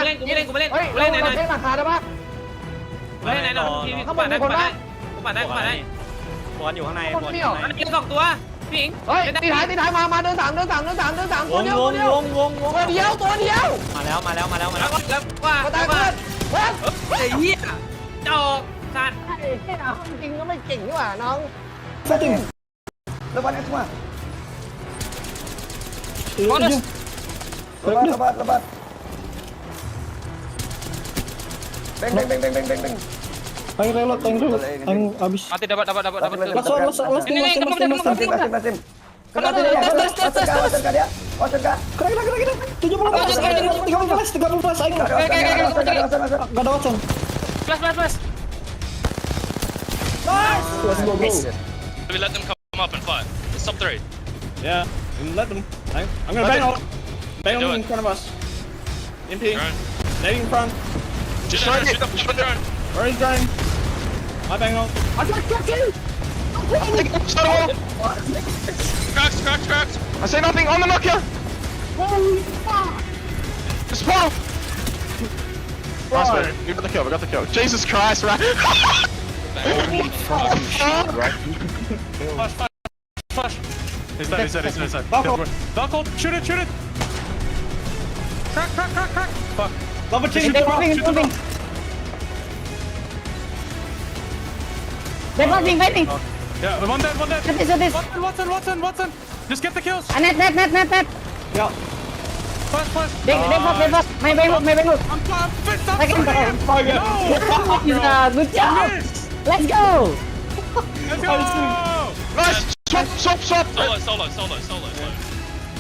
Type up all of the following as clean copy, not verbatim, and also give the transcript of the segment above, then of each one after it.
เล่นกูไม่เล่นกูไม่เล่น เฮ้ย กูเล่นไหนหน่อย เช็คราคาได้ปะ กูเล่นไหนหน่อยทีกูปั่นได้กูปั่นได้กูปั่นได้กูปั่นได้ บอลอยู่ข้างในบอล มันมีสองตัวพี่หญิง เฮ้ยตีท้ายมาเดินสามตัวเดียวตัวเดียวตัวเดียว มาแล้ว แล้วว่า ก็ตายเพื่อนเฮ้ย ไอ้เหี้ยจอกสัตว์ จริงก็ไม่เก่งนี่หว่าน้อง Setting. Lepas ni semua. Bonus. Lepas. Bang. Tank reload. Tank habis. mati dapat Last one. ini Masih. Kena dia. Oh, tegak. Kena. 30 flash. Aing. Gak ada Watson. flash Let's go. We let them come up and fight. It's top 3. Yeah, let them. I'm gonna bang out. Bang Do in it. front of us. MP. Drone. Nading in front. Shoot the drone. Where is Brian? My bang out. Cracks. I say nothing on the Nokia. Just fall. Nice, man. We got the kill. Jesus Christ, right? Flash. He's dead. Dark hold. Shoot it. Crack. Fuck. Double chain. They're fighting. Yeah, one dead. Watson. Just get the kills. Net. Yeah. Flash. They fought. My bang hook. I'm fit. Second No. Good job. Let's go. Let's go. Nice. Swap. Solo.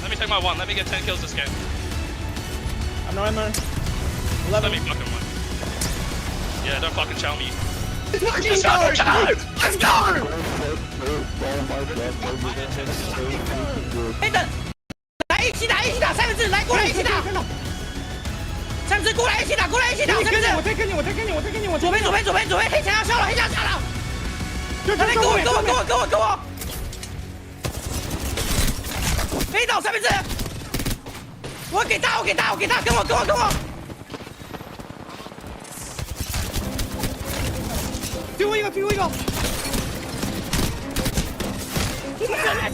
Let me take my one. Let me get 10 kills this game. I'm no ammo. Let me fucking win. Yeah, don't fucking chow me. Let's go. 哎等来一起打三明治来过来一起打三明治过来一起打三明治我推跟你，左边黑墙要下了来给我飞倒三明治我给大跟我丢一个。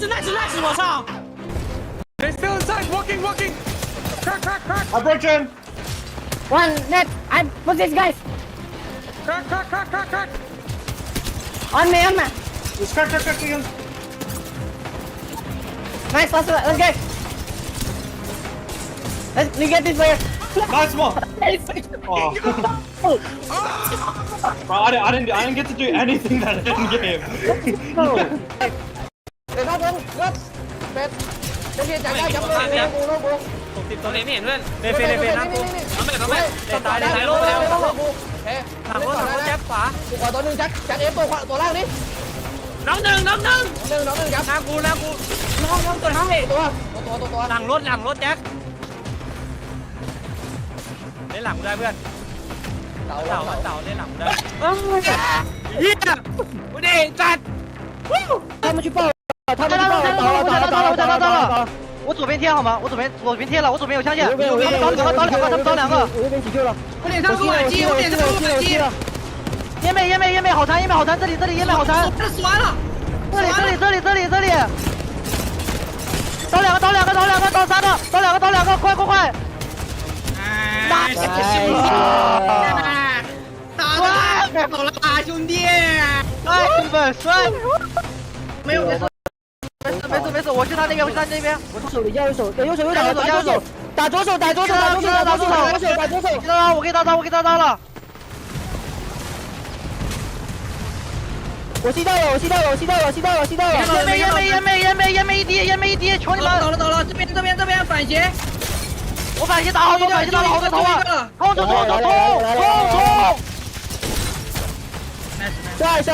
nice 我操 They're still inside. Walking. Crack. I broke in. One net. I put this guys Crack. on me. Just crack again. Nice. Let's go. Let's get this player. Nice one. Oh. Bro, I didn't get to do anything that I didn't give him. เดี๋ยวครับเป็ดจะจับได้จับเลยกู ตัวนี้ไม่เห็นเพื่อน เลเฟนะกู น้องแม่ ตายโลกแล้ว เฮ้ย หลังรถแจ็คขวา กูขอตัวหนึ่งจักเอฟตัวล่างนี่ น้องหนึ่ง น้องหนึ่งจับ หน้ากูน้องตัวทั้ง ตัว หลังรถแจ็คเล่นหลังกูได้เพื่อนเต่าเล่นหลังกูได้ เหี้ยกูเด็กจัด 他们去爆，打了。我左边贴好吗？我左边贴了，我左边有枪线。他们倒两个。我这边急救了。我脸上攻反击，烟妹好残，这里烟妹好残。这死完了，这里。倒两个，倒3个，倒两个，快！打死打走了兄弟，哎，粉帅，没有。没事，我去他那边，手里右手，打左手，打左手，我给他刀了。我吸到了。烟妹一滴，求你们！走了，这边反斜，我反斜打好多好多头啊！冲！Nice.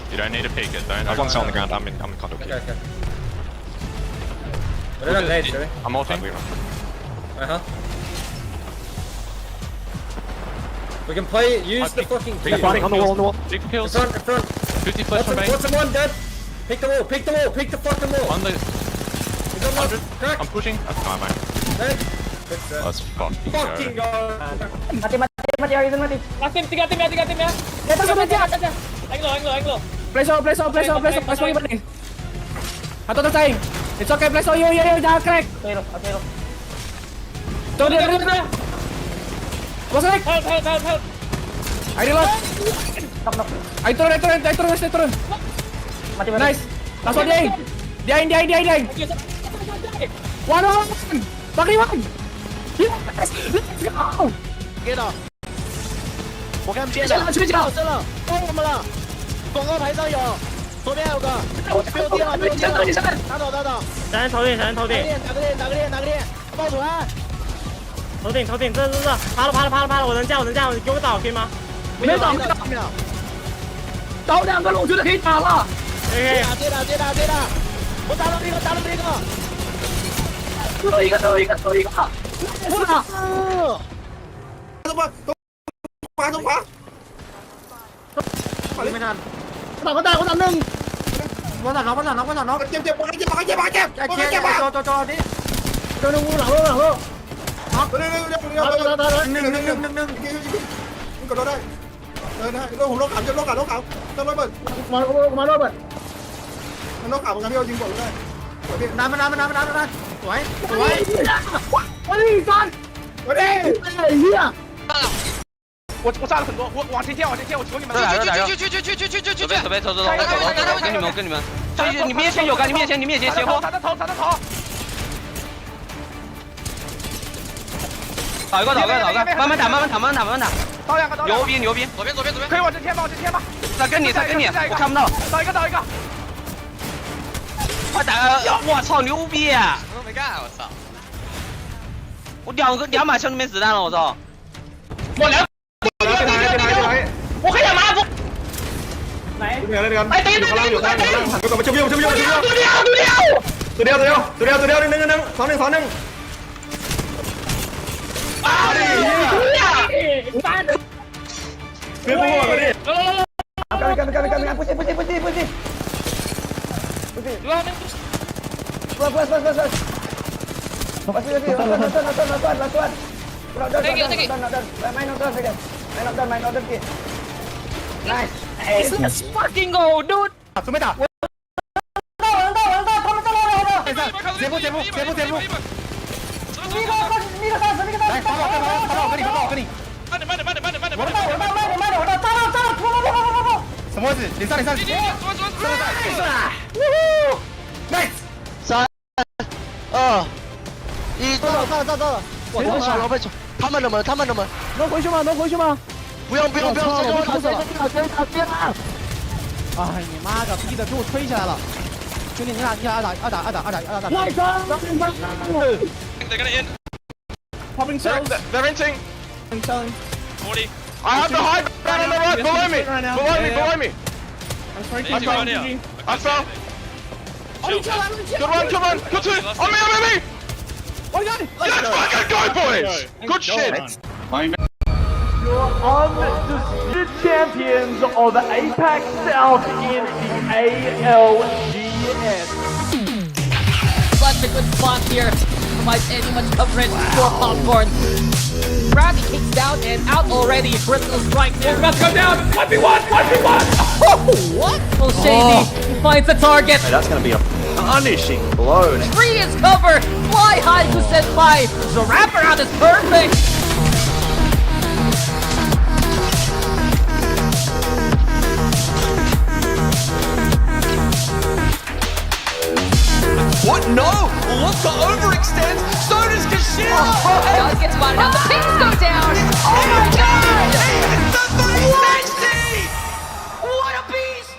You don't need to peek it. Don't. I've one cell on the ground. I'm in condo key. I'm morphing. We can play. Use the fucking. They're fighting on the wall. Big for kills. In front. 50 flash from base. What's one dead? Pick the wall. Pick the fucking wall. On the. Crack. I'm pushing. That's fine, mate. Dead. Let's fucking Fucking go. go. Mati Horizon mati. Last team, 3 tim ya. Di atas aja. Angle. Place off. Place lagi balik. Atau tersaing. It's okay, place off. Yo, jangan crack. Hero. Tuh dia. Bos crack. Help. I reload. Knock. I turun. Mati. Nice. Langsung dia in. One. Pakai one. Yes. Let's go. 接到，我看边了，追脚，真了，帮我们了，广告牌上有，左边有个，被我跌了，打倒，闪人头顶，打个链，爆出来，头顶，这，趴了，我能架，你给我倒可以吗？没倒，倒2个了，我觉得可以打了。可以，接打，我打了这个，最后一个，不打。ตรงขวา ไม่ทันก็ตาย1วันสองน็อกเจ็บจอดิโดนงูหลังโลน็อก1กดโดนได้ได้โดนผมโลกขำโลกขำต้องระเบิดมาโรเบิร์ต มันโลกขำเหมือนกันพี่เอายิงกดได้น้ำสวยวันนี้ก่อนวันนี้เฮีย我炸了很多，我往前跳，我求你们！去！准备走，我跟你们，这你面前有个，你面前斜坡，他的头，倒一个，慢慢打，倒2个，牛逼，左边，可以往这贴吗？再跟你，我看不到，倒一个，快打！我操，牛逼！我没干，我操！我2把枪都没子弹了，我操！我可以拿不？เดี๋ยวไอ้ตัวอยู่ข้างมาชุบตัวเดียว1 2 1 คือพวกมันดิกันพุชพุชplus main nonton kit nice Let's fucking go, dude. 准备打。前步，来，跑跑，跟你，慢点，什么位置？脸上，nice， 3、2、1，到了，我被他们怎么？能回去吗？不用，接了。哎，你妈个逼的，给我推起来了！兄弟，你俩二打。They're gonna end. Popping shells. They're renting. 40. I have the high ground on the right. Below me. Easy right here. I fell. Good one. Good two. On me. Let's fucking go, boys. Good shit. You're undisputed champions of the APAC-South in the ALGS. Such a good spot here. Provides any much coverage for Popcorn. Bradley kicks down and out already. Crystal strike there. Let's go down. 1v1. Oh, what? Oh, Shady finds the target. That's going to be a punishing blow. Tree is covered. Fly high to Senpai. The wraparound is perfect. What? No! Wants to overextend. So does Kashira. Does get to out. The pings go down. Oh my God! It's the 360! What a beast!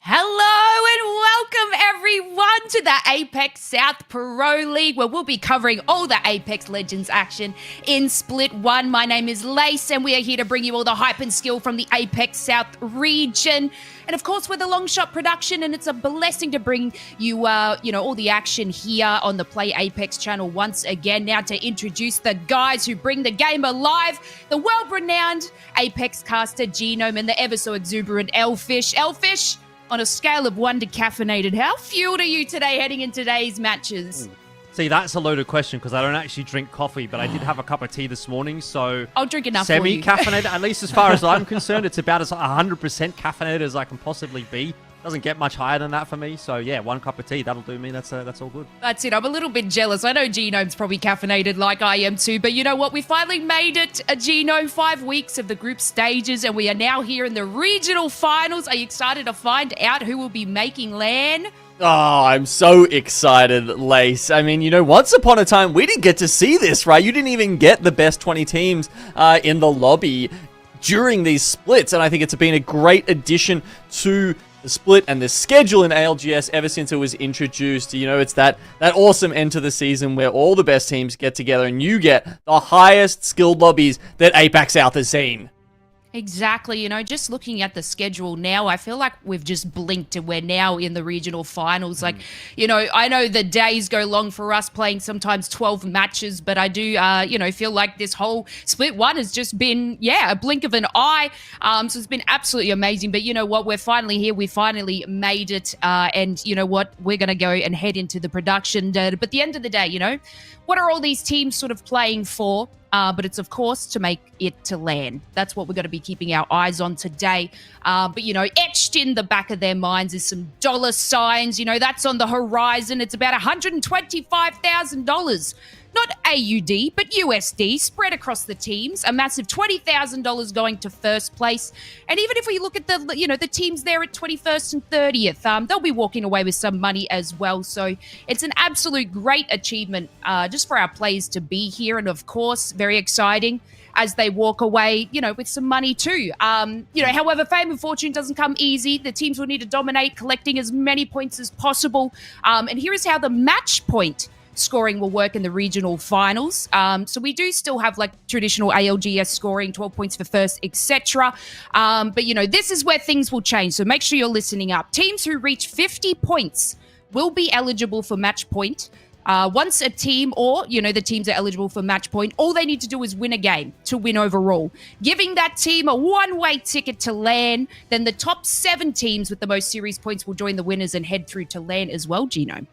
Hello and welcome everyone to the APAC-South Pro League, where we'll be covering all the Apex Legends action in Split 1. My name is Lace and we are here to bring you all the hype and skill from the APAC-South region. And of course, we're the Long Shot production, and it's a blessing to bring you, all the action here on the Play Apex channel once again. Now to introduce the guys who bring the game alive, the world-renowned Apex caster Genome and the ever so exuberant Elfish. Elfish, on a scale of 1 to caffeinated, how fueled are you today heading in today's matches? See, that's a loaded question because I don't actually drink coffee, but I did have a cup of tea this morning, so... I'll drink enough for you. Semi-caffeinated, at least as far as I'm concerned. It's about as 100% caffeinated as I can possibly be. Doesn't get much higher than that for me. So, yeah, 1 cup of tea, that'll do me. That's all good. That's it. I'm a little bit jealous. I know Genome's probably caffeinated like I am too, but you know what? We finally made it, a Genome, 5 weeks of the group stages, and we are now here in the regional finals. Are you excited to find out who will be making LAN? Oh, I'm so excited, Lace. I mean, you know, once upon a time, we didn't get to see this, right? You didn't even get the best 20 teams in the lobby during these splits, and I think it's been a great addition to the split and the schedule in ALGS ever since it was introduced. You know, it's that awesome end to the season where all the best teams get together and you get the highest skilled lobbies that APAC-South has seen. Exactly. You know, just looking at the schedule now, I feel like we've just blinked and we're now in the regional finals. Like, you know, I know the days go long for us playing sometimes 12 matches, but I do, you know, feel like this whole split one has just been, a blink of an eye. So it's been absolutely amazing. But you know what? We're finally here. We finally made it. And you know what? We're going to go and head into the production. But at the end of the day, you know, what are all these teams sort of playing for? But it's, of course, to make it to LAN. That's what we're going to be keeping our eyes on today. But, you know, etched in the back of their minds is some dollar signs. You know, that's on the horizon. It's about $125,000. Not AUD, but USD, spread across the teams. A massive $20,000 going to first place. And even if we look at the, you know, the teams there at 21st and 30th, they'll be walking away with some money as well. So it's an absolute great achievement just for our players to be here. And of course, very exciting as they walk away, you know, with some money too. You know, however, fame and fortune doesn't come easy. The teams will need to dominate, collecting as many points as possible. And here is how the match point scoring will work in the regional finals. So we do still have like traditional ALGS scoring, 12 points for first, etc. But you know, this is where things will change. So make sure you're listening up. Teams who reach 50 points will be eligible for match point. Once a team or, you know, the teams are eligible for match point, all they need to do is win a game to win overall, giving that team a one-way ticket to LAN. Then the top 7 teams with the most series points will join the winners and head through to LAN as well, Genome.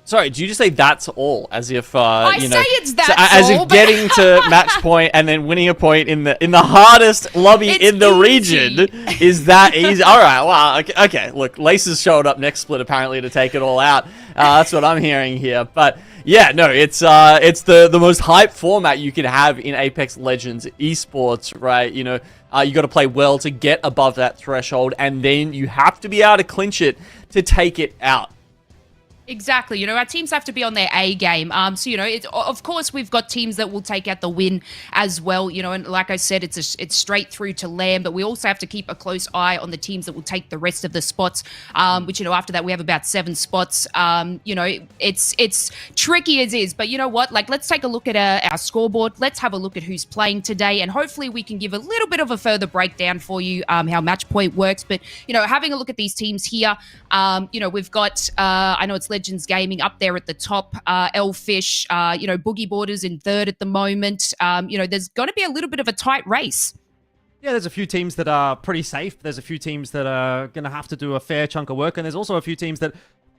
Sorry, did you just say that's all? As if I you know, say it's that's as all, if getting to match point and then winning a point in the hardest lobby in the region is that easy? All right, wow, okay. Look, Laces showed up next split apparently to take it all out. That's what I'm hearing here. But yeah, no, it's the most hype format you can have in Apex Legends esports, right? You know, you got to play well to get above that threshold, and then you have to be able to clinch it to take it out. Exactly. You know, our teams have to be on their A game. So, you know, of course, we've got teams that will take out the win as well. You know, and like I said, it's straight through to LAN, but we also have to keep a close eye on the teams that will take the rest of the spots, which, you know, after that, we have about 7 spots. You know, it's tricky as is, but you know what? Like, let's take a look at our scoreboard. Let's have a look at who's playing today, and hopefully we can give a little bit of a further breakdown for you, how match point works. But, you know, having a look at these teams here, you know, we've got, I know it's Legends Gaming up there at the top, Elfish, you know, Boogie Borders in 3rd at the moment. You know, there's going to be a little bit of a tight race. Yeah, there's a few teams that are pretty safe. There's a few teams that are going to have to do a fair chunk of work. And there's also a few teams that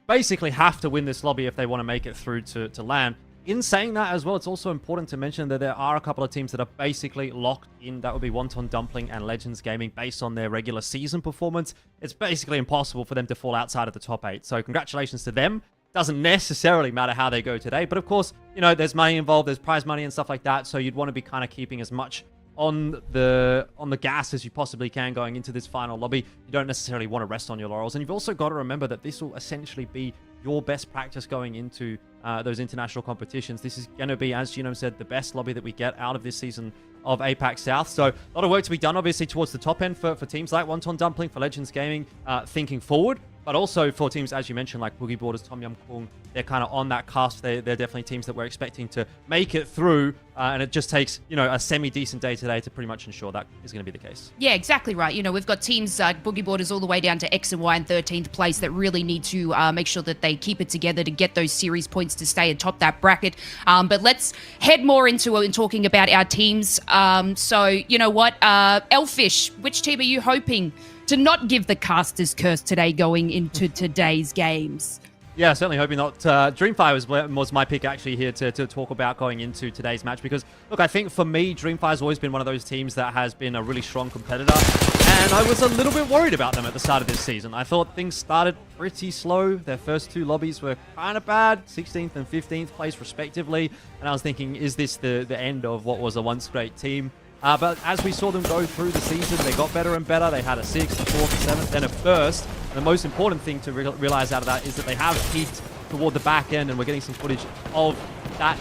basically have to win this lobby if they want to make it through to LAN. In saying that as well, it's also important to mention that there are a couple of teams that are basically locked in. That would be Wonton Dumpling and Legends Gaming based on their regular season performance. It's basically impossible for them to fall outside of the top 8. So congratulations to them. Doesn't necessarily matter how they go today. But of course, you know, there's money involved. There's prize money and stuff like that. So you'd want to be kind of keeping as much on the gas as you possibly can going into this final lobby. You don't necessarily want to rest on your laurels. And you've also got to remember that this will essentially be your best practice going into those international competitions. This is going to be, as Genome said, the best lobby that we get out of this season of APAC-South. So a lot of work to be done, obviously, towards the top end for teams like Wonton Dumpling, for Legends Gaming, thinking forward. But also for teams, as you mentioned, like Boogie Borders, Tom Yum Kung, they're kind of on that cusp. They're definitely teams that we're expecting to make it through. And it just takes, you know, a semi-decent day today to pretty much ensure that is going to be the case. Yeah, exactly right. You know, we've got teams like Boogie Borders all the way down to X and Y in 13th place that really need to make sure that they keep it together to get those series points to stay atop that bracket. But let's head more into it and talking about our teams. So, you know what? Elfish, which team are you hoping to not give the casters curse today going into today's games. Yeah, certainly hoping not. Dreamfire was my pick actually here to talk about going into today's match because, look, I think for me, Dreamfire's always been one of those teams that has been a really strong competitor, and I was a little bit worried about them at the start of this season. I thought things started pretty slow. Their first 2 lobbies were kind of bad, 16th and 15th place respectively, and I was thinking, is this the end of what was a once great team? But as we saw them go through the season, they got better and better. They had a 6th, a 4th, a 7th, then a 1st. And the most important thing to realize out of that is that they have peaked toward the back end, and we're getting some footage of that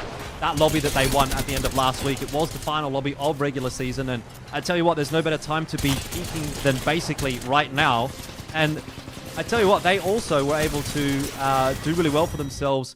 lobby that they won at the end of last week. It was the final lobby of regular season, and I tell you what, there's no better time to be peaking than basically right now. And I tell you what, they also were able to do really well for themselves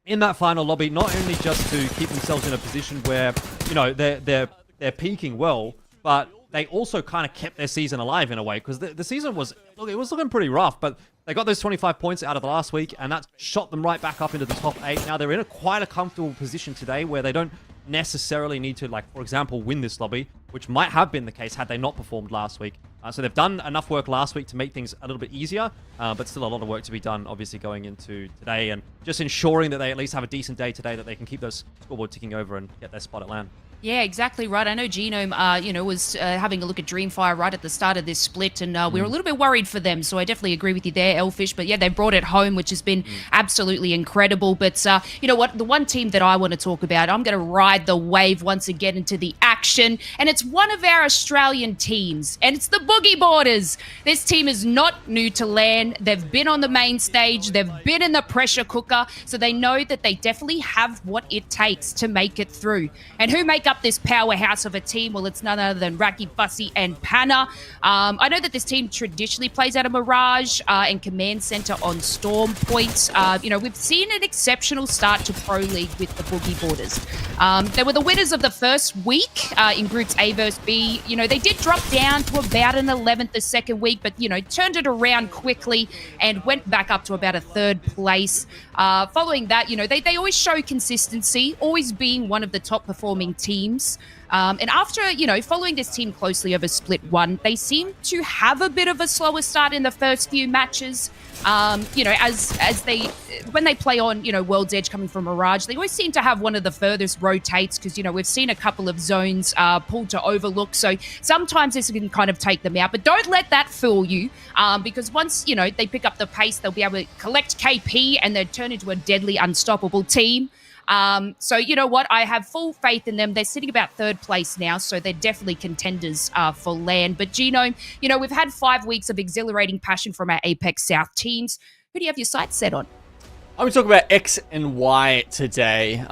in that final lobby, not only just to keep themselves in a position where, you know, they're peaking well, but they also kind of kept their season alive in a way, because the season was looking pretty rough, but they got those 25 points out of the last week, and that shot them right back up into the top 8. Now they're in quite a comfortable position today where they don't necessarily need to, like, for example, win this lobby, which might have been the case had they not performed last week. So they've done enough work last week to make things a little bit easier, but still a lot of work to be done, obviously, going into today, and just ensuring that they at least have a decent day today, that they can keep those scoreboard ticking over and get their spot at LAN. Yeah, exactly right. I know Genome, was having a look at Dreamfire right at the start of this split, and we were a little bit worried for them. So I definitely agree with you there, Elfish. But yeah, they brought it home, which has been absolutely incredible. But you know what? The one team that I want to talk about, I'm going to ride the wave once again into the action, and it's one of our Australian teams, and it's the Boogie Boarders. This team is not new to LAN. They've been on the main stage. They've been in the pressure cooker, so they know that they definitely have what it takes to make it through. And who make up this powerhouse of a team? Well, it's none other than Raki, Fussy, and Panna. I know that this team traditionally plays out of Mirage and Command Center on Storm Point. We've seen an exceptional start to Pro League with the Boogie Boarders. They were the winners of the first week in Groups A versus B. They did drop down to about an 11th the second week, but, turned it around quickly and went back up to about a 3rd place. Following that, they always show consistency, always being one of the top performing teams. And after, following this team closely over Split 1, they seem to have a bit of a slower start in the first few matches. When they play on, World's Edge coming from Mirage, they always seem to have one of the furthest rotates because, we've seen a couple of zones pulled to Overlook. So sometimes this can kind of take them out. But don't let that fool you because once, they pick up the pace, they'll be able to collect KP and they'll turn into a deadly, unstoppable team. So you know what? I have full faith in them. They're sitting about 3rd place now, so they're definitely contenders for LAN. But Genome, we've had 5 weeks of exhilarating passion from our APAC-South teams. Who do you have your sights set on? I'm going to talk about X and Y today.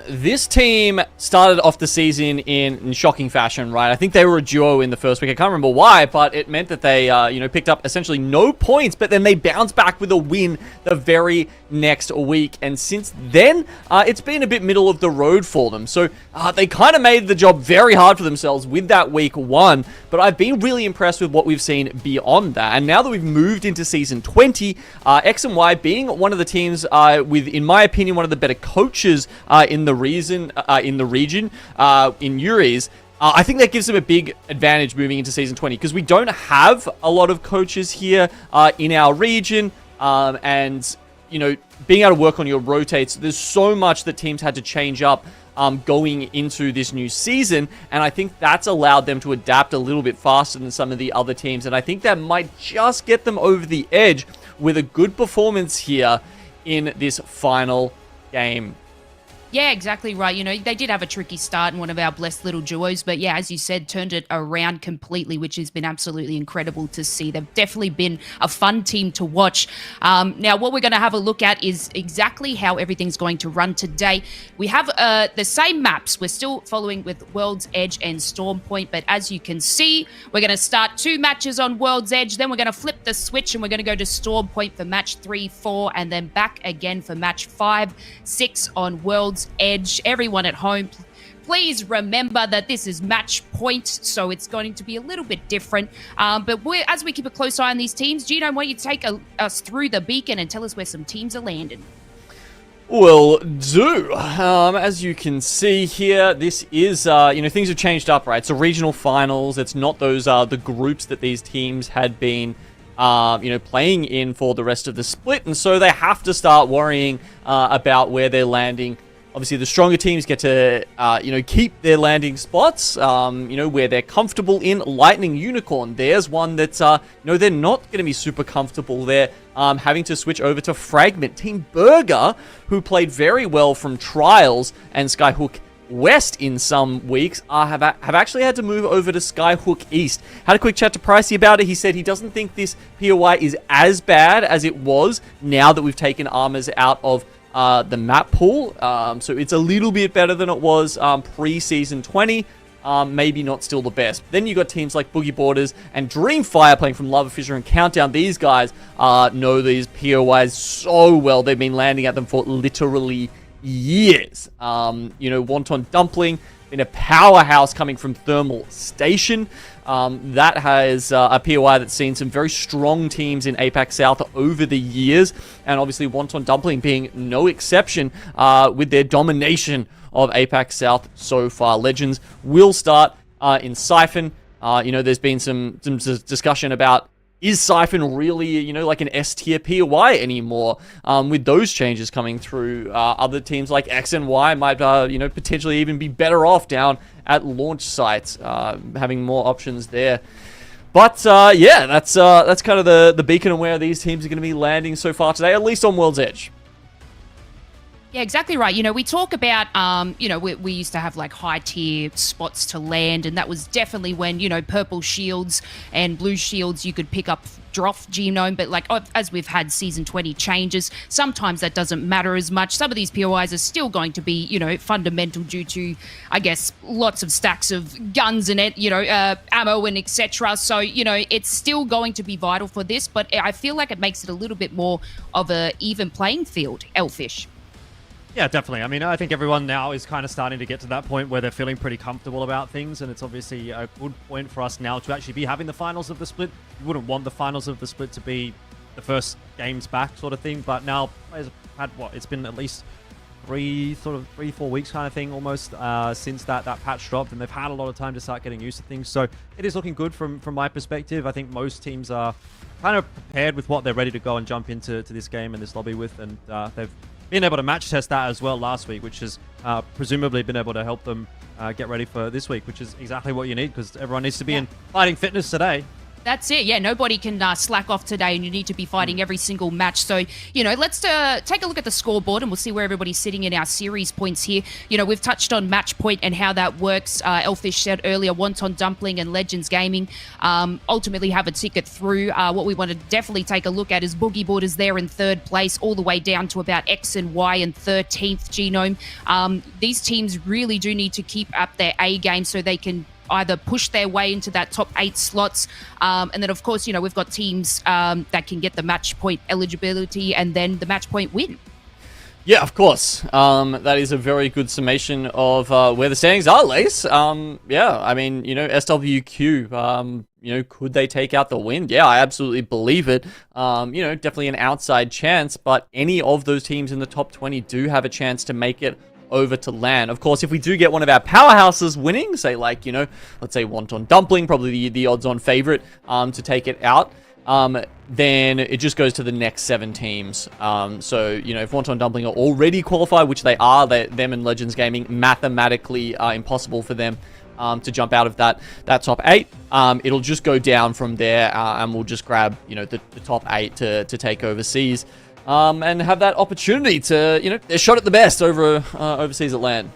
This team started off the season in shocking fashion, right? I think they were a duo in the first week. I can't remember why, but it meant that they, picked up essentially no points, but then they bounced back with a win the very next week. And since then, it's been a bit middle of the road for them. So they kind of made the job very hard for themselves with that week 1, but I've been really impressed with what we've seen beyond that. And now that we've moved into season 20, X and Y being one of the teams with, in my opinion, one of the better coaches in the region, in Yuri's. I think that gives them a big advantage moving into Season 20 because we don't have a lot of coaches here in our region. And, being able to work on your rotates, there's so much that teams had to change up going into this new season. And I think that's allowed them to adapt a little bit faster than some of the other teams. And I think that might just get them over the edge with a good performance here in this final game. Yeah, exactly right. They did have a tricky start in one of our blessed little duos, but yeah, as you said, turned it around completely, which has been absolutely incredible to see. They've definitely been a fun team to watch. Now, what we're going to have a look at is exactly how everything's going to run today. We have the same maps. We're still following with World's Edge and Storm Point, but as you can see, we're going to start 2 matches on World's Edge, then we're going to flip the switch and we're going to go to Storm Point for match 3, 4, and then back again for match 5, 6 on World's Edge. Everyone at home, please remember that this is match point, so it's going to be a little bit different. But as we keep a close eye on these teams, Gino, why don't you take us through the beacon and tell us where some teams are landing? will do. As you can see here, this is, things have changed up, right? So regional finals, it's not those, the groups that these teams had been, playing in for the rest of the split. And so they have to start worrying about where they're landing. Obviously, the stronger teams get to, keep their landing spots, where they're comfortable in. Lightning Unicorn, there's one that's, they're not going to be super comfortable there, having to switch over to Fragment. Team Burger, who played very well from Trials and Skyhook West in some weeks, have actually had to move over to Skyhook East. Had a quick chat to Pricey about it. He said he doesn't think this POI is as bad as it was now that we've taken Armors out of the map pool. So it's a little bit better than it was pre-season 20. Maybe not still the best. Then you got teams like Boogie Borders and Dreamfire playing from Lava Fisher and Countdown. These guys know these POIs so well. They've been landing at them for literally years. Wonton Dumpling, been a powerhouse coming from Thermal Station. That has a POI that's seen some very strong teams in APAC-South over the years, and obviously Wonton Dumpling being no exception with their domination of APAC-South so far. Legends will start in Siphon. There's been some discussion about, is Siphon really, like an S-tier POI anymore? With those changes coming through, other teams like X and Y might, potentially even be better off down at launch sites, having more options there. But, that's kind of the beacon of where these teams are going to be landing so far today, at least on World's Edge. Yeah, exactly right. We talk about, we used to have like high tier spots to land, and that was definitely when, purple shields and blue shields you could pick up Droff genome, but like as we've had season 20 changes, sometimes that doesn't matter as much. Some of these POIs are still going to be, fundamental due to, I guess, lots of stacks of guns in it, ammo and etc. So, it's still going to be vital for this, but I feel like it makes it a little bit more of a even playing field, Elfish. Yeah, definitely. I mean, I think everyone now is kind of starting to get to that point where they're feeling pretty comfortable about things, and it's obviously a good point for us now to actually be having the finals of the split. You wouldn't want the finals of the split to be the first games back sort of thing, but now players have had, it's been at least 3-4 weeks kind of thing almost since that patch dropped, and they've had a lot of time to start getting used to things. So it is looking good from my perspective. I think most teams are kind of prepared with what they're ready to go and jump into this game and this lobby with, and they've been able to match test that as well last week, which has presumably been able to help them get ready for this week, which is exactly what you need, because everyone needs to be in fighting fitness today. That's it. Yeah, nobody can slack off today, and you need to be fighting every single match. So, let's take a look at the scoreboard, and we'll see where everybody's sitting in our series points here. We've touched on match point and how that works. Elfish said earlier, Wonton Dumpling and Legends Gaming ultimately have a ticket through. What we want to definitely take a look at is Boogie Borders there in third place, all the way down to about X and Y in 13th genome. These teams really do need to keep up their A game so they can either push their way into that top 8 slots. And then, of course, we've got teams that can get the match point eligibility and then the match point win. Yeah, of course. That is a very good summation of where the standings are, Lace. I mean, SWQ, could they take out the win? Yeah, I absolutely believe it. Definitely an outside chance, but any of those teams in the top 20 do have a chance to make it over to LAN. Of course, if we do get one of our powerhouses winning, say like, let's say Wonton Dumpling, probably the odds-on favorite to take it out, then it just goes to the next 7 teams. So, if Wonton Dumpling are already qualified, which they are, them and Legends Gaming, mathematically impossible for them to jump out of that top 8. It'll just go down from there, and we'll just grab, the top 8 to take overseas. And have that opportunity to, a shot at the best overseas at LAN.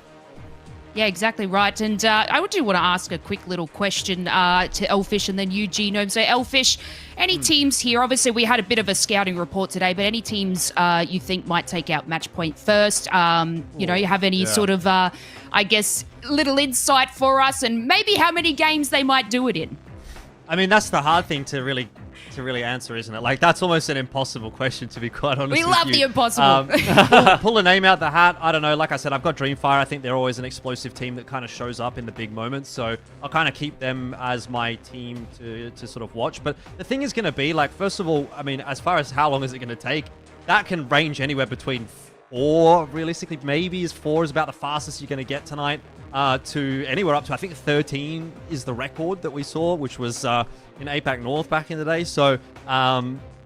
Yeah, exactly right. And I do want to ask a quick little question to Elfish and then you, Genome. So, Elfish, any teams here? Obviously, we had a bit of a scouting report today, but any teams you think might take out match point first? You have any sort of, I guess, little insight for us, and maybe how many games they might do it in? I mean, that's the hard thing to really answer, isn't it? Like, that's almost an impossible question, to be quite honest. We love the impossible. Pull a name out the hat. I don't know. Like I said, I've got Dreamfire. I think they're always an explosive team that kind of shows up in the big moments. So I'll kind of keep them as my team to sort of watch. But the thing is going to be, like, first of all, I mean, as far as how long is it going to take, that can range anywhere between 4, realistically. Maybe 4 is about the fastest you're going to get tonight. To anywhere up to, I think 13 is the record that we saw, which was in APAC North back in the day. So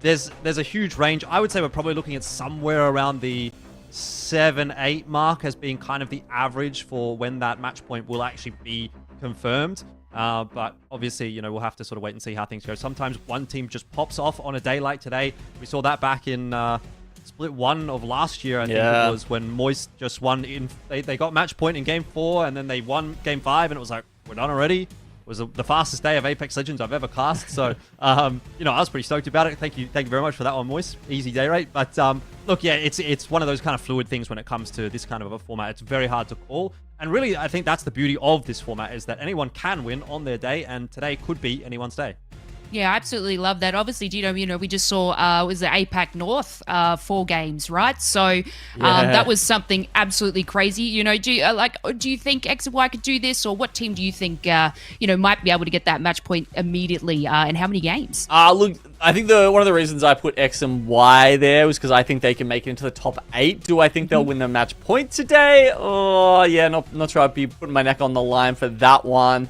there's a huge range. I would say we're probably looking at somewhere around the 7-8 mark as being kind of the average for when that match point will actually be confirmed. But obviously, you know, we'll have to sort of wait and see how things go. Sometimes one team just pops off on a day like today. We saw that back in Split 1 of last year, I think it was, when Moist just won. They got match point in Game 4, and then they won Game 5, and it was like, we're done already. It was the fastest day of Apex Legends I've ever cast. So, you know, I was pretty stoked about it. Thank you very much for that one, Moist. Easy day rate. But look, yeah, it's one of those kind of fluid things when it comes to this kind of a format. It's very hard to call. And really, I think that's the beauty of this format, is that anyone can win on their day, and today could be anyone's day. Yeah, I absolutely love that. Obviously, Gino, you know, we just saw, was the APAC North 4 games, right? So that was something absolutely crazy. You know, do you think X and Y could do this, or what team do you think, you know, might be able to get that match point immediately, and how many games? Look, I think one of the reasons I put X and Y there was because I think they can make it into the top 8. Do I think they'll win the match point today? Oh, yeah, not sure I'd be putting my neck on the line for that one.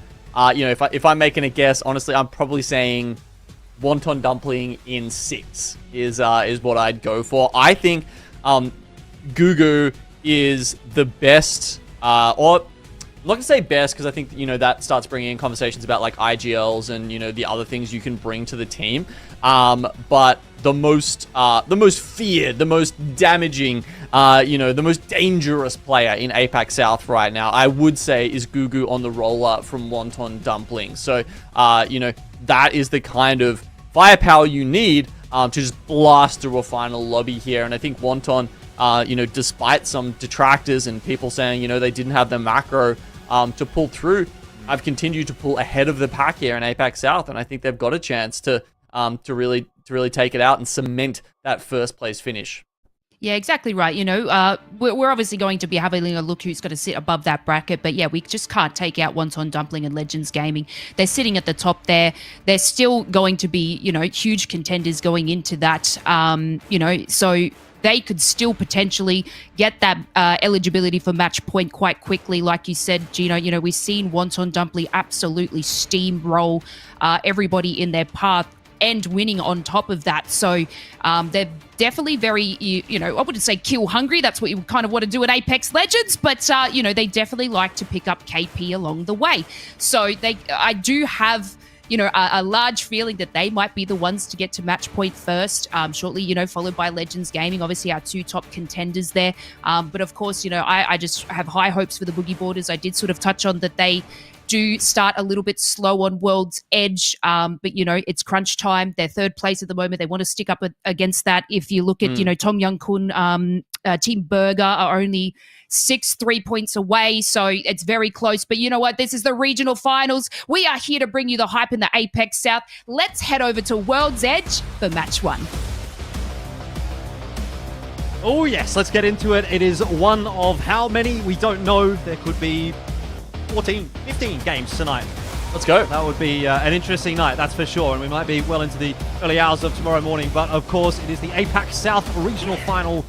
You know, if I'm making a guess, honestly, I'm probably saying Wonton Dumpling in 6 is what I'd go for. I think Gugu is the best, or I'm not gonna say best, because I think, you know, that starts bringing in conversations about like IGLs and, you know, the other things you can bring to the team. But the most feared, the most damaging, you know, the most dangerous player in APAC-South right now, I would say, is Gugu on the roller from Wonton Dumpling. So, you know, that is the kind of firepower you need to just blast through a final lobby here. And I think Wonton, you know, despite some detractors and people saying, you know, they didn't have the macro to pull through, I've continued to pull ahead of the pack here in APAC-South, and I think they've got a chance to really take it out and cement that first place finish. Yeah, exactly right. You know, we're obviously going to be having a look who's going to sit above that bracket. But yeah, we just can't take out Wonton Dumpling and Legends Gaming. They're sitting at the top there. They're still going to be, you know, huge contenders going into that, you know, so they could still potentially get that eligibility for match point quite quickly. Like you said, Gino, you know, we've seen Wonton Dumpling absolutely steamroll everybody in their path, and winning on top of that. So they're definitely very, you know, I wouldn't say kill hungry. That's what you kind of want to do in Apex Legends, but, you know, they definitely like to pick up KP along the way. So I do have, you know, a large feeling that they might be the ones to get to match point first, shortly, you know, followed by Legends Gaming, obviously our 2 top contenders there. But of course, you know, I just have high hopes for the Boogie Boarders. I did sort of touch on that they do start a little bit slow on World's Edge, but, you know, it's crunch time. They're 3rd place at the moment. They want to stick up against that. If you look at, you know, Tom Young Kun, Team Burger are only 3 points away, so it's very close. But you know what? This is the regional finals. We are here to bring you the hype in the APAC-South. Let's head over to World's Edge for match 1. Oh yes, let's get into it. It is one of how many? We don't know. There could be 14, 15 games tonight. Let's go. That would be an interesting night, that's for sure. And we might be well into the early hours of tomorrow morning. But of course, it is the APAC-South regional final.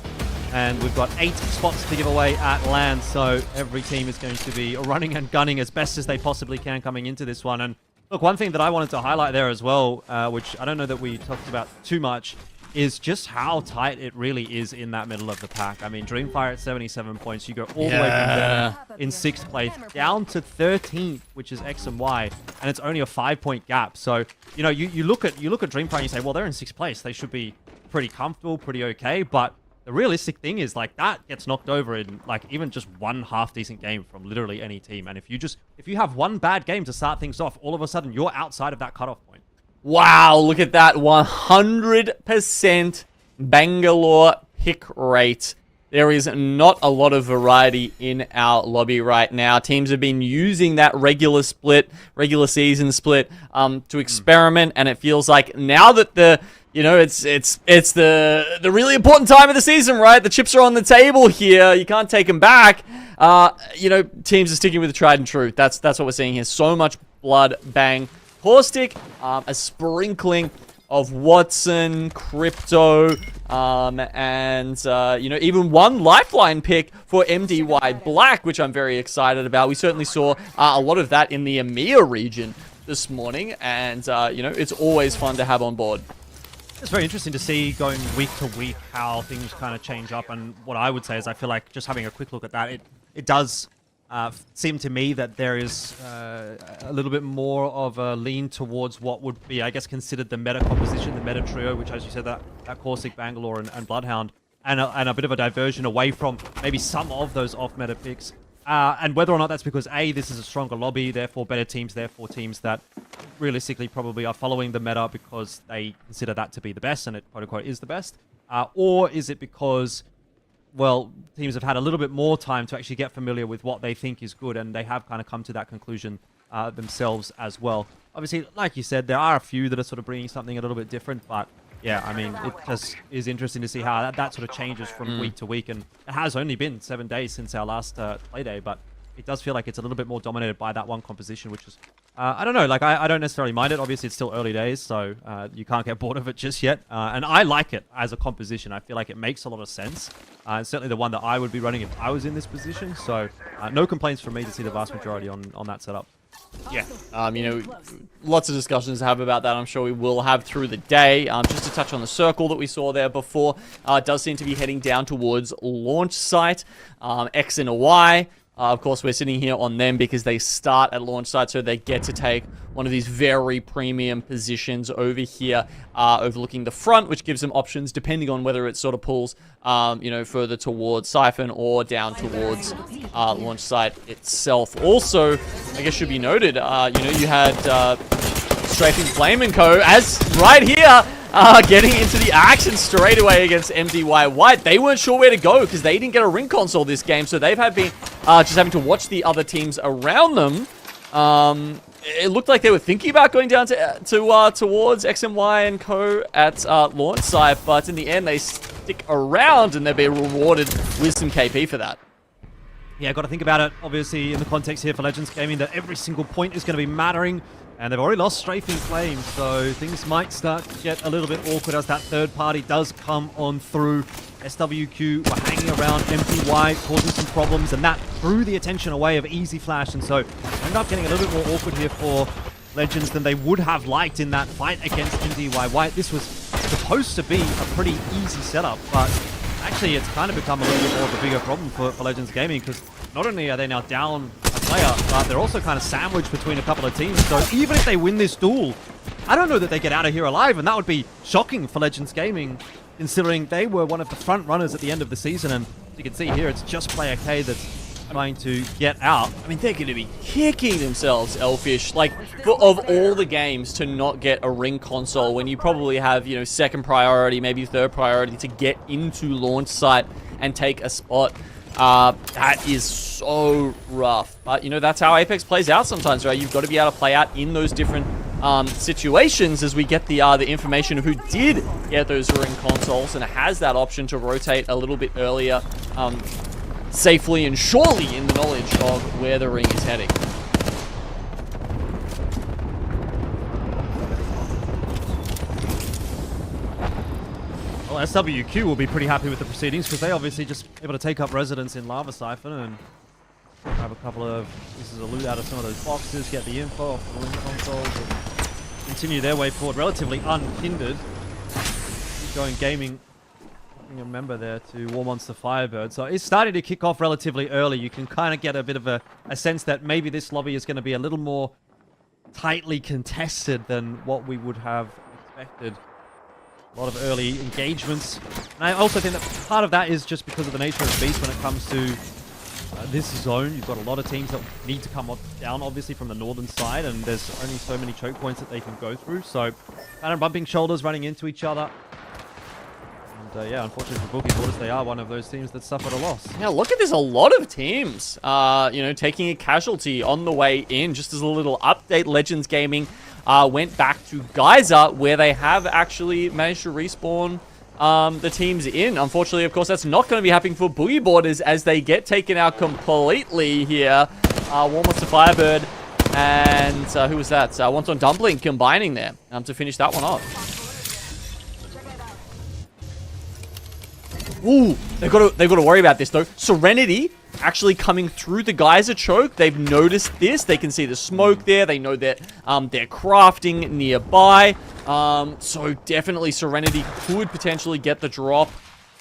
And we've got 8 spots to give away at LAN. So every team is going to be running and gunning as best as they possibly can coming into this one. And look, one thing that I wanted to highlight there as well, which I don't know that we talked about too much, is just how tight it really is in that middle of the pack. I mean, Dreamfire at 77 points. You go all the way from there in 6th place down to 13th, which is X and Y, and it's only a 5-point gap. So, you know, you look at Dreamfire and you say, well, they're in 6th place. They should be pretty comfortable, pretty okay. But the realistic thing is, like, that gets knocked over in, like, even just one half-decent game from literally any team. And if you have one bad game to start things off, all of a sudden you're outside of that cutoff point. Wow, look at that 100% Bangalore pick rate. There is not a lot of variety in our lobby right now. Teams have been using that regular season split to experiment, and it feels like now that it's the really important time of the season, right? The chips are on the table here. You can't take them back. You know, teams are sticking with the tried and true. That's what we're seeing here. So much blood, bang. Caustic, a sprinkling of Watson, Crypto, and, you know, even one lifeline pick for MDY Black, which I'm very excited about. We certainly saw a lot of that in the EMEA region this morning, and, you know, it's always fun to have on board. It's very interesting to see going week to week how things kind of change up, and what I would say is I feel like just having a quick look at that, it does seem to me that there is a little bit more of a lean towards what would be, I guess, considered the meta composition, the meta trio, which, as you said, that Corsic, Bangalore, and Bloodhound, and a bit of a diversion away from maybe some of those off-meta picks. And whether or not that's because, A, this is a stronger lobby, therefore better teams, therefore teams that realistically probably are following the meta because they consider that to be the best, and it, quote-unquote, is the best. Or is it because, well, teams have had a little bit more time to actually get familiar with what they think is good, and they have kind of come to that conclusion themselves as well. Obviously, like you said, there are a few that are sort of bringing something a little bit different, but yeah, I mean, it just is interesting to see how that sort of changes from week to week, and it has only been 7 days since our last play day, but it does feel like it's a little bit more dominated by that one composition, which is, I don't know, like, I don't necessarily mind it. Obviously, it's still early days, so you can't get bored of it just yet, and I like it as a composition. I feel like it makes a lot of sense. It's certainly the one that I would be running if I was in this position, so no complaints from me to see the vast majority on that setup. Yeah, you know, lots of discussions to have about that. I'm sure we will have through the day. Just to touch on the circle that we saw there before, it does seem to be heading down towards launch site, X and a Y. Of course, we're sitting here on them because they start at launch site, so they get to take one of these very premium positions over here, overlooking the front, which gives them options depending on whether it sort of pulls, you know, further towards Siphon or down towards launch site itself. Also, I guess should be noted, you know, you had Strafing Flame & Co. as right here, getting into the action straight away against MDY White. They weren't sure where to go because they didn't get a ring console this game, so they've been just having to watch the other teams around them. It looked like they were thinking about going down towards XMY and Co. at launch site, but in the end they stick around and they'll be rewarded with some KP for that. Yeah, got to think about it, obviously, in the context here for Legends Gaming, that every single point is going to be mattering. And they've already lost Strafing Flame, so things might start to get a little bit awkward as that third party does come on through. SWQ were hanging around MTY, causing some problems, and that threw the attention away of Easy Flash, and so ended up getting a little bit more awkward here for Legends than they would have liked in that fight against MDY White. This was supposed to be a pretty easy setup, but actually it's kind of become a little bit more of a bigger problem for Legends Gaming, because not only are they now down a player, but they're also kind of sandwiched between a couple of teams. So even if they win this duel, I don't know that they get out of here alive, and that would be shocking for Legends Gaming, considering they were one of the front runners at the end of the season. And you can see here, it's just Player K that's trying to get out. I mean, they're going to be kicking themselves, Elfish. Like, of all the games to not get a ring console when you probably have, you know, second priority, maybe third priority to get into launch site and take a spot. That is so rough. But, you know, that's how Apex plays out sometimes, right? You've got to be able to play out in those different situations as we get the information of who did get those ring consoles and has that option to rotate a little bit earlier, safely and surely in the knowledge of where the ring is heading. Well, SWQ will be pretty happy with the proceedings because they obviously just able to take up residence in Lava Siphon and grab a couple of pieces of loot out of some of those boxes, get the info off the ring consoles, and continue their way forward relatively unhindered. Keep going gaming. A member there to War Monster Firebird. So it's starting to kick off relatively early. You can kind of get a bit of a sense that maybe this lobby is going to be a little more tightly contested than what we would have expected. A lot of early engagements. And I also think that part of that is just because of the nature of the beast when it comes to this zone. You've got a lot of teams that need to come down, obviously, from the northern side, and there's only so many choke points that they can go through. So kind of bumping shoulders, running into each other. Yeah, unfortunately for Bookie Borders, they are one of those teams that suffered a loss. Yeah, look at this. A lot of teams, you know, taking a casualty on the way in. Just as a little update, Legends Gaming went back to Geyser, where they have actually managed to respawn the teams in. Unfortunately, of course, that's not going to be happening for Boogie Borders as they get taken out completely here. War Monster Firebird and who was that? Wonton Dumpling combining there to finish that one off. Ooh, they've got to worry about this though. Serenity actually coming through the geyser choke. They've noticed this. They can see the smoke there. They know that they're crafting nearby. So definitely Serenity could potentially get the drop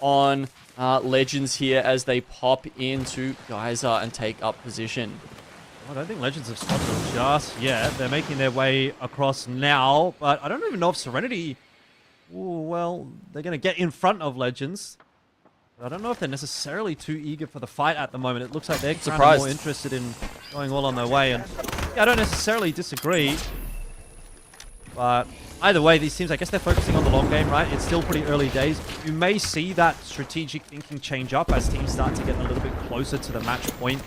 on Legends here as they pop into geyser and take up position. I don't think Legends have spotted them just yet. They're making their way across now, but I don't even know if Serenity... Ooh, well, they're going to get in front of Legends. I don't know if they're necessarily too eager for the fight at the moment. It looks like they're kind of more interested in going all on their way. And yeah, I don't necessarily disagree. But either way, these teams, I guess they're focusing on the long game, right? It's still pretty early days. You may see that strategic thinking change up as teams start to get a little bit closer to the match point.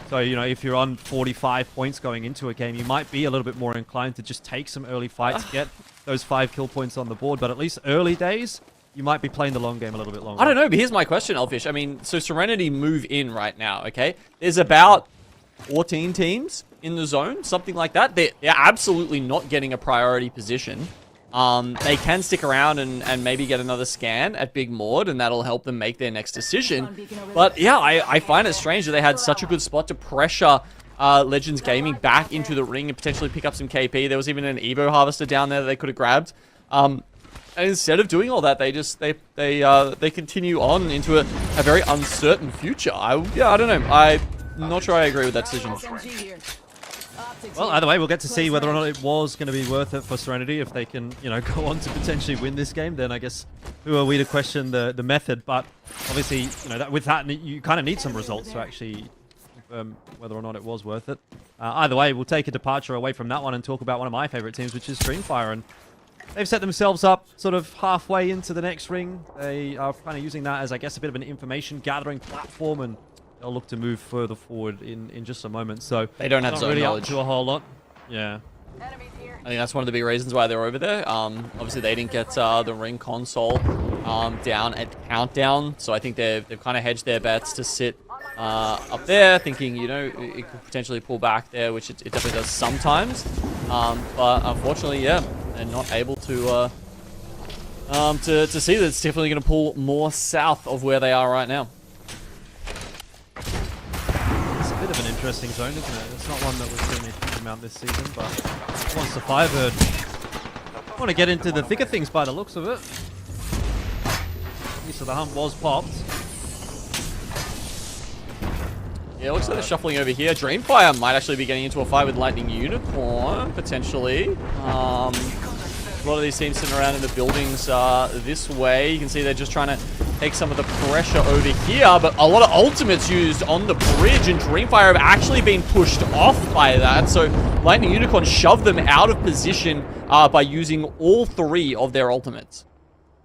So, you know, if you're on 45 points going into a game, you might be a little bit more inclined to just take some early fights, get those 5 kill points on the board. But at least early days, you might be playing the long game a little bit longer. I don't know, but here's my question, Elfish. I mean, so Serenity move in right now, okay? There's about 14 teams in the zone, something like that. They're absolutely not getting a priority position. They can stick around and maybe get another scan at Big Maud, and that'll help them make their next decision. But yeah, I find it strange that they had such a good spot to pressure Legends Gaming back into the ring and potentially pick up some KP. There was even an Evo Harvester down there that they could have grabbed. And instead of doing all that, they continue on into a very uncertain future. I don't know. I'm not sure I agree with that decision. Well, either way, we'll get to see whether or not it was going to be worth it for Serenity. If they can, you know, go on to potentially win this game, then I guess who are we to question the method? But obviously, you know, with that, you kind of need some results to actually confirm whether or not it was worth it. Either way, we'll take a departure away from that one and talk about one of my favorite teams, which is Dreamfire. And they've set themselves up sort of halfway into the next ring. They are kind of using that as, I guess, a bit of an information gathering platform, and they'll look to move further forward in just a moment. So they don't have zone really knowledge. Up to a whole lot. Yeah. I think that's one of the big reasons why they're over there. Obviously, they didn't get the ring console down at Countdown, so I think they've kind of hedged their bets to sit up there, thinking, you know, it could potentially pull back there, which it definitely does sometimes. But unfortunately, yeah, they're not able to see that it's definitely going to pull more south of where they are right now. It's a bit of an interesting zone, isn't it? It's not one that we've seen a huge amount this season, but once the Firebird want to get into the thicker things by the looks of it. So the hump was popped. Yeah, it looks like they're shuffling over here. Dreamfire might actually be getting into a fight with Lightning Unicorn, potentially. A lot of these teams sitting around in the buildings this way. You can see they're just trying to take some of the pressure over here, but a lot of ultimates used on the bridge, and Dreamfire have actually been pushed off by that. So Lightning Unicorn shoved them out of position by using all 3 of their ultimates.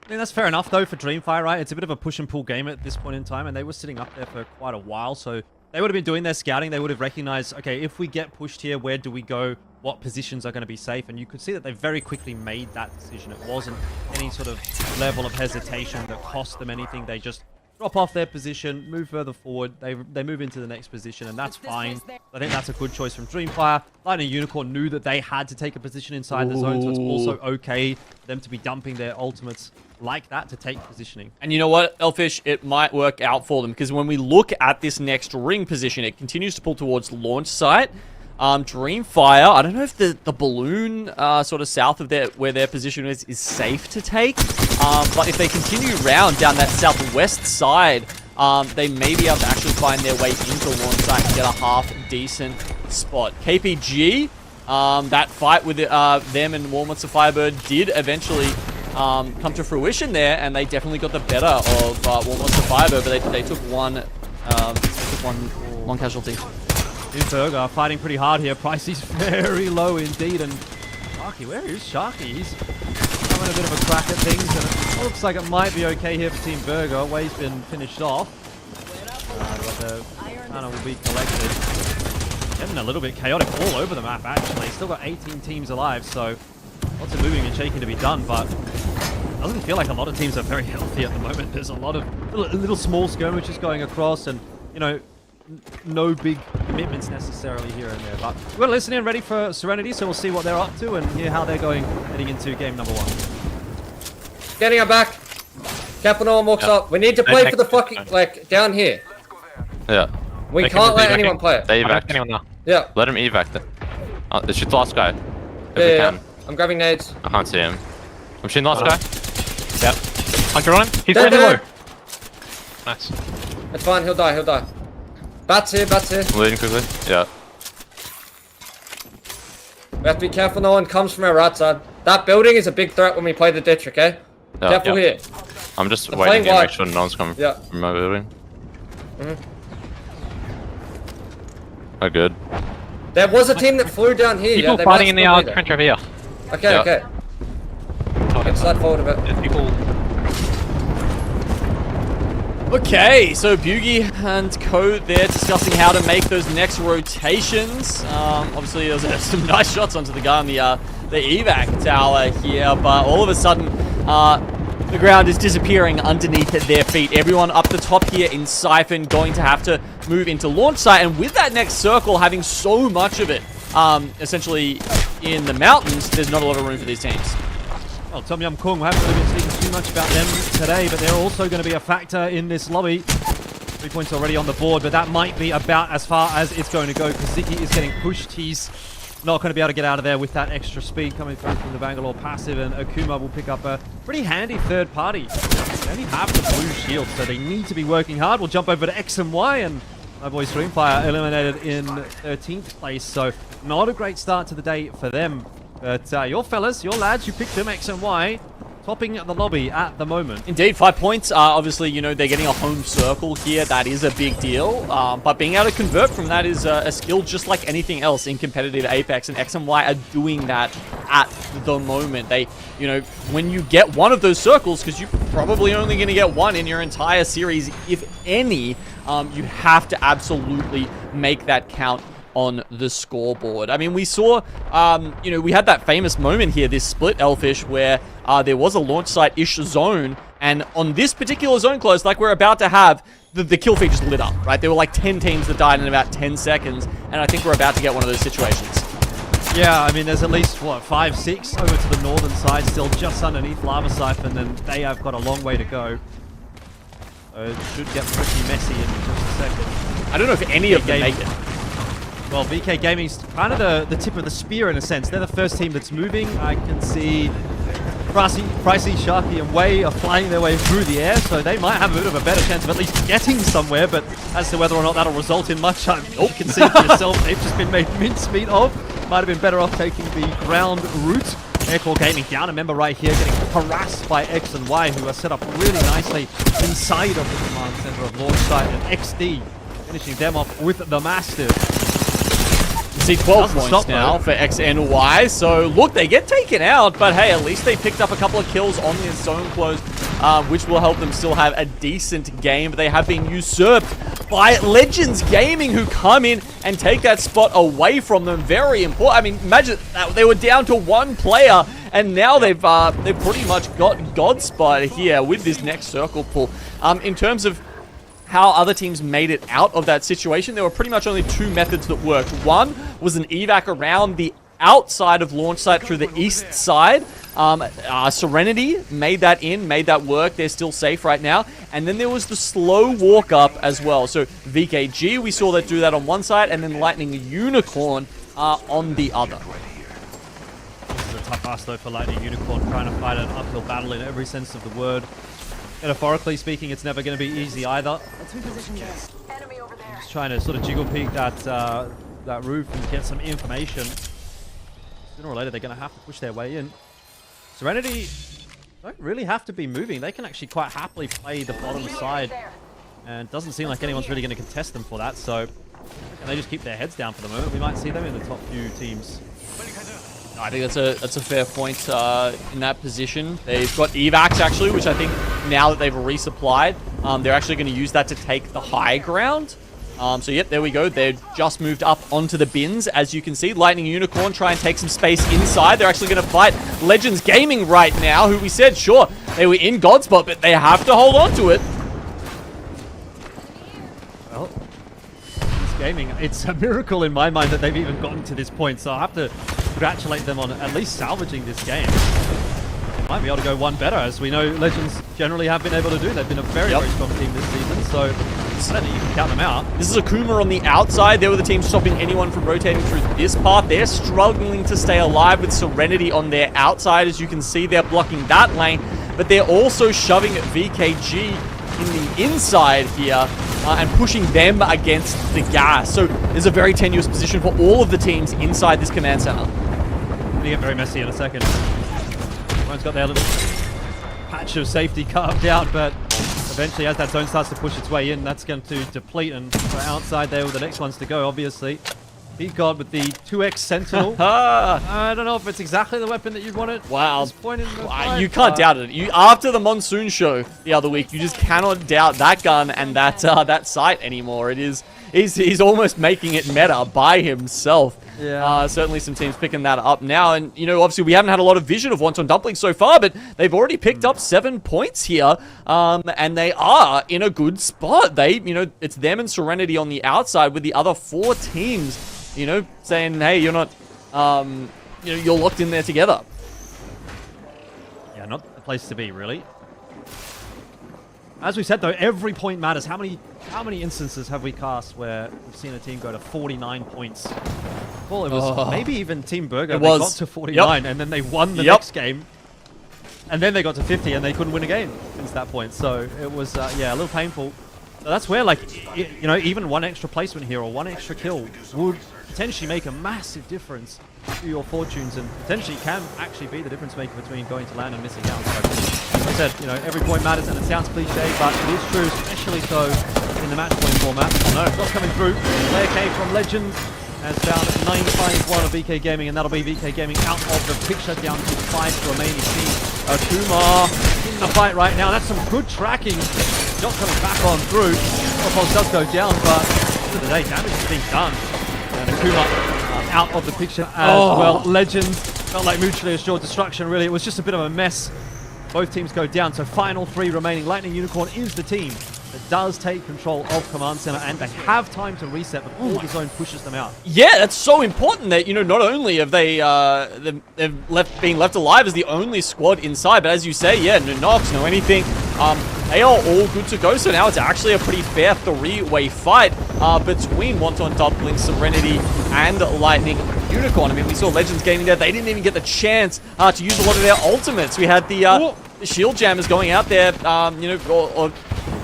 I think that's fair enough, though, for Dreamfire, right? It's a bit of a push and pull game at this point in time, and they were sitting up there for quite a while, so they would have been doing their scouting. They would have recognized, okay, if we get pushed here, where do we go? What positions are going to be safe? And you could see that they very quickly made that decision. It wasn't any sort of level of hesitation that cost them anything. They just drop off their position, move further forward. They move into the next position, and that's fine. I think that's a good choice from Dreamfire. Lightning Unicorn knew that they had to take a position inside the zone, so it's also okay for them to be dumping their ultimates like that to take positioning. And you know what, Elfish? It might work out for them, because when we look at this next ring position, it continues to pull towards launch site. Dreamfire, I don't know if the balloon sort of south of where their position is safe to take. But if they continue round down that southwest side, they may be able to actually find their way into launch site and get a half-decent spot. KPG, that fight with them and War Monster Firebird did eventually come to fruition there, and they definitely got the better of War Monster Firebird, but they took one casualty. Inberg are fighting pretty hard here. Price is very low indeed, and Sharky, where is Sharky? He's having a bit of a crack at things, and it looks like it might be okay here for Team Burger. Way's been finished off, but the mana will be collected. Getting a little bit chaotic all over the map, actually. Still got 18 teams alive, so lots of moving and shaking to be done, but it doesn't feel like a lot of teams are very healthy at the moment. There's a lot of little small skirmishes going across, and, you know, no big commitments necessarily here and there. But we're listening and ready for Serenity, so we'll see what they're up to and hear how they're going heading into game number 1. Getting her back. Careful no one walks up. We need to play for the fucking, like, down here. Yeah. We can't let anyone play it. They evac. Anyone now? Yeah. Let him evac then. It's your last guy. Yeah. I'm grabbing nades. I can't see him. I'm shooting the last guy. Yep. Hunter on him. He's Dead, really low. Nice. It's fine, he'll die. Bats here. I'm leading quickly. Yeah. We have to be careful no one comes from our right side. That building is a big threat when we play the ditch, okay? Yeah. Careful here. I'm just They're waiting playing here to wide. make sure no one's coming from my building. Oh, good. There was a team that flew down here. People they fighting in the might still be trench over here. there. Okay. Let's slide forward a bit. There's people. Okay, so Bugie and Co there discussing how to make those next rotations. Obviously, there's some nice shots onto the guy on the evac tower here, but all of a sudden, the ground is disappearing underneath their feet. Everyone up the top here in Siphon going to have to move into launch site, and with that next circle having so much of it, essentially in the mountains, there's not a lot of room for these teams. Well, Tom Yum Kung, we haven't really been speaking too much about them today, but they're also going to be a factor in this lobby. 3 points already on the board, but that might be about as far as it's going to go, because Ziki is getting pushed. He's not going to be able to get out of there with that extra speed coming through from the Bangalore passive, and Akuma will pick up a pretty handy third party. They only have the blue shield, so they need to be working hard. We'll jump over to X and Y, and my boy Streamfire eliminated in 13th place, so not a great start to the day for them. But your fellas, your lads, you picked them, X and Y, topping the lobby at the moment. Indeed, 5 points. Obviously, you know, they're getting a home circle here. That is a big deal. But being able to convert from that is a skill just like anything else in competitive Apex. And X and Y are doing that at the moment. They, you know, when you get one of those circles, because you're probably only going to get one in your entire series, if any, you have to absolutely make that count on the scoreboard. I mean, we saw, you know, we had that famous moment here, this split Elfish, where there was a launch site-ish zone, and on this particular zone close, like we're about to have, the kill feed just lit up, right? There were like 10 teams that died in about 10 seconds, and I think we're about to get one of those situations. Yeah, I mean, there's at least, what, 5, 6 over to the northern side, still just underneath Lava Siphon, and they have got a long way to go. So it should get pretty messy in just a second. I don't know if any of them make it. Well, VK Gaming's kind of the tip of the spear in a sense. They're the first team that's moving. I can see Pricey, Sharky, and Way are flying their way through the air, so they might have a bit of a better chance of at least getting somewhere, but as to whether or not that'll result in much, you can see for yourself, they've just been made mincemeat of. Might have been better off taking the ground route. Aircore Gaming down a member right here, getting harassed by X and Y, who are set up really nicely inside of the command center of launch site, and XD finishing them off with the Mastiff. See 12 points now for X and Y. So look, they get taken out, but hey, at least they picked up a couple of kills on this zone close, which will help them still have a decent game. But they have been usurped by Legends Gaming, who come in and take that spot away from them. Very important. I mean, imagine that they were down to one player, and now they've pretty much got God Spot here with this next circle pull. In terms of how other teams made it out of that situation, there were pretty much only 2 methods that worked. One was an evac around the outside of launch site through the east side. Serenity made that work. They're still safe right now. And then there was the slow walk up as well. So VKG, we saw that do that on one side, and then Lightning Unicorn on the other. This is a tough ask though for Lightning Unicorn, trying to fight an uphill battle in every sense of the word. Metaphorically speaking, it's never going to be easy either. Just trying to sort of jiggle peek that roof and get some information. Sooner or later, they're going to have to push their way in. Serenity don't really have to be moving. They can actually quite happily play the bottom side, and it doesn't seem like anyone's really going to contest them for that. So, can they just keep their heads down for the moment? We might see them in the top few teams. I think that's a fair point in that position. They've got evacs actually, which I think now that they've resupplied, they're actually going to use that to take the high ground. So yep, there we go. They've just moved up onto the bins, as you can see. Lightning Unicorn try and take some space inside. They're actually going to fight Legends Gaming right now, who we said, sure, they were in Godspot, but they have to hold on to it. Well, Gaming, it's a miracle in my mind that they've even gotten to this point, so I'll have to congratulate them on at least salvaging this game. might be able to go one better, as we know Legends generally have been able to do. They've been a very, very strong team this season, so I don't think you can count them out. This is Akuma on the outside. They were the team stopping anyone from rotating through this path. They're struggling to stay alive with Serenity on their outside. As you can see, they're blocking that lane, but they're also shoving VKG in the inside here and pushing them against the gas. So there's a very tenuous position for all of the teams inside this command center. Going to get very messy in a second. One's got their little patch of safety carved out, but eventually as that zone starts to push its way in, that's going to deplete, and outside there with the next ones to go, obviously. Peacock with the 2x Sentinel. I don't know if it's exactly the weapon that you'd want it. Wow. At this point in the fight, you can't doubt it. After the Monsoon show the other week, you just cannot doubt that gun and that sight anymore. He's almost making it meta by himself. Yeah. Certainly some teams picking that up now. And, you know, obviously we haven't had a lot of vision of Wonton Dumpling so far, but they've already picked up 7 points here. And they are in a good spot. It's them and Serenity on the outside with the other 4 teams, saying, hey, you're not, you're locked in there together. Yeah, not the place to be, really. As we said, though, every point matters. How many instances have we cast where we've seen a team go to 49 points? Well, it was maybe even Team Burger. They got to 49, and then they won the next game. And then they got to 50, and they couldn't win a game since that point. So it was, a little painful. So that's where, even one extra placement here or one extra kill would potentially make a massive difference to your fortunes, and potentially can actually be the difference maker between going to land and missing out. So, as I said, every point matters, and it sounds cliche, but it is true, especially so in the match point format. Oh no, it's not coming through. Player K from Legends has found 951 of VK Gaming, and that'll be VK Gaming out of the picture, down to 5 remaining teams. Akuma in the fight right now. That's some good tracking. Not coming back on through. Pulse does go down, but at the end of the day, damage is being done. And Akuma out of the picture as well. Legends felt like mutually assured destruction, really. It was just a bit of a mess. Both teams go down, so final 3 remaining. Lightning Unicorn is the team that does take control of Command Center, and they have time to reset before the zone pushes them out. Yeah, that's so important that, not only have they being left alive as the only squad inside, but as you say, no knocks, no anything. They are all good to go, so now it's actually a pretty fair 3-way fight between Wonton Dumpling, Serenity, and Lightning Unicorn. I mean, we saw Legends Gaming there. They didn't even get the chance to use a lot of their ultimates. We had the Shield Jammers going out there, or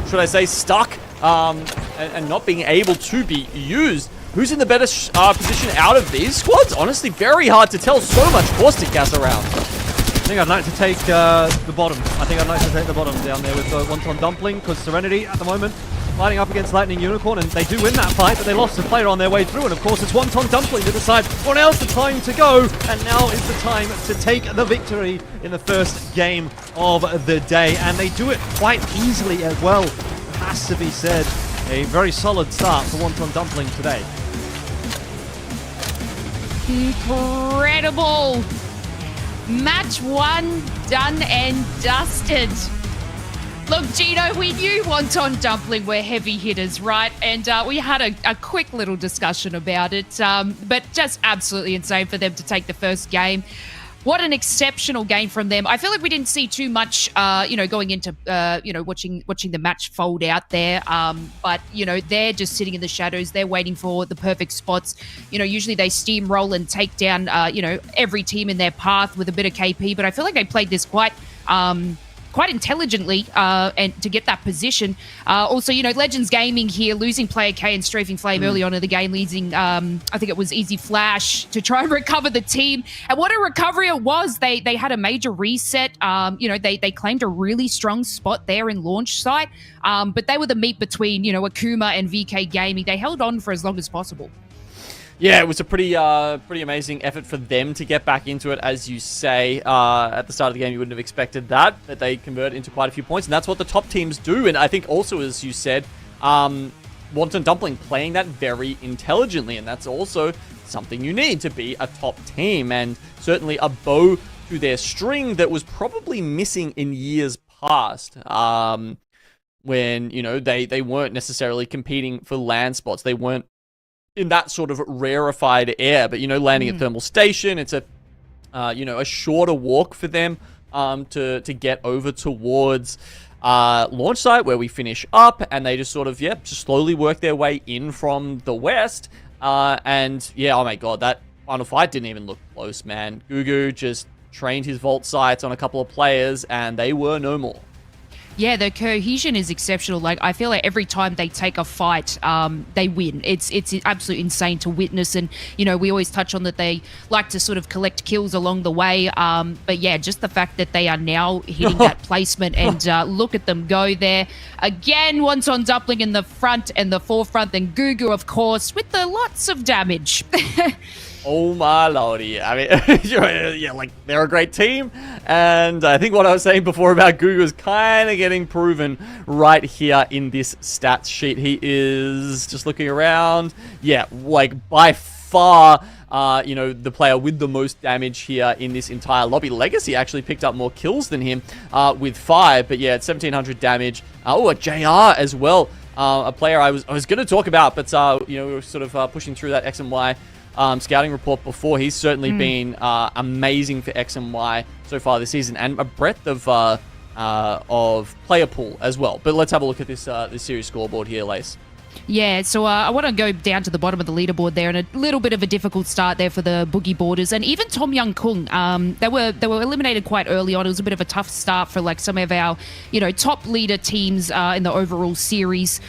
should I say stuck, and not being able to be used. Who's in the better position out of these squads? Honestly, very hard to tell. So much caustic gas around. I think I'd like to take the bottom. I think I'd like to take the bottom down there with Wonton Dumpling, because Serenity at the moment fighting up against Lightning Unicorn, and they do win that fight, but they lost a player on their way through, and of course it's Wonton Dumpling to decide, well, now's the time to go, and now is the time to take the victory in the first game of the day, and they do it quite easily as well, it has to be said. A very solid start for Wonton Dumpling today. Incredible! Match 1 done and dusted. Look, Gino, we knew Wonton Dumpling were heavy hitters, right? And we had a quick little discussion about it, but just absolutely insane for them to take the first game. What an exceptional game from them. I feel like we didn't see too much, going into, watching the match fold out there. But, they're just sitting in the shadows. They're waiting for the perfect spots. Usually they steamroll and take down, every team in their path with a bit of KP. But I feel like they played this quite intelligently and to get that position. Also, Legends Gaming here, losing player K and Strafing Flame early on in the game, losing, I think it was Easy Flash to try and recover the team. And what a recovery it was. They had a major reset. They claimed a really strong spot there in launch site. But they were the meet between, Akuma and VK Gaming. They held on for as long as possible. Yeah, it was a pretty amazing effort for them to get back into it, as you say. At the start of the game, you wouldn't have expected that they convert into quite a few points, and that's what the top teams do. And I think also, as you said, Wonton Dumpling playing that very intelligently, and that's also something you need to be a top team, and certainly a bow to their string that was probably missing in years past. When, they weren't necessarily competing for land spots. They weren't in that sort of rarefied air, but landing at Thermal Station, it's a shorter walk for them to get over towards launch site where we finish up, and they just sort of, just slowly work their way in from the west. And yeah, oh my god, that final fight didn't even look close, man. Gugu just trained his vault sights on a couple of players, and they were no more. Yeah, the cohesion is exceptional. Like, I feel like every time they take a fight, they win. It's absolutely insane to witness. And, you know, we always touch on that they like to sort of collect kills along the way. But yeah, just the fact that they are now hitting that placement and look at them go there. Again, Wonton Dumpling in the front and the forefront, then Gugu, of course, with the lots of damage. Oh my lordy. I mean, yeah, like, they're a great team. And I think what I was saying before about Gugu is kind of getting proven right here in this stats sheet. He is just looking around. Yeah, like, by far, you know, the player with the most damage here in this entire lobby. Legacy actually picked up more kills than him with 5. But yeah, it's 1,700 damage. Oh, a JR as well. A player I was going to talk about, but, you know, we were sort of pushing through that X and Y scouting report before. He's certainly been amazing for X and Y so far this season, and a breadth of player pool as well. But let's have a look at this this series scoreboard here, Lace. Yeah, so I want to go down to the bottom of the leaderboard there, and a little bit of a difficult start there for the Boogie Boarders, and even Tom Young Kung. They were eliminated quite early on. It was a bit of a tough start for like some of our, you know, top leader teams in the overall series.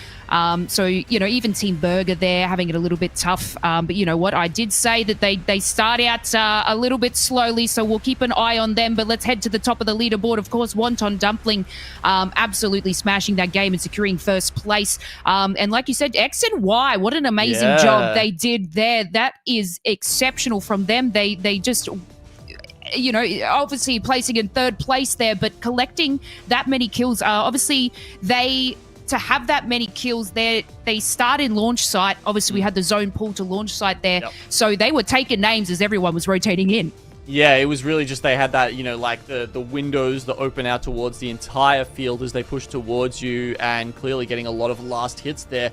So, you know, even Team Burger there having it a little bit tough. But you know what? I did say that they start out a little bit slowly, so we'll keep an eye on them. But let's head to the top of the leaderboard. Of course, Wonton Dumpling absolutely smashing that game and securing first place. And like you said, X and Y, what an amazing job they did there. That is exceptional from them. They just... You know, obviously placing in 3rd place there, but collecting that many kills. Obviously, to have that many kills there, they start in launch site. Obviously, we had the zone pull to launch site there. So they were taking names as everyone was rotating in. Yeah, it was really just they had that, you know, like the windows that open out towards the entire field as they push towards you, and clearly getting a lot of last hits there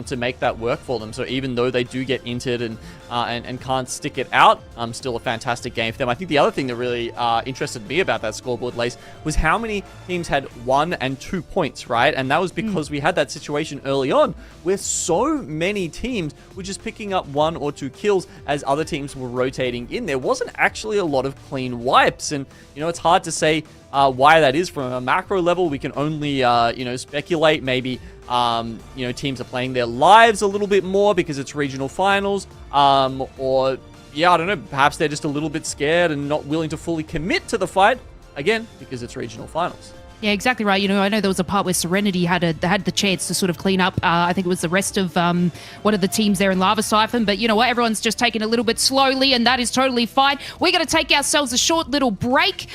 to make that work for them. So even though they do get inted and can't stick it out, still a fantastic game for them. I think the other thing that really interested me about that scoreboard, Lace, was how many teams had 1 and 2 points, right? And that was because we had that situation early on where so many teams were just picking up 1 or 2 kills as other teams were rotating in. There wasn't actually a lot of clean wipes, and, you know, it's hard to say why that is from a macro level. We can only, you know, speculate. Maybe, you know, teams are playing their lives a little bit more because it's regional finals, or, yeah, I don't know, perhaps they're just a little bit scared and not willing to fully commit to the fight, again, because it's regional finals. Yeah, exactly right. You know, I know there was a part where Serenity had the chance to sort of clean up. I think it was the rest of one of the teams there in Lava Siphon. But you know what? Everyone's just taking a little bit slowly, and that is totally fine. We're going to take ourselves a short little break.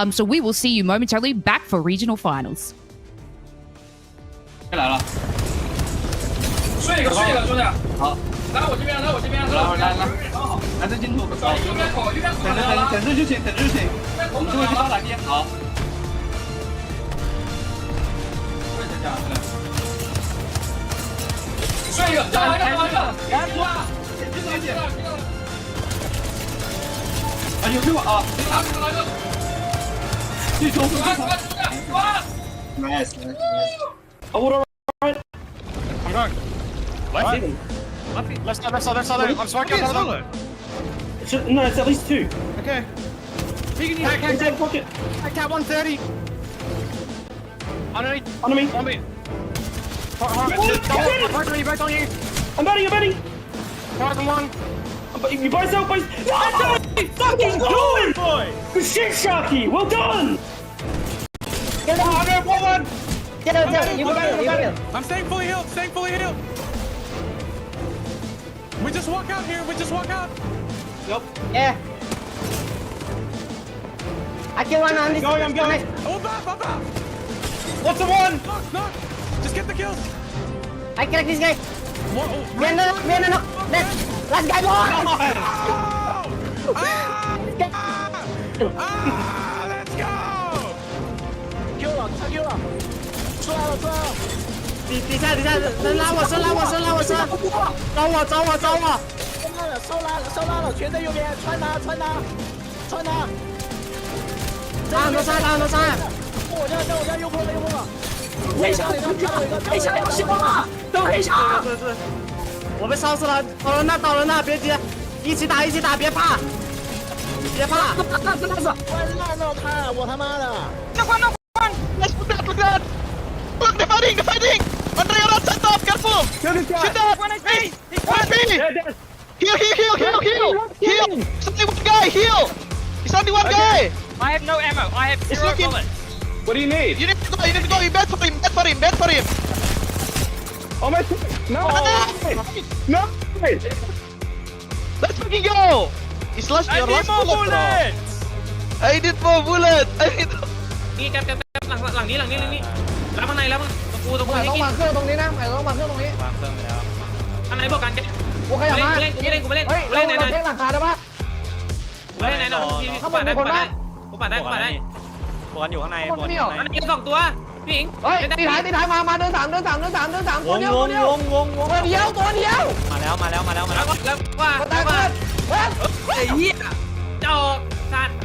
So we will see you momentarily back for regional finals. 来了，睡一个，兄弟。好，来我这边，来，好，来这进度，好，右边口，等着就行，我们就会去打地，好。睡一个，来，啊，有救啊！继续，nice. Oh, what alright? I'm going. Left side. I'm smoking another. No, it's at least 2. Okay. Cat pocket. Cat 130. On me. Both on you. I'm betting. Horizon 1. You boys out, boys. What the fucking doing, boy? The shit, Sharky. Well done. Get him. Get him. I'm staying fully healed. We just walk out here. Yep. Yeah. I kill one on this. I'm going. Oh, I'm back. What's the one? Knock. Just get the kills. I crack this guy. No. Last guy won. Let's go. Kill 了，出来了。底下，人拉我车，找我。收拉了，全在右边，穿他。大楼上，大楼上。黑下，黑下要死了，都黑下。是，我被烧死了，到人那，别急，一起打，别怕，别怕。我他妈的！Look, they're fighting! Andre, you're outside top, careful! Shoot that! Hey! Heal! It's only one guy, heal! It's only one guy! I have no ammo. I have 0 bullets. What do you need? You need to go, you bed for him! Oh my... No! No! Let's fucking go! It's last your last bullet, bro. I need more bullets! Đi, kẹp,หลังนี้รับข้างในรับตรงกู ต้องวางเครื่องตรงนี้นะต้องวางเครื่องตรงนี้ วางเครื่องไปแล้วข้างในบอกกันแก กูขยับมา เล่นกูเล่น เฮ้ยเราเช็คหลังคาได้ปะ กูเล่นไหนหน่อยกูปัดได้พวกกันอยู่ข้างใน คนนี่หรอ อันนี้2ตัวพี่หญิง เฮ้ยตีท้ายมาเดินสามตัวเดียวตัวเดียวมาแล้ว แล้วว่า แตกเลย ไอ้เหี้ยจอกสัตว์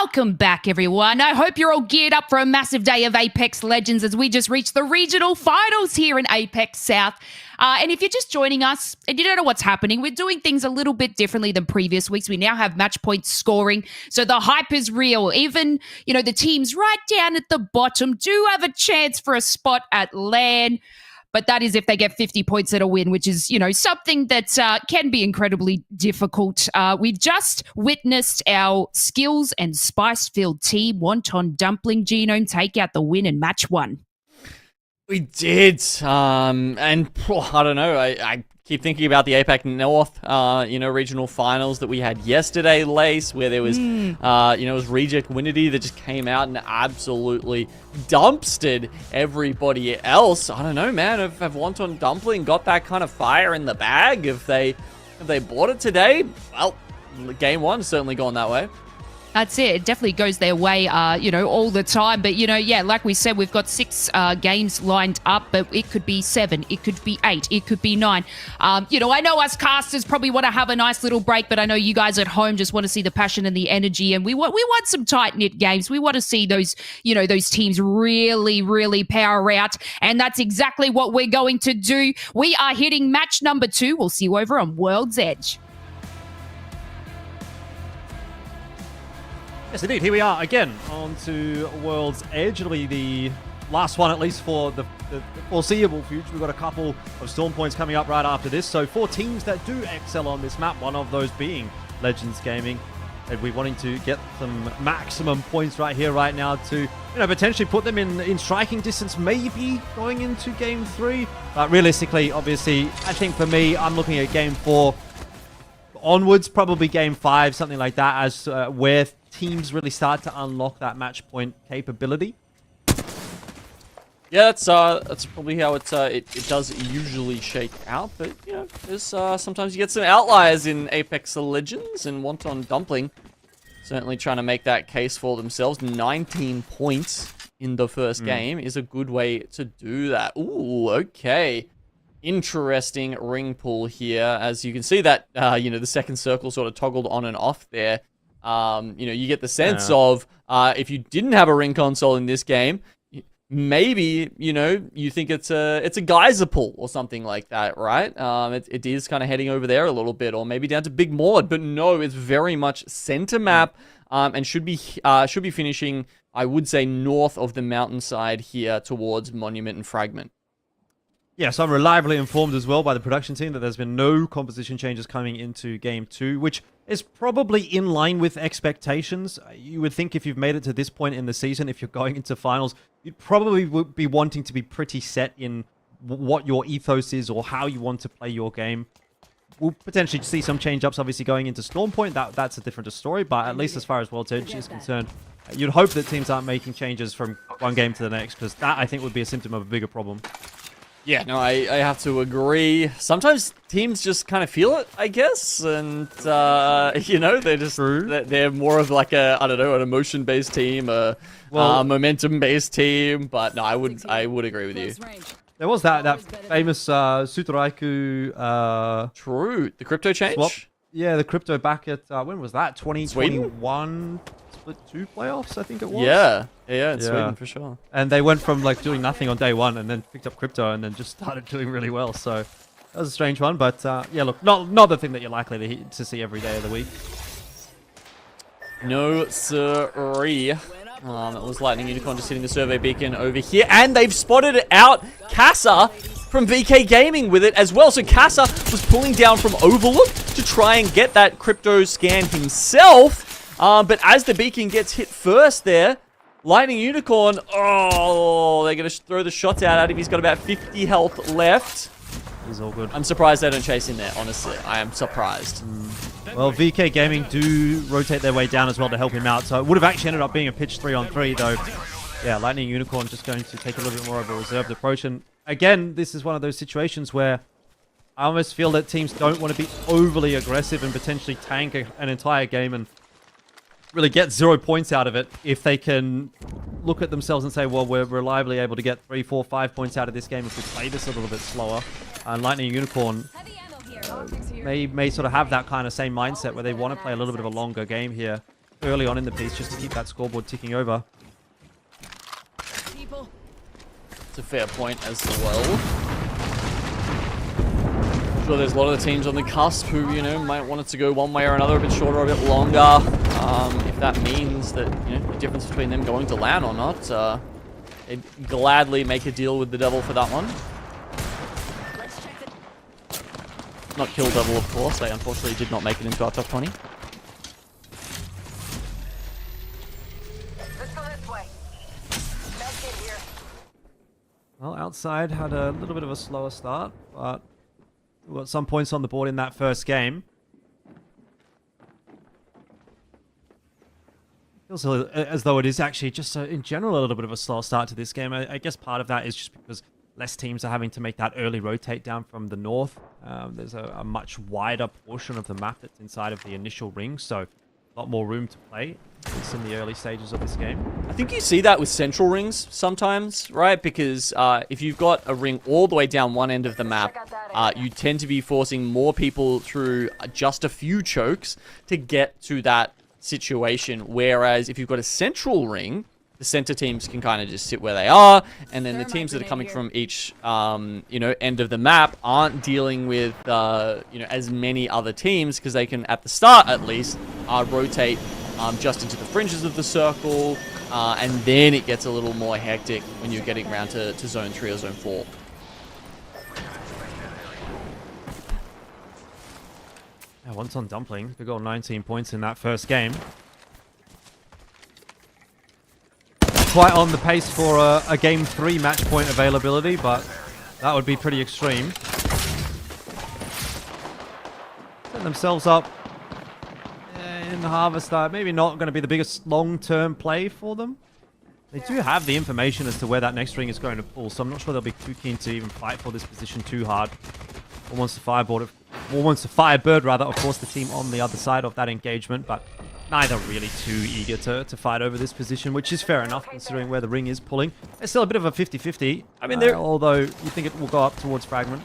Welcome back, everyone. I hope you're all geared up for a massive day of Apex Legends as we just reached the regional finals here in APAC-South. And if you're just joining us and you don't know what's happening, we're doing things a little bit differently than previous weeks. We now have match point scoring, so the hype is real. Even, the teams right down at the bottom do have a chance for a spot at LAN. But that is if they get 50 points at a win, which is, something that can be incredibly difficult. We've just witnessed our skills and spice-filled team, Wonton Dumpling Genome, take out the win in match 1. We did. And I don't know. I keep thinking about the APAC North, regional finals that we had yesterday, Lace, where there was, it was Reject Winity that just came out and absolutely dumpstered everybody else. I don't know, man. Have Wonton Dumpling got that kind of fire in the bag? If they bought it today, well, game 1's certainly gone that way. That's it. It definitely goes their way, all the time. But, like we said, we've got 6 games lined up, but it could be 7, it could be 8, it could be 9. I know us casters probably want to have a nice little break, but I know you guys at home just want to see the passion and the energy, and we want some tight-knit games. We want to see those, those teams really, really power out, and that's exactly what we're going to do. We are hitting match number 2. We'll see you over on World's Edge. Yes, indeed. Here we are again on to World's Edge. It'll be the last one, at least for the foreseeable future. We've got a couple of Storm points coming up right after this. So 4 teams that do excel on this map, one of those being Legends Gaming. And we're wanting to get some maximum points right here, right now to, potentially put them in striking distance, maybe going into Game 3. But realistically, obviously, I think for me, I'm looking at Game 4 onwards, probably Game 5, something like that, as where teams really start to unlock that match point capability. Yeah, that's probably how it does usually shake out. But there's sometimes you get some outliers in Apex Legends, and Wonton Dumpling certainly trying to make that case for themselves. 19 points in the first game is a good way to do that. Ooh, okay. Interesting ring pull here. As you can see that, the second circle sort of toggled on and off there. You get the sense of, if you didn't have a ring console in this game, maybe, you think it's a geyser pull or something like that, right? It is kind of heading over there a little bit, or maybe down to Big Maud, but no, it's very much center map, and should be finishing, I would say, north of the mountainside here towards Monument and Fragment. Yeah, so I'm reliably informed as well by the production team that there's been no composition changes coming into Game 2, which is probably in line with expectations. You would think if you've made it to this point in the season, if you're going into finals, you'd probably would be wanting to be pretty set in what your ethos is or how you want to play your game. We'll potentially see some change-ups, obviously, going into Storm Point. That's a different story, but at least as far as World's Edge is concerned, you'd hope that teams aren't making changes from one game to the next, because that, I think, would be a symptom of a bigger problem. Yeah, no, I have to agree. Sometimes teams just kind of feel it, I guess, and you know, they're just they're more of like a, I don't know, an emotion-based team, a momentum-based team. But no, I would agree with you. There was that famous Sutoraiku True, the crypto change. Swap. Yeah, the crypto back at when was that? 2021 Split 2 playoffs, I think it was. Yeah, in Sweden for sure. And they went from like doing nothing on day one, and then picked up crypto, and then just started doing really well. So that was a strange one, but yeah, look, not the thing that you're likely to see every day of the week. No siree. It was Lightning Unicorn just hitting the survey beacon over here, and they've spotted it out. Casa from VK Gaming with it as well. So Casa was pulling down from Overlook to try and get that crypto scan himself. But as the beacon gets hit first there, Lightning Unicorn, oh, they're going to throw the shots out at him. He's got about 50 health left. He's all good. I'm surprised they don't chase him there, honestly. I am surprised. Well, VK Gaming do rotate their way down as well to help him out. So it would have actually ended up being a pitch 3-on-3, though. Yeah, Lightning Unicorn just going to take a little bit more of a reserved approach. And again, this is one of those situations where I almost feel that teams don't want to be overly aggressive and potentially tank an entire game and really get 0 points out of it if they can look at themselves and say, well, we're reliably able to get 3, 4, 5 points out of this game if we play this a little bit slower. And Lightning Unicorn may sort of have that kind of same mindset where they want to play a little bit of a longer game here early on in the piece just to keep that scoreboard ticking over. It's a fair point as well. I'm sure there's a lot of the teams on the cusp who, you know, might want it to go one way or another, a bit shorter or a bit longer. If that means that, you know, the difference between them going to LAN or not, they'd gladly make a deal with the devil for that one. Not Kill Devil, of course. They unfortunately did not make it into our top 20. Let's go this way. Medkit here. Well, Outside had a little bit of a slower start, but we got some points on the board in that first game. Feels as though it is actually just in general a little bit of a slow start to this game. I guess part of that is just because less teams are having to make that early rotate down from the north. There's a much wider portion of the map that's inside of the initial ring, so a lot more room to play. At least in the early stages of this game. I think you see that with central rings sometimes, right? Because if you've got a ring all the way down one end of the map, you tend to be forcing more people through just a few chokes to get to that situation. Whereas if you've got a central ring, the center teams can kind of just sit where they are, and then the teams that are coming from each, you know, end of the map aren't dealing with, you know, as many other teams because they can, at the start at least, rotate just into the fringes of the circle, and then it gets a little more hectic when you're getting around to Zone 3 or Zone 4. Yeah, once on Dumpling, they got 19 points in that first game. Quite on the pace for a Game 3 match point availability, but that would be pretty extreme. Set themselves up in the Harvester. Maybe not going to be the biggest long-term play for them. They do have the information as to where that next ring is going to pull, so I'm not sure they'll be too keen to even fight for this position too hard. Or wants to Firebird, rather, of course, the team on the other side of that engagement, but neither really too eager to fight over this position, which is fair enough considering where the ring is pulling. It's still a bit of a 50-50, I mean, although you think it will go up towards Fragment.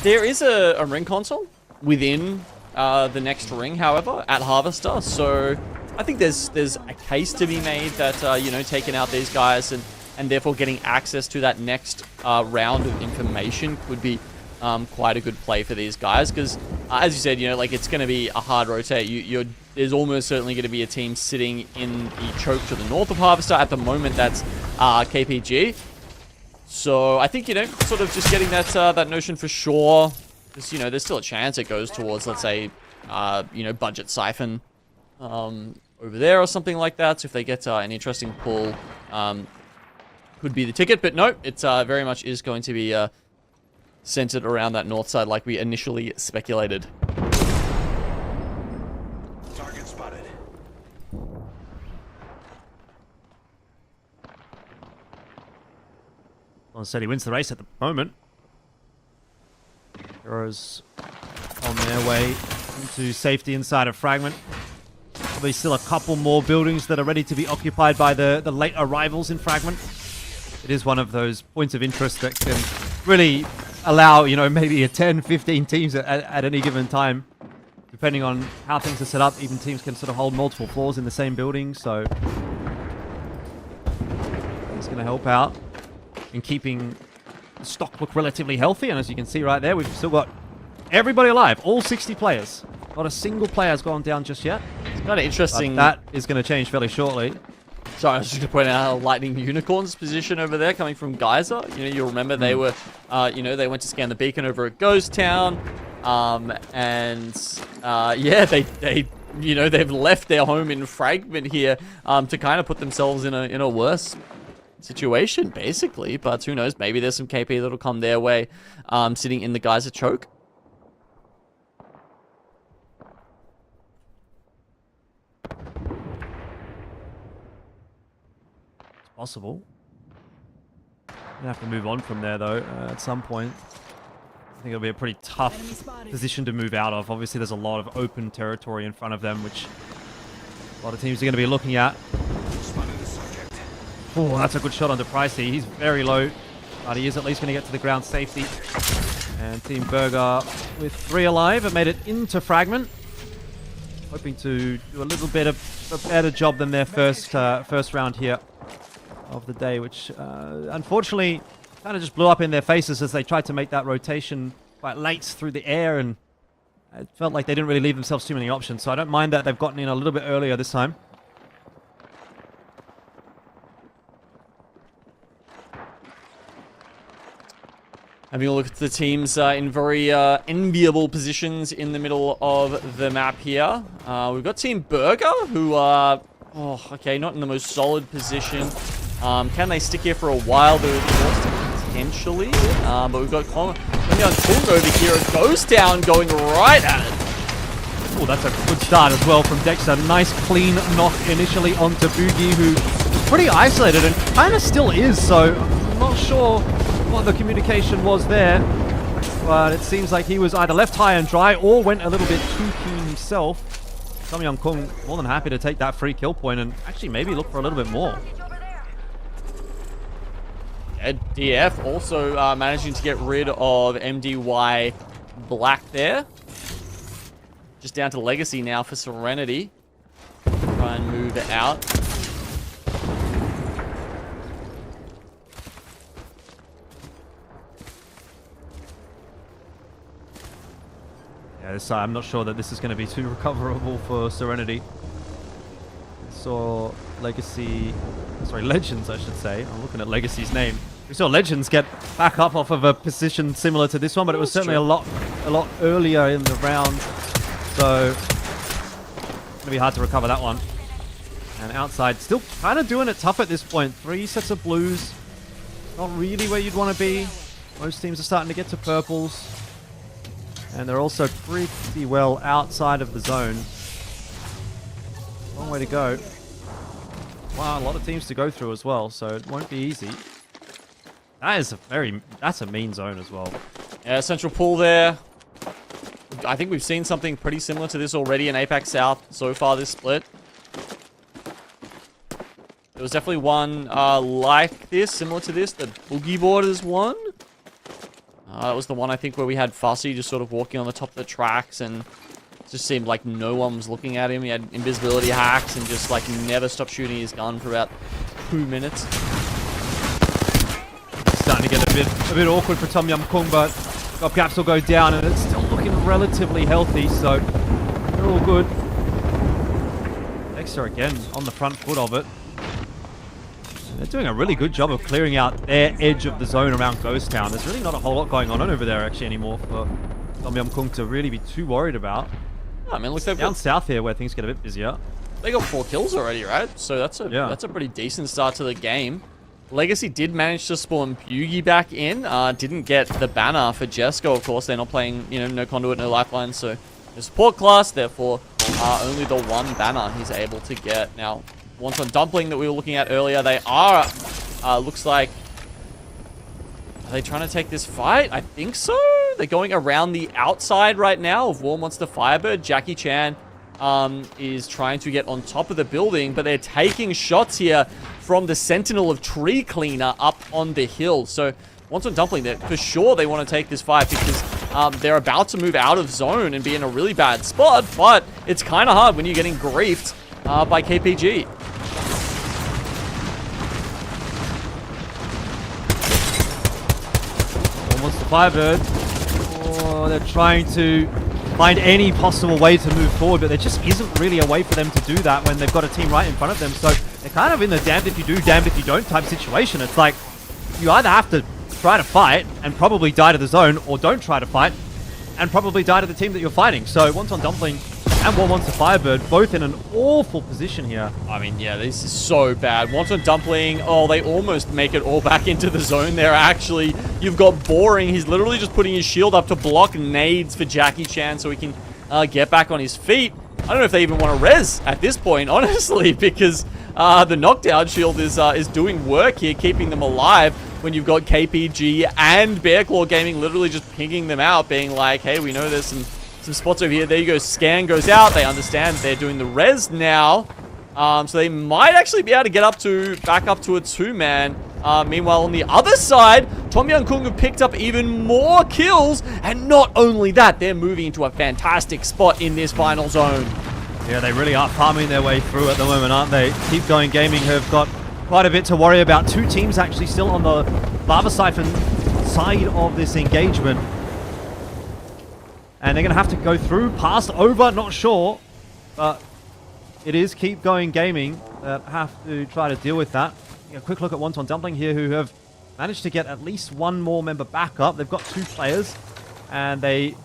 There is a ring console within the next ring, however, at Harvester, so I think there's a case to be made that, you know, taking out these guys and therefore getting access to that next round of information could be quite a good play for these guys, because as you said, you know, like, it's going to be a hard rotate. There's almost certainly going to be a team sitting in the choke to the north of Harvester. At the moment, that's KPG. So I think, you know, sort of just getting that that notion for sure. Because, you know, there's still a chance it goes towards, let's say, you know, budget siphon over there or something like that. So if they get an interesting pull, could be the ticket. But no, it very much is going to be centered around that north side like we initially speculated. Target spotted. Well, said he wins the race at the moment. Heroes on their way into safety inside of Fragment. Probably still a couple more buildings that are ready to be occupied by the late arrivals in Fragment. It is one of those points of interest that can really allow, you know, maybe a 10, 15 teams at any given time. Depending on how things are set up, even teams can sort of hold multiple floors in the same building, so it's going to help out in keeping the stock look relatively healthy. And as you can see right there, we've still got everybody alive, all 60 players. Not a single player has gone down just yet. It's kind of interesting. But that is going to change fairly shortly. Sorry, I was just going to point out how Lightning Unicorn's position over there coming from Geyser. You know, you'll remember they were, you know, they went to scan the beacon over at Ghost Town. Yeah, they you know, they've left their home in Fragment here to kind of put themselves in a worse situation, basically. But who knows? Maybe there's some KP that'll come their way sitting in the Geyser choke. Possible. You have to move on from there, though, at some point. I think it'll be a pretty tough position to move out of. Obviously, there's a lot of open territory in front of them, which a lot of teams are going to be looking at. Oh, that's a good shot onto Pricey. He's very low, but he is at least going to get to the ground safety. And Team Burger, with 3 alive, have made it into Fragment. Hoping to do a little bit of a better job than their first round here of the day, which unfortunately kind of just blew up in their faces as they tried to make that rotation quite late through the air, and it felt like they didn't really leave themselves too many options. So I don't mind that they've gotten in a little bit earlier this time. Having a look at the teams in very enviable positions in the middle of the map here. We've got Team Burger, who are, oh, okay, not in the most solid position. Can they stick here for a while? They're forced potentially. But we've got Kong over here at Ghost Town going right at it. Oh, that's a good start as well from Dexter. Nice clean knock initially onto Boogie, who was pretty isolated and kind of still is, so I'm not sure what the communication was there. But it seems like he was either left high and dry or went a little bit too keen himself. Tom Young Kung more than happy to take that free kill point and actually maybe look for a little bit more. DF also managing to get rid of MDY Black there. Just down to Legacy now for Serenity. Try and move it out. Yeah, I'm not sure that this is going to be too recoverable for Serenity. Saw Legacy, sorry, Legends, I should say. I'm looking at Legacy's name. We saw Legends get back up off of a position similar to this one, but it was certainly a lot earlier in the round. So it's gonna be hard to recover that one. And outside, still kind of doing it tough at this point. 3 sets of blues, not really where you'd want to be. Most teams are starting to get to purples, and they're also pretty well outside of the zone. Long way to go. Wow, a lot of teams to go through as well, so it won't be easy. That is that's a mean zone as well. Yeah, central pool there. I think we've seen something pretty similar to this already in APAC-South so far this split. There was definitely one like this, similar to this, the Boogie Borders one. That was the one I think where we had Fussy just sort of walking on the top of the tracks, and it just seemed like no one was looking at him. He had invisibility hacks and just like never stopped shooting his gun for about 2 minutes. Starting to get a bit awkward for Tom Yum Kung, but Gob Caps will go down, and it's still looking relatively healthy, so they're all good. Dexter again on the front foot of it. They're doing a really good job of clearing out their edge of the zone around Ghost Town. There's really not a whole lot going on over there actually anymore for Tom Yum Kung to really be too worried about. I mean, looks like down south here where things get a bit busier. They got 4 kills already, right? So that's a pretty decent start to the game. Legacy did manage to spawn Bugie back in. Didn't get the banner for Jesco, of course. They're not playing, you know, no conduit, no lifeline, so no support class. Therefore, only the 1 banner he's able to get. Now, Wonton Dumpling that we were looking at earlier, they are, looks like, are they trying to take this fight? I think so. They're going around the outside right now of War Monster Firebird. Jackie Chan is trying to get on top of the building, but they're taking shots here from the Sentinel of Tree Cleaner up on the hill. So Wonton Dumpling, for sure they want to take this fight because they're about to move out of zone and be in a really bad spot, but it's kind of hard when you're getting griefed by KPG. Almost the Firebird. Oh, they're trying to find any possible way to move forward, but there just isn't really a way for them to do that when they've got a team right in front of them. So they're kind of in the damned if you do, damned if you don't type situation. It's like you either have to try to fight and probably die to the zone, or don't try to fight and probably die to the team that you're fighting. So Wonton Dumpling and War Monster Firebird both in an awful position here. I mean, yeah, this is so bad. Wonton Dumpling, oh, they almost make it all back into the zone there, actually. You've got Boring. He's literally just putting his shield up to block nades for Jackie Chan so he can get back on his feet. I don't know if they even want to res at this point, honestly, because the knockdown shield is doing work here, keeping them alive when you've got KPG and Bearclaw Gaming literally just pinging them out, being like, hey, we know there's some spots over here. There you go. Scan goes out. They understand they're doing the res now. So they might actually be able to get back up to a 2-man. Meanwhile, on the other side, Tom Young Kung have picked up even more kills. And not only that, they're moving into a fantastic spot in this final zone. Yeah, they really are farming their way through at the moment, aren't they? Keep Going Gaming have got quite a bit to worry about. 2 teams actually still on the Lava Siphon side of this engagement. And they're going to have to go through, past, over, not sure. But it is Keep Going Gaming that have to try to deal with that. A quick look at Wonton Dumpling here, who have managed to get at least 1 more member back up. They've got 2 players, and they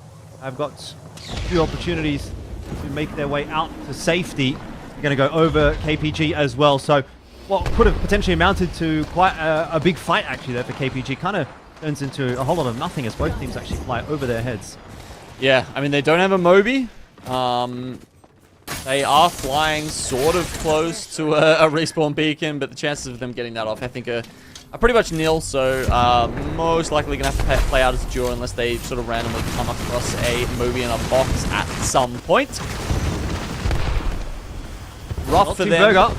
have got 2 opportunities to make their way out to safety. They're going to go over KPG as well. So what could have potentially amounted to quite a big fight actually there for KPG kind of turns into a whole lot of nothing as both teams actually fly over their heads. Yeah, I mean, they don't have a Moby. They are flying sort of close to a respawn beacon, but the chances of them getting that off, I think, are pretty much nil. So most likely going to have to play out as a duo unless they sort of randomly come across a Moby in a box at some point. Rough for them. Burger.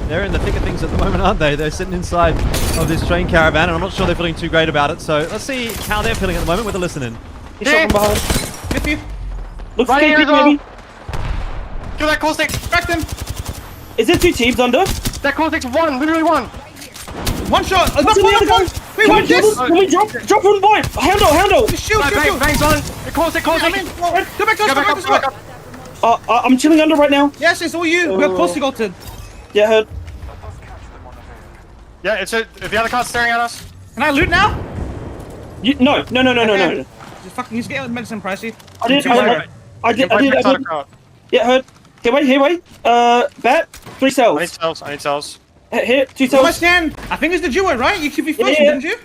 They're in the thick of things at the moment, aren't they? They're sitting inside of this train caravan, and I'm not sure they're feeling too great about it. So let's see how they're feeling at the moment with the listening. He's shot from behind. Look right here, maybe. Kill that caustic! Back them! Is there 2 teams under? That caustic's 1, literally 1! 1 shot! What's the other one? Wait, what is this? Can we drop one by? Handle! Shoot! Bangs on! The caustic! Go back up! I'm chilling under right now. Yes, it's all you. We're posting ulted. Yeah, heard. Yeah, it's if the other car's staring at us. Can I loot now? No. Just fucking, he's getting medicine pricey. I did. Yeah, heard. Here, wait. Bat, 3 cells. I need cells. Here, 2 Well, I cells. stand. I think it's the duo, right? You could be first, Yeah. didn't you?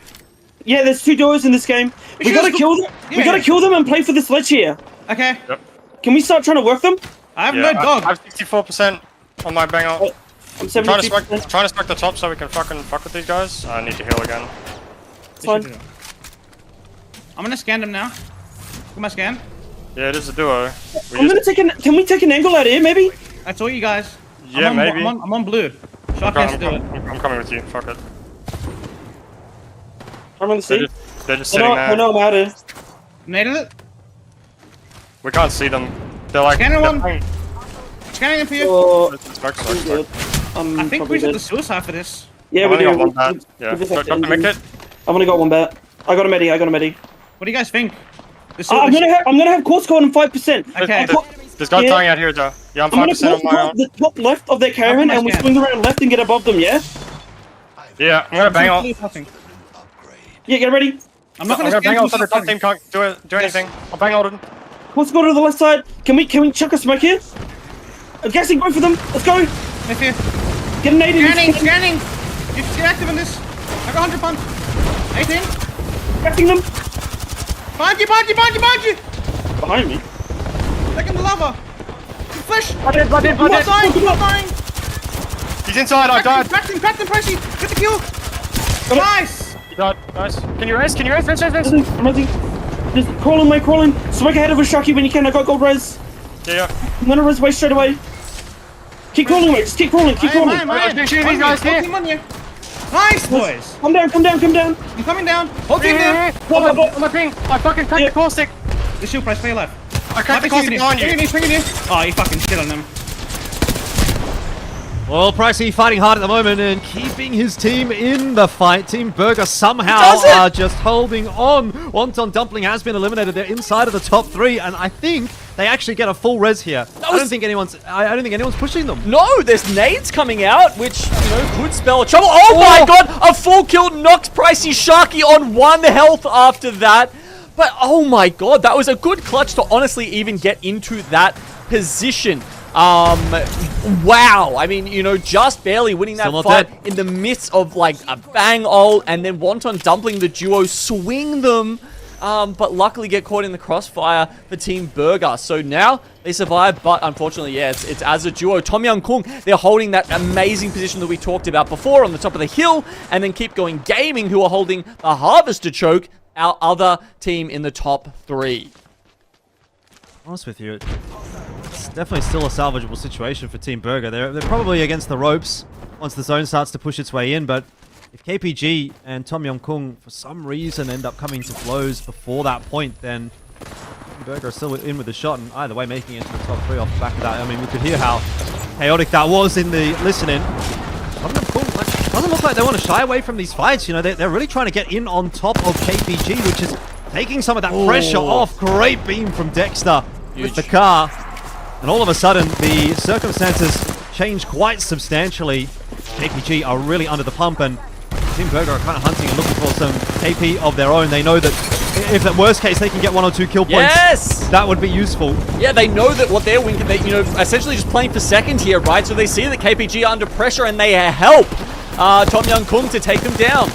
Yeah, there's 2 duos in this game. We gotta kill them. We gotta kill them and play for the sledge here. Okay. Yep. Can we start trying to work them? I have no dog. I have 64% on my banger. I'm trying to 70%. spec the top so we can fucking fuck with these guys. I need to heal again. It's fine. I'm gonna scan them now. Look at my scan. Yeah, it is a duo. Can we take an angle out here, maybe? That's all you guys. Yeah, maybe. I'm on blue. Shark has to do it. I'm coming with you. Fuck it. I'm gonna see. They're just sitting there. I'm out here. Naded it. We can't see them. They're like. Scanning one. Scanning them for you. Oh, Spec. I think we should the suicide for this. Yeah, I've we only do. got 1 bat. Yeah. Got the mech kit? I've only got 1 bat. I got a medi. What do you guys think? I'm gonna have quartz code on 5%. Okay. There's guys dying out here, Joe. Yeah, I'm 5% on my own. The top left of their caravan and we swing around left and get above them, yeah? Yeah, I'm gonna bang out. Yeah, get ready. I'm gonna bang out so the top team can't do anything. I'll bang out. Let's go to the left side. Can we chuck a smoke here? I'm guessing both of them. Let's go. If you Get a nade in. scanning. You get active in this. I got 100 pump. 18. Guessing them. Behind you. Behind me. Second the lava. Flash. I did. Not dying. He's inside, I died. Cracked him, Pricey. Get the kill. Nice. He died. Nice. Can you rest? Rest. I'm ready. Just crawling. Smoke ahead of us, Sharky, when you can. I got gold res. Yeah. I'm gonna res away straight away. Keep crawling, mate. Just keep crawling. These guys here. Nice, boys. Come down. I'm coming down. Hold him there. On my ping. I fucking cracked the core stick. The shield price for your life. I cracked the core stick on you. Bring it in. Oh, you fucking shit on them. Well, Pricey fighting hard at the moment and keeping his team in the fight. Team Burger somehow are just holding on. Wonton Dumpling has been eliminated. They're inside of the top 3, and I think they actually get a full res here. I don't think anyone's pushing them. No, there's nades coming out, which, could spell trouble. Oh my god, a full kill knocks Pricey Sharky on 1 health after that. But oh my god, that was a good clutch to honestly even get into that position. Wow. I mean, just barely winning that fight in the midst of like a bang ult, and then Wonton Dumpling the duo swing them. But luckily get caught in the crossfire for Team Burger. So now they survive, but unfortunately, yeah, it's as a duo. Tom Young Kung, they're holding that amazing position that we talked about before on the top of the hill, and then Keep Going Gaming, who are holding the Harvester Choke, our other team in the top 3. Honest with you, it's definitely still a salvageable situation for Team Burger. They're probably against the ropes once the zone starts to push its way in, but if KPG and Tom Yong Kung for some reason end up coming to blows before that point, then Team Burger are still in with the shot, and either way making it to the top 3 off the back of that. I mean, we could hear how chaotic that was in the listening. Tom Yong Kung doesn't look like they want to shy away from these fights. They're really trying to get in on top of KPG, which is taking some of that pressure off. Great beam from Dexter with the car. And all of a sudden, the circumstances change quite substantially. KPG are really under the pump, and Team Burger are kind of hunting and looking for some KP of their own. They know that if at worst case they can get 1 or 2 kill points, that would be useful. Yeah, they know that what they're winning, essentially just playing for second here, right? So they see that KPG are under pressure, and they help Tom Young Kung to take them down.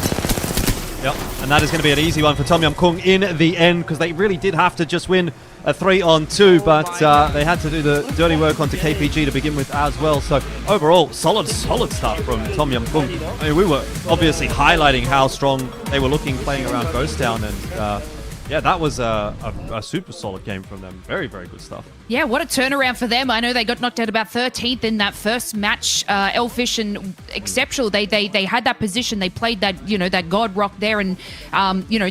Yep, and that is going to be an easy one for Tom Yum Kung in the end, because they really did have to just win a 3-on-2, but they had to do the dirty work onto KPG to begin with as well. So overall, solid stuff from Tom Yum Kung. I mean, we were obviously highlighting how strong they were looking playing around Ghost Town, and yeah, that was a super solid game from them. Very, very good stuff. Yeah, what a turnaround for them. I know they got knocked out about 13th in that first match. Elfish and Exceptional, they had that position. They played that, that God Rock there and,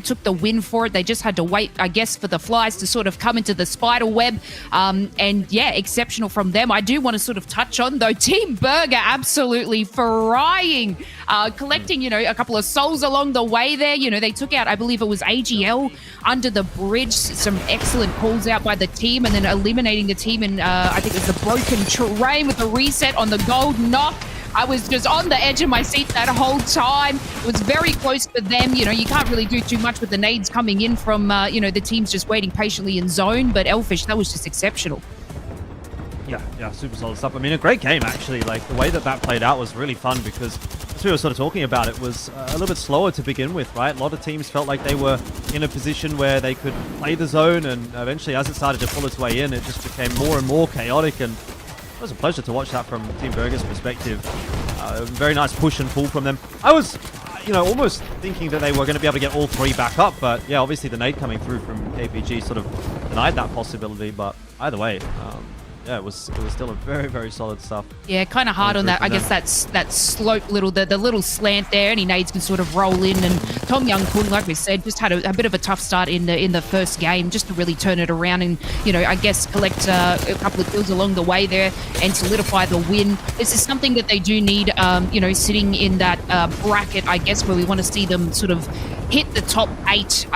took the win for it. They just had to wait, I guess, for the flies to sort of come into the spider web. And yeah, Exceptional from them. I do want to sort of touch on, though, Team Burger absolutely frying, collecting, a couple of souls along the way there. They took out, I believe it was AGL under the bridge. Some excellent calls out by the team, and then eliminating the team in, I think it was the broken terrain with the reset on the gold knock. I was just on the edge of my seat that whole time. It was very close for them. You can't really do too much with the nades coming in from, the teams just waiting patiently in zone, but Elfish, that was just exceptional. Yeah, super solid stuff. I mean, a great game, actually. Like, the way that played out was really fun, because as we were sort of talking about, it was a little bit slower to begin with, right? A lot of teams felt like they were in a position where they could play the zone, and eventually, as it started to pull its way in, it just became more and more chaotic, and it was a pleasure to watch that from Team Burger's perspective. Very nice push and pull from them. I was, almost thinking that they were going to be able to get all 3 back up, but yeah, obviously the nade coming through from KPG sort of denied that possibility, but either way, yeah, it was still a very, very solid stuff. Yeah, kind of hard on that. I guess that slope the little slant there. Any nades can sort of roll in, and Tom Young Kung, like we said, just had a bit of a tough start in the first game, just to really turn it around and I guess collect a couple of kills along the way there and solidify the win. This is something that they do need, sitting in that bracket, I guess, where we want to see them sort of hit the top 8.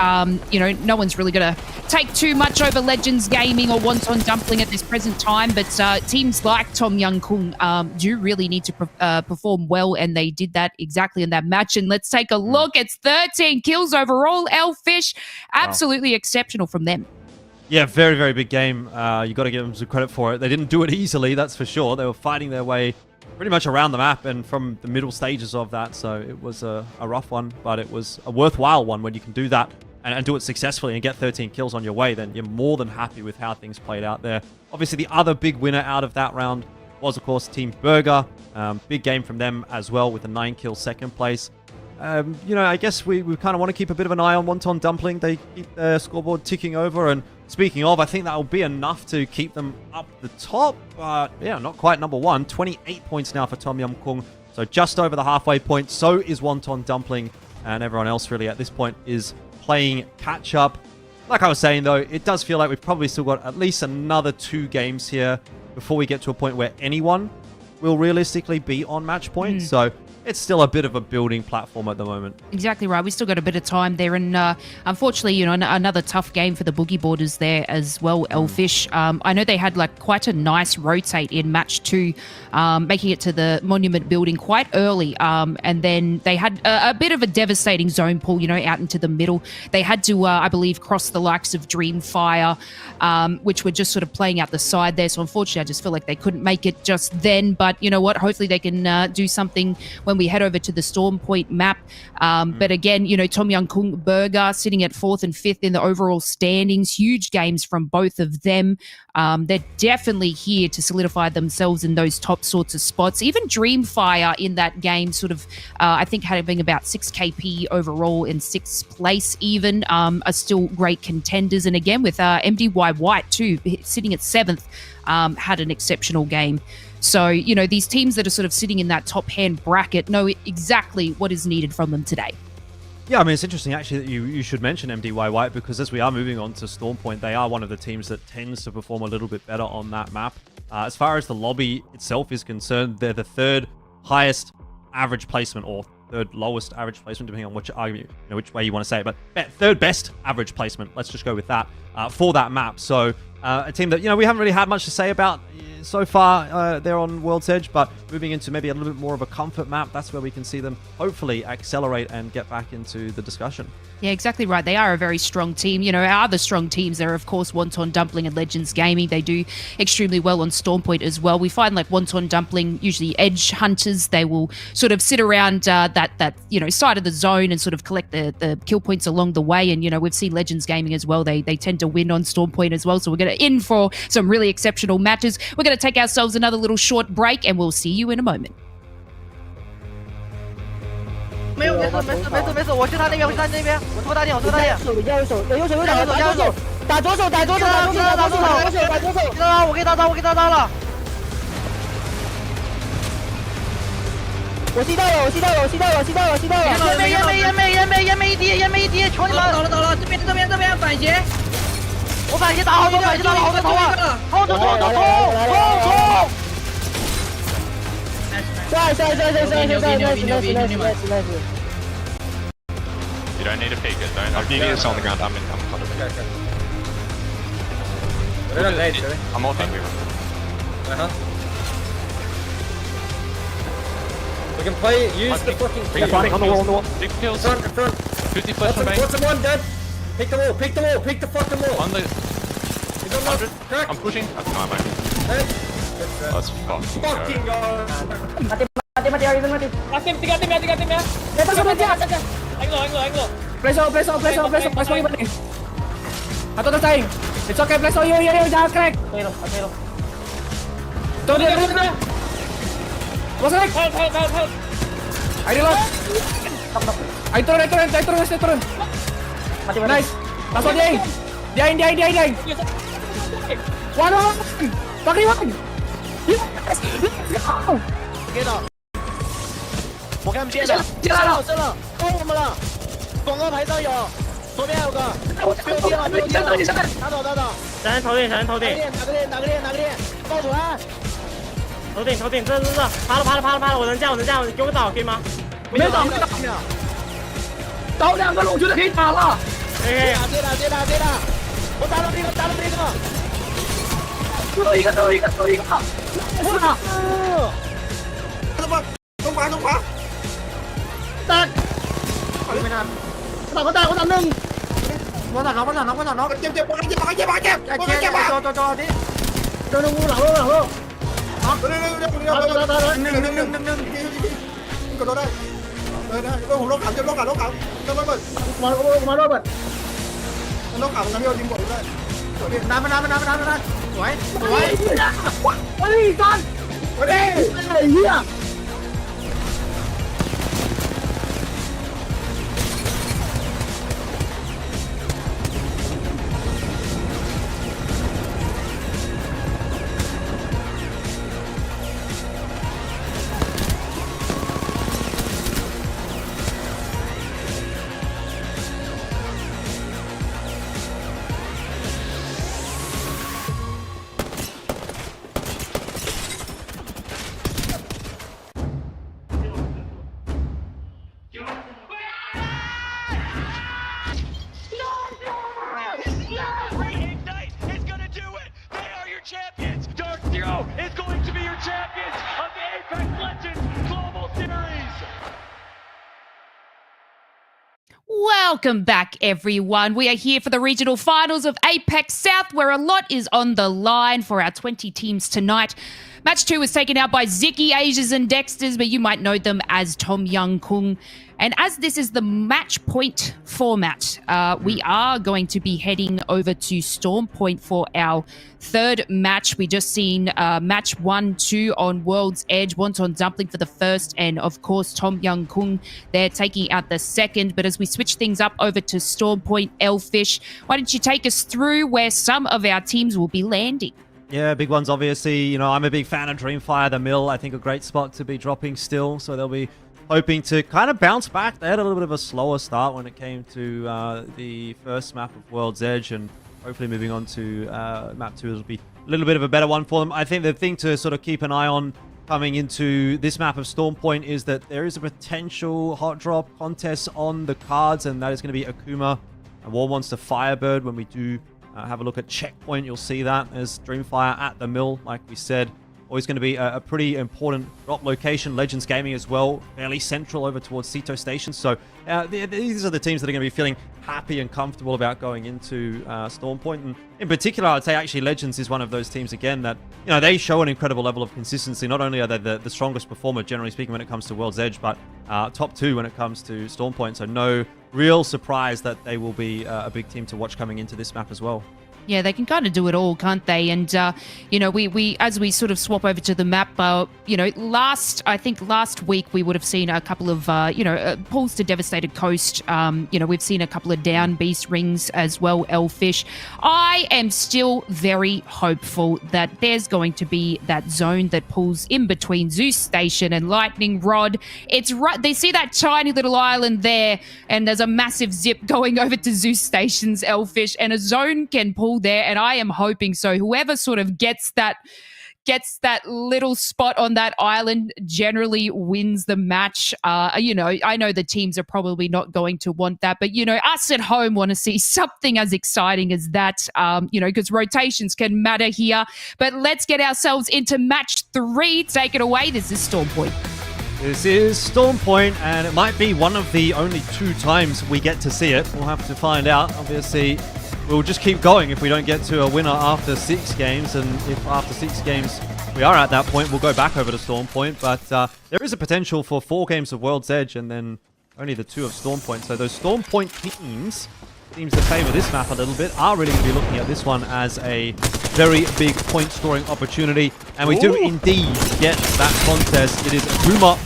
You know, no one's really going to take too much over Legends Gaming or Wonton Dumpling at this present time, but teams like Tom Young Kung do really need to perform well, and they did that exactly in that match. And let's take a look. It's 13 kills overall. Elfish, absolutely exceptional from them. Yeah, very, very big game. You got to give them some credit for it. They didn't do it easily, that's for sure. They were fighting their way pretty much around the map and from the middle stages of that, so it was a rough one, but it was a worthwhile one. When you can do that and do it successfully and get 13 kills on your way, then you're more than happy with how things played out there. Obviously, the other big winner out of that round was, of course, Team Burger. Big game from them as well with a 9-kill second place. You know, I guess we kind of want to keep a bit of an eye on Wonton Dumpling. They keep their scoreboard ticking over, and speaking of, I think that will be enough to keep them up the top. But yeah, not quite number 1. 28 points now for Tom Yum Kung, so just over the halfway point. So is Wonton Dumpling, and everyone else really at this point is playing catch up. Like I was saying though, it does feel like we've probably still got at least another 2 games here before we get to a point where anyone will realistically be on match point. So it's still a bit of a building platform at the moment. Exactly right. We still got a bit of time there, and unfortunately, you know, another tough game for the Boogie Boarders there as well. Elfish. I know they had like quite a nice rotate in match 2, making it to the Monument building quite early, and then they had a bit of a devastating zone pull, you know, out into the middle. They had to, I believe, cross the likes of Dreamfire, which were just sort of playing out the side there. So unfortunately, I just feel like they couldn't make it just then. But you know what? Hopefully, they can do something when we head over to the Storm Point map. But again, you know, Tom Young Kung Burger sitting at 4th and 5th in the overall standings. Huge games from both of them. They're definitely here to solidify themselves in those top sorts of spots. Even Dreamfire in that game sort of, I think having about 6 KP overall in 6th place even, are still great contenders. And again, with MDY White too, sitting at 7th, had an exceptional game. So, you know, these teams that are sort of sitting in that top hand bracket know exactly what is needed from them today. Yeah, I mean, it's interesting actually that you should mention MDY White, because as we are moving on to Storm Point, they are one of the teams that tends to perform a little bit better on that map. As far as the lobby itself is concerned, they're the 3rd highest average placement, or 3rd lowest average placement, depending on which argument, you know, which way you want to say it, but 3rd best average placement. Let's just go with that for that map. So a team that, you know, we haven't really had much to say about so far. They're on World's Edge, but moving into maybe a little bit more of a comfort map, that's where we can see them hopefully accelerate and get back into the discussion. Yeah, exactly right. They are a very strong team. You know, our other strong teams are, of course, Wonton Dumpling and Legends Gaming. They do extremely well on Storm Point as well. We find like Wonton Dumpling, usually edge hunters, they will sort of sit around that you know, side of the zone and sort of collect the kill points along the way. And, you know, we've seen Legends Gaming as well. They tend to win on Storm Point as well. So we're going to in for some really exceptional matches. We're going to take ourselves another little short break, and we'll see you in a moment. 没事，我去他那边，我拖大电，右手，打左手，我给他刀了，我吸到了，烟没一滴，求你们！倒了，这边反斜，我反斜打好多，头啊，好多，冲！帅！ You don't need to peek it, don't. You need on the ground. I'm front of it. I'm all thinking. We can play, use the fucking fighting on the wall. 6 kills. In front. 50 flash from main. Bottom 1 dead. Pick the wall, pick the fucking wall. On the 100. I'm pushing. That's my mate. Let's fucking go. Mati, Arifin, mati. Tiga tim ya. Angle. Flash out, balik. Atau tersaing. It's okay, flash out, yo, jangan crack. Hero. Tuh dia. Bos crack. Help. Ayo lock. Ayo turun. Mati. Nice. Langsung diain. One. Pakai one. Yes. Let's go. 接到，我看不见了，进来了，到我们了，广告牌上有，左边有个，被我跌了，打倒，闪人头顶，哪个链，爆出来，头顶，这，趴了，我能架，你给我倒可以吗？没倒，找2个，我觉得可以打了。接打，我打了这个，最后一个，我操！东华，打，ไม่ทัน我打1我打น็อกเจ็บจอดิโดนงูหลังโลน็อก เร็วกดโดนได้ได้ผมล็อกขาล็อกขามาโรเบิร์ตมันล็อกขามันทำให้เรายิงบอลได้สวยดิ น้ำสวยเฮ้ยก่อน สวยดิ ไอ้เหี้ย Champions! Dark Zero is going to be your champions of the Apex Legends Global Series! Welcome back, everyone. We are here for the regional finals of APAC-South, where a lot is on the line for our 20 teams tonight. Match 2 was taken out by Ziki, Asias and Dexters, but you might know them as Tom Young Kung. And as this is the match point format, we are going to be heading over to Storm Point for our third match. We just seen match 1-2 on World's Edge, Wonton Dumpling for the first, and of course Tom Young Kung there taking out the second. But as we switch things up over to Storm Point, Elfish, why don't you take us through where some of our teams will be landing? Yeah, big ones, obviously. You know, I'm a big fan of Dreamfire, the Mill. I think a great spot to be dropping still. So they'll be hoping to kind of bounce back. They had a little bit of a slower start when it came to the first map of World's Edge. And hopefully moving on to map 2 will be a little bit of a better one for them. I think the thing to sort of keep an eye on coming into this map of Storm Point is that there is a potential hot drop contest on the cards. And that is going to be Akuma and War Monster Firebird when we do have a look at Checkpoint. You'll see that as Dreamfire at the Mill, like we said. Always going to be a pretty important drop location. Legends Gaming as well, fairly central over towards Sito Station. So these are the teams that are going to be feeling happy and comfortable about going into Storm Point. And in particular, I'd say actually Legends is one of those teams again that, you know, they show an incredible level of consistency. Not only are they the strongest performer, generally speaking, when it comes to World's Edge, but top 2 when it comes to Storm Point. So no real surprise that they will be a big team to watch coming into this map as well. Yeah, they can kind of do it all, can't they? And, you know, we as we sort of swap over to the map, you know, last week we would have seen a couple of, you know, pulls to Devastated Coast. You know, we've seen a couple of down Beast Rings as well, Elfish. I am still very hopeful that there's going to be that zone that pulls in between Zeus Station and Lightning Rod. It's right, they see that tiny little island there, and there's a massive zip going over to Zeus Station's Elfish, and a zone can pull there, and I am hoping so. Whoever sort of gets that little spot on that island generally wins the match. You know, I know the teams are probably not going to want that, but, you know, us at home want to see something as exciting as that, you know, because rotations can matter here. But let's get ourselves into match 3. Take it away. This is Storm Point. This is Storm Point, and it might be one of the only 2 times we get to see it. We'll have to find out. Obviously, we'll just keep going if we don't get to a winner after 6 games, and if after 6 games we are at that point, we'll go back over to Storm Point. But there is a potential for 4 games of World's Edge and then only the 2 of Storm Point. So those Storm Point teams that favor this map a little bit are really going to be looking at this one as a very big point scoring opportunity. And we do indeed get that contest. It is Akuma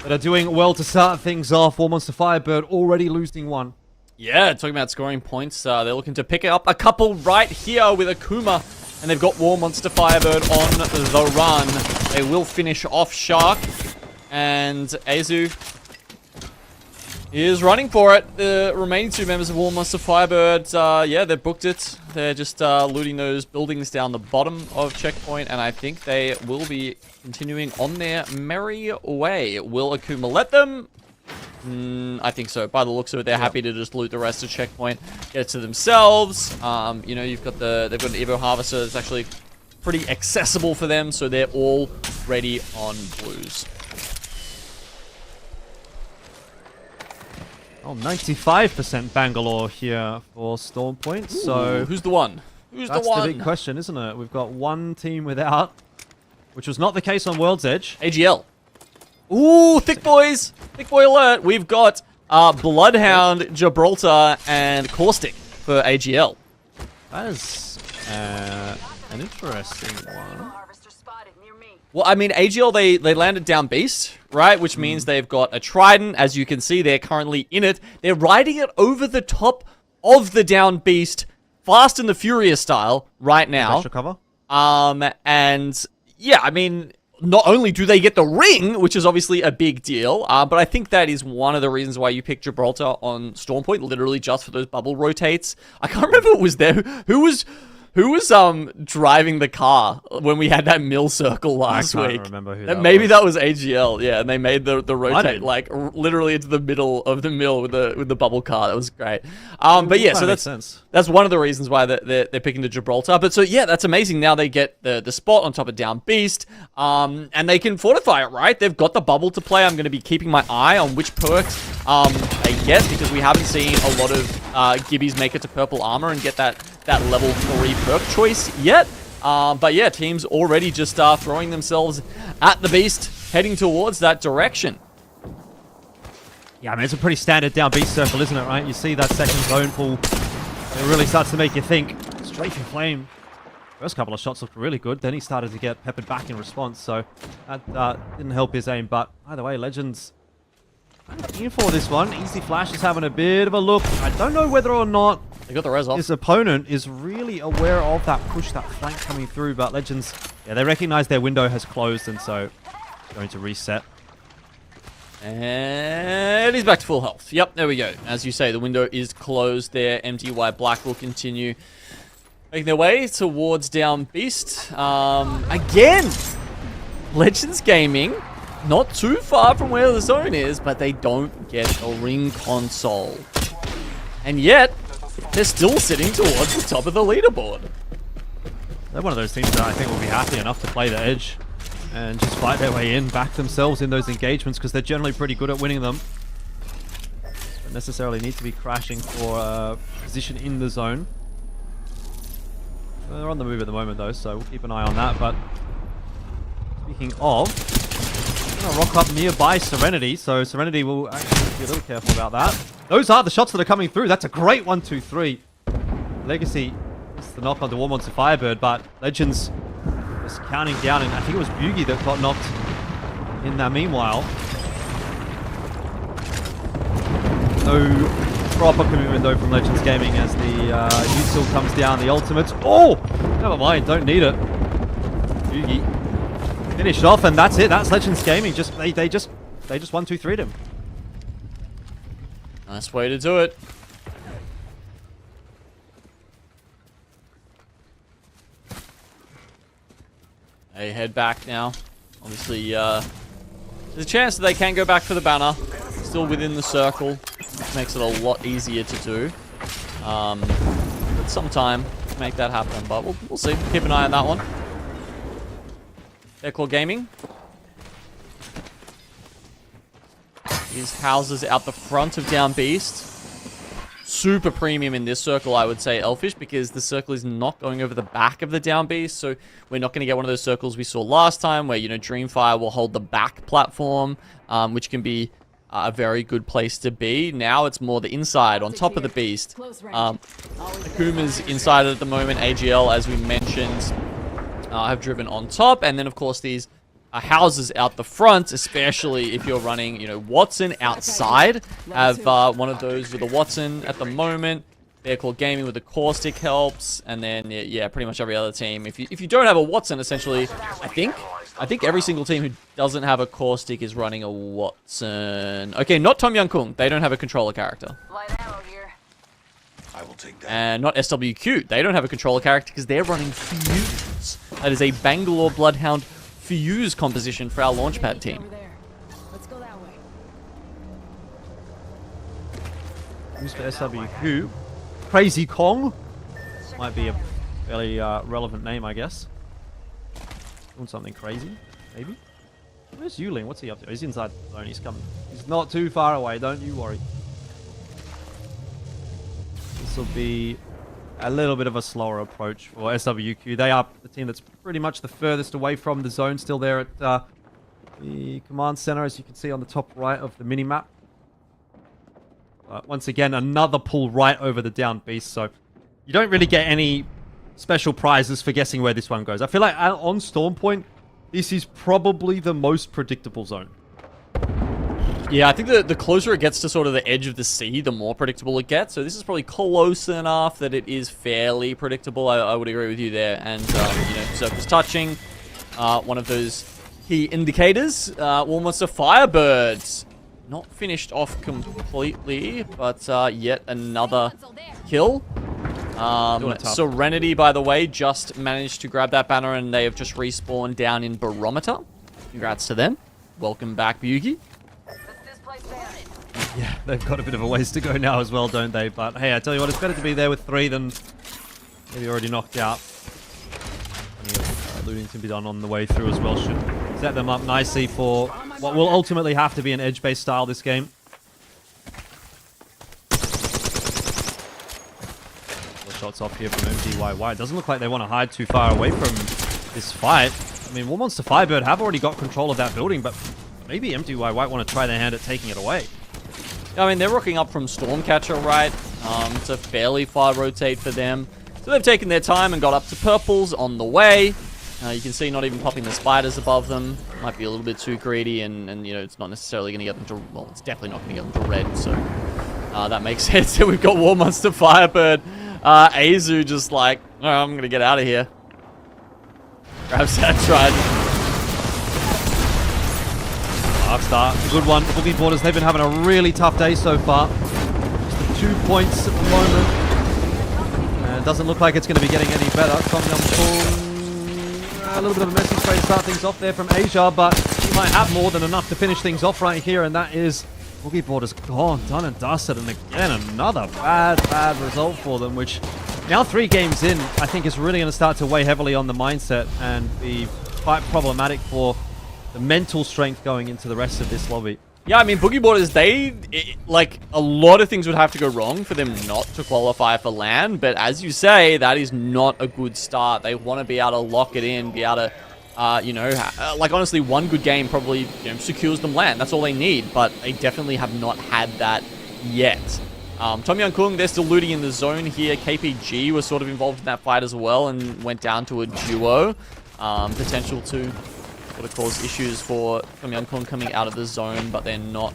that are doing well to start things off. War Monster Firebird already losing 1. Yeah, talking about scoring points, they're looking to pick up a couple right here with Akuma, and they've got War Monster Firebird on the run. They will finish off Shark, and Azu is running for it. The remaining 2 members of War Monster Firebird, yeah, they've booked it. They're just looting those buildings down the bottom of Checkpoint, and I think they will be continuing on their merry way. Will Akuma let them? I think so. By the looks of it, they're happy to just loot the rest of checkpoint, get it to themselves. You know, they've got an Evo Harvester that's actually pretty accessible for them, so they're all ready on blues. Oh, 95% Bangalore here for Storm Point. So who's the one? That's the big question, isn't it? We've got one team without, which was not the case on World's Edge. AGL. Ooh, thick boys. Thick boy alert. We've got Bloodhound, Gibraltar, and Caustic for AGL. That is an interesting one. Well, I mean, AGL, they landed down Beast, right? Which means they've got a Trident. As you can see, they're currently in it. They're riding it over the top of the down Beast, Fast and the Furious style, right now. Extra cover. And yeah, I mean, not only do they get the ring, which is obviously a big deal, but I think that is one of the reasons why you picked Gibraltar on Stormpoint, literally just for those bubble rotates. I can't remember who was there. Who was driving the car when we had that mill circle last week? I can't remember who that maybe was. that was AGL, yeah, and they made the rotate like literally into the middle of the mill with the bubble car. That was great. But yeah, so that's one of the reasons why they're picking the Gibraltar. But so yeah, that's amazing. Now they get the spot on top of down Beast, and they can fortify it, right? They've got the bubble to play. I'm going to be keeping my eye on which perks they get, because we haven't seen a lot of Gibbies make it to purple armor and get that level 3 perk choice yet. But yeah, teams already just throwing themselves at the Beast, heading towards that direction. Yeah, I mean, it's a pretty standard down Beast circle, isn't it, right? You see that second zone pull. It really starts to make you think. Strafing Flame. First couple of shots looked really good. Then he started to get peppered back in response, so that didn't help his aim. But either way, Legends in for this one. Easy Flash is having a bit of a look. I don't know whether or not they got the res off. His opponent is really aware of that push, that flank coming through, but Legends, yeah, they recognize their window has closed, and so going to reset. And he's back to full health. Yep, there we go. As you say, the window is closed there. MTY Black will continue making their way towards down Beast. Again, Legends Gaming, not too far from where the zone is, but they don't get a ring console. And yet, they're still sitting towards the top of the leaderboard. They're one of those teams that I think will be happy enough to play the edge and just fight their way in, back themselves in those engagements, because they're generally pretty good at winning them. Don't necessarily need to be crashing for a position in the zone. They're on the move at the moment though, so we'll keep an eye on that. But speaking of, I'm going to rock up nearby Serenity, so Serenity will actually be a little careful about that. Those are the shots that are coming through. That's a great 1-2-3. Legacy is the knock onto War Monster Firebird, but Legends just counting down, and I think it was Bugi that got knocked in that meanwhile. No proper commitment though from Legends Gaming as the Util comes down, the ultimate. Oh! Never mind, don't need it. Bugi finished off, and that's it. That's Legends Gaming. They just 1-2-3'd him. Nice way to do it. They head back now. Obviously, there's a chance that they can go back for the banner. Still within the circle. Makes it a lot easier to do. But some time to make that happen. But we'll see. Keep an eye on that one. Airclaw Gaming. These houses out the front of Down Beast. Super premium in this circle, I would say, Elfish, because the circle is not going over the back of the Down Beast, so we're not going to get one of those circles we saw last time where, you know, Dreamfire will hold the back platform, which can be a very good place to be. Now it's more the inside, on top of the Beast. Akuma's inside at the moment. AGL, as we mentioned, have driven on top, and then, of course, these houses out the front, especially if you're running, you know, Watson outside. Have one of those with a Watson at the moment. They're called Gaming with the Caustic helps, and then yeah, pretty much every other team. If you don't have a Watson, essentially, I think every single team who doesn't have a Caustic is running a Watson. Okay, not Tom Young Kung. They don't have a controller character. I will take that. And not SWQ. They don't have a controller character because they're running Fuse. That is a Bangalore Bloodhound Fuse composition for our Launchpad team. Who's for SWQ? Crazy Kong. Might be a fairly relevant name, I guess. Doing something crazy, maybe. Where's Yuling? What's he up to? He's inside the zone. He's coming. He's not too far away. Don't you worry. This will be a little bit of a slower approach for SWQ. They are the team that's pretty much the furthest away from the zone. Still there at the command center, as you can see on the top right of the mini-map. Once again, another pull right over the down beast. So you don't really get any special prizes for guessing where this one goes. I feel like on Storm Point, this is probably the most predictable zone. Yeah, I think the closer it gets to sort of the edge of the sea, the more predictable it gets. So this is probably close enough that it is fairly predictable. I would agree with you there. And, you know, surface touching, one of those key indicators. War Monster Firebirds, not finished off completely, but yet another kill. Serenity, by the way, just managed to grab that banner, and they have just respawned down in Barometer. Congrats to them. Welcome back, Bugi. Yeah, they've got a bit of a ways to go now as well, don't they? But hey, I tell you what, it's better to be there with 3 than maybe already knocked out. Plenty of looting to be done on the way through as well. Should set them up nicely for what will ultimately have to be an edge-based style this game. Shots off here from MDYY. It doesn't look like they want to hide too far away from this fight. I mean, War Monster Firebird have already got control of that building, but maybe MDYY want to try their hand at taking it away. I mean, they're rocking up from Stormcatcher, right? It's a fairly far rotate for them. So they've taken their time and got up to purples on the way. You can see not even popping the spiders above them. Might be a little bit too greedy, and you know, it's not necessarily going to get them to... Well, it's definitely not going to get them to red, so that makes sense. So we've got War Monster Firebird. Azu just like, oh, I'm gonna get out of here. Grabs that trident. Dark Star, good one. Boogie Borders, they've been having a really tough day so far. Just the 2 points at the moment. And it doesn't look like it's going to be getting any better. Tom Yum Kung, a little bit of a messy way to start things off there from Asia, but he might have more than enough to finish things off right here, and that is Boogie Boarder's gone, done and dusted, and again another bad result for them, which now 3 games in, I think is really going to start to weigh heavily on the mindset and be quite problematic for the mental strength going into the rest of this lobby. Yeah, I mean, Boogie Boarders, like, a lot of things would have to go wrong for them not to qualify for LAN, but as you say, that is not a good start. They want to be able to lock it in, be able to you know, like honestly, one good game probably, you know, secures them LAN. That's all they need, but they definitely have not had that yet. Tom Young Kung, they're still looting in the zone here. KPG was sort of involved in that fight as well and went down to a duo. Potential to sort of cause issues for Tom Young Kung coming out of the zone, but they're not.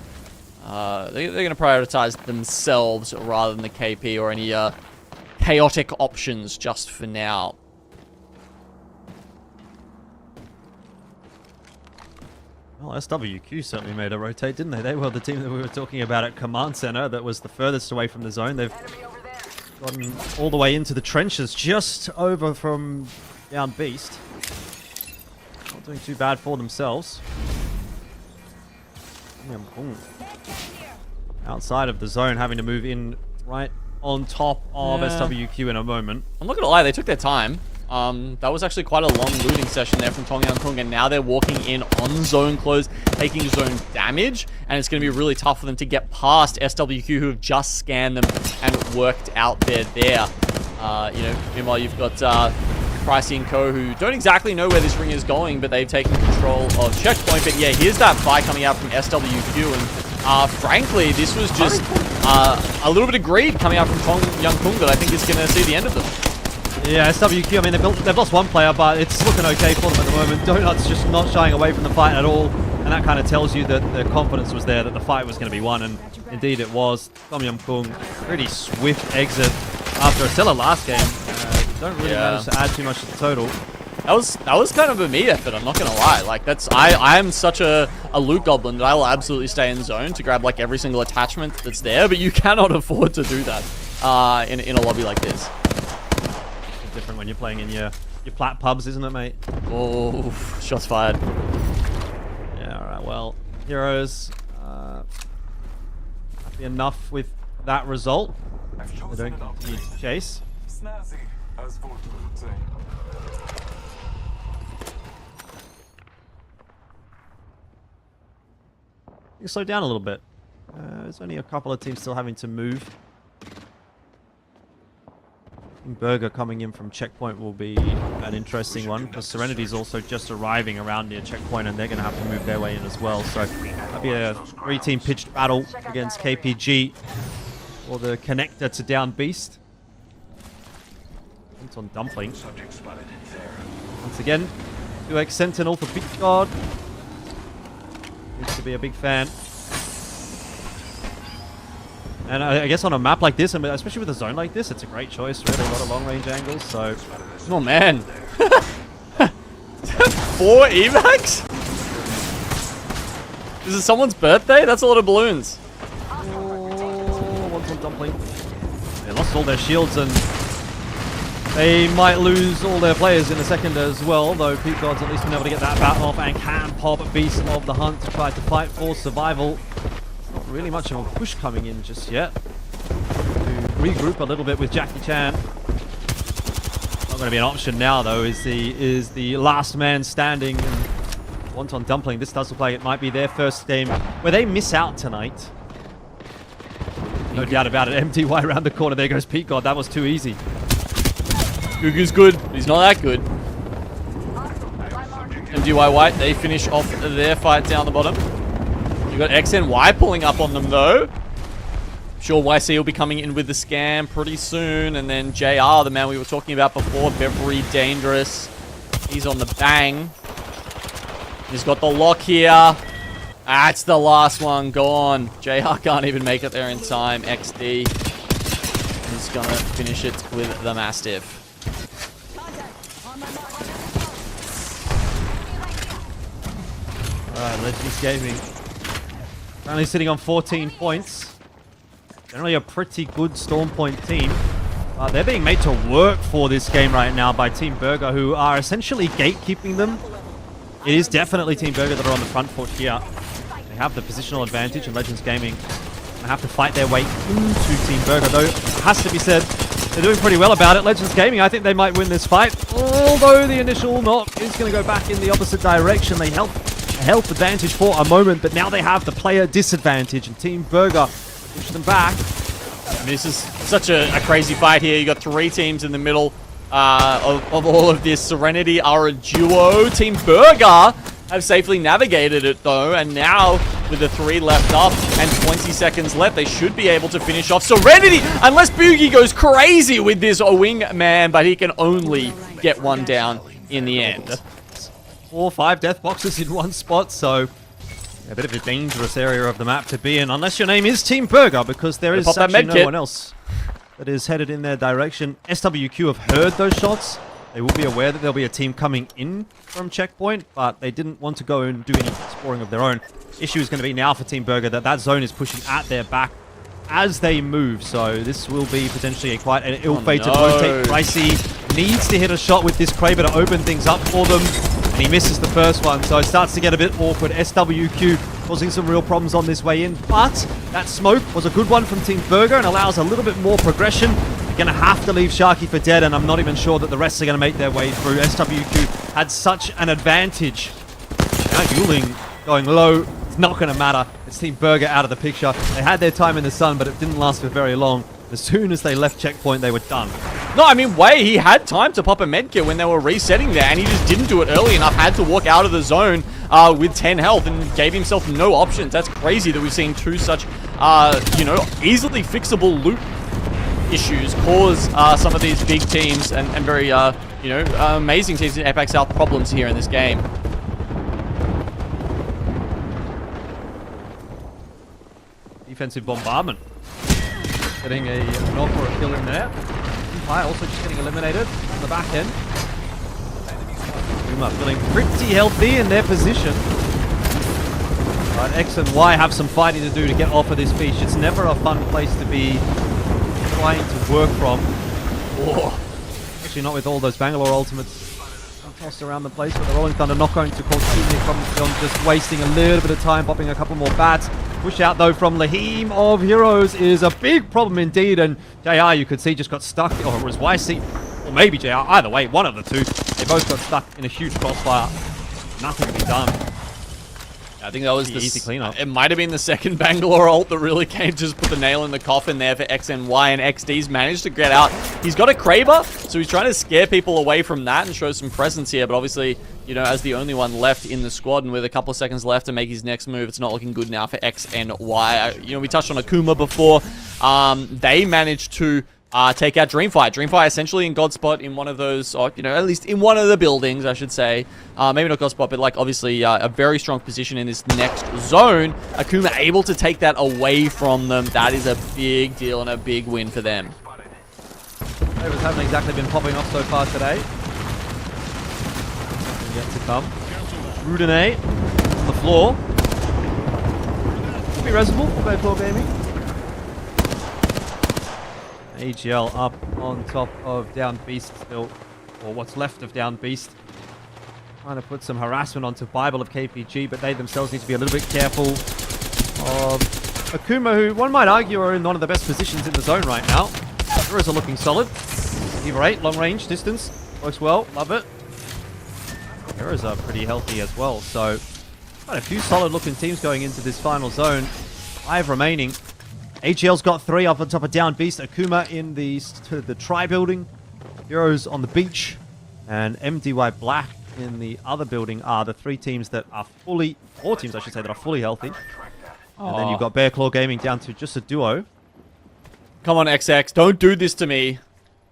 They're going to prioritize themselves rather than the KP or any chaotic options just for now. Well, SWQ certainly made a rotate, didn't they? They were the team that we were talking about at Command Center that was the furthest away from the zone. They've gotten all the way into the trenches, just over from down Beast. Not doing too bad for themselves. Outside of the zone, having to move in right on top of SWQ in a moment. I'm not gonna lie, they took their time. That was actually quite a long looting session there from Tong Yang Kung, and now they're walking in on zone close, taking zone damage, and it's going to be really tough for them to get past SWQ, who have just scanned them and worked out there. You know, meanwhile, you've got Pricey and Co, who don't exactly know where this ring is going, but they've taken control of Checkpoint. But yeah, here's that fight coming out from SWQ, and frankly, this was just a little bit of greed coming out from Tong Yang Kung that I think is going to see the end of them. Yeah, SWQ, I mean, they've lost one player, but it's looking okay for them at the moment. Donut's just not shying away from the fight at all, and that kind of tells you that their confidence was there, that the fight was going to be won, and indeed it was. Tom Yum Kung, pretty swift exit after a stellar last game. Don't really manage to add too much to the total. That was kind of a me effort, I'm not gonna lie. Like, that's I am such a loot goblin that I will absolutely stay in zone to grab like every single attachment that's there, but you cannot afford to do that in a lobby like this. Different when you're playing in your plat pubs, isn't it, mate? Oh, shots fired. Yeah, alright, well, heroes happy enough with that result. They don't continue to chase. You slow down a little bit. There's only a couple of teams still having to move. Burger coming in from checkpoint will be an interesting one, because Serenity's also just arriving around near checkpoint, and they're going to have to move their way in as well. So that'll be a 3-team pitched battle against KPG for the connector to down Beast. It's on Dumpling. Once again, 2x Sentinel for Big God. Used to be a big fan. And I guess on a map like this, and especially with a zone like this, it's a great choice. Really, a lot of long-range angles. So, oh man, 4 evacs? Is it someone's birthday? That's a lot of balloons. Oh, one's on Dumpling. They lost all their shields, and they might lose all their players in a second as well. Though Pete God's at least been able to get that battle off and can pop a Beast of the Hunt to try to fight for survival. Not really much of a push coming in just yet. To regroup a little bit with Jackie Chan. Not going to be an option now though. Is the last man standing. Wonton Dumpling. This does look like it might be their first game where they miss out tonight. No doubt about it. MTY around the corner. There goes Pete God. That was too easy. Gugu's good. He's not that good. MTY White. They finish off their fight down the bottom. You got XNY pulling up on them though. I'm sure YC will be coming in with the scam pretty soon. And then JR, the man we were talking about before, very dangerous. He's on the bang. He's got the lock here. That's the last one gone. JR can't even make it there in time. XD is gonna finish it with the Mastiff. Alright, Legends Gaming. Currently sitting on 14 points. Generally a pretty good Storm Point team. They're being made to work for this game right now by Team Burger, who are essentially gatekeeping them. It is definitely Team Burger that are on the front foot here. They have the positional advantage, and Legends Gaming have to fight their way into Team Burger, though it has to be said, they're doing pretty well about it. Legends Gaming, I think they might win this fight, although the initial knock is going to go back in the opposite direction. They held health advantage for a moment, but now they have the player disadvantage, and Team Burger push them back. And this is such a crazy fight here. You got 3 teams in the middle of all of this. Serenity are a duo. Team Burger have safely navigated it though, and now with the 3 left up and 20 seconds left, they should be able to finish off Serenity, unless Boogie goes crazy with this wingman, but he can only get one down in the end. 4 or 5 death boxes in one spot, so a bit of a dangerous area of the map to be in, unless your name is Team Burger, because there is actually no one else that is headed in their direction. SWQ have heard those shots. They will be aware that there'll be a team coming in from checkpoint, but they didn't want to go and do any exploring of their own. Issue is going to be now for Team Burger that zone is pushing at their back as they move, so this will be potentially quite an ill-fated rotate. Pricey needs to hit a shot with this Kraber to open things up for them, and he misses the first one, so it starts to get a bit awkward. SWQ causing some real problems on this way in, but that smoke was a good one from Team Burger and allows a little bit more progression. They're going to have to leave Sharky for dead, and I'm not even sure that the rest are going to make their way through. SWQ had such an advantage. Now Yuling going low. It's not going to matter. It's Team Burger out of the picture. They had their time in the sun, but it didn't last for very long. As soon as they left checkpoint, they were done. No, I mean, Wei, he had time to pop a medkit when they were resetting there, and he just didn't do it early enough. Had to walk out of the zone with 10 health and gave himself no options. That's crazy that we've seen 2 such, you know, easily fixable loot issues cause some of these big teams and very, you know, amazing teams in APAC-South problems here in this game. Defensive bombardment. Getting a knock or a kill in there. Empire also just getting eliminated on the back end. Uma feeling pretty healthy in their position. But X and Y have some fighting to do to get off of this beach. It's never a fun place to be trying to work from. Oh. Actually not with all those Bangalore ultimates tossed around the place, but the Rolling Thunder not going to cause too many problems beyond just wasting a little bit of time, popping a couple more bats. push out, though, from Lahim of Heroes is a big problem indeed. And JR, you could see, just got stuck, or it was YC, or maybe JR. Either way, one of the two. They both got stuck in a huge crossfire. Nothing to be done. I think that was the easy cleanup. It might have been the second Bangalore ult that really came to just put the nail in the coffin there for XNY, and XD's managed to get out. He's got a Kraber, so he's trying to scare people away from that and show some presence here, but obviously, you know, as the only one left in the squad and with a couple of seconds left to make his next move, it's not looking good now for XNY. You know, we touched on Akuma before. They managed to take out Dreamfire. Dreamfire essentially in Godspot in one of those, or, you know, at least in one of the buildings, I should say. Maybe not Godspot, but like obviously a very strong position in this next zone. Akuma able to take that away from them. That is a big deal and a big win for them. Overs haven't exactly been popping off so far today. Yet to come. Rudine on the floor. Could be reasonable for Bedfloor Gaming. AGL up on top of Down Beast still, or what's left of Down Beast. Trying to put some harassment onto Bible of KPG, but they themselves need to be a little bit careful of Akuma, who one might argue are in one of the best positions in the zone right now. Heroes are looking solid. Either 8, long range, distance, works well, love it. Heroes are pretty healthy as well, so quite a few solid looking teams going into this final zone. 5 remaining. AGL's got 3 up on top of Down Beast. Akuma in the Tri building. Heroes on the beach. And MDY Black in the other building are the 3 teams that are fully, 4 teams I should say, that are fully healthy. And then you've got Bear Claw Gaming down to just a duo. Come on, XX, don't do this to me.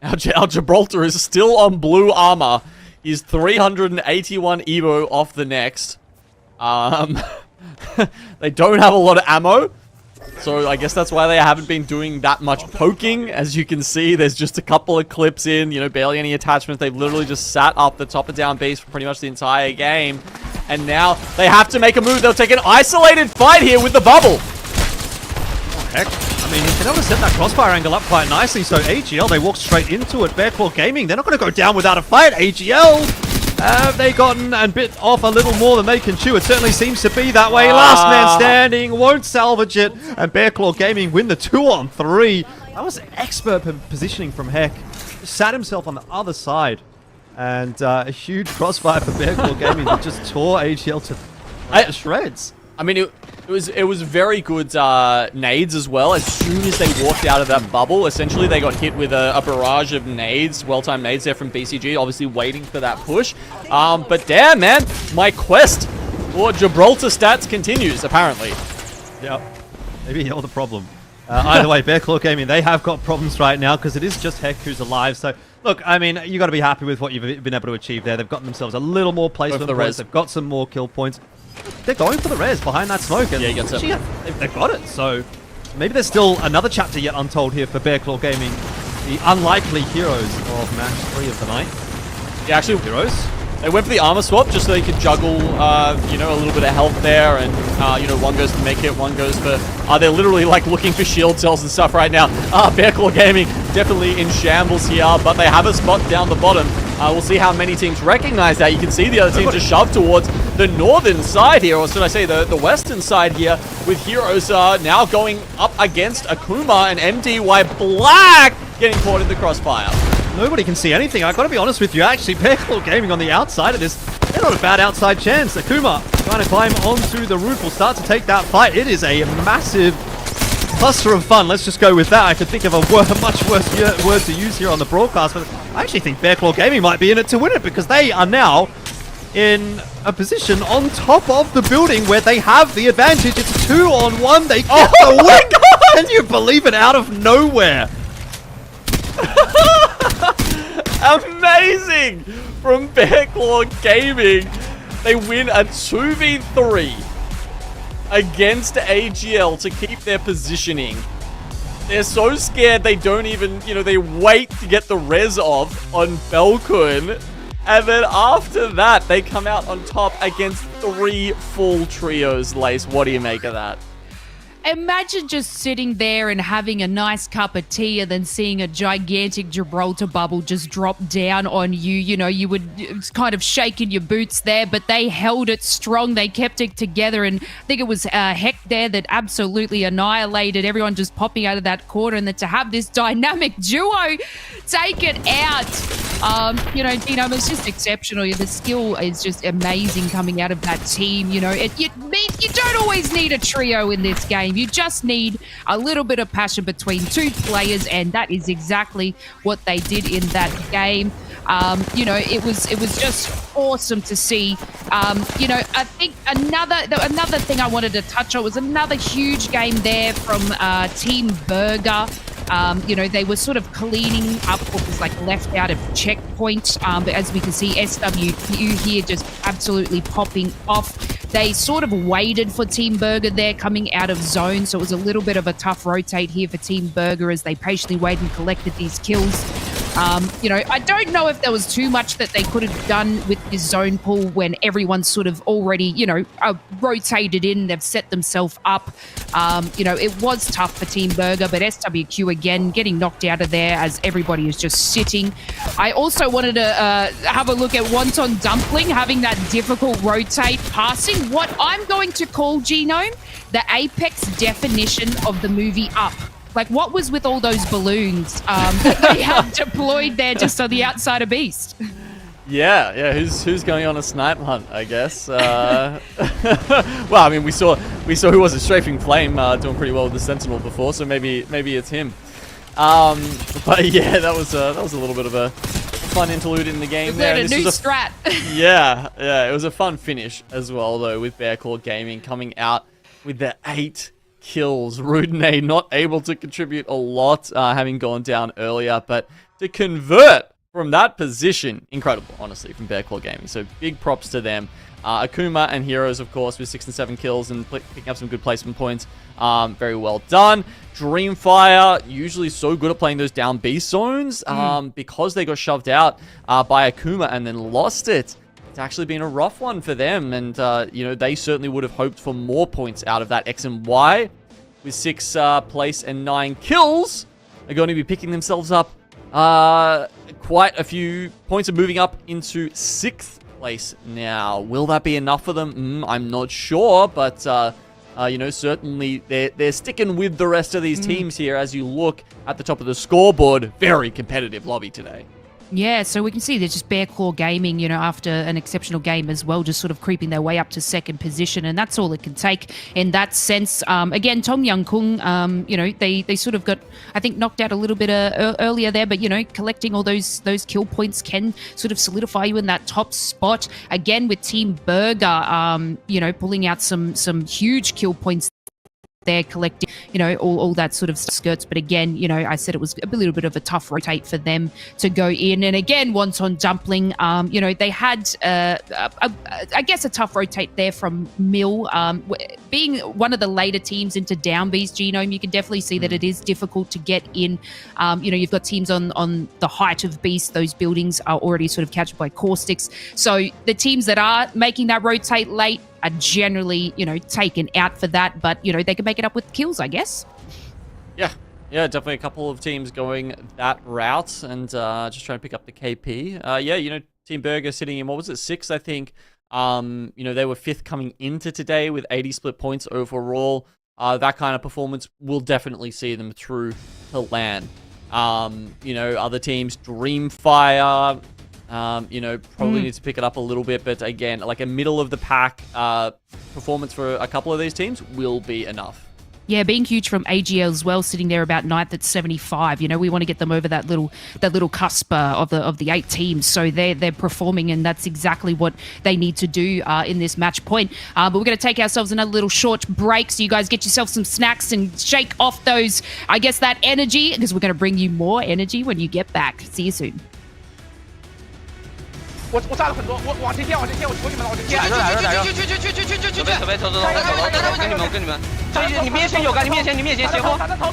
Our Gibraltar is still on blue armor. He's 381 Evo off the next. They don't have a lot of ammo. So I guess that's why they haven't been doing that much poking. As you can see, there's just a couple of clips in, you know, barely any attachments. They've literally just sat up the top of Down Beast for pretty much the entire game. And now they have to make a move. They'll take an isolated fight here with the bubble. Oh, heck. I mean, he's been able to set that crossfire angle up quite nicely. So AGL, they walk straight into it. Bear Claw Gaming, they're not going to go down without a fight. AGL, have they gotten and bit off a little more than they can chew? It certainly seems to be that way. Last man standing, won't salvage it. And Bear Claw Gaming win the 2-on-3. That was expert positioning from Heck. Just sat himself on the other side. And a huge crossfire for Bear Claw Gaming that just tore AGL to shreds. I mean, it was very good nades as well. As soon as they walked out of that bubble, essentially they got hit with a barrage of nades, well-timed nades there from BCG, obviously waiting for that push. But damn, man, my quest for Gibraltar stats continues, apparently. Yep. Maybe you're the problem. Either way, Bear Claw Gaming, they have got problems right now because it is just Heck who's alive. So, look, I mean, you got to be happy with what you've been able to achieve there. They've gotten themselves a little more placement points. They've got some more kill points. They're going for the res behind that smoke. And yeah, he gets it. They've got it. So, maybe there's still another chapter yet untold here for Bear Claw Gaming. The unlikely heroes of match 3 of the night. Yeah, actually, heroes. They went for the armor swap just so they could juggle, you know, a little bit of health there, and you know, one goes for make it, one goes for. They're literally like looking for shield cells and stuff right now. Bear Claw Gaming definitely in shambles here, but they have a spot down the bottom. We'll see how many teams recognize that. You can see the other teams just shove towards the northern side here, or should I say the western side here, with heroes now going up against Akuma and MDY Black getting caught in the crossfire. Nobody can see anything. I've got to be honest with you. Actually, Bear Claw Gaming on the outside of this, they're not a bad outside chance. Akuma trying to climb onto the roof will start to take that fight. It is a massive cluster of fun. Let's just go with that. I could think of a much worse word to use here on the broadcast, but I actually think Bear Claw Gaming might be in it to win it because they are now in a position on top of the building where they have the advantage. It's a 2-on-1. They get the win. Can you believe it? Out of nowhere. Amazing from Bear Claw Gaming. They win a 2v3 against AGL to keep their positioning. They're so scared they don't even, you know, they wait to get the res off on Falcon. And then after that, they come out on top against 3 full trios. Lace, what do you make of that? Imagine just sitting there and having a nice cup of tea and then seeing a gigantic Gibraltar bubble just drop down on you. You know, you would kind of shake in your boots there, but they held it strong. They kept it together. And I think it was Heck there that absolutely annihilated everyone just popping out of that corner. And then to have this dynamic duo take it out, you know, Dino, it's just exceptional. The skill is just amazing coming out of that team. You know, you don't always need a trio in this game. You just need a little bit of passion between two players, and that is exactly what they did in that game. You know, it was just awesome to see. You know, I think another thing I wanted to touch on was another huge game there from Team Burger. You know, they were sort of cleaning up what was like left out of checkpoint. But as we can see, SWQ here just absolutely popping off. They sort of waited for Team Burger there coming out of zone. So it was a little bit of a tough rotate here for Team Burger as they patiently waited and collected these kills. You know, I don't know if there was too much that they could have done with this zone pool when everyone's sort of already, you know, rotated in. They've set themselves up. You know, it was tough for Team Burger, but SWQ again getting knocked out of there as everybody is just sitting. I also wanted to have a look at Wonton Dumpling having that difficult rotate passing. What I'm going to call, Genome, the Apex definition of the movie Up. Like, what was with all those balloons that they had deployed there just on the outside of Beast? Yeah. Who's going on a snipe hunt? I guess. Well, I mean, we saw who was it? Strafing Flame doing pretty well with the Sentinel before, so maybe it's him. But yeah, that was a little bit of a fun interlude in the game. We've learned a new strat. Yeah, it was a fun finish as well, though, with Bearclaw Gaming coming out with their 8 kills. Rudine not able to contribute a lot, having gone down earlier, but to convert from that position, incredible, honestly, from Bearclaw Gaming. So big props to them. Akuma and Heroes, of course, with 6 and 7 kills and picking up some good placement points. Very well done. Dreamfire, usually so good at playing those down B zones, because they got shoved out by Akuma and then lost it. It's actually been a rough one for them, and you know, they certainly would have hoped for more points out of that X and Y. With 6 place and 9 kills, they're going to be picking themselves up quite a few points and moving up into 6th place now. Will that be enough for them? I'm not sure, but you know, certainly they're sticking with the rest of these teams here as you look at the top of the scoreboard. Very competitive lobby today. Yeah, so we can see there's just Bearclaw Gaming, you know, after an exceptional game as well, just sort of creeping their way up to 2nd position, and that's all it can take in that sense. Again, Tong Young Kung, you know, they sort of got, I think, knocked out a little bit earlier there, but, you know, collecting all those kill points can sort of solidify you in that top spot. Again, with Team Burger, you know, pulling out some huge kill points. They're collecting, you know, all that sort of skirts. But again, you know, I said it was a little bit of a tough rotate for them to go in. And again, Wonton Dumpling, you know, they had, I guess, a tough rotate there from Mill. Being one of the later teams into down B's Genome, you can definitely see that it is difficult to get in. You know, you've got teams on the height of Beast. Those buildings are already sort of captured by caustics. So the teams that are making that rotate late are generally, you know, taken out for that, but, you know, they can make it up with kills, I guess. Yeah, definitely a couple of teams going that route and just trying to pick up the KP. Yeah, you know, Team Burger sitting in, what was it, 6th, I think. You know, they were 5th coming into today with 80 split points overall. That kind of performance will definitely see them through to LAN. You know, other teams, Dreamfire, you know, probably needs to pick it up a little bit, but again, like a middle of the pack performance for a couple of these teams will be enough. Yeah, being huge from AGL as well, sitting there about 9th at 75. You know, we want to get them over that little cusp of the 8 teams. So they're performing, and that's exactly what they need to do in this match point. But we're going to take ourselves another little short break, so you guys get yourself some snacks and shake off those, I guess, that energy, because we're going to bring you more energy when you get back. See you soon. 我炸了很多，我往前贴，我求你们了，往前贴。准备，走，我跟你们。你面前有个，你面前斜坡。打他头。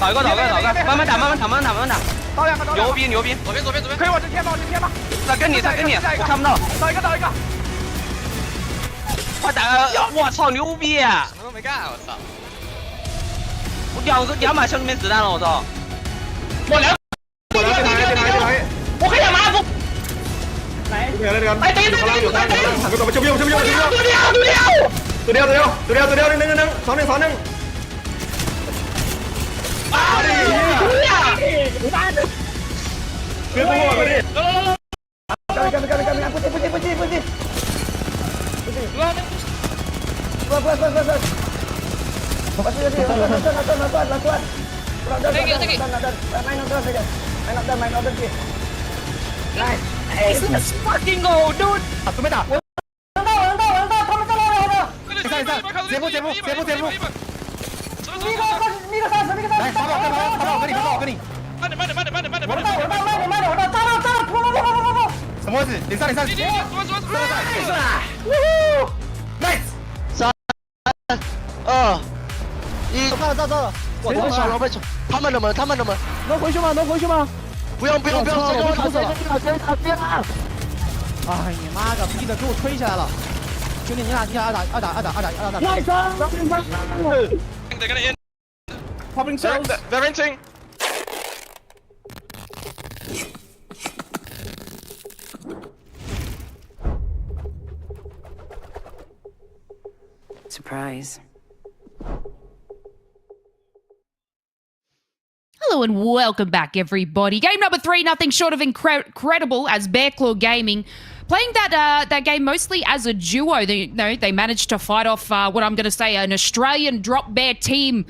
倒一个，慢慢打。倒两个。牛逼。左边。可以往前贴吗？再跟你，我看不到。倒一个。快打！我操，牛逼！什么都没干，我操！我2把枪里面子弹了，我操！我两这台，我还想拿不。来，有3個，行個做標，掉，2，啊！別過嗰啲，Putih. Let's fucking go, dude! 准备打！我到，他们上来了！接步！密个30，来，打宝，我跟你。慢点！我到，炸了！跑！什么位置？点3！Nice！ 3、2、1，炸了！我被抢，他们的门，能回去吗？不用，别打！哎你妈个逼的，给我推下来了！兄弟，你俩二打。They're gonna in. Popping cells. They're inting. Surprise. Hello and welcome back, everybody. Game number 3, nothing short of incredible as Bear Claw Gaming. Playing that game mostly as a duo. They managed to fight off what I'm going to say an Australian drop bear team,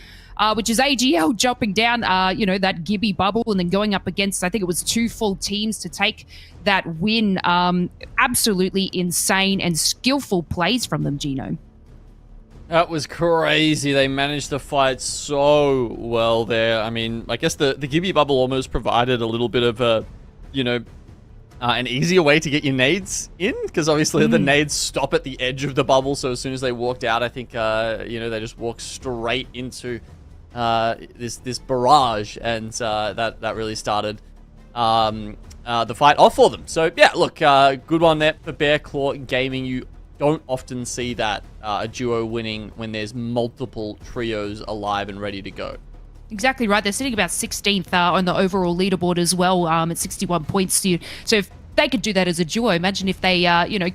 which is AGL jumping down, that Gibby bubble and then going up against, I think it was 2 full teams to take that win. Absolutely insane and skillful plays from them, Gino. That was crazy. They managed to fight so well there. I mean, I guess the Gibby bubble almost provided a little bit of a, an easier way to get your nades in, because obviously the nades stop at the edge of the bubble. So as soon as they walked out, I think, they just walked straight into this barrage, and that really started the fight off for them. So yeah, look, good one there for Bear Claw Gaming. You don't often see that a duo winning when there's multiple trios alive and ready to go. Exactly right. They're sitting about 16th on the overall leaderboard as well, at 61 points. So if they could do that as a duo, imagine if they,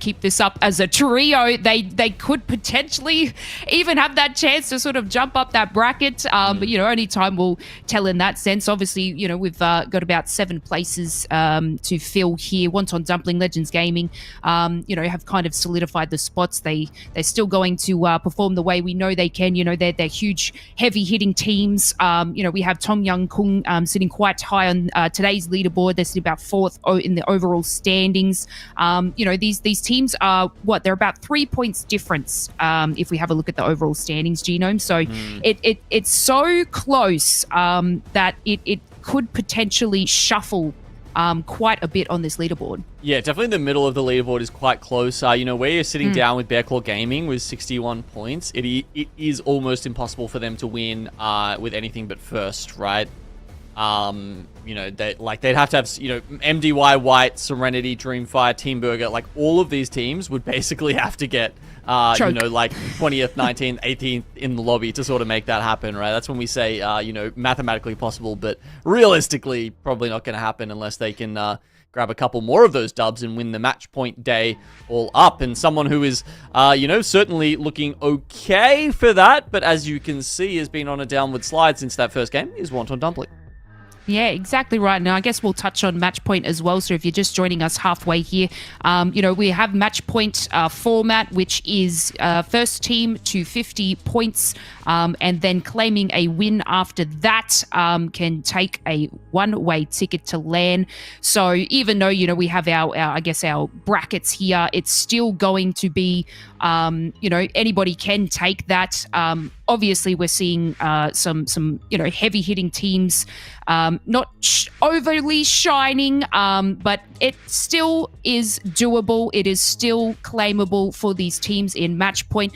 keep this up as a trio. They could potentially even have that chance to sort of jump up that bracket. But, only time will tell in that sense. Obviously, we've got about 7 places to fill here. Wonton Dumpling, Legends Gaming, have kind of solidified the spots. They're still going to perform the way we know they can. They're huge, heavy-hitting teams. We have Tom Young Kung sitting quite high on today's leaderboard. They're sitting about 4th in the overall standings. These teams are they're about 3 points difference if we have a look at the overall standings, Genome. So it's so close that it could potentially shuffle quite a bit on this leaderboard. Yeah, definitely the middle of the leaderboard is quite close. Where you're sitting down with Bear Claw Gaming with 61 points, it is almost impossible for them to win with anything but first, right? They'd have to have, MDY, White, Serenity, Dreamfire, Team Burger, all of these teams would basically have to get, 20th, 19th, 18th in the lobby to sort of make that happen, right? That's when we say, mathematically possible, but realistically probably not going to happen unless they can grab a couple more of those dubs and win the match point day all up. And someone who is, certainly looking okay for that, but as you can see has been on a downward slide since that first game, is Wonton Dumpling. Yeah, exactly right. Now, I guess we'll touch on match point as well. So if you're just joining us halfway here, we have match point format, which is first team to 50 points, and then claiming a win after that can take a one-way ticket to LAN. So even though, we have our brackets here, it's still going to be, anybody can take that. obviously we're seeing some heavy hitting teams, not overly shining, but it still is doable. It is still claimable for these teams in match point.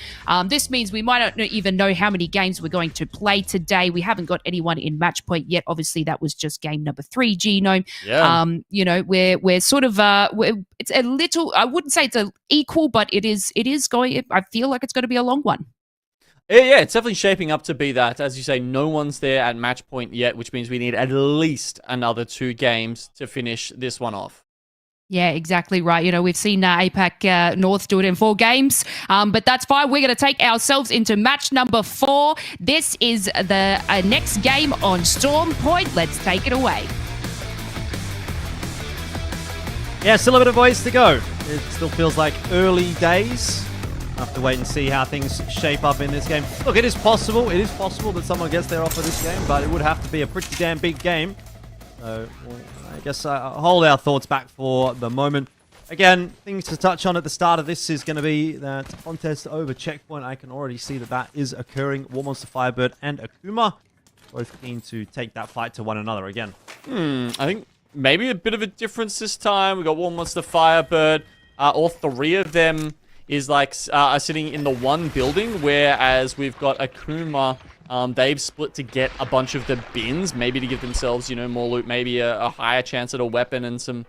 This means we might not even know how many games we're going to play today. We haven't got anyone in match point yet. Obviously, that was just game number 3, Genome. Yeah. We're sort of it's a little. I wouldn't say it's a equal, but it is going. I feel like it's going to be a long one. Yeah, it's definitely shaping up to be that. As you say, no one's there at match point yet, which means we need at least another 2 games to finish this one off. Yeah, exactly right. We've seen APAC North do it in 4 games, but that's fine. We're going to take ourselves into match number 4. This is the next game on Storm Point. Let's take it away. Yeah, still a bit of ways to go. It still feels like early days. Have to wait and see how things shape up in this game. Look, it is possible. It is possible that someone gets there off of this game, but it would have to be a pretty damn big game. So, I guess hold our thoughts back for the moment. Again, things to touch on at the start of this is going to be that contest over checkpoint. I can already see that is occurring. War Monster Firebird and Akuma both keen to take that fight to one another again. I think maybe a bit of a difference this time. We got War Monster Firebird. All 3 of them is are sitting in the one building, whereas we've got Akuma. They've split to get a bunch of the bins, maybe to give themselves, more loot, maybe a higher chance at a weapon and some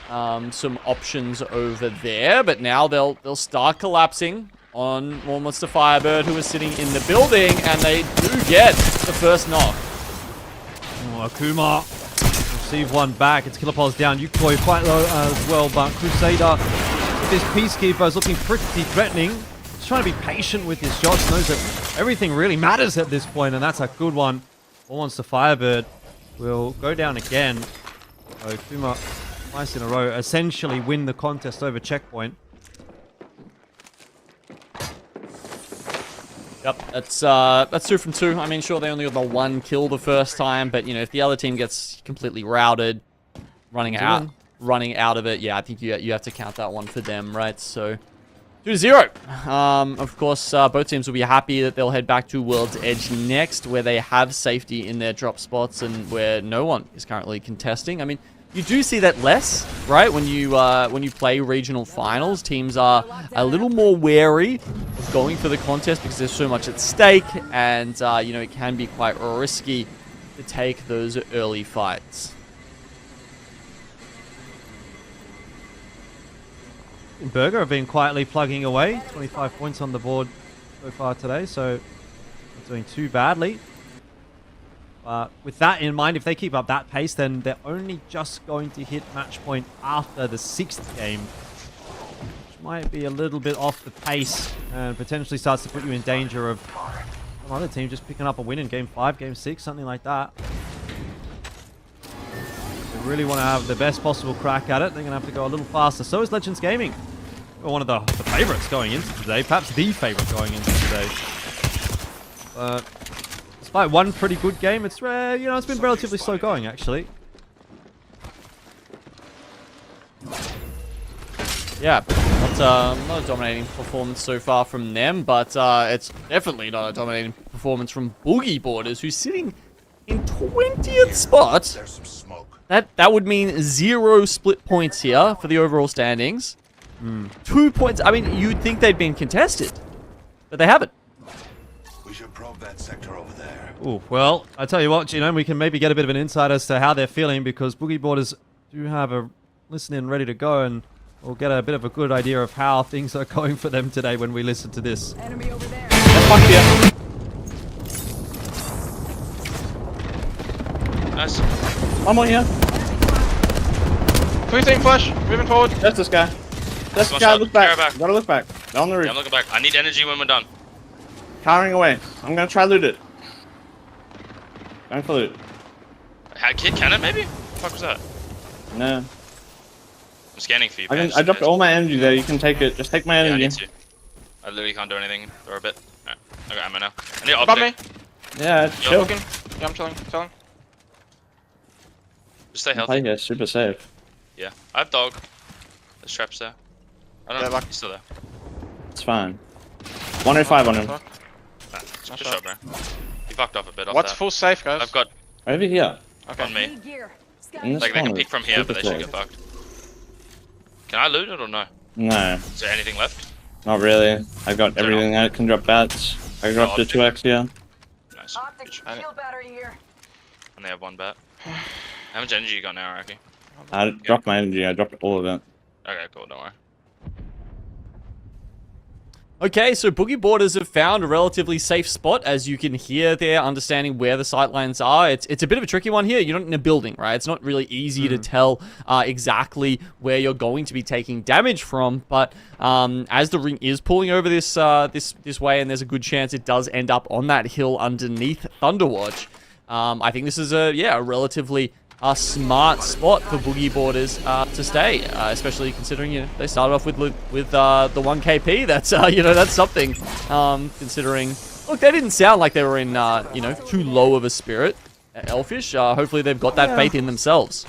options over there. But now they'll start collapsing on War Monster Firebird, who is sitting in the building, and they do get the first knock. Oh, Akuma receive one back. It's Killerpulse down. Yukoi quite low as well, but Crusader with this Peacekeeper is looking pretty threatening. He's trying to be patient with his shots, knows that everything really matters at this point, and that's a good one. War Monster Firebird will go down again. So Akuma, twice in a row, essentially win the contest over checkpoint. Yep, that's 2 from 2. I mean, sure, they only got the 1 kill the first time, but if the other team gets completely routed, running out of it, yeah, I think you have to count that one for them, right? So 2-0. Of course, both teams will be happy that they'll head back to World's Edge next, where they have safety in their drop spots and where no one is currently contesting. I mean, you do see that less, right? When you play regional finals, teams are a little more wary of going for the contest because there's so much at stake, and it can be quite risky to take those early fights. Burger have been quietly plugging away. 25 points on the board so far today, so not doing too badly. But with that in mind, if they keep up that pace, then they're only just going to hit match point after the 6th game, which might be a little bit off the pace and potentially starts to put you in danger of some other team just picking up a win in game 5, game 6, something like that. If they really want to have the best possible crack at it, they're going to have to go a little faster. So is Legends Gaming. One of the favorites going into today, perhaps the favorite going into today. But despite one pretty good game, it's it's been relatively slow going actually. Yeah, not a dominating performance so far from them, but it's definitely not a dominating performance from Boogie Borders, who's sitting in 20th spot. There's some smoke. That would mean 0 split points here for the overall standings. 2 points. I mean, you'd think they'd been contested, but they haven't. We should probe that sector over there. Oh, well, I tell you what, we can maybe get a bit of an insight as to how they're feeling, because Boogie Borders do have a listen-in ready to go, and we'll get a bit of a good idea of how things are going for them today when we listen to this. Enemy over there. Nice. One more here. 3 team flash, moving forward. That's this guy. That's the guy. Look back. Gotta look back. They're on the roof. Yeah, I'm looking back. I need energy when we're done. Powering away. I'm gonna try loot it. Going for loot. Kid cannon, maybe? What the fuck was that? No. I'm scanning for you. I dropped all my energy there. You can take it. Just take my energy. Yeah, I need to. I literally can't do anything for a bit. Alright, I got ammo now. I need optic. Yeah, chill. Yeah, I'm chilling. Just stay healthy. Play here, super safe. Yeah, I have dog. There's traps there. I don't know. He's still there. It's fine. 105 on him. Nah. Good shot, bro. You fucked off a bit off What's that. full safe, guys? I've got Over here. on me. In this Like they can corner. peek from here, but they should get fucked. Can I loot it or no? No, Is there anything left? not really. I got everything I can drop bats. I dropped the 2x here. Nice. And they have 1 bat. How much energy you got now, Rocky? I dropped my energy. I dropped all of it. Okay, cool. Don't worry. Okay, so Boogie Boarders have found a relatively safe spot, as you can hear there, understanding where the sightlines are. It's a bit of a tricky one here. You're not in a building, right? It's not really easy to tell exactly where you're going to be taking damage from, but as the ring is pulling over this this way, and there's a good chance it does end up on that hill underneath Thunderwatch, I think this is a relatively smart spot for Boogie Boarders to stay, especially considering they started off with the 1 KP. That's that's something. Considering, look, they didn't sound like they were in too low of a spirit. Elfish. Hopefully they've got that faith in themselves.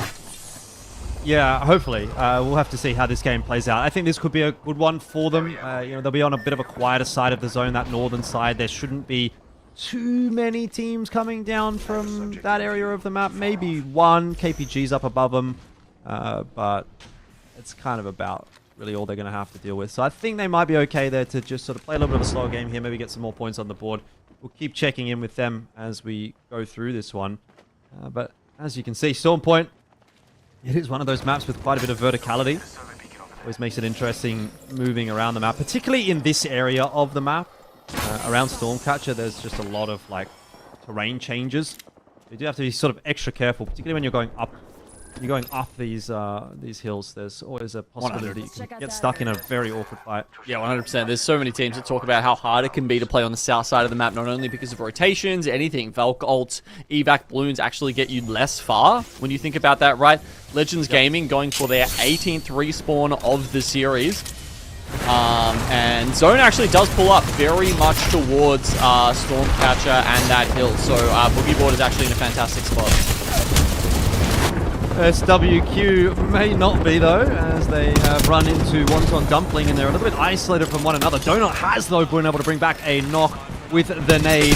Yeah, hopefully. We'll have to see how this game plays out. I think this could be a good one for them. They'll be on a bit of a quieter side of the zone, that northern side. There shouldn't be too many teams coming down from that area of the map. Maybe 1 KPG's up above them, but it's kind of about really all they're going to have to deal with. So I think they might be okay there to just sort of play a little bit of a slow game here, maybe get some more points on the board. We'll keep checking in with them as we go through this one. But as you can see, Storm Point, it is one of those maps with quite a bit of verticality. Always makes it interesting moving around the map, particularly in this area of the map. Around Stormcatcher, there's just a lot of terrain changes. You do have to be sort of extra careful, particularly when you're going up. You're going up these hills. There's always a possibility you can get stuck in a very awkward fight. Yeah, 100%. There's so many teams that talk about how hard it can be to play on the south side of the map, not only because of rotations, anything. Valk ults, evac balloons actually get you less far when you think about that, right? Legends Gaming going for their 18th respawn of the series. And Zone actually does pull up very much towards Stormcatcher and that hill. So Boogie Board is actually in a fantastic spot. SWQ may not be, though, as they have run into Wonton Dumpling, and they're a little bit isolated from one another. Donut has, though, been able to bring back a knock with the nade.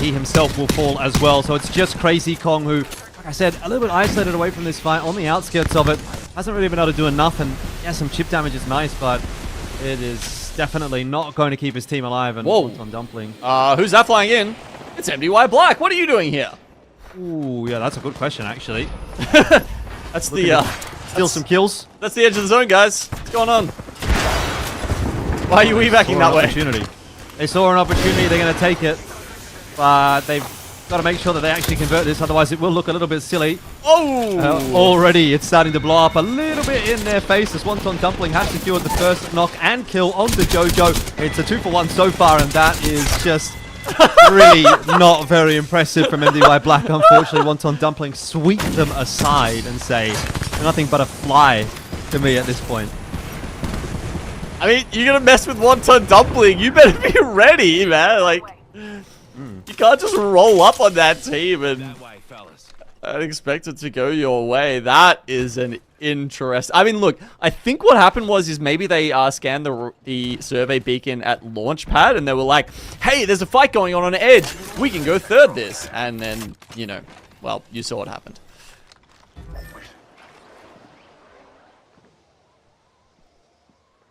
He himself will fall as well. So it's just Crazy Kong who, like I said, a little bit isolated away from this fight, on the outskirts of it. Hasn't really been able to do enough, and yeah, some chip damage is nice, but it is definitely not going to keep his team alive. And Wonton Dumpling. Who's that flying in? It's MDY Black. What are you doing here? Ooh, yeah, that's a good question, actually. That's the steal some kills. That's the edge of the zone, guys. What's going on? Why are you evacuating that way? Opportunity. They saw an opportunity. They're going to take it, but they've got to make sure that they actually convert this. Otherwise, it will look a little bit silly. Oh! Already, it's starting to blow up a little bit in their face. As Wonton Dumpling has secured the first knock and kill onto Jojo. It's a 2-for-1 so far, and that is just really not very impressive from MDY Black. Unfortunately, Wonton Dumpling sweep them aside and say, "You're nothing but a fly to me at this point." I mean, you're going to mess with Wonton Dumpling. You better be ready, man. Like, you can't just roll up on that team and expect it to go your way. That is an interesting... I mean, look, I think what happened is maybe they scanned the survey beacon at Launchpad, and they were like, hey, there's a fight going on Edge. We can go third this. And then, well, you saw what happened.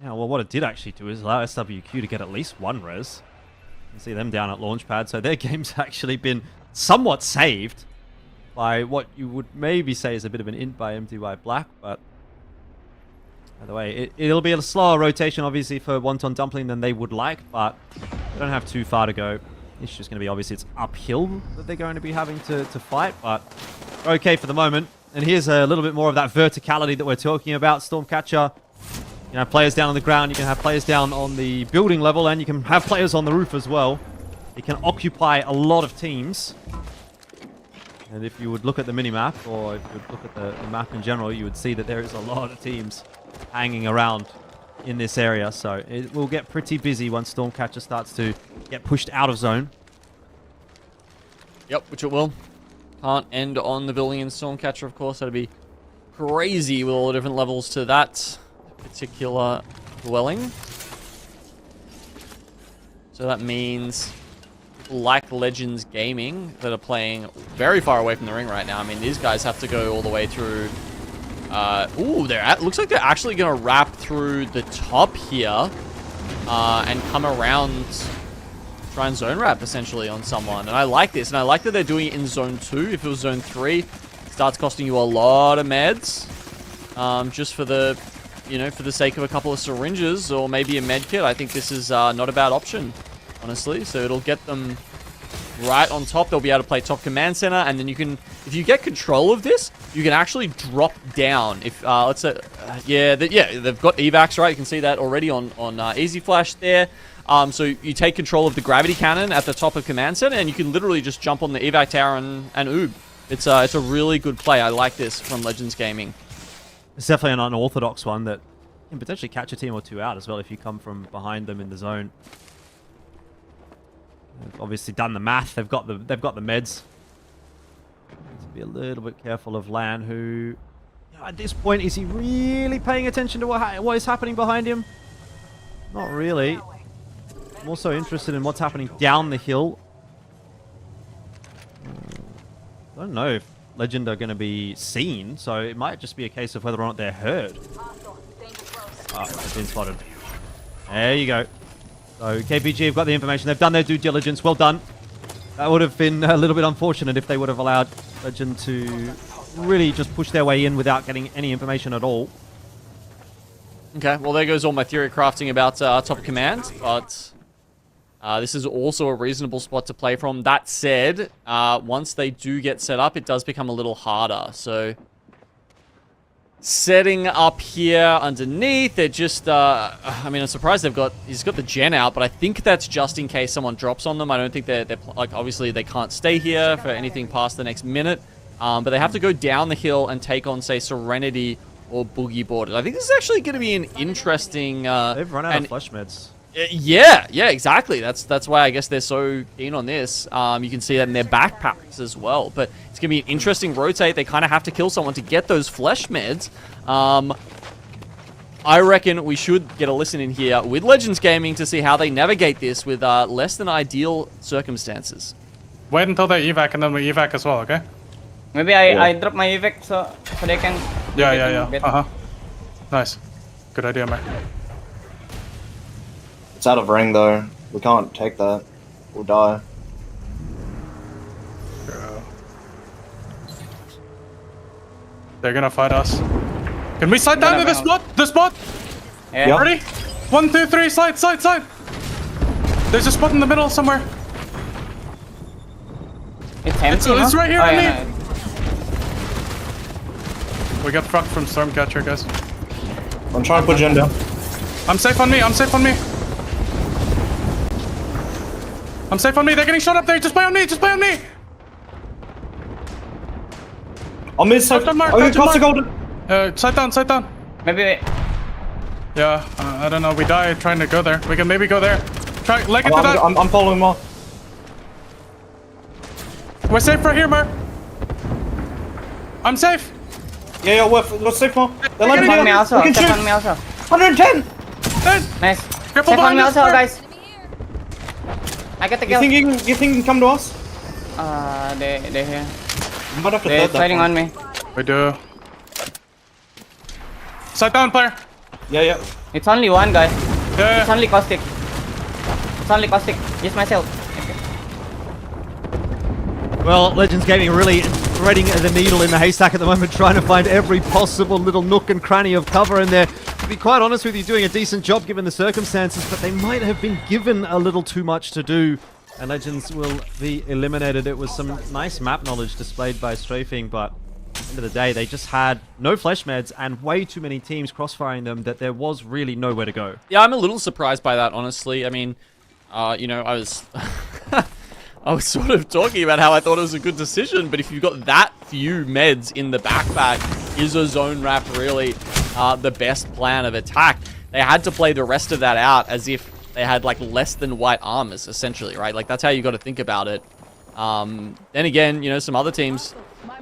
Yeah, well, what it did actually do is allow SWQ to get at least 1 res. You can see them down at Launchpad, so their game's actually been somewhat saved by what you would maybe say is a bit of an int by MDY Black, but by the way, it'll be a slower rotation, obviously, for Wonton Dumpling than they would like, but they don't have too far to go. It's just going to be, obviously, it's uphill that they're going to be having to fight, but okay for the moment. And here's a little bit more of that verticality that we're talking about. Stormcatcher, you can have players down on the ground, you can have players down on the building level, and you can have players on the roof as well. It can occupy a lot of teams. And if you would look at the minimap, or if you would look at the map in general, you would see that there is a lot of teams hanging around in this area. So it will get pretty busy once Stormcatcher starts to get pushed out of zone. Yep, which it will. Can't end on the building in Stormcatcher, of course. That'd be crazy with all the different levels to that particular dwelling. So that means like Legends Gaming that are playing very far away from the ring right now. I mean, these guys have to go all the way through. Ooh, looks like they're actually going to wrap through the top here and come around, try and zone wrap essentially on someone. And I like this, and I like that they're doing it in zone 2. If it was zone 3, it starts costing you a lot of meds, just for the, for the sake of a couple of syringes or maybe a med kit. I think this is not a bad option, honestly. So it'll get them right on top. They'll be able to play top command center, and then you can, if you get control of this, you can actually drop down. If let's say, they've got evacs, right? You can see that already on Easy Flash there. So you take control of the gravity cannon at the top of command center, and you can literally just jump on the evac tower and oob. It's a really good play. I like this from Legends Gaming. It's definitely an unorthodox one that can potentially catch a team or two out as well if you come from behind them in the zone. They've obviously done the math. They've got the meds. Need to be a little bit careful of Lan, who, at this point, is he really paying attention to what is happening behind him? Not really. I'm also interested in what's happening down the hill. I don't know if Legend are going to be seen, so it might just be a case of whether or not they're heard. Oh, they've been spotted. There you go. So KPG have got the information. They've done their due diligence. Well done. That would have been a little bit unfortunate if they would have allowed Legend to really just push their way in without getting any information at all. Okay, well there goes all my theory crafting about top command, but this is also a reasonable spot to play from. That said, once they do get set up, it does become a little harder. So setting up here underneath, they're just, I mean, I'm surprised he's got the gen out, but I think that's just in case someone drops on them. I don't think they're like, obviously they can't stay here for anything past the next minute, but they have to go down the hill and take on, say, Serenity or Boogie Boarded. I think this is actually going to be an interesting... They've run out of flesh meds. Yeah, exactly. That's why I guess they're so keen on this. You can see that in their backpacks as well. But it's going to be an interesting rotate. They kind of have to kill someone to get those flesh meds. I reckon we should get a listen in here with Legends Gaming to see how they navigate this with less than ideal circumstances. Wait until they evac, and then we evac as well, okay? Maybe I drop my evac so they can... Yeah. Nice. Good idea, man. It's out of ring though. We can't take that. We'll die. They're gonna fight us. Can we slide down to the spot? The spot? Yeah. Ready? 1, 2, 3, slide. There's a spot in the middle somewhere. It's empty, It's right here, no. We got fucked from Stormcatcher, guys. I'm trying to put Jen down. I'm safe on me. I'm safe on me. They're getting shot up there. Just play on me. On mid side. Side down. Maybe... Yeah, I don't know. We die trying to go there. We can maybe go there. Try leg into that. I'm following more. We're safe right here, Mer. I'm safe. Yeah, we're safe more. They're Safe on me also. 110. Nice. Careful Safe on me us, also, Mer. guys. I got the kill. You think you can come to us? They're here. You might have to They're fighting on me. We do. Side down, player. Yeah. It's only one guy. Yeah. It's only caustic. Just myself. Well, Legends Gaming really threading the needle in the haystack at the moment, trying to find every possible little nook and cranny of cover, and they're, to be quite honest with you, doing a decent job given the circumstances, but they might have been given a little too much to do, and Legends will be eliminated. It was some nice map knowledge displayed by Strafing, but at the end of the day, they just had no flesh meds and way too many teams crossfiring them that there was really nowhere to go. Yeah, I'm a little surprised by that, honestly. I mean, I was... I was sort of talking about how I thought it was a good decision, but if you've got that few meds in the backpack, is a zone wrap really the best plan of attack? They had to play the rest of that out as if they had like less than white armors, essentially, right? Like that's how you got to think about it. Then again, some other teams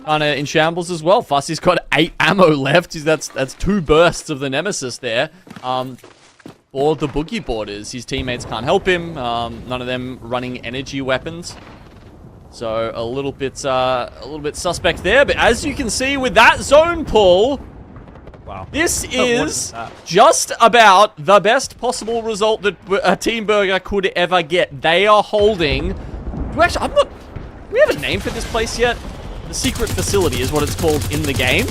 kind of in shambles as well. Fussy's got 8 ammo left. That's 2 bursts of the Nemesis there. for the boogie boarders. His teammates can't help him. None of them running energy weapons. So a little bit suspect there. But as you can see with that zone pull, wow, this is just about the best possible result that Team Burger could ever get. They are holding. Actually, do we have a name for this place yet? The secret facility is what it's called in the game.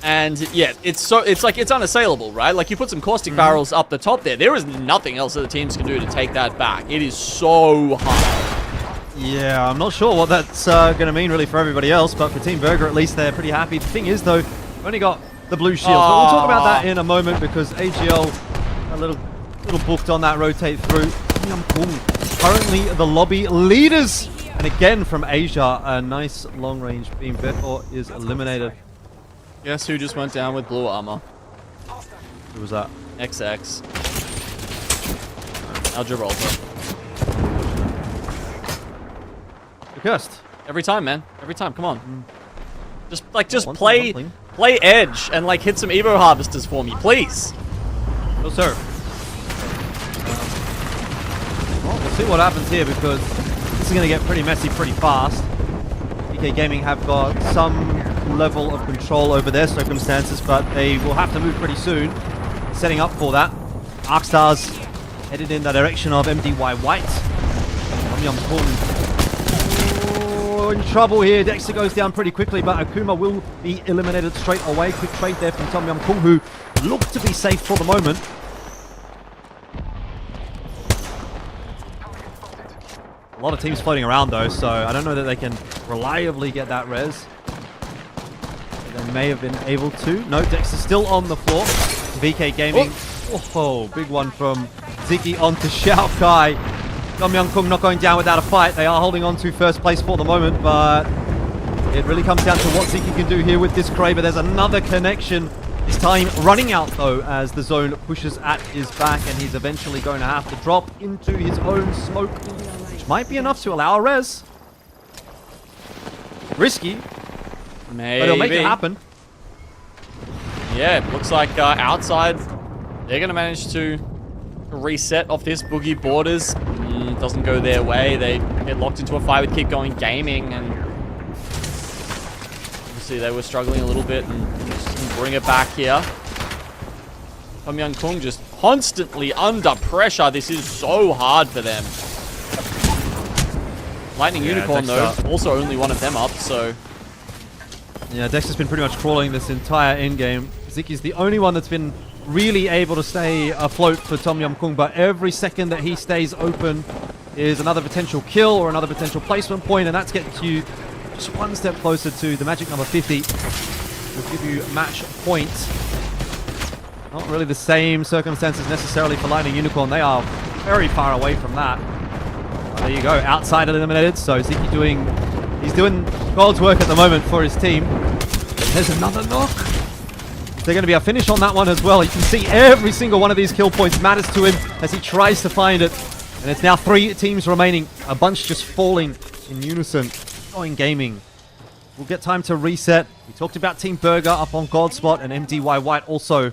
And yeah, it's like it's unassailable, right? Like you put some caustic barrels up the top there. There is nothing else that the teams can do to take that back. It is so hard. Yeah, I'm not sure what that's going to mean really for everybody else, but for Team Burger at least they're pretty happy. The thing is though, we've only got the blue shields, but we'll talk about that in a moment because AGL a little booked on that rotate through. Currently the lobby leaders, and again from Asia, a nice long range beam. Beto is eliminated. Guess who just went down with blue armor? Who was that? XX. Al Gibraltar. Cursed. Every time, man. Every time. Come on. Just play edge and like hit some Evo harvesters for me, please. No, sir. Well, we'll see what happens here because this is going to get pretty messy pretty fast. PK Gaming have got some level of control over their circumstances, but they will have to move pretty soon. Setting up for that. Arcstars headed in the direction of MDY White. In trouble here. Dexter goes down pretty quickly, but Akuma will be eliminated straight away. Quick trade there from Tom Yum Kung, who looked to be safe for the moment. A lot of teams floating around though, so I don't know that they can reliably get that res. They may have been able to. No, Dexter's still on the floor. VK Gaming. Oh, big one from Ziggy onto Xiao Kai. Tom Young Kung not going down without a fight. They are holding on to first place for the moment, but it really comes down to what Ziggy can do here with this Kraber. There's another connection. This time running out though as the zone pushes at his back, and he's eventually going to have to drop into his own smoke, which might be enough to allow a res. Risky. Maybe. But it'll make it happen. Yeah, it looks like outside they're going to manage to reset off this boogie borders. Doesn't go their way. They get locked into a fight with Keep Going Gaming, and obviously they were struggling a little bit and just bring it back here. Tom Young Kung just constantly under pressure. This is so hard for them. Lightning Unicorn Dexter, though, also only one of them up, so... Yeah, Dexter's been pretty much crawling this entire endgame. Ziki's the only one that's been really able to stay afloat for Tom Yum Kung, but every second that he stays open is another potential kill or another potential placement point, and that's getting you just one step closer to the magic number 50. Will give you match point. Not really the same circumstances necessarily for Lightning Unicorn. They are very far away from that. But there you go, outside eliminated. So Ziki he's doing God's work at the moment for his team. There's another knock. Is there going to be a finish on that one as well? You can see every single one of these kill points matters to him as he tries to find it. And it's now 3 teams remaining. A bunch just falling in unison. Going Gaming. We'll get time to reset. We talked about Team Burger up on Godspot, and MDY White also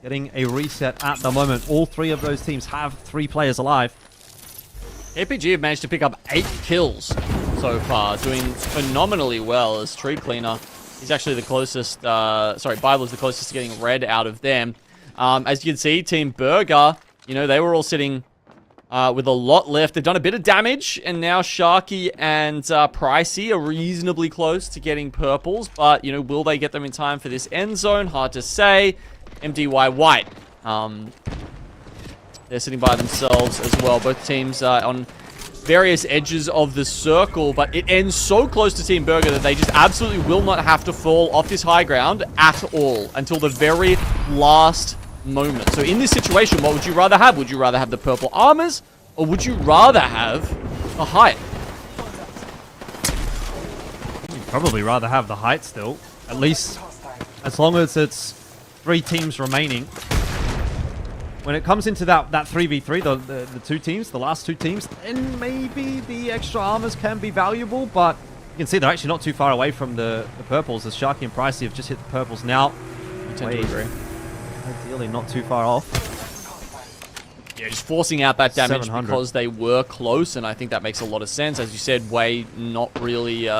getting a reset at the moment. All 3 of those teams have 3 players alive. APG have managed to pick up 8 kills so far, doing phenomenally well as Tree Cleaner. He's actually the closest, Bible is the closest to getting red out of them. As you can see, Team Burger, you know, they were all sitting with a lot left. They've done a bit of damage, and now Sharky and Pricey are reasonably close to getting purples, but, you know, will they get them in time for this end zone? Hard to say. MDY White, they're sitting by themselves as well. Both teams on various edges of the circle, but it ends so close to Team Burger that they just absolutely will not have to fall off this high ground at all until the very last moment. So in this situation, what would you rather have? Would you rather have the purple armors, or would you rather have the height? You'd probably rather have the height still, at least as long as it's 3 teams remaining. When it comes into that 3v3, the 2 teams, the last 2 teams, then maybe the extra armors can be valuable, but you can see they're actually not too far away from the purples, as Sharky and Pricey have just hit the purples now. I tend to agree. Ideally, not too far off. Yeah, just forcing out that damage 700. because they were close, and I think that makes a lot of sense. As you said, Way not really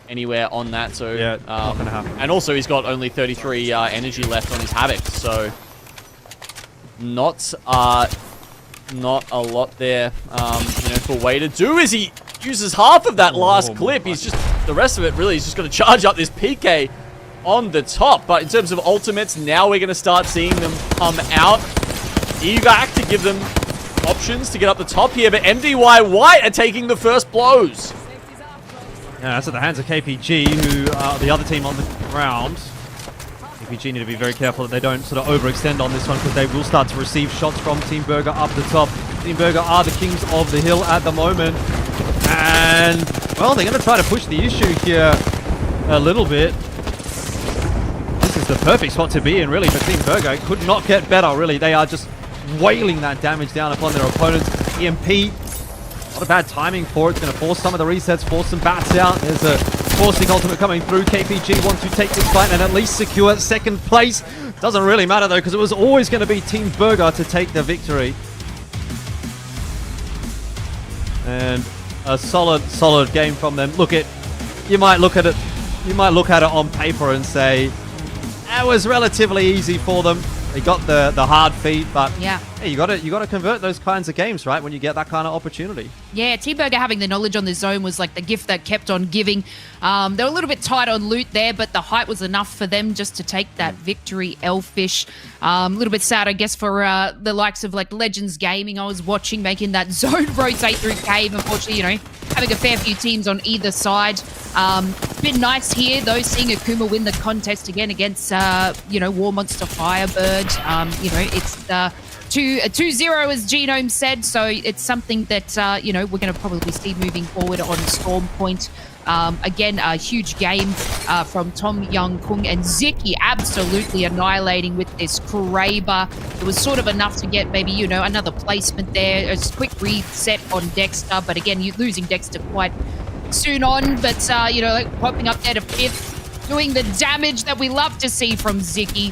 anywhere on that, so yeah, not gonna happen. And also, he's got only 33 energy left on his Havoc, so not a lot there, for Way to do. As he uses half of that last clip, he's just the rest of it really is just going to charge up this PK on the top. But in terms of ultimates, now we're going to start seeing them come out. Eager to give them options to get up the top here, but MDY White are taking the first blows. Yeah, that's at the hands of KPG, who are the other team on the ground. KPG need to be very careful that they don't sort of overextend on this one, because they will start to receive shots from Team Burger up the top. Team Burger are the kings of the hill at the moment. And, well, they're going to try to push the issue here a little bit. This is the perfect spot to be in, really, for Team Burger. It could not get better, really. They are just wailing that damage down upon their opponents. EMP, not a bad timing for it. It's going to force some of the resets, force some bats out. There's a forcing ultimate coming through. KPG want to take this fight and at least secure second place. Doesn't really matter, though, because it was always going to be Team Burger to take the victory. And a solid game from them. You might look at it on paper and say, that was relatively easy for them. They got the hard feat, but yeah, hey, you got to convert those kinds of games, right? When you get that kind of opportunity. Yeah, Team Burger having the knowledge on the zone was like the gift that kept on giving. They were a little bit tight on loot there, but the height was enough for them just to take that victory. Elfish, a little bit sad, I guess, for the likes of like Legends Gaming. I was watching making that zone rotate through cave. Unfortunately, having a fair few teams on either side. Been nice here though, seeing Akuma win the contest again against War Monster Firebird. It's 2-0 as Genome said, so it's something that we're going to probably see moving forward on Storm Point. Again, a huge game from Tom Young Kung and Ziki absolutely annihilating with this Kraber. It was sort of enough to get maybe, another placement there. A quick reset on Dexter, but again, you're losing Dexter quite soon on, but popping up there to 5th, doing the damage that we love to see from Ziki.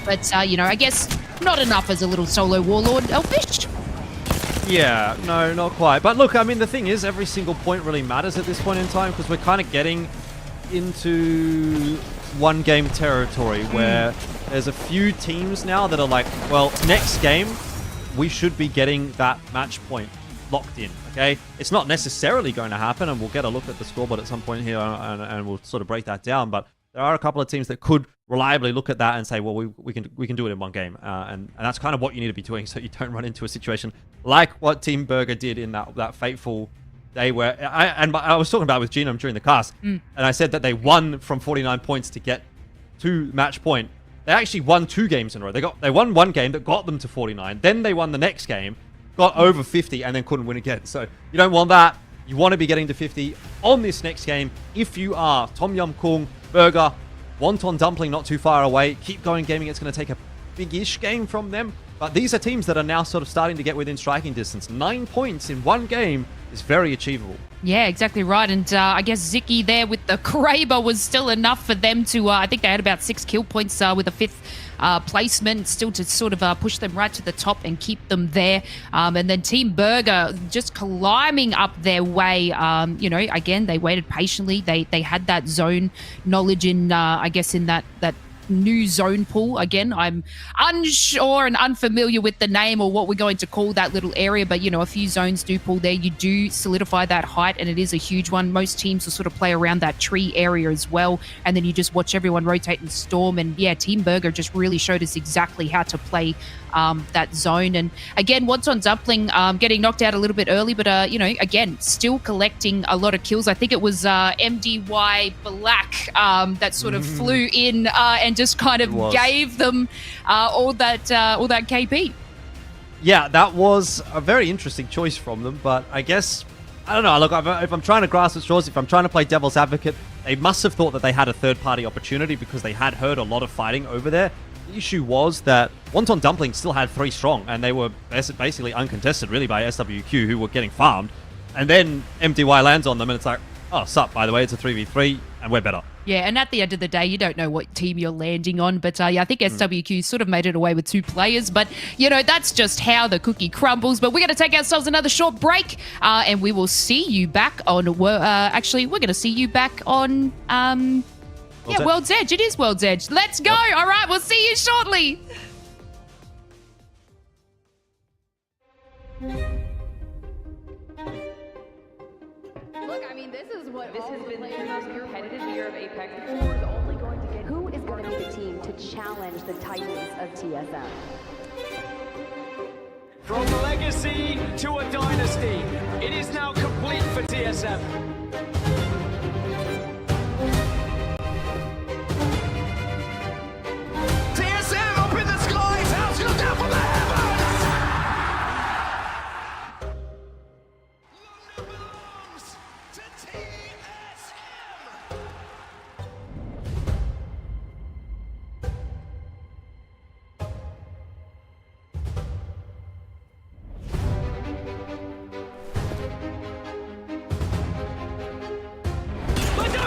But, I guess not enough as a little solo warlord, Elfish. Yeah, no, not quite. But look, I mean, the thing is, every single point really matters at this point in time, because we're kind of getting into one-game territory where there's a few teams now that are like, well, next game, we should be getting that match point locked in, okay? It's not necessarily going to happen, and we'll get a look at the scoreboard at some point here, and we'll sort of break that down, but there are a couple of teams that could reliably look at that and say, well, we can do it in one game, and that's kind of what you need to be doing, so you don't run into a situation like what Team Burger did in that fateful day where I was talking about it with Genome during the cast, and I said that they won from 49 points to get to match point. They actually won 2 games in a row. They won one game that got them to 49, then they won the next game, got over 50, and then couldn't win again. So you don't want that. You want to be getting to 50 on this next game if you are Tom Yum Kung, Burger, Wonton Dumpling not too far away. Keep Going Gaming, it's going to take a big-ish game from them. But these are teams that are now sort of starting to get within striking distance. 9 points in one game is very achievable. Yeah, exactly right. And I guess Ziki there with the Kraber was still enough for them to, I think they had about 6 kill points with a 5th placement, still to sort of push them right to the top and keep them there. And then Team Burger just climbing up their way. Again, they waited patiently. They had that zone knowledge in, I guess, in that new zone pool. Again, I'm unsure and unfamiliar with the name or what we're going to call that little area, but a few zones do pull there. You do solidify that height, and it is a huge one. Most teams will sort of play around that tree area as well, and then you just watch everyone rotate and storm. And yeah, Team Burger just really showed us exactly how to play that zone. And again, Wonton Dumpling getting knocked out a little bit early, but again, still collecting a lot of kills. I think it was MDY Black that sort of flew in and just kind of gave them all that KP. Yeah, that was a very interesting choice from them, but I guess, I don't know, look, if I'm trying to grasp at straws, if I'm trying to play devil's advocate, they must have thought that they had a third-party opportunity because they had heard a lot of fighting over there. The issue was that Wonton Dumpling still had 3 strong, and they were basically uncontested, really, by SWQ, who were getting farmed. And then MDY lands on them, and it's like, oh, sup, by the way, it's a 3v3, and we're better. Yeah, and at the end of the day, you don't know what team you're landing on. But yeah, I think SWQ sort of made it away with 2 players. But, you know, that's just how the cookie crumbles. But we're going to take ourselves another short break. And we will see you back on... actually, we're going to see you back on... World's Edge. It is World's Edge. Let's go. Yep. All right, we'll see you shortly. Look, I mean, this has been the most competitive year of Apex. Who is only going to get? Who is going to be the team to challenge the titans of TSM? From legacy to a dynasty, it is now complete for TSM. TSM up in the skies, how's look down from the heavens?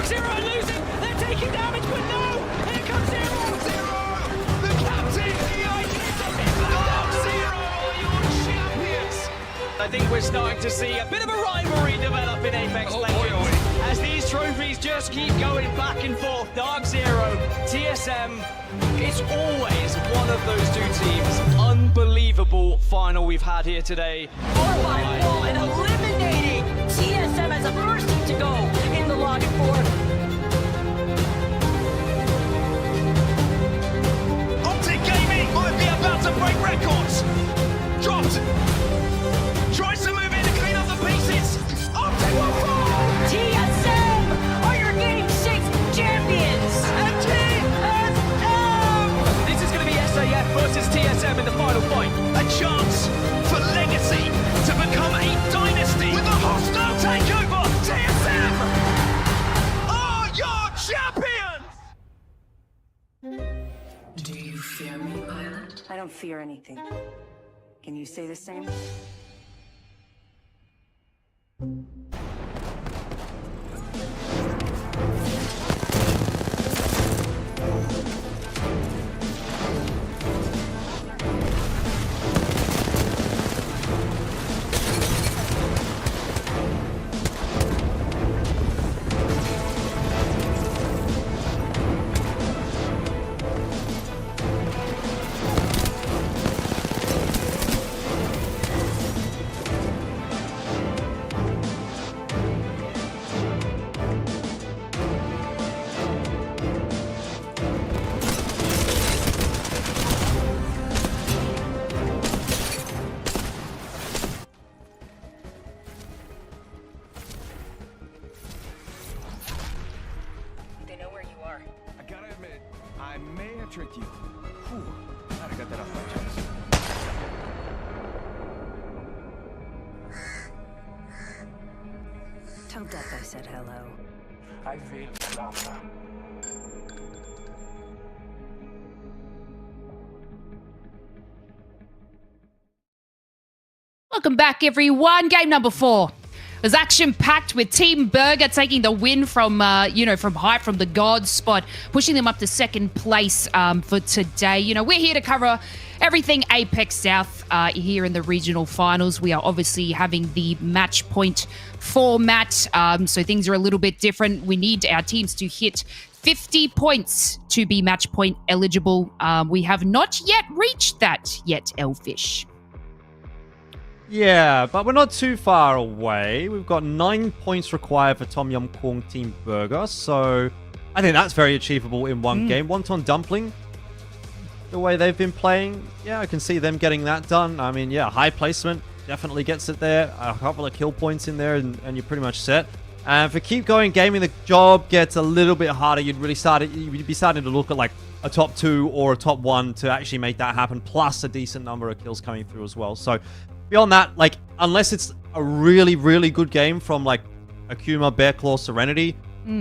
Zero are losing, they're taking damage, but no! Here comes Zero! Zero! The captain! The ideas of it! Zero are your champions! I think we're starting to see a bit of a rivalry develop in Apex Legends. As these trophies just keep going back and forth. Dark Zero, TSM, it's always one of those 2 teams. Unbelievable final we've had here today. 4-by-4 and eliminating TSM as the first team to go in the login for. Optic Gaming might be about to break records. Dropped. Tries to move in to clean up the pieces. Optic will fall. TSM are your Game 6 champions. And TSM. This is going to be SAF versus TSM in the final fight. A chance for Legacy to become a dynasty with a hostile takeover. TSM are your champions. Do you fear me, pilot? I don't fear anything. Can you say the same? I may have tricked you. Whew. Glad I got that off my chest. Tell Death I said hello. I feel stronger. Welcome back, everyone. Game number 4 was action-packed with Team Burger taking the win from, from Hype, from the God spot, pushing them up to 2nd place for today. We're here to cover everything APAC-South here in the regional finals. We are obviously having the match point format, so things are a little bit different. We need our teams to hit 50 points to be match point eligible. We have not yet reached that yet, Elfish. Yeah, but we're not too far away. We've got 9 points required for Tom Yum Kung Team Burger, so I think that's very achievable in one game. Wonton Dumpling, the way they've been playing, yeah, I can see them getting that done. I mean, yeah, high placement definitely gets it there. A couple of kill points in there, and you're pretty much set. And for Keep Going Gaming, the job gets a little bit harder. You'd be starting to look at like a top 2 or a top 1 to actually make that happen, plus a decent number of kills coming through as well. So beyond that, like, unless it's a really, really good game from like Akuma, Bearclaw, Serenity,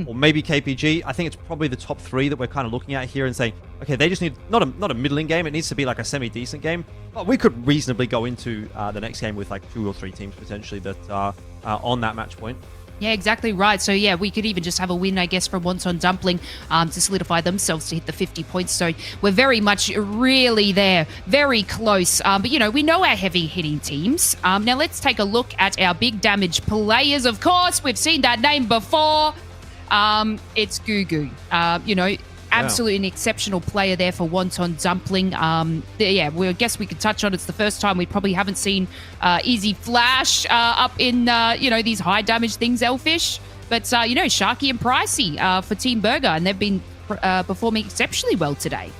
or maybe KPG, I think it's probably the top 3 that we're kind of looking at here and saying, okay, they just need not a middling game. It needs to be like a semi-decent game. But we could reasonably go into the next game with like 2 or 3 teams potentially that are on that match point. Yeah, exactly right. So yeah, we could even just have a win, I guess, from Wonton Dumpling to solidify themselves to hit the 50 points. So we're very much really there, very close. But you know, we know our heavy hitting teams. Now let's take a look at our big damage players. Of course, we've seen that name before. It's Gugu. You know, absolutely an exceptional player there for Wonton Dumpling. Yeah, I guess we could touch on it's the first time we probably haven't seen Easy Flash up in, you know, these high damage things, Elfish. But, you know, Sharky and Pricey for Team Burger, and they've been performing exceptionally well today.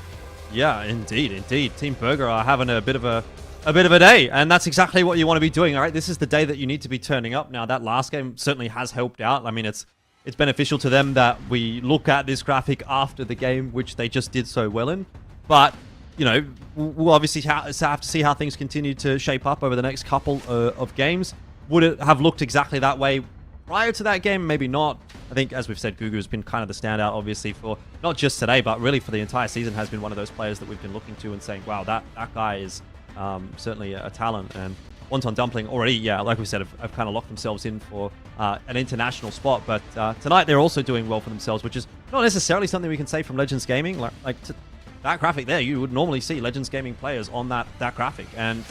Yeah, indeed. Team Burger are having a bit of a day, and that's exactly what you want to be doing, all right? This is the day that you need to be turning up. Now, that last game certainly has helped out. I mean, it's beneficial to them that we look at this graphic after the game, which they just did so well in. But, you know, we'll obviously have to see how things continue to shape up over the next couple of games. Would it have looked exactly that way prior to that game? Maybe not. I think, as we've said, Gugu has been kind of the standout, obviously, for not just today, but really for the entire season, has been one of those players that we've been looking to and saying, wow, that guy is certainly a talent. And Wonton Dumpling already, yeah, like we said, have kind of locked themselves in for an international spot. But tonight they're also doing well for themselves, which is not necessarily something we can say from Legends Gaming. Like that graphic there, you would normally see Legends Gaming players on that graphic. And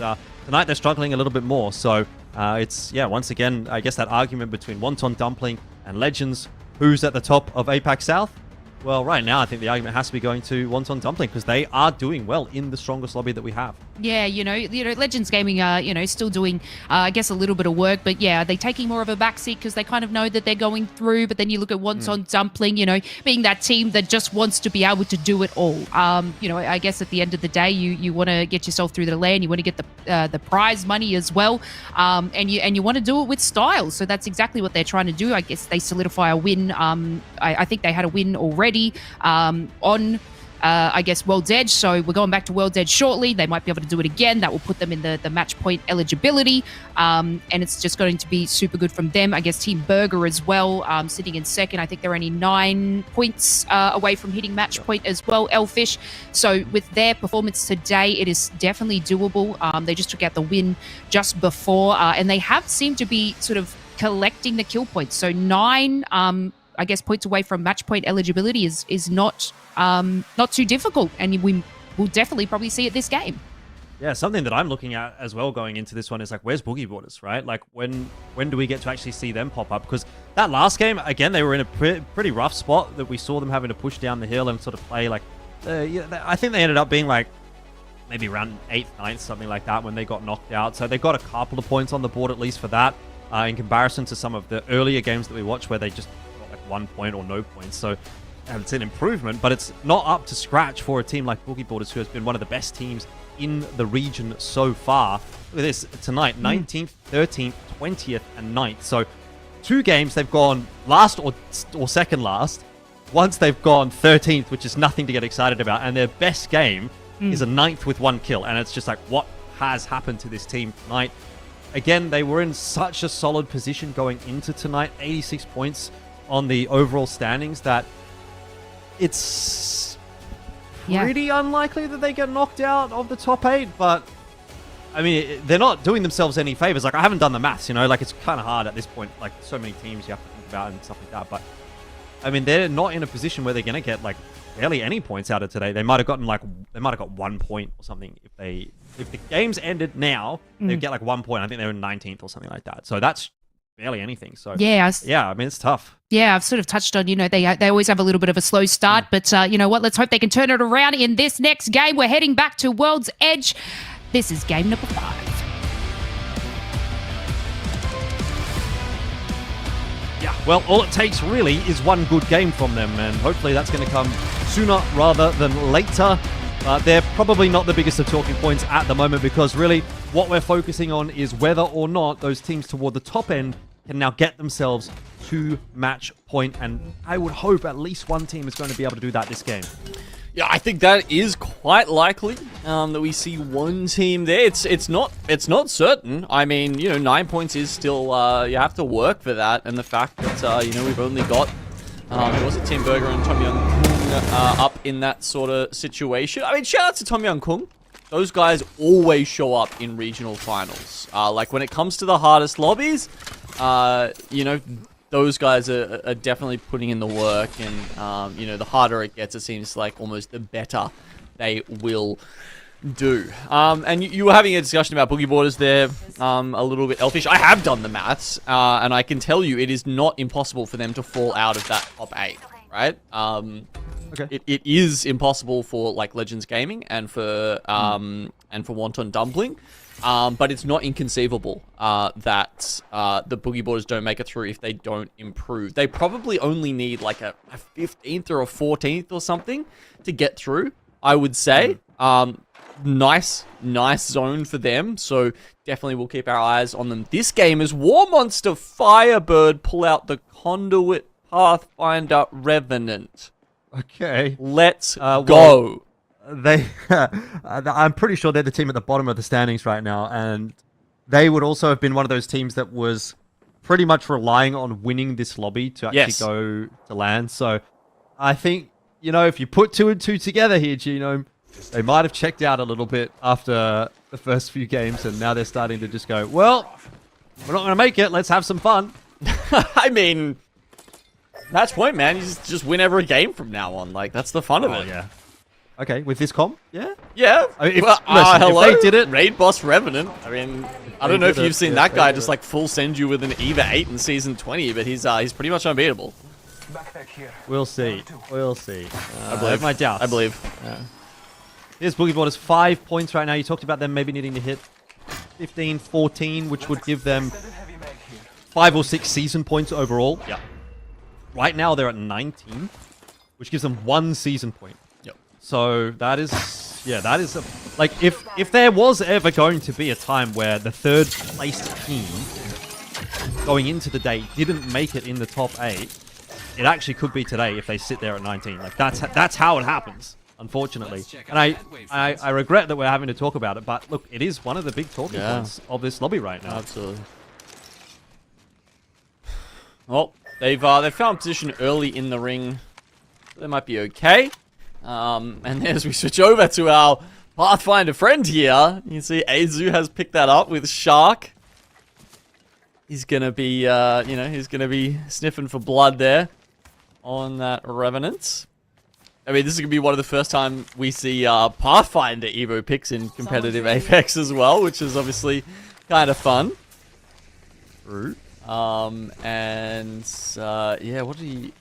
tonight they're struggling a little bit more. So it's, yeah, once again, I guess that argument between Wonton Dumpling and Legends, who's at the top of APAC-South? Well, right now, I think the argument has to be going to Wonton Dumpling because they are doing well in the strongest lobby that we have. Yeah, you know, Legends Gaming are, you know, still doing, I guess, a little bit of work. But yeah, they're taking more of a backseat because they kind of know that they're going through. But then you look at Wonton Dumpling, you know, being that team that just wants to be able to do it all. You know, I guess at the end of the day, you want to get yourself through the lane. You want to get the prize money as well. And you want to do it with style. So that's exactly what they're trying to do. I guess they solidify a win. I think they had a win already on I guess World's Edge, so we're going back to World's Edge shortly. They might be able to do it again. That will put them in the match point eligibility, and it's just going to be super good from them. I guess Team Burger as well, sitting in second. I think they're only 9 points away from hitting match point as well, Elfish. So with their performance today, it is definitely doable. They just took out the win just before, and they have seemed to be sort of collecting the kill points. So 9 I guess points away from match point eligibility is not too difficult, and we will definitely probably see it this game. Yeah, something that I'm looking at as well going into this one is like, where's Boogie Borders, right? Like, when do we get to actually see them pop up? Because that last game, again, they were in a pretty rough spot that we saw them having to push down the hill and sort of play like, I think they ended up being like maybe around 8th, 9th, something like that when they got knocked out. So they got a couple of points on the board at least for that, in comparison to some of the earlier games that we watched where they just got like 1 point or no points. So it's an improvement, but it's not up to scratch for a team like Boogie Borders, who has been one of the best teams in the region so far. Look at this tonight, 19th, 13th, 20th, and 9th. So 2 games they've gone last or second last. Once they've gone 13th, which is nothing to get excited about, and their best game is a 9th with 1 kill. And it's just like, what has happened to this team tonight? Again, they were in such a solid position going into tonight, 86 points on the overall standings, that it's pretty unlikely that they get knocked out of the top 8. But I mean, they're not doing themselves any favors. Like, I haven't done the maths, you know, like, it's kind of hard at this point, like so many teams you have to think about and stuff like that. But I mean, they're not in a position where they're going to get like barely any points out of today. They might have gotten like, they might have got 1 point or something. If the games ended now, they'd get like 1 point. I think they were 19th or something like that. So that's barely anything. So yeah, I mean, it's tough. Yeah, I've sort of touched on, you know, they always have a little bit of a slow start, but you know what? Let's hope they can turn it around in this next game. We're heading back to World's Edge. This is game number 5. Yeah, well, all it takes really is one good game from them, and hopefully that's going to come sooner rather than later. They're probably not the biggest of talking points at the moment, because really what we're focusing on is whether or not those teams toward the top end can now get themselves to match point, and I would hope at least one team is going to be able to do that this game. Yeah, I think that is quite likely that we see one team there. It's not certain. I mean, you know, 9 points is still you have to work for that, and the fact that you know, we've only got was it Team Burger and Tom Young up in that sort of situation. I mean, shout out to Tom Young Kung. Those guys always show up in regional finals. Like when it comes to the hardest lobbies, you know, those guys are definitely putting in the work, and you know, the harder it gets, it seems like almost the better they will do. And you were having a discussion about boogie borders there, a little bit elfish. I have done the maths, and I can tell you it is not impossible for them to fall out of that top 8, right? Okay. It is impossible for like Legends Gaming and for Wonton Dumpling, but it's not inconceivable that the boogie borders don't make it through if they don't improve. They probably only need like a 15th or a 14th or something to get through, I would say. Nice zone for them, so definitely we'll keep our eyes on them. This game is War Monster Firebird pull out the Conduit Pathfinder Revenant. Okay. Let's go. They, I'm pretty sure they're the team at the bottom of the standings right now, and they would also have been one of those teams that was pretty much relying on winning this lobby to actually go to LAN. So I think, you know, if you put 2 and 2 together here, Genome, they might have checked out a little bit after the first few games, and now they're starting to just go, well, we're not going to make it. Let's have some fun. I mean, match point, man. You just win every game from now on. Like, that's the fun of it. Yeah. Okay, with this comp? Yeah. I mean, hello, if they did it, Raid Boss Revenant. I mean, I don't know if you've seen that guy just like full send you with an EVA 8 in season 20, but he's pretty much unbeatable. We'll see. We'll see. I believe. I have my doubts. I believe. Yeah. Here's Boogie Borders, 5 points right now. You talked about them maybe needing to hit 15, 14, which would give them 5 or 6 season points overall. Yeah. Right now they're at 19, which gives them 1 season point. Yep. So that is, yeah, that is like if there was ever going to be a time where the 3rd placed team going into the day didn't make it in the top 8, it actually could be today if they sit there at 19. Like that's how it happens. Unfortunately, and I regret that we're having to talk about it, but look, it is one of the big talking points of this lobby right now. Absolutely. Well, they've found position early in the ring. They might be okay. And then as we switch over to our Pathfinder friend here, you can see Azu has picked that up with Shark. He's gonna be, you know, he's gonna be sniffing for blood there on that Revenant. I mean, this is going to be one of the first time we see Pathfinder Evo picks in competitive Apex as well, which is obviously kind of fun. True. Yeah, what did he...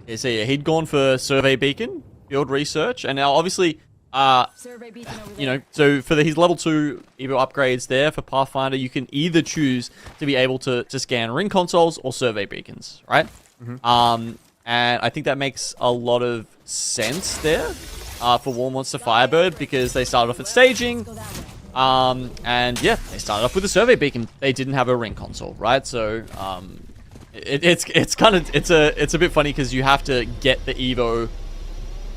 Yeah, so yeah, he'd gone for Survey Beacon, Field Research, and now obviously... you know, so for his level 2 Evo upgrades there for Pathfinder, you can either choose to be able to scan ring consoles or survey beacons, right? And I think that makes a lot of sense there for War Monster Firebird, because they started off at staging, and yeah, they started off with a survey beacon. They didn't have a ring console, right? So it's a bit funny because you have to get the Evo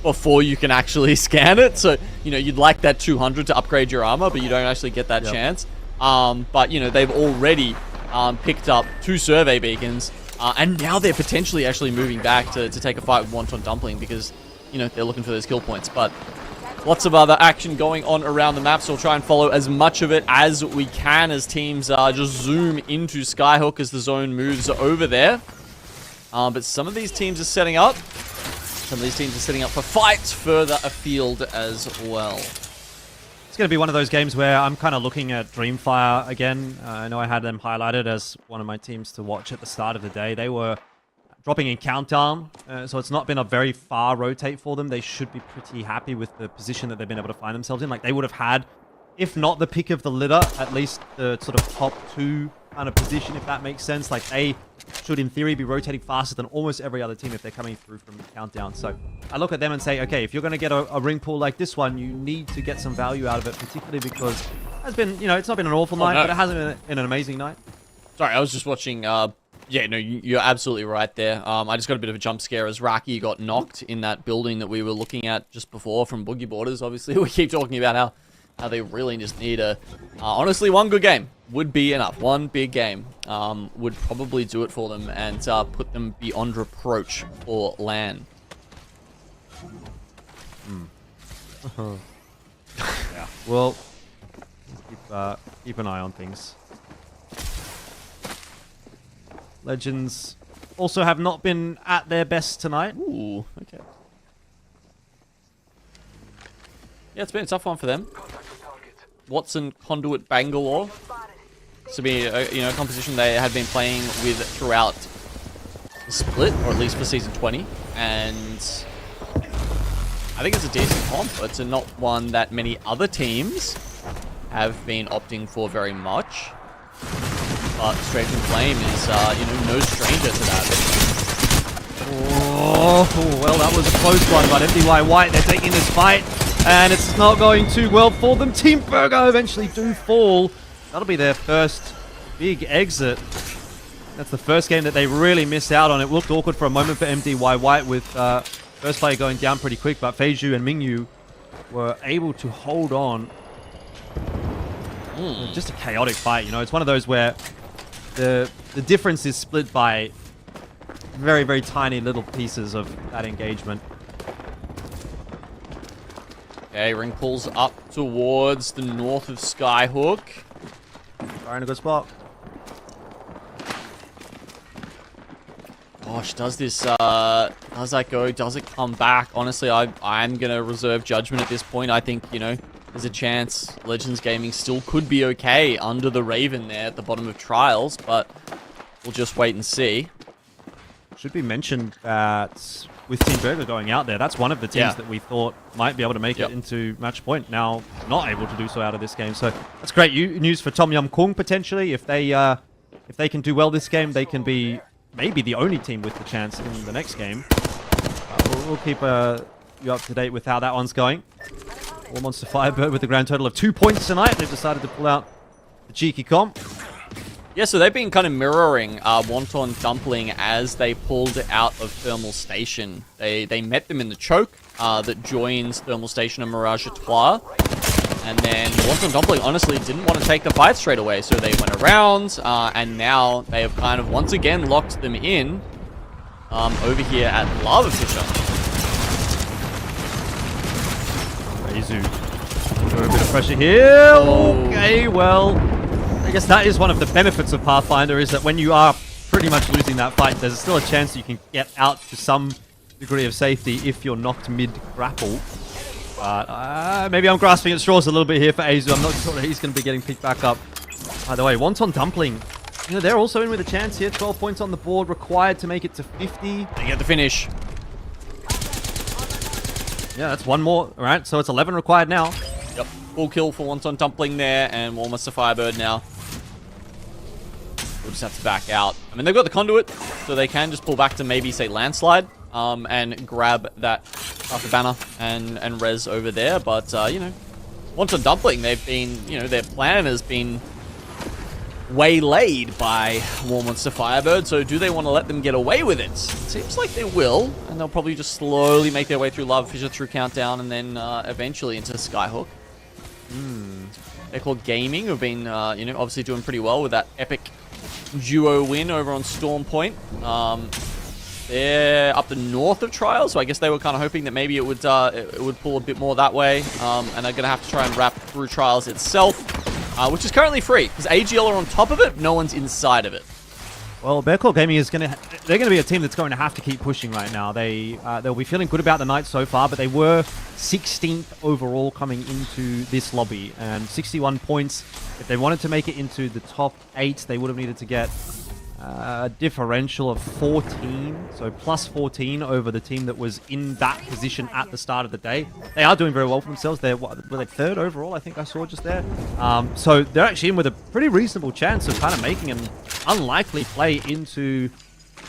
before you can actually scan it. So, you know, you'd like that 200 to upgrade your armor, but you don't actually get that chance. But, you know, they've already picked up 2 survey beacons, and now they're potentially actually moving back to take a fight with Wonton Dumpling because, you know, they're looking for those kill points. But lots of other action going on around the map, so we'll try and follow as much of it as we can as teams just zoom into Skyhook as the zone moves over there. But some of these teams are setting up. Some of these teams are setting up for fights further afield as well. It's going to be one of those games where I'm kind of looking at Dreamfire again. I know I had them highlighted as one of my teams to watch at the start of the day. They were dropping in countdown, so it's not been a very far rotate for them. They should be pretty happy with the position that they've been able to find themselves in. Like, they would have had, if not the pick of the litter, at least the sort of top 2 kind of position, if that makes sense. Like, they should, in theory, be rotating faster than almost every other team if they're coming through from countdown. So I look at them and say, okay, if you're going to get a ring pool like this one, you need to get some value out of it, particularly because it has been, you know, it's not been an awful night, but it hasn't been an amazing night. Sorry, I was just watching, yeah, no, you're absolutely right there. I just got a bit of a jump scare as Raki got knocked in that building that we were looking at just before from Boogie Borders. Obviously, we keep talking about how they really just need a... honestly, one good game would be enough. One big game would probably do it for them and put them beyond reproach for LAN. Yeah. Well, keep keep an eye on things. Legends also have not been at their best tonight. Ooh, okay. Yeah, it's been a tough one for them. Watson, Conduit, Bangalore. This would be a composition they had been playing with throughout the split, or at least for season 20. And I think it's a decent comp, but it's not one that many other teams have been opting for very much. But Straight from Flame is, no stranger to that. Oh, well, that was a close one, but MDY White, they're taking this fight, and it's not going too well for them. Team Virgo eventually do fall. That'll be their first big exit. That's the first game that they really missed out on. It looked awkward for a moment for MDY White with first player going down pretty quick, but Feiju and Mingyu were able to hold on. Just a chaotic fight, It's one of those where the difference is split by very, very tiny little pieces of that engagement. Okay, Ring pulls up towards the north of Skyhook. Fire in a good spot. Gosh, does that go? Does it come back? Honestly, I'm going to reserve judgment at this point. I think, there's a chance Legends Gaming still could be okay under the Raven there at the bottom of Trials, but we'll just wait and see. Should be mentioned that with Team Virgo going out there, that's one of the teams that we thought might be able to make it into match point. Now, not able to do so out of this game. So that's great news for Tom Yum Kung potentially. If they can do well this game, they can be maybe the only team with the chance in the next game. We'll keep you up to date with how that one's going. War Monster Firebird with a grand total of 2 points tonight. They've decided to pull out the cheeky comp. Yeah, so they've been kind of mirroring Wonton Dumpling as they pulled out of Thermal Station. They met them in the choke that joins Thermal Station and Mirage Etoile. And then Wonton Dumpling honestly didn't want to take the fight straight away, so they went around, and now they have kind of once again locked them in over here at Lava Fisher. Reizu. A bit of pressure here. Okay, well, I guess that is one of the benefits of Pathfinder, is that when you are pretty much losing that fight, there's still a chance you can get out to some degree of safety if you're knocked mid-grapple. But maybe I'm grasping at straws a little bit here for Azu. I'm not sure that he's going to be getting picked back up. By the way, Wonton Dumpling, they're also in with a chance here. 12 points on the board, required to make it to 50. They get the finish. Yeah, that's one more. All right, so it's 11 required now. Yep, full kill for Wonton Dumpling there, and War Monster Firebird now. We'll just have to back out. I mean, they've got the conduit, so they can just pull back to maybe, say, Landslide, and grab that after banner and res over there. But, Wonton Dumpling, they've been, their plan has been waylaid by War Monster Firebird, so do they want to let them get away with it? Seems like they will, and they'll probably just slowly make their way through Lava Fisher, through Countdown, and then eventually into Skyhook. They're called Gaming, who've been, obviously doing pretty well with that epic duo win over on Storm Point. They're up the north of Trials, so I guess they were kind of hoping that maybe it would pull a bit more that way, and they're going to have to try and wrap through Trials itself, which is currently free, because AGL are on top of it, no one's inside of it. Well, Bearclaw Gaming is they're going to be a team that's going to have to keep pushing right now. They'll be feeling good about the night so far, but they were 16th overall coming into this lobby, and 61 points. If they wanted to make it into the top 8, they would have needed to get a differential of 14, so plus 14 over the team that was in that position at the start of the day. They are doing very well for themselves. Were they 3rd overall, I think I saw just there. So they're actually in with a pretty reasonable chance of kind of making an unlikely play into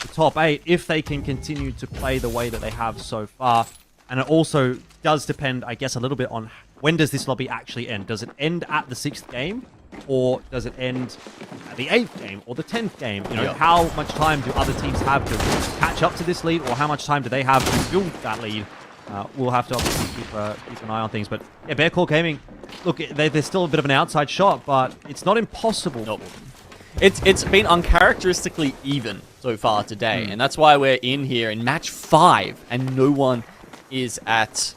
the top 8 if they can continue to play the way that they have so far. And it also does depend, I guess, a little bit on when does this lobby actually end. Does it end at the 6th game? Or does it end at the 8th game or the 10th game? How much time do other teams have to catch up to this lead, or how much time do they have to build that lead? We'll have to obviously keep an eye on things. But yeah, Bearclaw Gaming, look, they're still a bit of an outside shot, but it's not impossible. Nope. It's been uncharacteristically even so far today, and that's why we're in here in match 5, and no one is at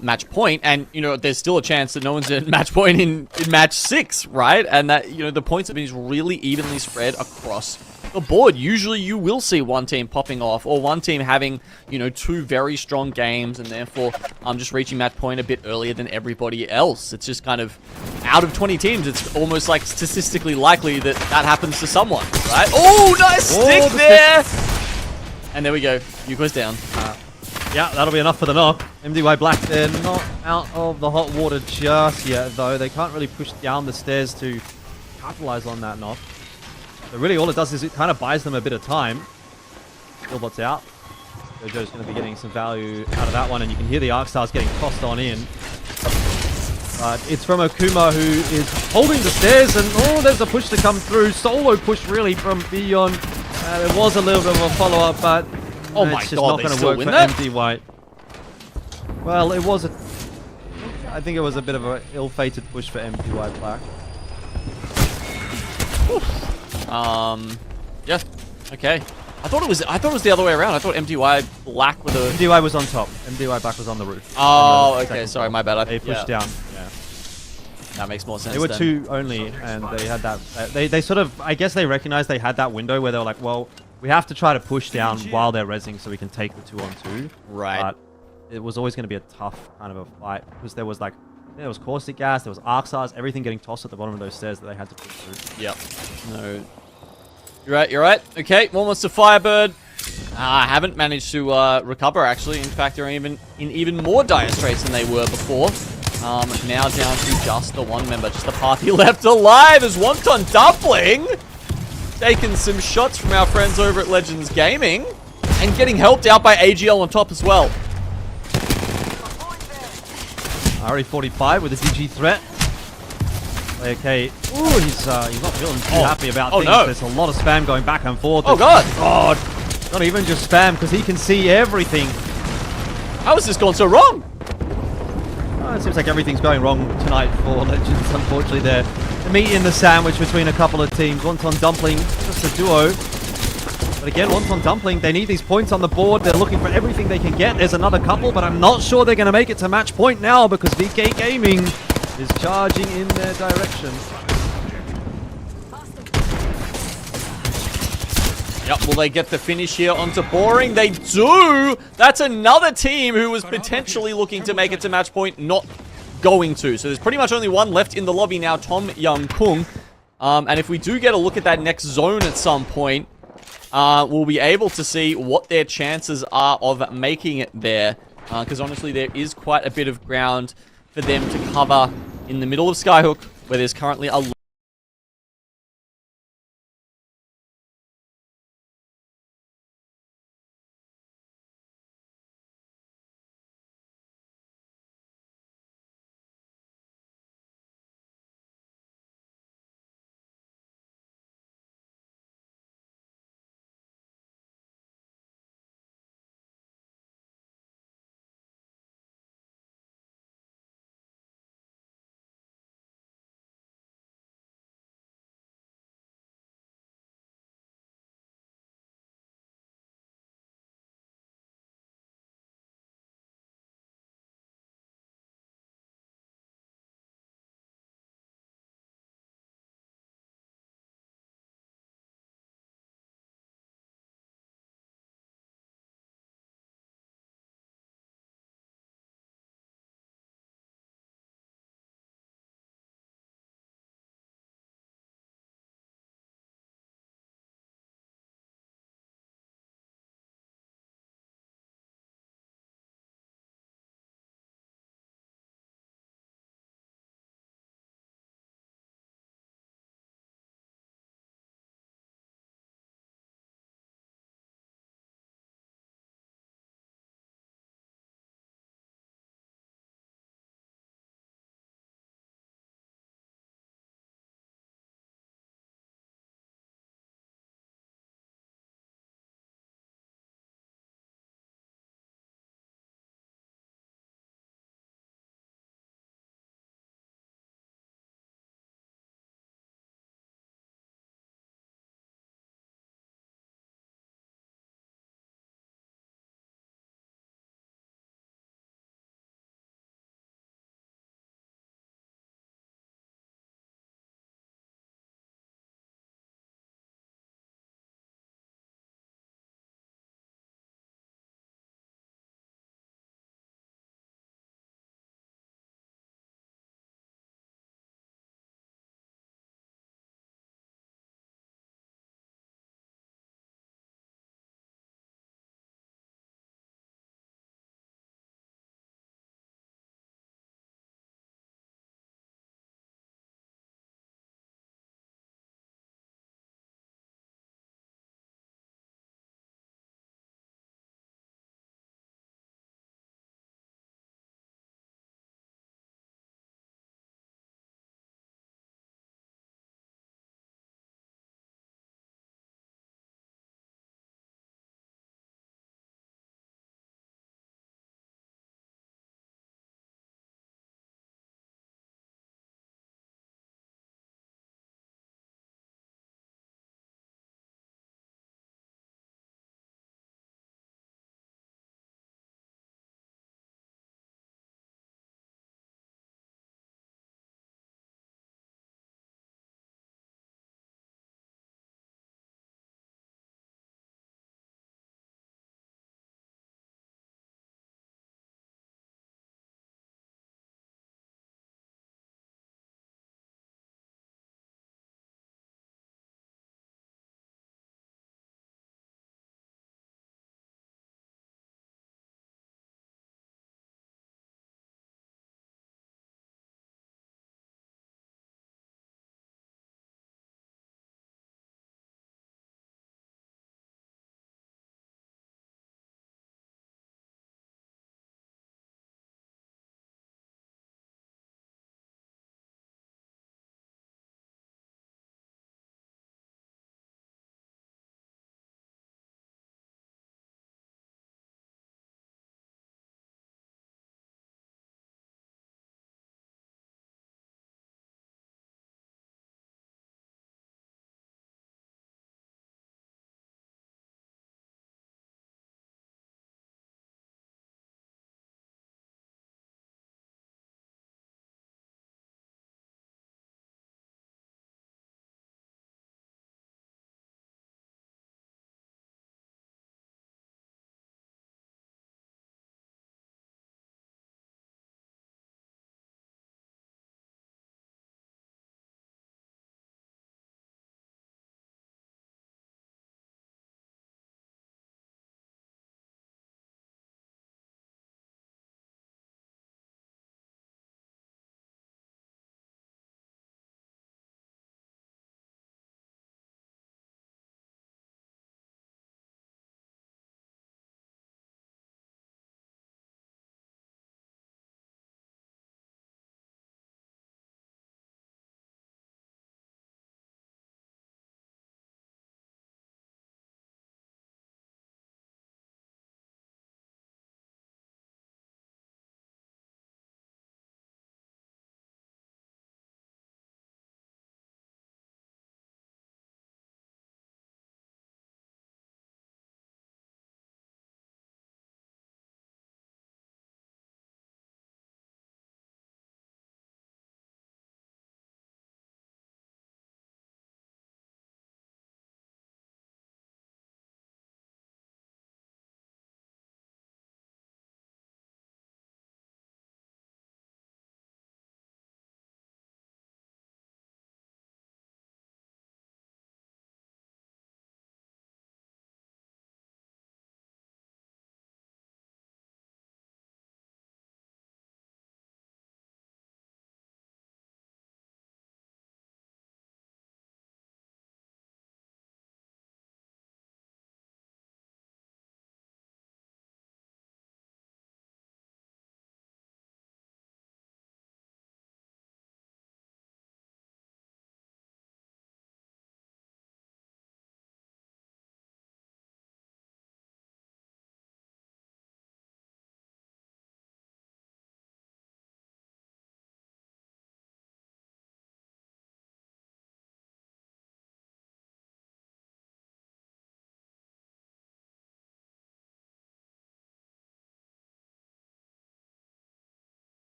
match point, and you know there's still a chance that no one's at match point in match 6, right? And that you know the points have been really evenly spread across the board. Usually you will see one team popping off or one team having, you know, 2 very strong games and therefore just reaching match point a bit earlier than everybody else. It's just kind of out of 20 teams, it's almost like statistically likely that that happens to someone, right? Oh, nice stick there! And there we go. Yuko's down. Yeah, that'll be enough for the knock. MDY Black, they're not out of the hot water just yet, though. They can't really push down the stairs to capitalize on that knock. So really all it does is it kind of buys them a bit of time. Killbot's out. Jojo's going to be getting some value out of that one, and you can hear the Arc Stars getting tossed on in. But it's from Okuma, who is holding the stairs, and oh, there's a push to come through. Solo push really from Beyond. There was a little bit of a follow-up, but oh my it's just God, not going to work for MDY. Well, it was I think it was a bit of an ill-fated push for MDY Black. Yeah, okay. I thought it was the other way around. I thought MDY Black with a... MDY was on top. MDY Black was on the roof. Oh, okay. Sorry, my bad. They pushed down. Yeah. That makes more sense. They were 2 only, and they had that... They sort of... I guess they recognized they had that window where they were like, well, we have to try to push down while they're rezzing so we can take the 2-on-2. Right. But it was always going to be a tough kind of a fight because there was like... There was caustic gas, there was arc stars, everything getting tossed at the bottom of those stairs that they had to push through. Yep. No. You're right. Okay, one wants to Firebird. I haven't managed to recover, actually. In fact, they're in even more dire straits than they were before. Now down to just the 1 member, just the party left alive as Wonton Dumpling taking some shots from our friends over at Legends Gaming and getting helped out by AGL on top as well. RE45 with a DG threat. Okay. Ooh, he's not feeling too happy about things. No. There's a lot of spam going back and forth. Oh, God. God. Not even just spam, because he can see everything. How has this gone so wrong? Oh, it seems like everything's going wrong tonight for Legends, unfortunately. They're the meat in the sandwich between a couple of teams. Wonton Dumpling, just a duo. But again, Wonton Dumpling, they need these points on the board. They're looking for everything they can get. There's another couple, but I'm not sure they're going to make it to match point now because VK Gaming is charging in their direction. Yep, will they get the finish here onto Boring? They do! That's another team who was potentially looking to make it to match point, not going to. So there's pretty much only one left in the lobby now, Tom Young Kung. And if we do get a look at that next zone at some point, we'll be able to see what their chances are of making it there. Because honestly, there is quite a bit of ground for them to cover in the middle of Skyhook, where there's currently a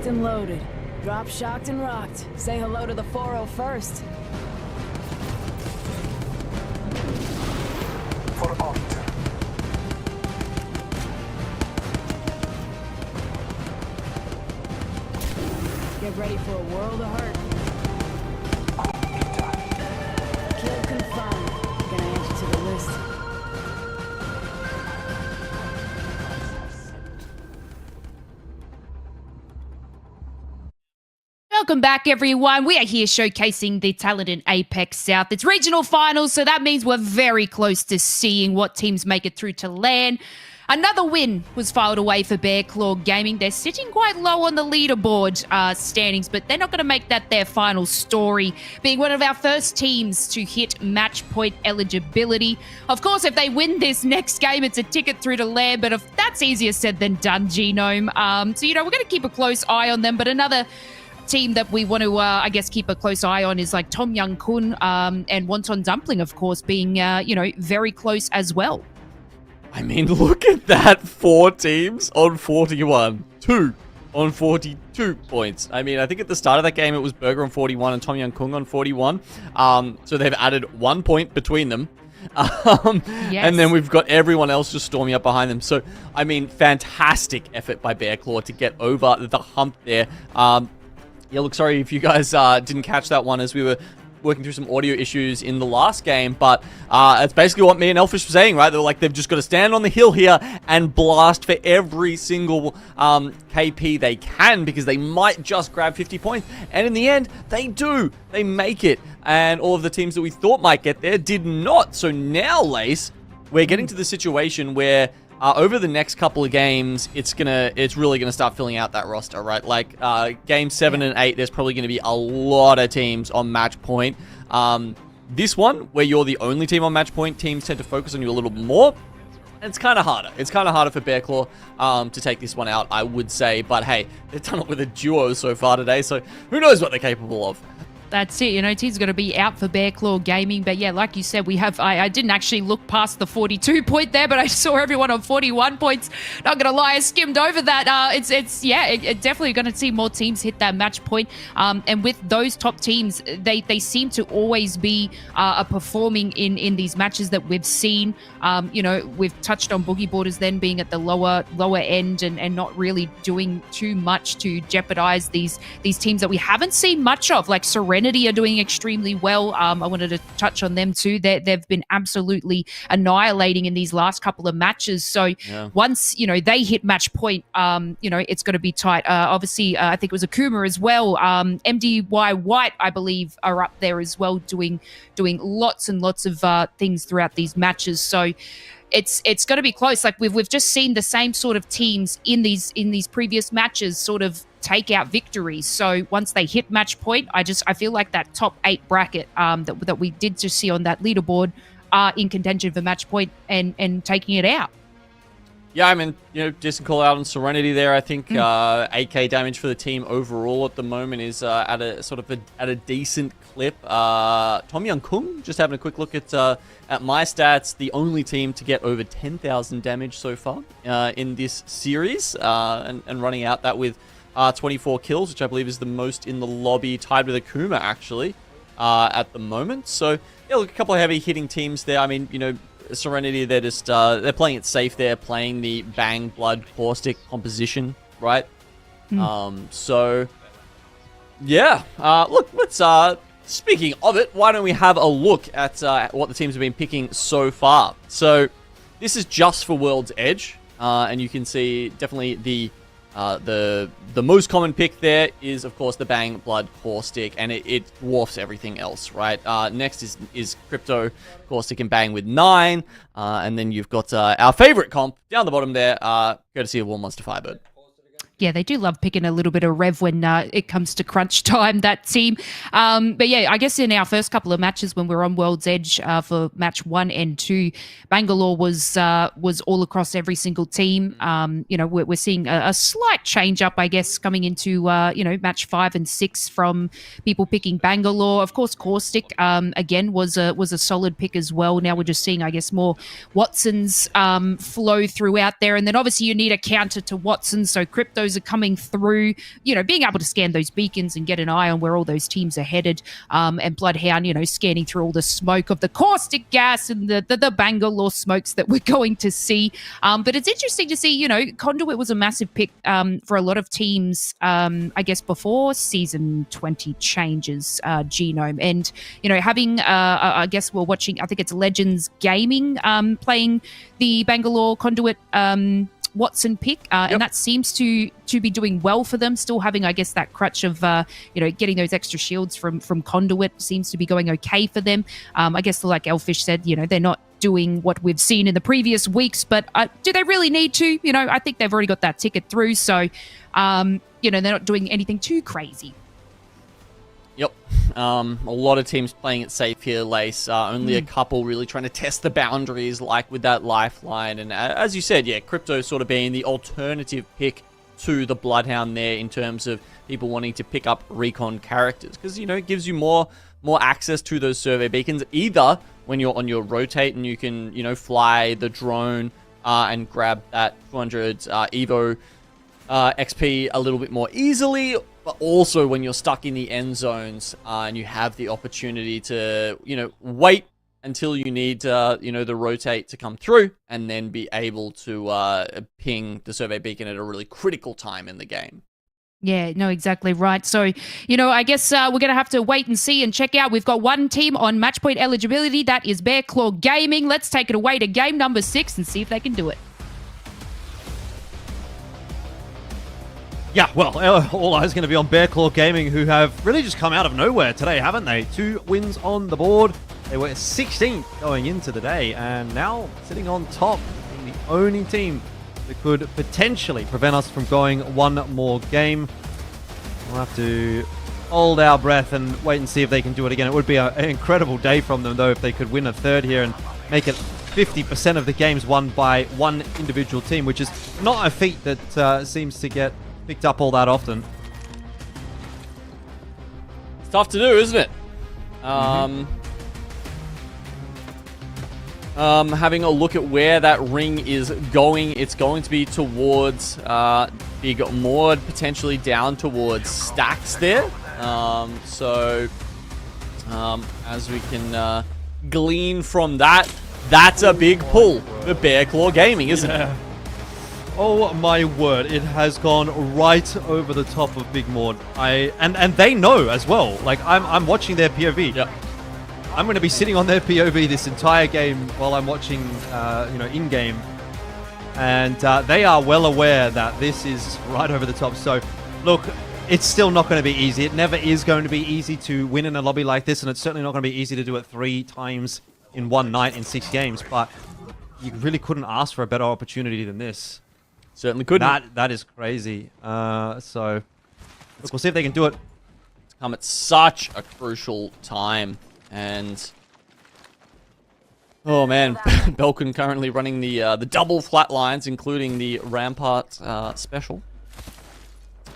locked and loaded. Drop shocked and rocked. Say hello to the 4-0 first. Get ready for a world of hurt. Kill confirmed. Gonna add you to the list. Welcome back, everyone. We are here showcasing the talent in APAC-South. It's regional finals, so that means we're very close to seeing what teams make it through to LAN. Another win was filed away for Bear Claw Gaming. They're sitting quite low on the leaderboard standings, but they're not going to make that their final story, being one of our first teams to hit match point eligibility. Of course, if they win this next game, it's a ticket through to LAN, but if that's easier said than done, Genome. So, we're going to keep a close eye on them, but another team that we want to, I guess, keep a close eye on is like Tom Young Kun and Wonton Dumpling, of course, being, very close as well. I mean, look at that. 4 teams on 41. 2 on 42 points. I mean, I think at the start of that game, it was Burger on 41 and Tom Young Kung on 41. So they've added 1 point between them. And then we've got everyone else just storming up behind them. So, I mean, fantastic effort by Bear Claw to get over the hump there. Yeah, look, sorry if you guys didn't catch that one as we were working through some audio issues in the last game, but it's basically what me and Elfish were saying, right? They're like, they've just got to stand on the hill here and blast for every single KP they can, because they might just grab 50 points. And in the end, they do. They make it. And all of the teams that we thought might get there did not. So now, Lace, we're getting to the situation where over the next couple of games, it's really gonna start filling out that roster, right? Like game 7 and 8, there's probably gonna be a lot of teams on match point. This one, where you're the only team on match point, teams tend to focus on you a little more. And it's kind of harder. It's kind of harder for Bear Claw to take this one out, I would say. But hey, they've done it with a duo so far today, so who knows what they're capable of. That's it. T's going to be out for Bear Claw Gaming. But yeah, like you said, we have, I didn't actually look past the 42 point there, but I saw everyone on 41 points. Not going to lie, I skimmed over that. It's definitely going to see more teams hit that match point. And with those top teams, they seem to always be performing in these matches that we've seen. We've touched on Boogie Borders then being at the lower end and not really doing too much to jeopardize these teams that we haven't seen much of, like Serenity are doing extremely well. I wanted to touch on them too. They've been absolutely annihilating in these last couple of matches. So once, they hit match point, it's going to be tight. Obviously, I think it was Akuma as well. MDY White, I believe, are up there as well, doing lots and lots of things throughout these matches. So it's going to be close. Like we've just seen the same sort of teams in these previous matches sort of take out victories. So once they hit match point, I feel like that top 8 bracket that we did just see on that leaderboard are in contention for match point and taking it out. Yeah, I mean, decent call out on Serenity there. I think 8k damage for the team overall at the moment is at a decent clip. Tom Young Kung, just having a quick look at my stats, the only team to get over 10,000 damage so far in this series, and running out that with 24 kills, which I believe is the most in the lobby, tied with Akuma actually at the moment. So yeah, look, a couple of heavy hitting teams there. I mean, Serenity, they're just they're playing it safe. They're playing the Bang Blood Caustic composition, right? So yeah, look, let's speaking of it, why don't we have a look at what the teams have been picking so far. So this is just for World's Edge, and you can see definitely the most common pick there is, of course, the Bang Blood Caustic, and it dwarfs everything else, right? Next is Crypto Caustic and Bang with 9, and then you've got our favorite comp down the bottom there, courtesy of War Monster Firebird. Yeah, they do love picking a little bit of rev when it comes to crunch time, that team. But yeah, I guess in our first couple of matches when we were on World's Edge for match 1 and 2, Bangalore was all across every single team. We're seeing a slight change up, I guess, coming into match 5 and 6 from people picking Bangalore. Of course, Caustic again was a solid pick as well. Now we're just seeing, I guess, more Watsons flow throughout there, and then obviously you need a counter to Watson, so Crypto cryptos are coming through, you know, being able to scan those beacons and get an eye on where all those teams are headed, and Bloodhound, you know, scanning through all the smoke of the caustic gas and the Bangalore smokes that we're going to see. But it's interesting to see, you know, Conduit was a massive pick for a lot of teams, I guess, before Season 20 changes, Genome. And, you know, having, I guess we're watching, I think it's Legends Gaming playing the Bangalore Conduit Watson pick, and that seems to be doing well for them. Still having, I guess, that crutch of you know, getting those extra shields from Conduit seems to be going okay for them. I guess, like Elfish said, you know, they're not doing what we've seen in the previous weeks, but do they really need to? You know, I think they've already got that ticket through, so you know, they're not doing anything too crazy. Yep. A lot of teams playing it safe here, Lace. Only a couple really trying to test the boundaries, like with that lifeline. And as you said, yeah, Crypto sort of being the alternative pick to the Bloodhound there in terms of people wanting to pick up recon characters. Because, you know, it gives you more access to those survey beacons, either when you're on your rotate and you can, you know, fly the drone and grab that 200 Evo XP a little bit more easily, but also when you're stuck in the end zones and you have the opportunity to, you know, wait until you need, you know, the rotate to come through and then be able to ping the survey beacon at a really critical time in the game. Yeah, no, exactly right. So, you know, I guess we're going to have to wait and see and check out. We've got one team on match point eligibility. That is Bear Claw Gaming. Let's take it away to game number 6 and see if they can do it. Yeah, well, all eyes going to be on Bear Claw Gaming, who have really just come out of nowhere today, haven't they? 2 wins on the board. They were 16th going into the day, and now sitting on top, being the only team that could potentially prevent us from going one more game. We'll have to hold our breath and wait and see if they can do it again. It would be an incredible day from them, though, if they could win a third here and make it 50% of the games won by one individual team, which is not a feat that seems to get picked up all that often. It's tough to do, isn't it? Having a look at where that ring is going, it's going to be towards Big Mord, potentially down towards Stacks there. So as we can glean from that, that's a big pull for Bear Claw Gaming, isn't it? Oh my word, it has gone right over the top of Big Mord. And they know as well. Like, I'm watching their POV. Yep. I'm going to be sitting on their POV this entire game while I'm watching, you know, in-game. And they are well aware that this is right over the top. So, look, it's still not going to be easy. It never is going to be easy to win in a lobby like this, and it's certainly not going to be easy to do it 3 times in one night in 6 games. But you really couldn't ask for a better opportunity than this. Certainly couldn't. That is crazy. So, look, we'll see if they can do it. It's come at such a crucial time. And oh man, Belkin currently running the double flatlines, including the Rampart special.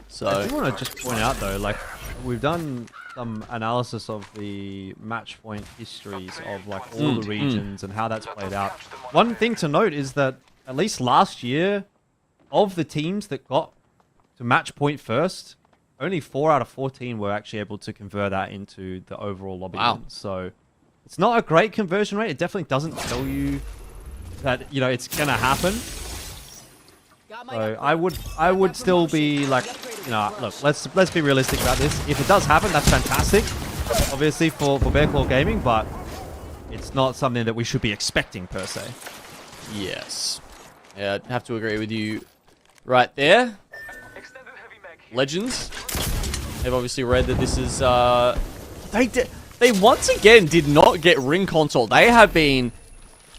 So I do want to just point out though, like, we've done some analysis of the match point histories of like all the regions and how that's played out. One thing to note is that at least last year, of the teams that got to match point first, only 4 out of 14 were actually able to convert that into the overall lobby win. So it's not a great conversion rate. It definitely doesn't tell you that, you know, it's gonna happen. So I would still be like, you know, look, let's be realistic about this. If it does happen, that's fantastic, obviously for Bear Claw Gaming, but it's not something that we should be expecting per se. Yes. Yeah, I'd have to agree with you right there. Legends, they've obviously read that this is they once again did not get ring console. They have been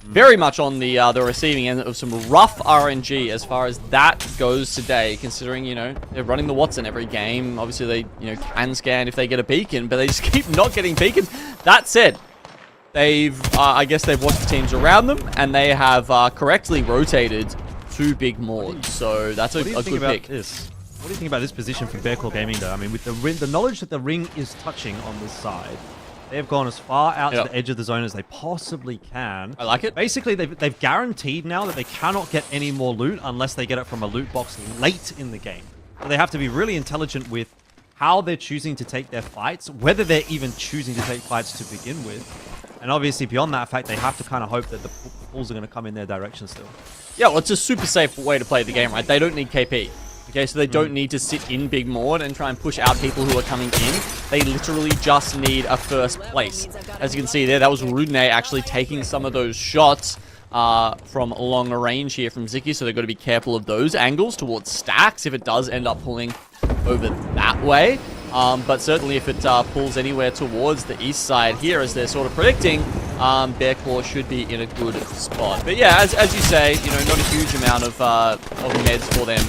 very much on the receiving end of some rough RNG as far as that goes today, considering, you know, they're running the Watson every game. Obviously they, you know, can scan if they get a beacon, but they just keep not getting beacons. That said, they've I guess they've watched the teams around them and they have correctly rotated to Big Mord. So that's a good pick. What do you think about this position for Bear Claw Gaming, though? I mean, with the knowledge that the ring is touching on this side, they have gone as far out to the edge of the zone as they possibly can. I like it. Basically, they've guaranteed now that they cannot get any more loot unless they get it from a loot box late in the game. So they have to be really intelligent with how they're choosing to take their fights, whether they're even choosing to take fights to begin with. And obviously, beyond that fact, they have to kind of hope that the pulls are going to come in their direction still. Yeah, well, it's a super safe way to play the game, right? They don't need KP. Okay, so they don't need to sit in Big Mord and try and push out people who are coming in. They literally just need a first place. As you can see there, that was Rudine actually taking some of those shots from long range here from Ziki, so they've got to be careful of those angles towards stacks if it does end up pulling over that way. But certainly if it pulls anywhere towards the east side here, as they're sort of predicting, Bear Claw should be in a good spot. But yeah, as you say, you know, not a huge amount of meds for them.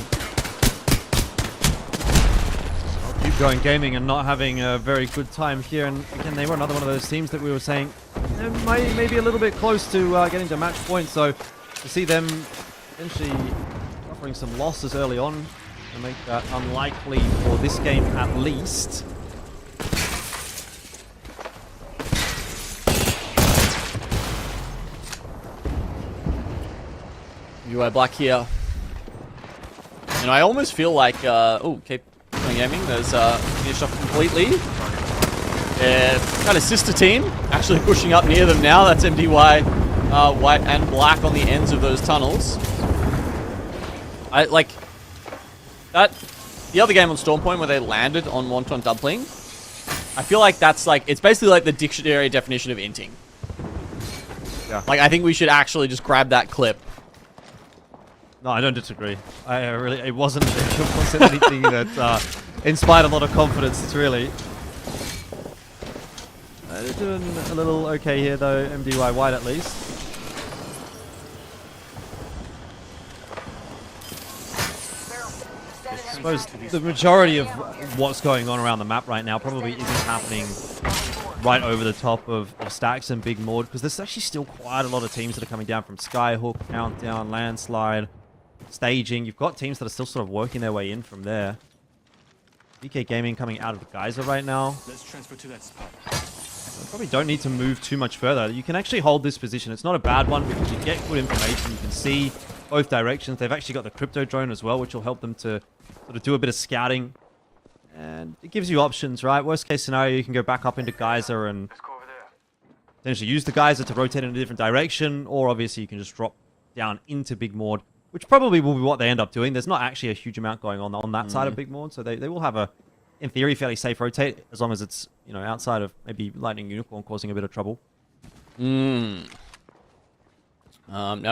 Keep going gaming and not having a very good time here. And again, they were another one of those teams that we were saying maybe a little bit close to getting to match point. So to see them eventually suffering some losses early on to make that unlikely for this game at least. UI Black here. And I almost feel like, oh, keep gaming. There's finished off completely. Kind of sister team actually pushing up near them now. That's MDY, white and black on the ends of those tunnels. I like that. The other game on Storm Point where they landed on Wonton Dumpling. I feel like that's like, it's basically like the dictionary definition of inting. Yeah. Like, I think we should actually just grab that clip. No, I don't disagree. It wasn't anything that inspired a lot of confidence. It's really. They're doing a little okay here though. MDY white at least. I suppose the majority of what's going on around the map right now probably isn't happening right over the top of Stacks and Big Mord, because there's actually still quite a lot of teams that are coming down from Skyhook, Countdown, Landslide, Staging. You've got teams that are still sort of working their way in from there. BK Gaming coming out of the geyser right now. Let's transfer to that spot. Probably don't need to move too much further. You can actually hold this position. It's not a bad one because you get good information. You can see both directions. They've actually got the crypto drone as well, which will help them to sort of do a bit of scouting. And it gives you options, right? Worst case scenario, you can go back up into geyser and potentially use the geyser to rotate in a different direction, or obviously you can just drop down into Big Mord, which probably will be what they end up doing. There's not actually a huge amount going on that side of Big Mord, so they will have a, in theory, fairly safe rotate, as long as it's, you know, outside of maybe Lightning Unicorn causing a bit of trouble. Now,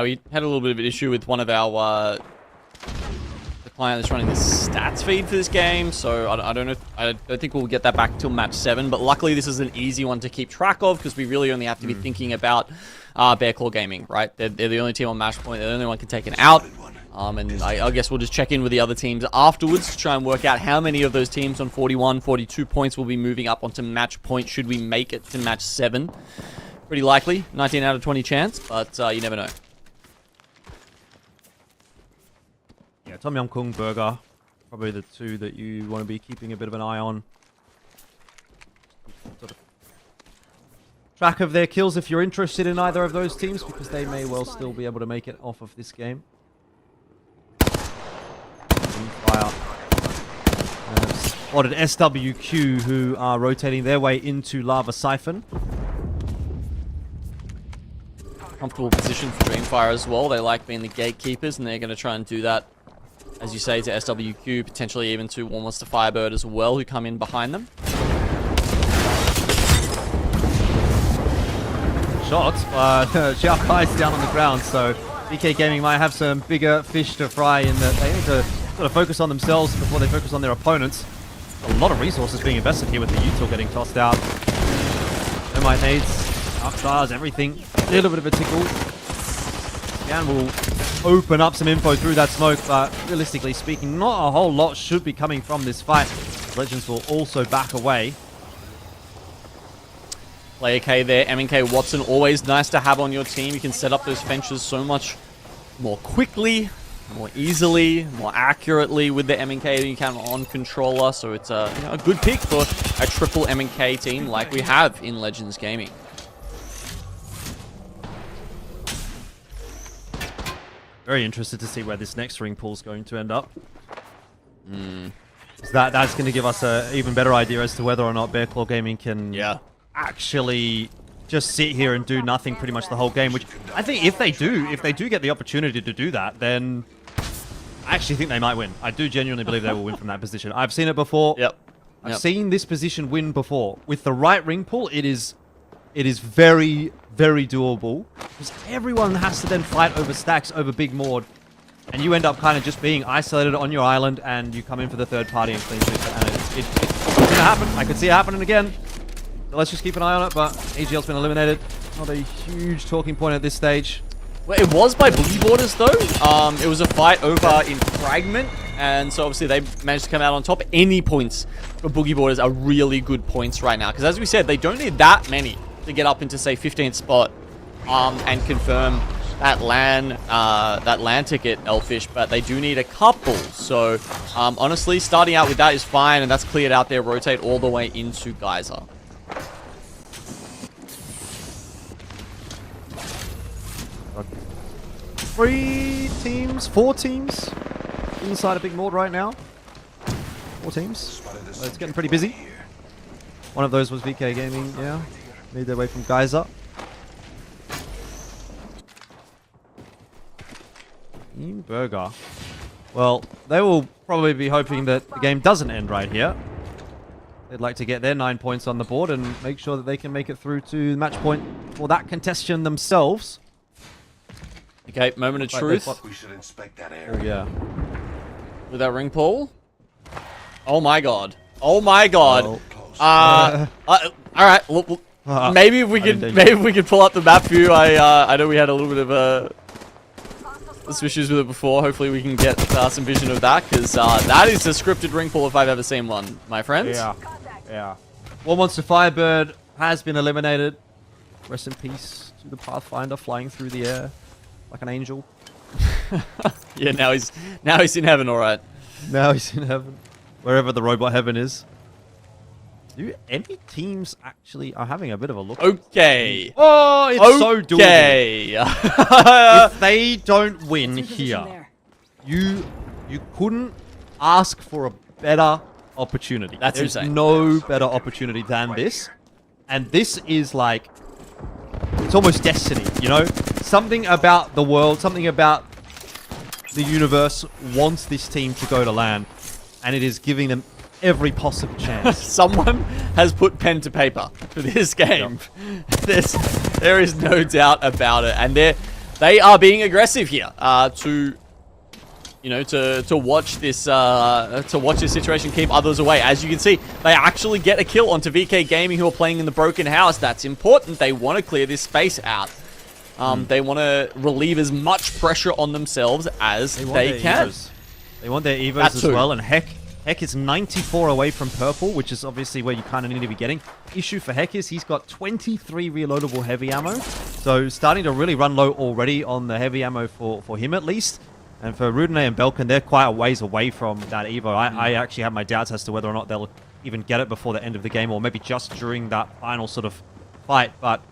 we had a little bit of an issue with one of our the client that's running the stats feed for this game, so I don't know. I don't think we'll get that back till match 7. But luckily, this is an easy one to keep track of because we really only have to be thinking about Bear Claw Gaming, right? They're the only team on match point. They're the only one can take it out. And I guess we'll just check in with the other teams afterwards to try and work out how many of those teams on 41, 42 points will be moving up onto match point should we make it to match 7. Pretty likely, 19 out of 20 chance, but you never know. Yeah, Tom Yum Kung, Burger, probably the two that you want to be keeping a bit of an eye on. Sort of track of their kills if you're interested in either of those teams, because they may well still be able to make it off of this game. Fire. Spotted SWQ, who are rotating their way into Lava Siphon. Comfortable position for Dreamfire as well. They like being the gatekeepers, and they're going to try and do that, as you say, to SWQ, potentially even to almost to Firebird as well, who come in behind them. Shots, but Xiaokai's down on the ground, so BK Gaming might have some bigger fish to fry in that they need to sort of focus on themselves before they focus on their opponents. A lot of resources being invested here with the Util getting tossed out. Thermite nades, arc stars, everything. A little bit of a tickle. Scan will open up some info through that smoke, but realistically speaking, not a whole lot should be coming from this fight. Legends will also back away. Player K there, MNK Watson, always nice to have on your team. You can set up those fences so much more quickly, more easily, more accurately with the MNK than you can on Controller. So it's a, you know, a good pick for a triple MNK team like we have in Legends Gaming. Very interested to see where this next ring pool is going to end up. That's going to give us an even better idea as to whether or not Bear Claw Gaming can actually just sit here and do nothing pretty much the whole game. Which I think if they do get the opportunity to do that, then I actually think they might win. I do genuinely believe they will win from that position. I've seen it before. I've seen this position win before. With the right ring pull, it is very, very doable. Because everyone has to then fight over stacks, over Big Mord. And you end up kind of just being isolated on your island, and you come in for the third party and clean sweep it. And it's going to happen. I could see it happening again. So let's just keep an eye on it, but AGL's been eliminated. Not a huge talking point at this stage. Well, it was by Boogie Borders, though. It was a fight over in Fragment, and so obviously they managed to come out on top. Any points for Boogie Borders are really good points right now, because as we said, they don't need that many to get up into, say, 15th spot and confirm that LAN ticket, Elfish, but they do need a couple. So, honestly, starting out with that is fine, and that's cleared out there. Rotate all the way into Geyser. Four teams inside a Big Mord right now. 4 teams. So it's getting pretty busy. One of those was VK Gaming, made their way from Geyser. Team Burger. Well, they will probably be hoping that the game doesn't end right here. They'd like to get their 9 points on the board and make sure that they can make it through to the match point for that contention themselves. Okay, moment of truth. We should inspect that area. Oh, yeah. With that ring pull. Oh my god. Oh my god. Well, all right. Well, maybe if we could pull up the map view. I know we had a little bit of some issues with it before. Hopefully we can get some vision of that, because that is a scripted ring pull if I've ever seen one, my friends. Yeah. One Monster Firebird has been eliminated. Rest in peace to the Pathfinder flying through the air like an angel. Yeah, now he's in heaven, all right. Now he's in heaven, wherever the robot heaven is. Do any teams actually are having a bit of a look? Okay. Oh, it's so doable. Okay. If they don't win here, you couldn't ask for a better opportunity. That's There's insane. no better opportunity than this. And this is like, it's almost destiny, you know? Something about the world, something about the universe wants this team to go to LAN, and it is giving them every possible chance. Someone has put pen to paper for this game. Yep. There is no doubt about it, and they are being aggressive here to watch this situation keep others away. As you can see, they actually get a kill onto VK Gaming, who are playing in the broken house. That's important. They want to clear this space out. They want to relieve as much pressure on themselves as they can. They want their Evos as well, and Heck is 94 away from purple, which is obviously where you kind of need to be getting. Issue for Heck is he's got 23 reloadable heavy ammo, so starting to really run low already on the heavy ammo for him at least. And for Rudine and Belkin, they're quite a ways away from that Evo. I actually have my doubts as to whether or not they'll even get it before the end of the game, or maybe just during that final sort of fight. But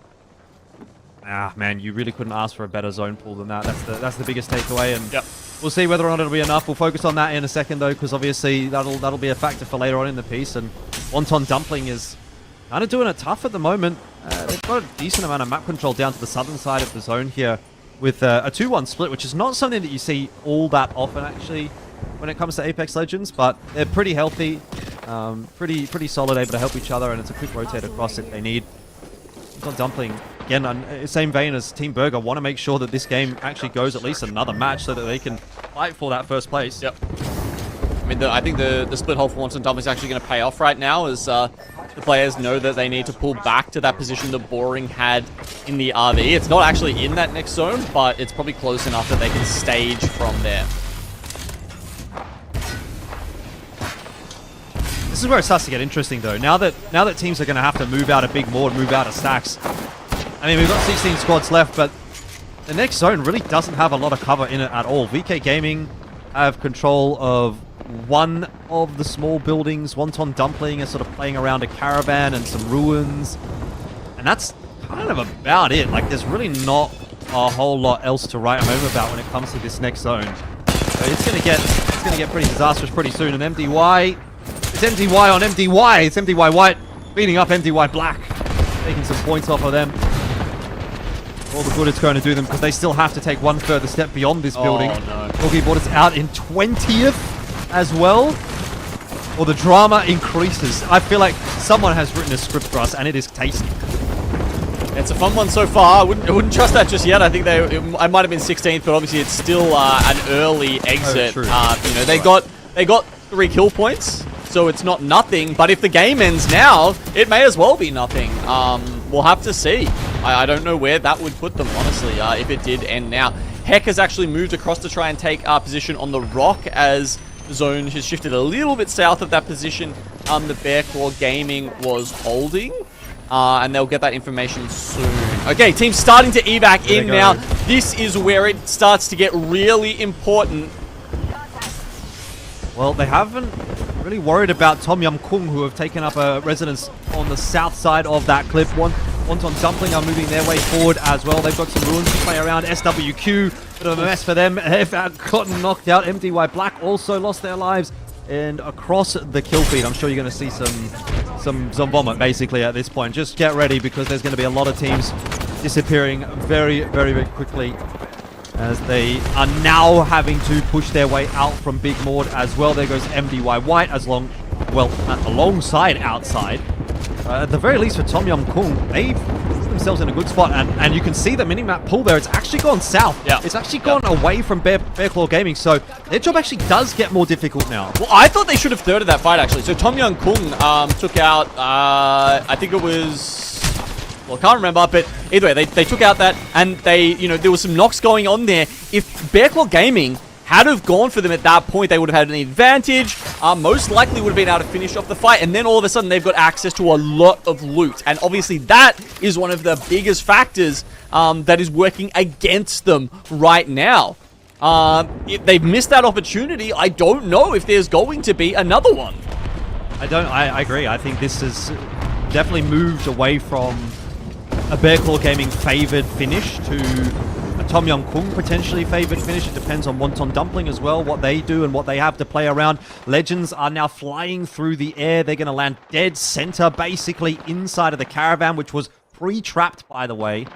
man, you really couldn't ask for a better zone pool than that. That's the biggest takeaway, and we'll see whether or not it'll be enough. We'll focus on that in a second, though, because obviously that'll be a factor for later on in the piece. And Wonton Dumpling is kind of doing it tough at the moment. They've got a decent amount of map control down to the southern side of the zone here, with a 2-1 split, which is not something that you see all that often, actually, when it comes to Apex Legends, but they're pretty healthy, pretty solid, able to help each other, and it's a quick rotate across if they need. Wonton Dumpling, again, on same vein as Team Burger, want to make sure that this game actually goes at least another match so that they can fight for that first place. Yep. I mean, I think the split hole for Wonton Dumpling is actually going to pay off right now, as the players know that they need to pull back to that position that Boring had in the RV. It's not actually in that next zone, but it's probably close enough that they can stage from there. This is where it starts to get interesting, though. Now that teams are going to have to move out of Big Mord, move out of stacks. I mean, we've got 16 squads left, but the next zone really doesn't have a lot of cover in it at all. VK Gaming have control of one of the small buildings. Wonton Dumpling is sort of playing around a caravan and some ruins. And that's kind of about it. Like, there's really not a whole lot else to write home about when it comes to this next zone. So it's going to going to get pretty disastrous pretty soon. And MDY, it's MDY on MDY. It's MDY White beating up MDY Black, taking some points off of them. All the good it's going to do them, because they still have to take one further step beyond this building. Oh, no. Boogie brought us out in 20th as well. Well, the drama increases. I feel like someone has written a script for us, and it is tasty. It's a fun one so far. I wouldn't trust that just yet. I think I might have been 16th, but obviously it's still an early exit. true. You know, they got 3 kill points, so it's not nothing. But if the game ends now, it may as well be nothing. We'll have to see. I don't know where that would put them, honestly, if it did end now. Heck has actually moved across to try and take position on the rock, as the zone has shifted a little bit south of that position the Bear Claw Gaming was holding. And they'll get that information soon. Okay, team's starting to evac in now. This is where it starts to get really important. Well, they haven't really worried about Tom Yum Kung, who have taken up a residence on the south side of that cliff. Wonton Dumpling are moving their way forward as well. They've got some ruins to play around. SWQ, bit of a mess for them. They've gotten knocked out. MDY Black also lost their lives. And across the kill feed, I'm sure you're going to see some vomit basically at this point. Just get ready, because there's going to be a lot of teams disappearing very, very, very quickly, as they are now having to push their way out from Big Mord as well. There goes MDY White alongside outside. At the very least for Tom Yum Kung, they've put themselves in a good spot, and you can see the minimap pull there. It's actually gone south. Yeah. It's actually gone away from Bear Claw Gaming, so their job actually does get more difficult now. Well, I thought they should have thirded that fight, actually. So Tom Yum Kung took out, I think it was... Well, I can't remember, but either way, they took out that, and there was some knocks going on there. If Bear Claw Gaming had have gone for them at that point, they would have had an advantage. Most likely would have been able to finish off the fight, and then all of a sudden they've got access to a lot of loot. And obviously that is one of the biggest factors that is working against them right now. If they've missed that opportunity, I don't know if there's going to be another one. I agree. I think this has definitely moved away from a Bear Claw Gaming favored finish to a Tom Yum Kung potentially favored finish. It depends on Wonton Dumpling as well, what they do and what they have to play around. Legends are now flying through the air. They're going to land dead center, basically inside of the caravan, which was pre-trapped, by the way.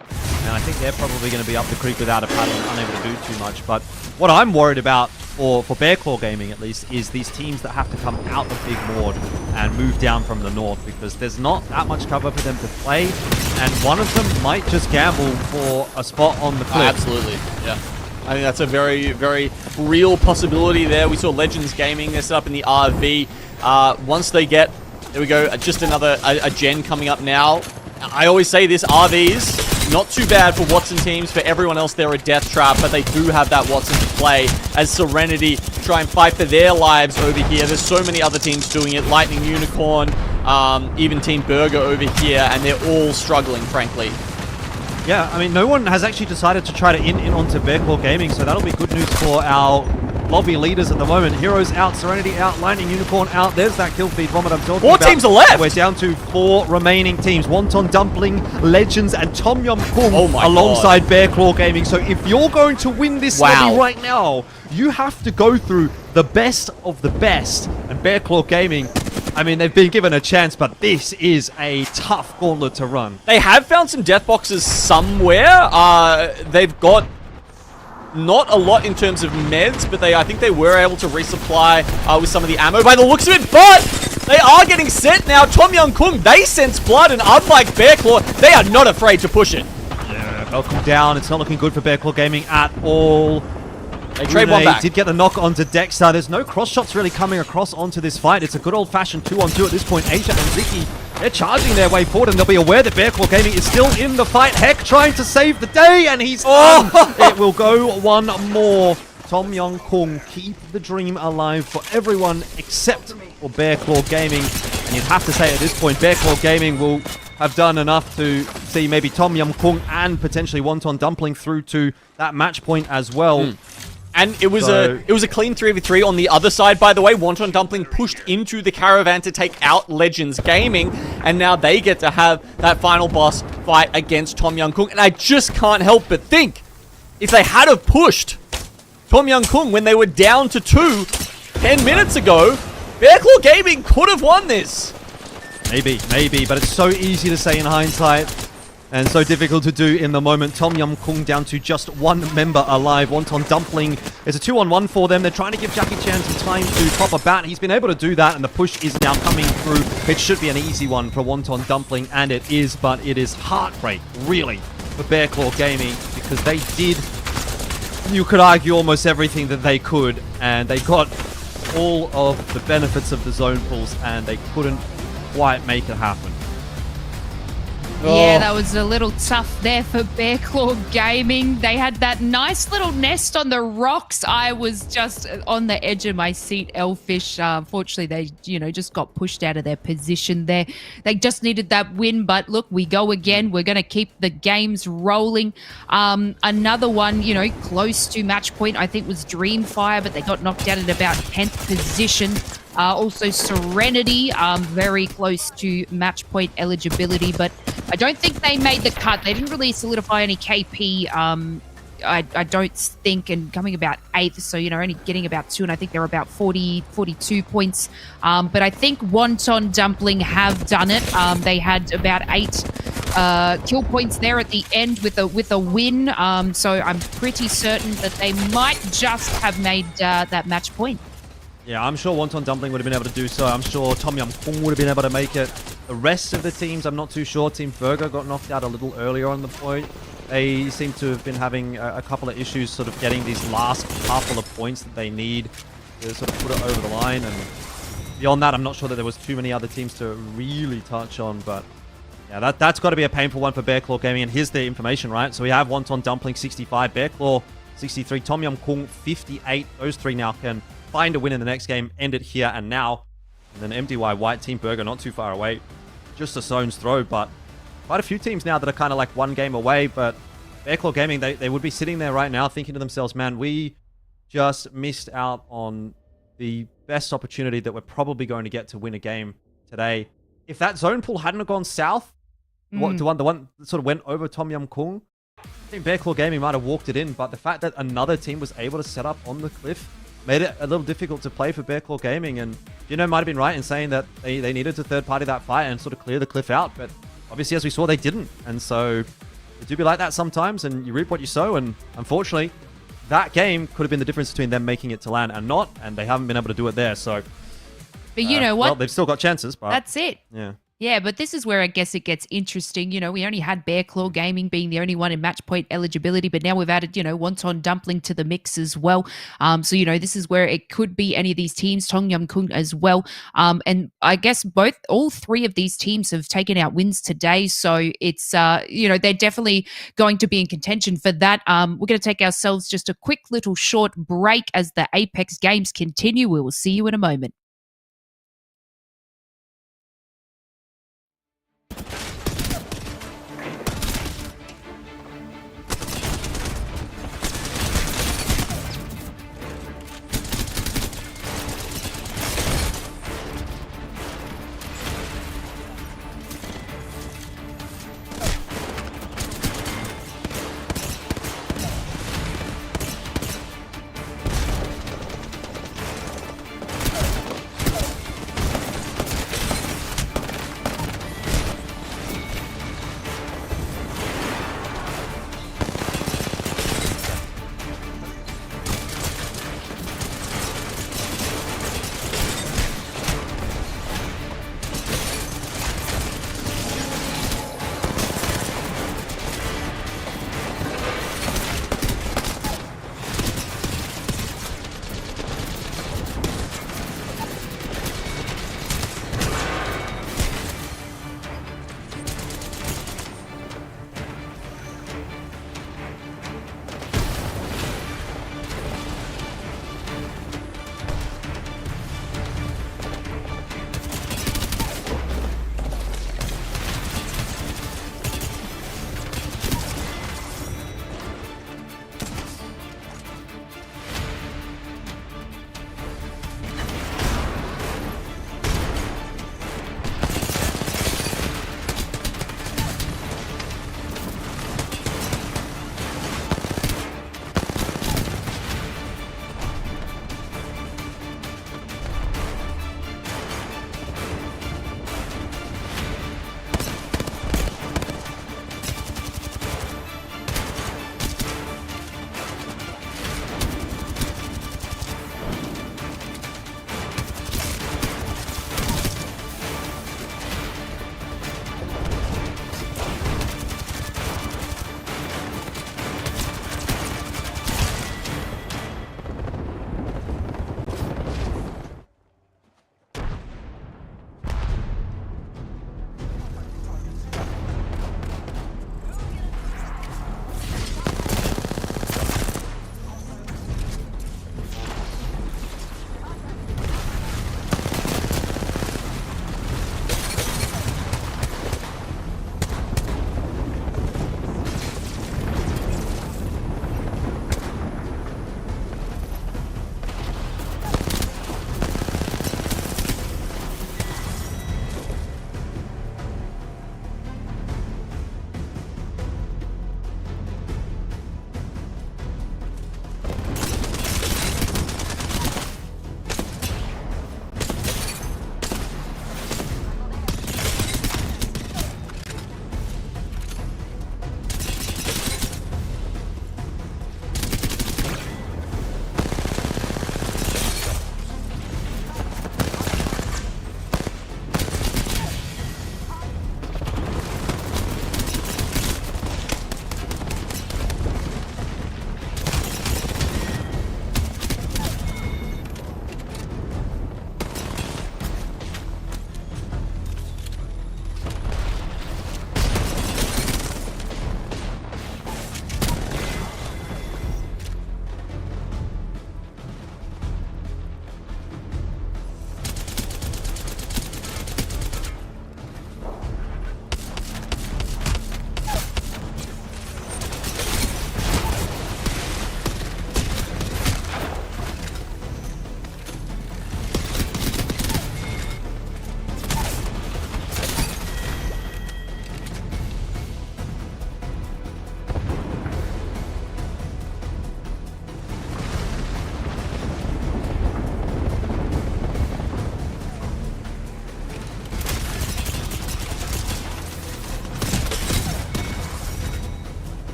And I think they're probably going to be up the creek without a paddle and unable to do too much. But what I'm worried about, for Bear Claw Gaming at least, is these teams that have to come out of Big Mord and move down from the north, because there's not that much cover for them to play, and one of them might just gamble for a spot on the cliff. Absolutely, yeah. I think that's a very, very real possibility there. We saw Legends Gaming, they're set up in the RV. Once they get, there we go, just another a gen coming up now. I always say this, RVs, not too bad for Watson teams. For everyone else, they're a death trap, but they do have that Watson to play as Serenity try and fight for their lives over here. There's so many other teams doing it. Lightning Unicorn, even Team Burger over here, and they're all struggling, frankly. Yeah, I mean, no one has actually decided to try to in onto Bear Claw Gaming, so that'll be good news for our lobby leaders at the moment. Heroes out, Serenity out, Lightning Unicorn out. There's that kill feed vomit I'm talking about. 4 teams are left! We're down to 4 remaining teams. Wonton Dumpling, Legends, and Tom Yum Kung alongside Bear Claw Gaming. So if you're going to win this lobby right now, you have to go through the best of the best. And Bear Claw Gaming, I mean, they've been given a chance, but this is a tough gauntlet to run. They have found some death boxes somewhere. They've got not a lot in terms of meds, but I think they were able to resupply with some of the ammo by the looks of it, but they are getting sent now. Tom Yum Kung, they sense blood, and unlike Bear Claw, they are not afraid to push it. Yeah, welcome down. It's not looking good for Bear Claw Gaming at all. They trade one back. Did get the knock onto Dexter. There's no cross shots really coming across onto this fight. It's a good old-fashioned 2-on-2 at this point. Asia and Ziki, they're charging their way forward, and they'll be aware that Bear Claw Gaming is still in the fight. Heck trying to save the day, and he's done. It will go one more. Tom Yum Kung, keep the dream alive for everyone except for Bear Claw Gaming. And you'd have to say at this point, Bear Claw Gaming will have done enough to see maybe Tom Yum Kung and potentially Wonton Dumpling through to that match point as well. And it was a clean 3v3 on the other side, by the way. Wonton Dumpling pushed into the caravan to take out Legends Gaming, and now they get to have that final boss fight against Tom Yum Kung. And I just can't help but think, if they had have pushed Tom Yum Kung when they were down to 2, 10 minutes ago, Bearclaw Gaming could have won this. Maybe, but it's so easy to say in hindsight and so difficult to do in the moment. Tom Yum Kung down to just one member alive. Wonton Dumpling is a 2-on-1 for them. They're trying to give Jackie Chan some time to pop a bat. He's been able to do that, and the push is now coming through. It should be an easy one for Wonton Dumpling, and it is, but it is heartbreak, really, for Bearclaw Gaming, because they did, you could argue, almost everything that they could, and they got all of the benefits of the zone pulls, and they couldn't quite make it happen. Yeah, that was a little tough there for Bearclaw Gaming. They had that nice little nest on the rocks. I was just on the edge of my seat, Elfish. Unfortunately, they, just got pushed out of their position there. They just needed that win, but look, we go again. We're going to keep the games rolling. Another one, close to match point, I think was Dreamfire, but they got knocked out at about 10th position. Also Serenity, very close to match point eligibility, but I don't think they made the cut. They didn't really solidify any KP, I don't think, and coming about 8th, so, only getting about 2, and I think they're about 40, 42 points. But I think Wonton Dumpling have done it. They had about 8 kill points there at the end with a win, so I'm pretty certain that they might just have made that match point. Yeah, I'm sure Wonton Dumpling would have been able to do so. I'm sure Tom Yum Kung would have been able to make it. The rest of the teams, I'm not too sure. Team Burger got knocked out a little earlier on the point. They seem to have been having a couple of issues sort of getting these last couple of points that they need to sort of put it over the line. And beyond that, I'm not sure that there was too many other teams to really touch on. But yeah, that's got to be a painful one for Bearclaw Gaming. And here's the information, right? So we have Wonton Dumpling 65, Bearclaw 63, Tom Yum Kung 58. Those three now can find a win in the next game, end it here and now. And then MDY White, Team Burger not too far away. Just a stone's throw, but quite a few teams now that are kind of like one game away. But Bearclaw Gaming, they would be sitting there right now thinking to themselves, man, we just missed out on the best opportunity that we're probably going to get to win a game today. If that zone pull hadn't have gone south, the one that sort of went over Tom Yum Kung, I think Bearclaw Gaming might have walked it in. But the fact that another team was able to set up on the cliff made it a little difficult to play for Bearclaw Gaming, and might have been right in saying that they needed to third-party that fight and sort of clear the cliff out, but obviously, as we saw, they didn't, and so it do be like that sometimes, and you reap what you sow, and unfortunately, that game could have been the difference between them making it to LAN and not, and they haven't been able to do it there, so... But you know what? Well, they've still got chances, but... That's it. Yeah. Yeah, but this is where I guess it gets interesting. We only had Bearclaw Gaming being the only one in match point eligibility, but now we've added, Wonton Dumpling to the mix as well. So, this is where it could be any of these teams, Tom Yum Kung as well. And I guess all three of these teams have taken out wins today. So it's, they're definitely going to be in contention for that. We're going to take ourselves just a quick little short break as the Apex games continue. We will see you in a moment.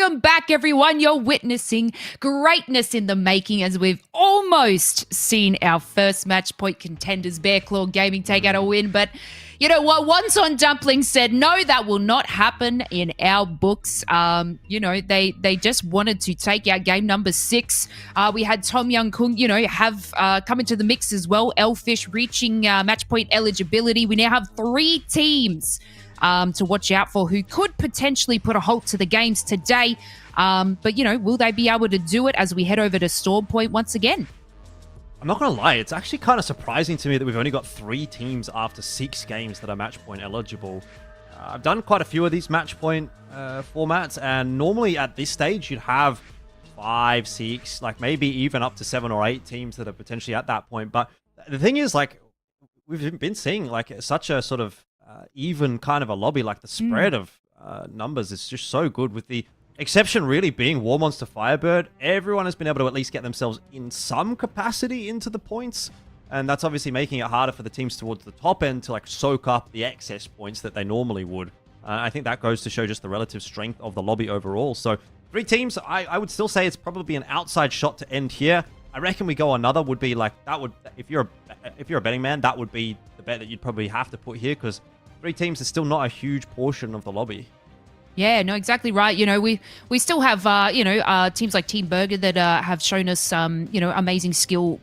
Welcome back, everyone. You're witnessing greatness in the making as we've almost seen our first match point contenders, Bear Claw Gaming, take out a win. But you know what? Once on Dumpling said, no, that will not happen in our books. You know, they just wanted to take out game number 6. We had Tom Young Kung, you know, have come into the mix as well. Elfish reaching match point eligibility. We now have 3 teams to watch out for who could potentially put a halt to the games today. But, you know, will they be able to do it as we head over to Storm Point once again? I'm not going to lie, it's actually kind of surprising to me that we've only got 3 teams after 6 games that are match point eligible. I've done quite a few of these match point formats, and normally at this stage you'd have 5, 6, like maybe even up to 7 or 8 teams that are potentially at that point. But the thing is, like, we've been seeing like such a sort of even kind of a lobby, like the spread of numbers is just so good, with the exception really being War Monster Firebird. Everyone has been able to at least get themselves in some capacity into the points, and that's obviously making it harder for the teams towards the top end to like soak up the excess points that they normally would. I think that goes to show just the relative strength of the lobby overall. So 3 teams, I would still say it's probably an outside shot to end here. I reckon we go another would be like, that would, if you're a betting man, that would be the bet that you'd probably have to put here, because 3 teams is still not a huge portion of the lobby. Yeah, no, exactly right. You know, we still have, teams like Team Burger that have shown us, amazing skill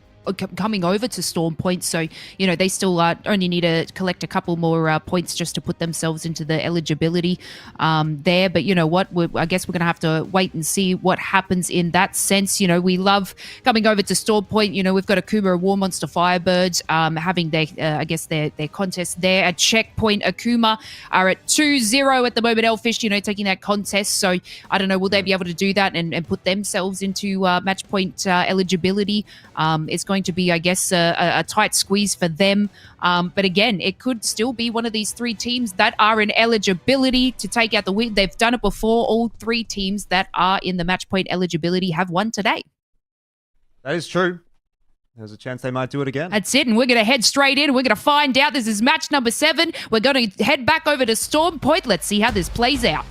coming over to Storm Point. So, you know, they still only need to collect a couple more points just to put themselves into the eligibility there. But you know what? I guess we're going to have to wait and see what happens in that sense. You know, we love coming over to Storm Point. You know, we've got Akuma, War Monster Firebirds having their contest there. At Checkpoint, Akuma are at 2-0 at the moment. Elfish, you know, taking that contest. So I don't know, will they be able to do that and put themselves into match point eligibility? It's going to be, I guess, a tight squeeze for them. But again, it could still be one of these 3 teams that are in eligibility to take out the win. They've done it before. All 3 teams that are in the match point eligibility have won today. That is true. There's a chance they might do it again. That's it, and we're going to head straight in. We're going to find out. This is match number 7. We're going to head back over to Storm Point. Let's see how this plays out.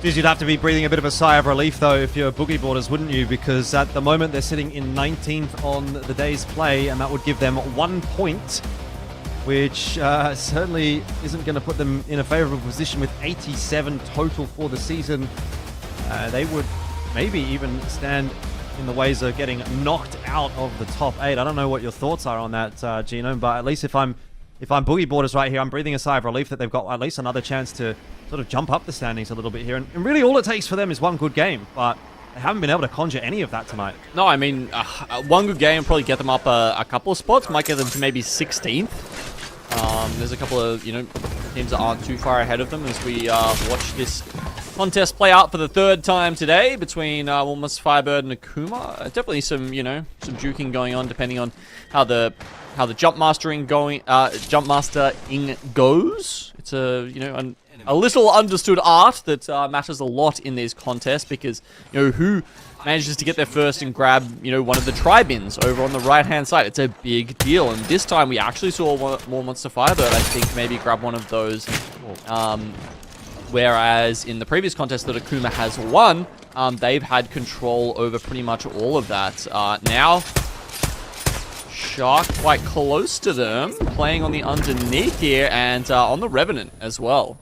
You'd have to be breathing a bit of a sigh of relief, though, if you're Boogie Boarders, wouldn't you? Because at the moment, they're sitting in 19th on the day's play, and that would give them 1 point, which certainly isn't going to put them in a favorable position with 87 total for the season. They would maybe even stand in the ways of getting knocked out of the top 8. I don't know what your thoughts are on that, Genome, but at least if I'm Boogie Boarders right here, I'm breathing a sigh of relief that they've got at least another chance to sort of jump up the standings a little bit here. And really all it takes for them is 1 good game, but they haven't been able to conjure any of that tonight. No, I mean, 1 good game will probably get them up a couple of spots, might get them to maybe 16th. There's a couple of, teams that aren't too far ahead of them as we watch this contest play out for the 3rd time today between War Monster Firebird and Akuma. Definitely some, some juking going on depending on how the jump mastering goes. It's a little understood art that matters a lot in these contests, because who manages to get there first and grab one of the tri-bins over on the right hand side. It's a big deal, and this time we actually saw War Monster Firebird, I think, maybe grab one of those, whereas in the previous contest that Akuma has won, they've had control over pretty much all of that. Now Shark quite close to them, playing on the underneath here, and on the Revenant as well.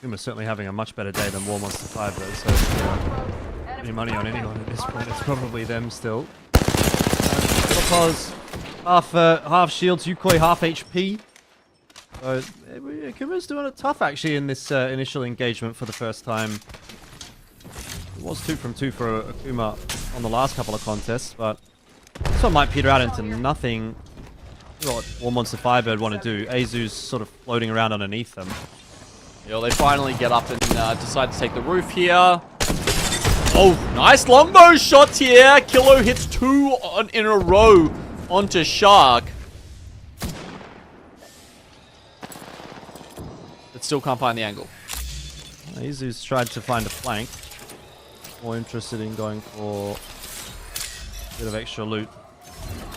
Akuma's certainly having a much better day than War Monster Firebird, so any money on anyone at this point, it's probably them still. Because half shields, Yukoi half HP. So Akuma's doing it tough actually in this initial engagement for the first time. It was 2 from 2 for Akuma on the last couple of contests, but this one might peter out into nothing. What War Monster Firebird want to do. Azu's sort of floating around underneath them. They finally get up and decide to take the roof here. Oh, nice longbow shots here. Kilo hits 2 in a row onto Shark. But still can't find the angle. Azu's tried to find a flank. More interested in going for a bit of extra loot.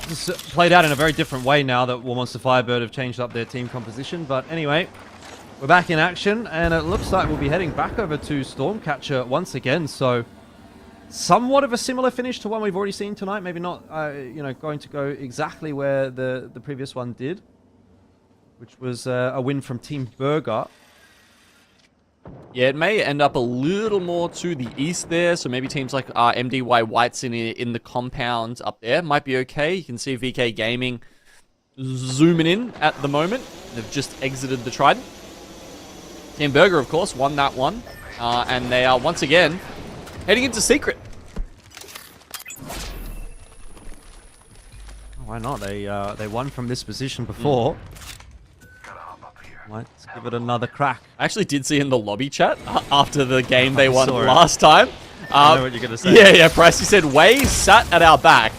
It's played out in a very different way now that War Monster Firebird have changed up their team composition. But anyway, we're back in action, and it looks like we'll be heading back over to Stormcatcher once again. So somewhat of a similar finish to one we've already seen tonight. Maybe not, you know, going to go exactly where the previous one did, which was a win from Team Burger. Yeah, it may end up a little more to the east there, so maybe teams like MDY Whites in the compound up there might be okay. You can see VK Gaming zooming in at the moment. They've just exited the Trident. Team Burger, of course, won that one, and they are once again heading into Secret. Why not? They won from this position before. Let's give it another crack. I actually did see in the lobby chat after the game they won last time. I know what you're going to say. Yeah, Price. You said Wei sat at our back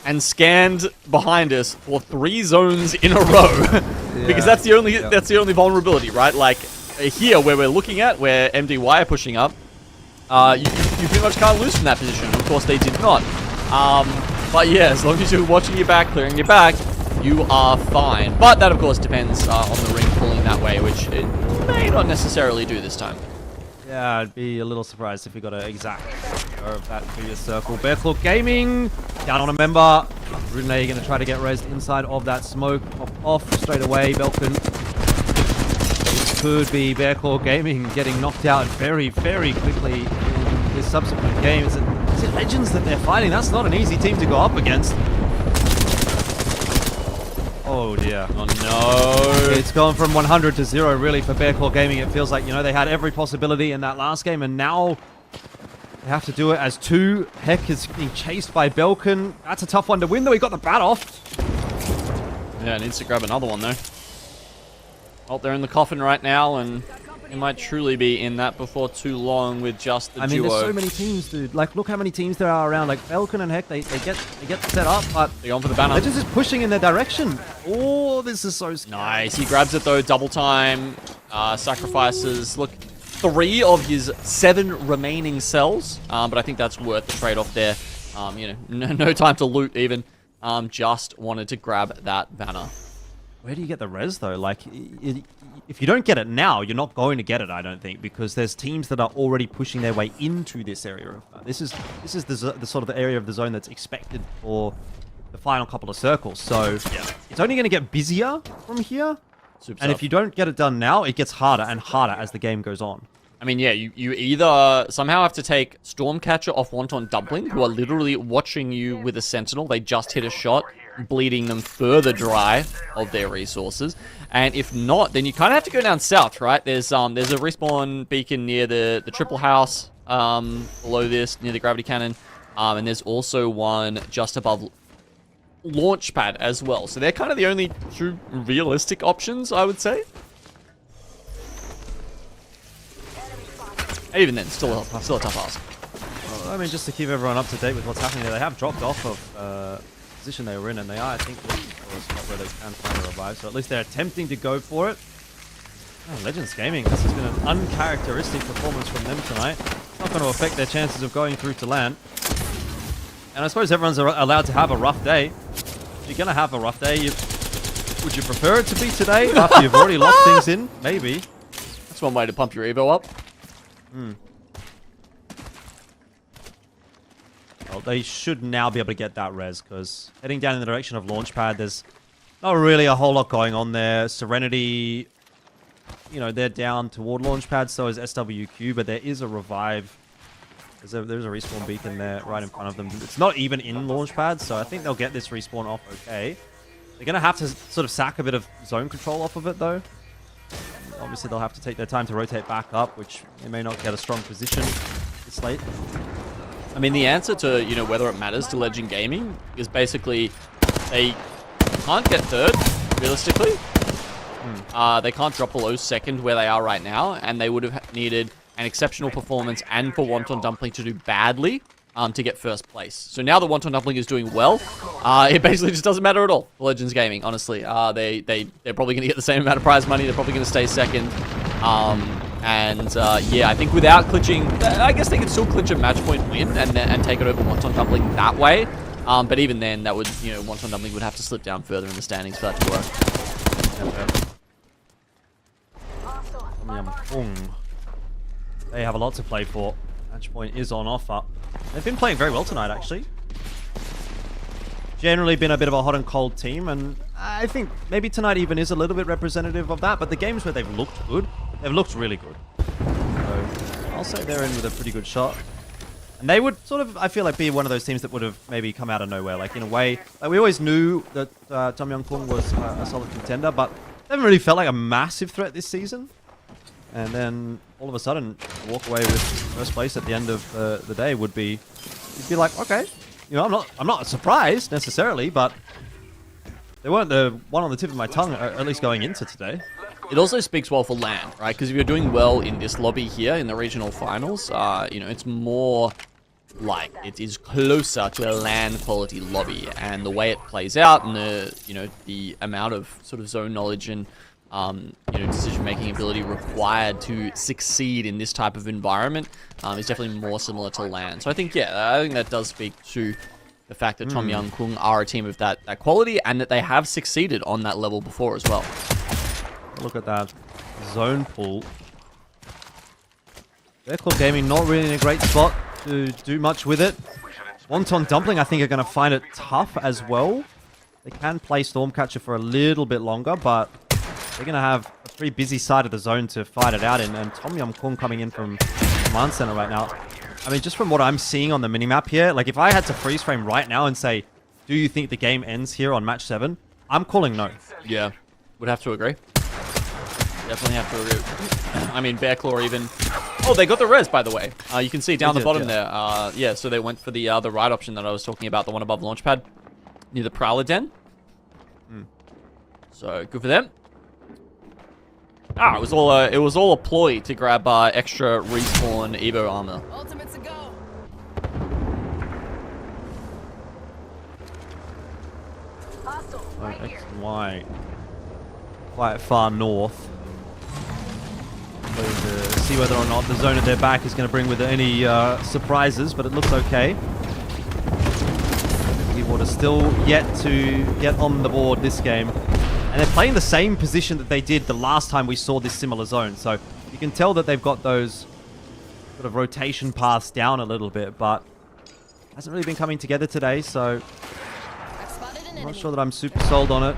and scanned behind us for 3 zones in a row. Because that's the only vulnerability, right? Like here where we're looking at, where MDY are pushing up, you pretty much can't lose from that position. Of course, they did not. But yeah, as long as you're watching your back, clearing your back, you are fine. But that, of course, depends on the ring pulling that way, which it may not necessarily do this time. Yeah, I'd be a little surprised if we got an exact of that previous circle. Bearclaw Gaming down on a member. Rune going to try to get raised inside of that smoke. Off straight away. Belkin. This could be Bearclaw Gaming getting knocked out very, very quickly in this subsequent game. Is it Legends that they're fighting? That's not an easy team to go up against. Oh dear. Oh no. It's gone from 100 to 0 really for Bearclaw Gaming. It feels like, you know, they had every possibility in that last game, and now they have to do it as 2. Heck is being chased by Belkin. That's a tough one to win, though. He got the bat off. Yeah, needs to grab another one, though. Oh, they're in the coffin right now, and he might truly be in that before too long with just the duo. I mean, there's so many teams, dude. Like, look how many teams there are around. Like, Belkin and Heck, they get set up, but they're going for the banner. They're just pushing in their direction. Oh, this is so scary. Nice. He grabs it, though. Double time. Sacrifices. Look, 3 of his 7 remaining cells. But I think that's worth the trade-off there. You know, no time to loot, even. Just wanted to grab that banner. Where do you get the res, though? Like, if you don't get it now, you're not going to get it, I don't think, because there's teams that are already pushing their way into this area. This is the sort of the area of the zone that's expected for the final couple of circles. So yeah, it's only going to get busier from here. And if you don't get it done now, it gets harder and harder as the game goes on. I mean, yeah, you either somehow have to take Stormcatcher off Wonton Dumpling, who are literally watching you with a Sentinel. They just hit a shot, bleeding them further dry of their resources. And if not, then you kind of have to go down south, right? There's a respawn beacon near the triple house below this, near the gravity cannon. And there's also one just above Launchpad as well. So they're kind of the only true realistic options, I would say. Even then, still a tough ask. Well, I mean, just to keep everyone up to date with what's happening there, they have dropped off of position they were in, and they are, I think, looking for a spot where they can find a revive. So at least they're attempting to go for it. Oh, Legends Gaming, this has been an uncharacteristic performance from them tonight. Not going to affect their chances of going through to land. And I suppose everyone's allowed to have a rough day. If you're going to have a rough day, would you prefer it to be today after you've already locked things in? Maybe. That's one way to pump your Evo up. Well, they should now be able to get that res, because heading down in the direction of Launchpad, there's not really a whole lot going on there. Serenity, you know, they're down toward Launchpad, so is SWQ, but there is a revive. There's a respawn beacon there right in front of them. It's not even in Launchpad, so I think they'll get this respawn off okay. They're going to have to sort of sack a bit of zone control off of it, though. Obviously, they'll have to take their time to rotate back up, which they may not get a strong position this late. I mean, the answer to, you know, whether it matters to Legend Gaming is basically they can't get third, realistically. They can't drop below second where they are right now, and they would have needed an exceptional performance and for Wonton Dumpling to do badly to get first place. So now that Wonton Dumpling is doing well, it basically just doesn't matter at all for Legends Gaming, honestly. They're probably going to get the same amount of prize money. They're probably going to stay second. Yeah, I think without clinching, I guess they could still clinch a match point win and take it over Wonton Dumpling that way. But even then, that would, you know, Wonton Dumpling would have to slip down further in the standings for that to work. They have a lot to play for. Match point is on offer. They've been playing very well tonight, actually. Generally been a bit of a hot and cold team, and I think maybe tonight even is a little bit representative of that, but the games where they've looked good, they've looked really good. So I'll say they're in with a pretty good shot. And they would sort of, I feel like, be one of those teams that would have maybe come out of nowhere. Like, in a way, like, we always knew that Tom Young-Kung was a solid contender, but they haven't really felt like a massive threat this season. And then all of a sudden, walk away with first place at the end of the day would be, you'd be like, okay, you know, I'm not surprised necessarily, but they weren't the one on the tip of my tongue, at least going into today. It also speaks well for LAN, right? Because if you're doing well in this lobby here in the regional finals, you know, it's more like it is closer to a LAN quality lobby, and the way it plays out and the, you know, the amount of sort of zone knowledge and you know, decision-making ability required to succeed in this type of environment is definitely more similar to LAN. So I think, yeah, I think that does speak to the fact that Tom Young-Kung are a team of that quality, and that they have succeeded on that level before as well. Look at that zone pull. Bearclaw Gaming not really in a great spot to do much with it. Wonton Dumpling, I think, are going to find it tough as well. They can play Stormcatcher for a little bit longer, but they're going to have a pretty busy side of the zone to fight it out in. And Tom Young-Kung coming in from Command Center right now. I mean, just from what I'm seeing on the minimap here, like, if I had to freeze frame right now and say, do you think the game ends here on match 7? I'm calling no. Yeah, would have to agree. Definitely have to agree. I mean, Bearclaw even... Oh, they got the res, by the way. You can see down the bottom there. Yeah, so they went for the right option that I was talking about, the one above Launchpad, near the Prowler Den. So, good for them. Ah, it was all a ploy to grab extra respawn Evo armor. Ultimates a go. X and Y. Quite far north. To see whether or not the zone at their back is going to bring with it any surprises, but it looks okay. Water still yet to get on the board this game. And they're playing the same position that they did the last time we saw this similar zone. So you can tell that they've got those sort of rotation paths down a little bit, but hasn't really been coming together today, so I'm not sure that I'm super sold on it.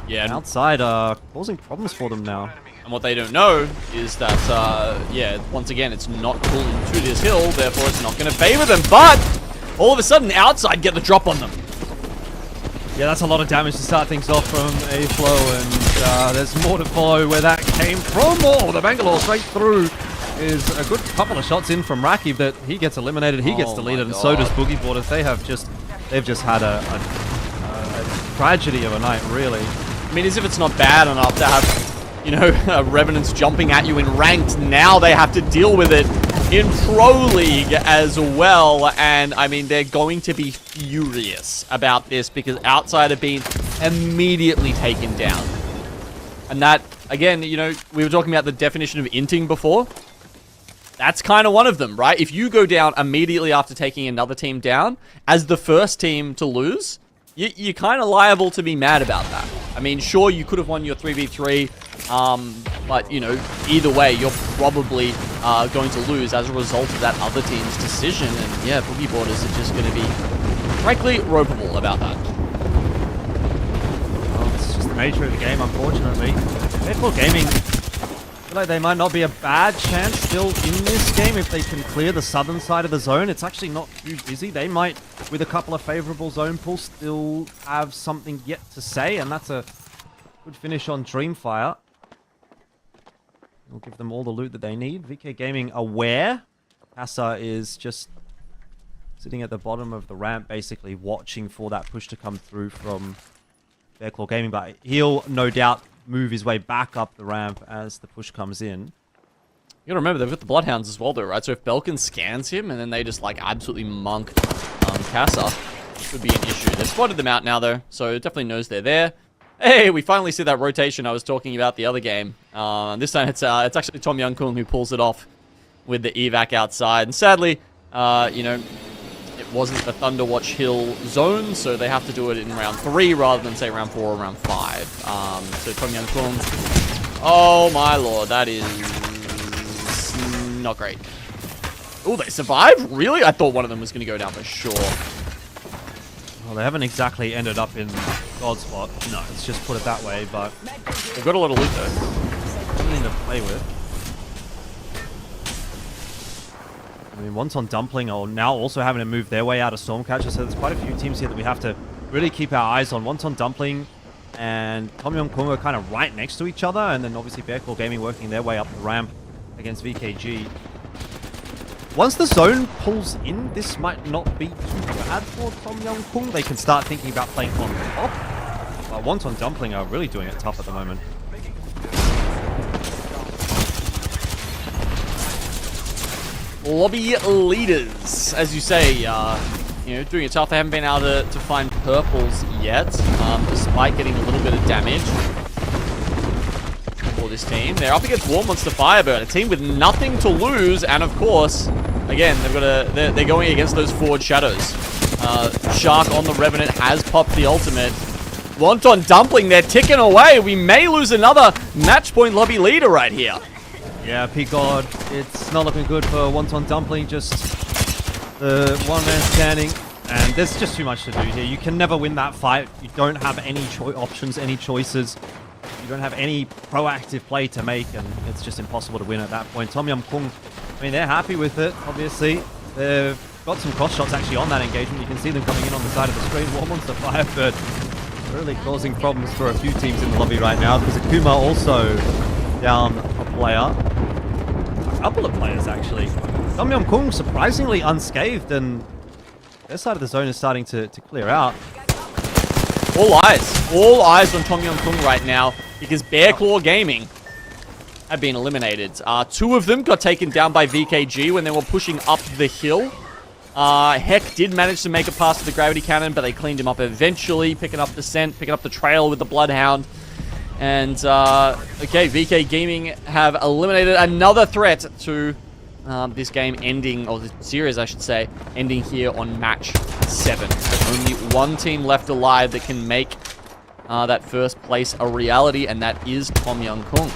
Yeah. And outside causing problems for them now. And what they don't know is that, yeah, once again, it's not pulling to this hill, therefore it's not going to favor them. But all of a sudden, outside get the drop on them. Yeah, that's a lot of damage to start things off from A-Flow, and there's more to follow where that came from. Oh, the Bangalore straight through is a good couple of shots in from Rakib that he gets eliminated, he gets deleted, and so does Boogie Boarders. They've just had a tragedy of a night, really. I mean, as if it's not bad enough to have, you know, Revenants jumping at you in ranked. Now they have to deal with it in Pro League as well, and I mean, they're going to be furious about this because outside have been immediately taken down. And that, again, you know, we were talking about the definition of inting before. That's kind of one of them, right? If you go down immediately after taking another team down as the first team to lose, you're kind of liable to be mad about that. I mean, sure, you could have won your 3v3, but, you know, either way, you're probably going to lose as a result of that other team's decision. And, yeah, Boogie Boarders are just going to be, frankly, ropeable about that. Well, it's just the nature of the game, unfortunately. Bearclaw Gaming, I feel like they might not be a bad chance still in this game if they can clear the southern side of the zone. It's actually not too busy. They might, with a couple of favorable zone pulls, still have something yet to say, and that's a good finish on Dreamfire. We'll give them all the loot that they need. VK Gaming aware. Casa is just sitting at the bottom of the ramp, basically watching for that push to come through from Bearclaw Gaming, but he'll no doubt move his way back up the ramp as the push comes in. You gotta remember, they've got the Bloodhounds as well, though, right? So if Belkin scans him and then they just, like, absolutely monk Casa, it could be an issue. They've spotted them out now, though, so it definitely knows they're there. Hey, we finally see that rotation I was talking about the other game. This time it's actually Tom Young-Kung who pulls it off with the evac outside. And sadly, you know, wasn't the Thunderwatch Hill zone, so they have to do it in round 3 rather than say round 4 or round 5. So Tom Young Kung, oh my lord, that is not great. Oh, they survived? Really? I thought one of them was going to go down for sure. Well, they haven't exactly ended up in God spot. No, let's just put it that way, but they've got a lot of loot though. Something to play with. I mean, Wonton Dumpling are now also having to move their way out of Stormcatcher, so there's quite a few teams here that we have to really keep our eyes on. Wonton Dumpling and Tom Yong Kung are kind of right next to each other, and then obviously Bearclaw Gaming working their way up the ramp against VKG. Once the zone pulls in, this might not be too bad for Tom Yong Kung. They can start thinking about playing on top. But Wonton Dumpling are really doing it tough at the moment. Lobby leaders, as you say, you know, doing it tough. They haven't been able to find purples yet, despite getting a little bit of damage for this team. They're up against War Monster Firebird, a team with nothing to lose, and of course, again, they're going against those forward shadows. Shark on the Revenant has popped the ultimate. Wonton Dumpling, they're ticking away. We may lose another match point lobby leader right here. Yeah, P-God, it's not looking good for Wonton Dumpling, just the one-man standing, and there's just too much to do here. You can never win that fight. You don't have any options, any choices. You don't have any proactive play to make, and it's just impossible to win at that point. Tom Yum Kung, I mean, they're happy with it, obviously. They've got some cross shots actually on that engagement. You can see them coming in on the side of the screen. War Monster Firebird really causing problems for a few teams in the lobby right now, because Akuma also down a player. A couple of players, actually. Tom Yum Kung surprisingly unscathed, and their side of the zone is starting to clear out. All eyes on Tom Yum Kung right now, because Bearclaw Gaming have been eliminated. 2 of them got taken down by VKG when they were pushing up the hill. Heck did manage to make it past the gravity cannon, but they cleaned him up eventually, picking up the scent, picking up the trail with the Bloodhound. And, okay, VK Gaming have eliminated another threat to this game ending, or the series, I should say, ending here on match 7. Only one team left alive that can make that first place a reality, and that is Tom Yum Kung.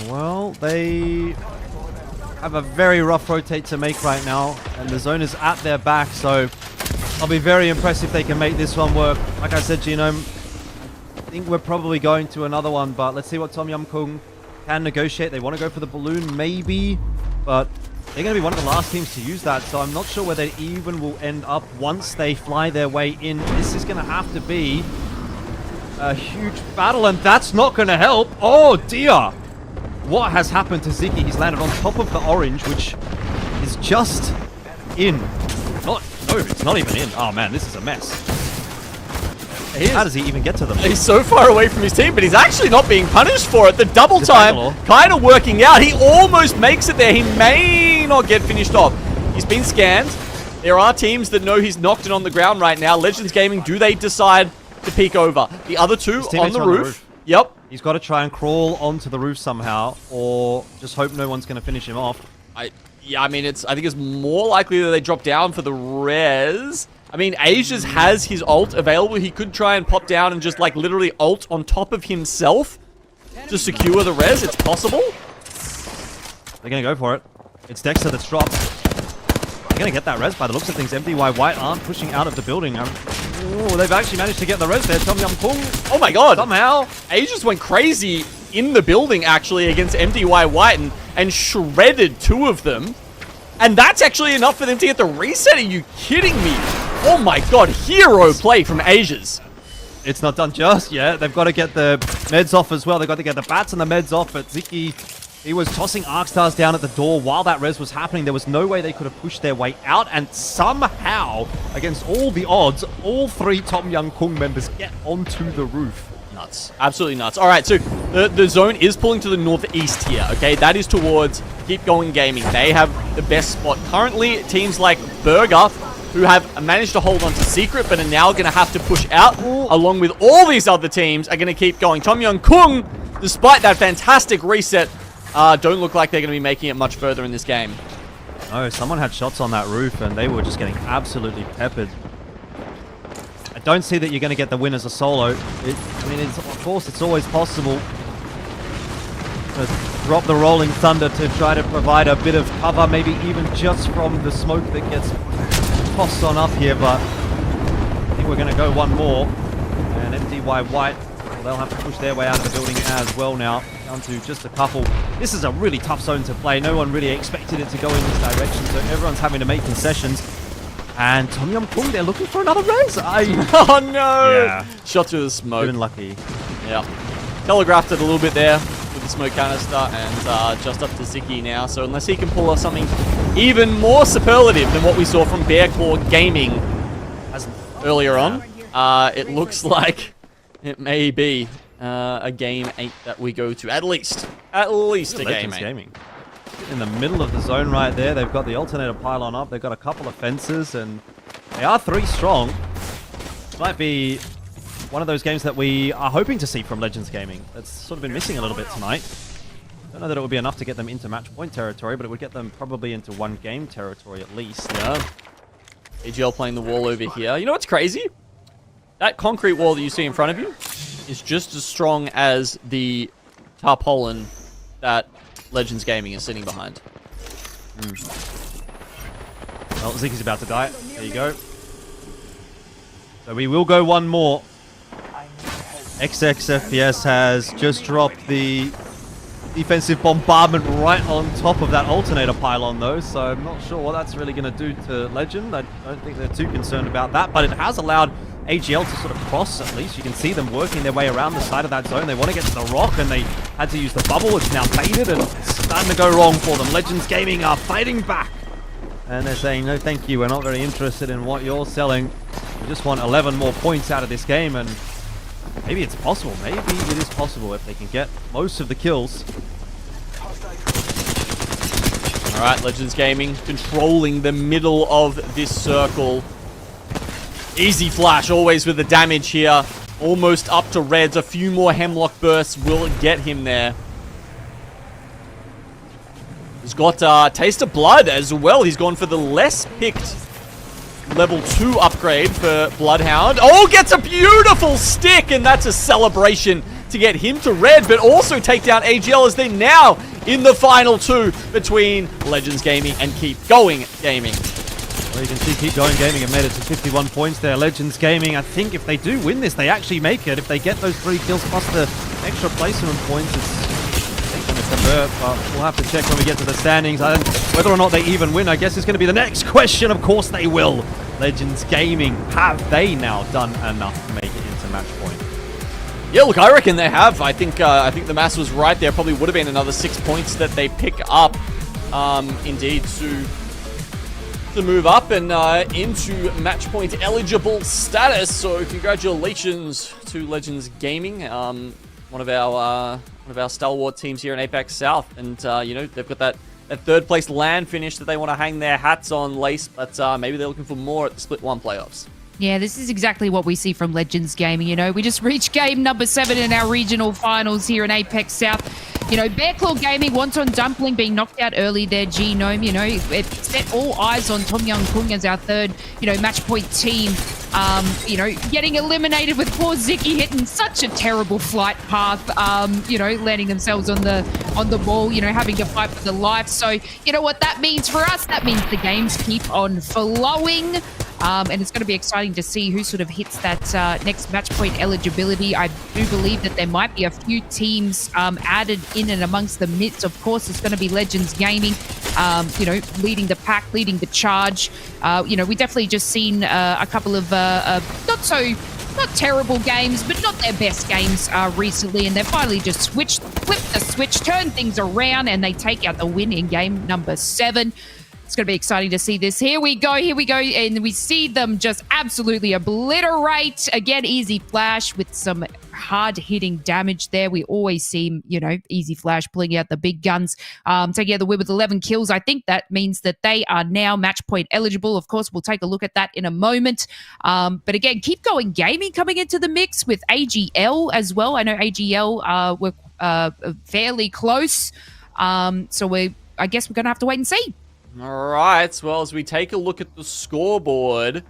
Well, they have a very rough rotate to make right now, and the zone is at their back, so I'll be very impressed if they can make this one work. Like I said, Genome, I think we're probably going to another one, but let's see what Tom Yum Kung can negotiate. They want to go for the balloon, maybe, but they're going to be one of the last teams to use that, so I'm not sure where they even will end up once they fly their way in. This is going to have to be a huge battle, and that's not going to help. Oh, dear. What has happened to Ziggy? He's landed on top of the orange, which is just in. No, it's not even in. Oh, man, this is a mess. How does he even get to them? He's so far away from his team, but he's actually not being punished for it. The double time kind of working out. He almost makes it there. He may not get finished off. He's been scanned. There are teams that know he's knocked it on the ground right now. Legends Gaming, do they decide to peek over? The other two on the roof. Yep. He's got to try and crawl onto the roof somehow, or just hope no one's going to finish him off. Yeah, I mean, I think it's more likely that they drop down for the res. I mean, ALGS has his ult available. He could try and pop down and just, like, literally ult on top of himself to secure the res. It's possible. They're going to go for it. It's Dexter that's dropped. They're going to get that res by the looks of things. MDY White aren't pushing out of the building. Oh, they've actually managed to get the res there. Tom Yum Kung. Oh my god. Somehow. ALGS went crazy in the building, actually, against MDY White and shredded 2 of them. And that's actually enough for them to get the reset. Are you kidding me? Oh my god, hero play from ALGS. It's not done just yet. They've got to get the meds off as well. They've got to get the bats and the meds off. But Ziki, he was tossing Arc Stars down at the door while that res was happening. There was no way they could have pushed their way out. And somehow, against all the odds, all 3 Tom Yum Kung members get onto the roof. Nuts. Absolutely nuts. All right, so the zone is pulling to the northeast here, okay? That is towards Keep Going Gaming. They have the best spot. Currently, teams like Burger, who have managed to hold on to Secret, but are now going to have to push out, along with all these other teams, are going to keep going. Tom Yum Kung, despite that fantastic reset, don't look like they're going to be making it much further in this game. No, someone had shots on that roof and they were just getting absolutely peppered. I don't see that you're going to get the win as a solo. Of course, it's always possible to drop the Rolling Thunder to try to provide a bit of cover, maybe even just from the smoke that gets tossed on up here, but I think we're going to go one more. And MDY White, well, they'll have to push their way out of the building as well now, down to just a couple. This is a really tough zone to play. No one really expected it to go in this direction, so everyone's having to make concessions. And Tom Yum Kung, they're looking for another res. Oh no! Yeah. Shot through the smoke. Been lucky. Yeah. Telegraphed it a little bit there with the smoke canister, and just up to Ziki now. So unless he can pull off something even more superlative than what we saw from Bearclaw Gaming earlier on, it looks like it may be a game 8 that we go to. At least a game 8. Gaming. In the middle of the zone right there. They've got the alternator pylon up. They've got a couple of fences, and they are 3 strong. Might be one of those games that we are hoping to see from Legends Gaming. That's sort of been missing a little bit tonight. Don't know that it would be enough to get them into match point territory, but it would get them probably into 1 game territory at least. Yeah. AGL playing the wall over here. You know what's crazy? That concrete wall that you see in front of you is just as strong as the tarpaulin that Legends Gaming is sitting behind. Well, Ziki's about to die. There you go. So we will go one more. XXFPS has just dropped the defensive bombardment right on top of that alternator pylon, though, so I'm not sure what that's really going to do to Legend. I don't think they're too concerned about that, but it has allowed AGL to sort of cross, at least. You can see them working their way around the side of that zone. They want to get to the rock, and they had to use the bubble. It's now baited, and it's starting to go wrong for them. Legends Gaming are fighting back. And they're saying, no, thank you. We're not very interested in what you're selling. We just want 11 more points out of this game, and maybe it's possible. Maybe it is possible if they can get most of the kills. All right, Legends Gaming controlling the middle of this circle. Easy flash, always with the damage here. Almost up to reds. A few more Hemlock bursts will get him there. He's got Taste of Blood as well. He's gone for the less picked level 2 upgrade for Bloodhound. Oh, gets a beautiful stick, and that's a celebration to get him to red, but also take down AGL as they're now in the final 2 between Legends Gaming and Keep Going Gaming. Well, you can see Keep Going Gaming have made it to 51 points there. Legends Gaming, I think if they do win this, they actually make it. If they get those 3 kills plus the extra placement points, it's going to convert, but we'll have to check when we get to the standings. Whether or not they even win, I guess, is going to be the next question. Of course they will. Legends Gaming, have they now done enough to make it into match point? Yeah, look, I reckon they have. I think the mass was right there. Probably would have been another 6 points that they pick up, indeed, to move up and into match point eligible status. So congratulations to Legends Gaming, one of our stalwart teams here in APAC-South, and you know, they've got that 3rd place LAN finish that they want to hang their hats on, Lace, but maybe they're looking for more at the Split 1 playoffs. Yeah, this is exactly what we see from Legends Gaming. You know, we just reached game number 7 in our regional finals here in APAC-South. You know, Bearclaw Gaming, Wonton Dumpling being knocked out early there, Genome. You know, it set all eyes on Tom Young Kung as our 3rd, you know, match point team. You know, getting eliminated with poor Ziki hitting such a terrible flight path, you know, landing themselves on the ball, you know, having to fight for the life. So, you know what that means for us? That means the games keep on flowing. And it's going to be exciting to see who sort of hits that next match point eligibility. I do believe that there might be a few teams added in and amongst the midst. Of course, it's going to be Legends Gaming, you know, leading the pack, leading the charge. You know, we definitely just seen a couple of not terrible games, but not their best games recently, and they've finally just flipped the switch, turned things around, and they take out the win in game number 7. It's going to be exciting to see this. Here we go, and we see them just absolutely obliterate. Again, Easy Flash with some hard-hitting damage there. We always see, you know, Easy Flash pulling out the big guns, taking out the win with 11 kills. I think that means that they are now match point eligible. Of course, we'll take a look at that in a moment. But again, Keep Going Gaming coming into the mix with AGL as well. I know AGL were fairly close. So I guess we're going to have to wait and see. Alright, well, as we take a look at the scoreboard,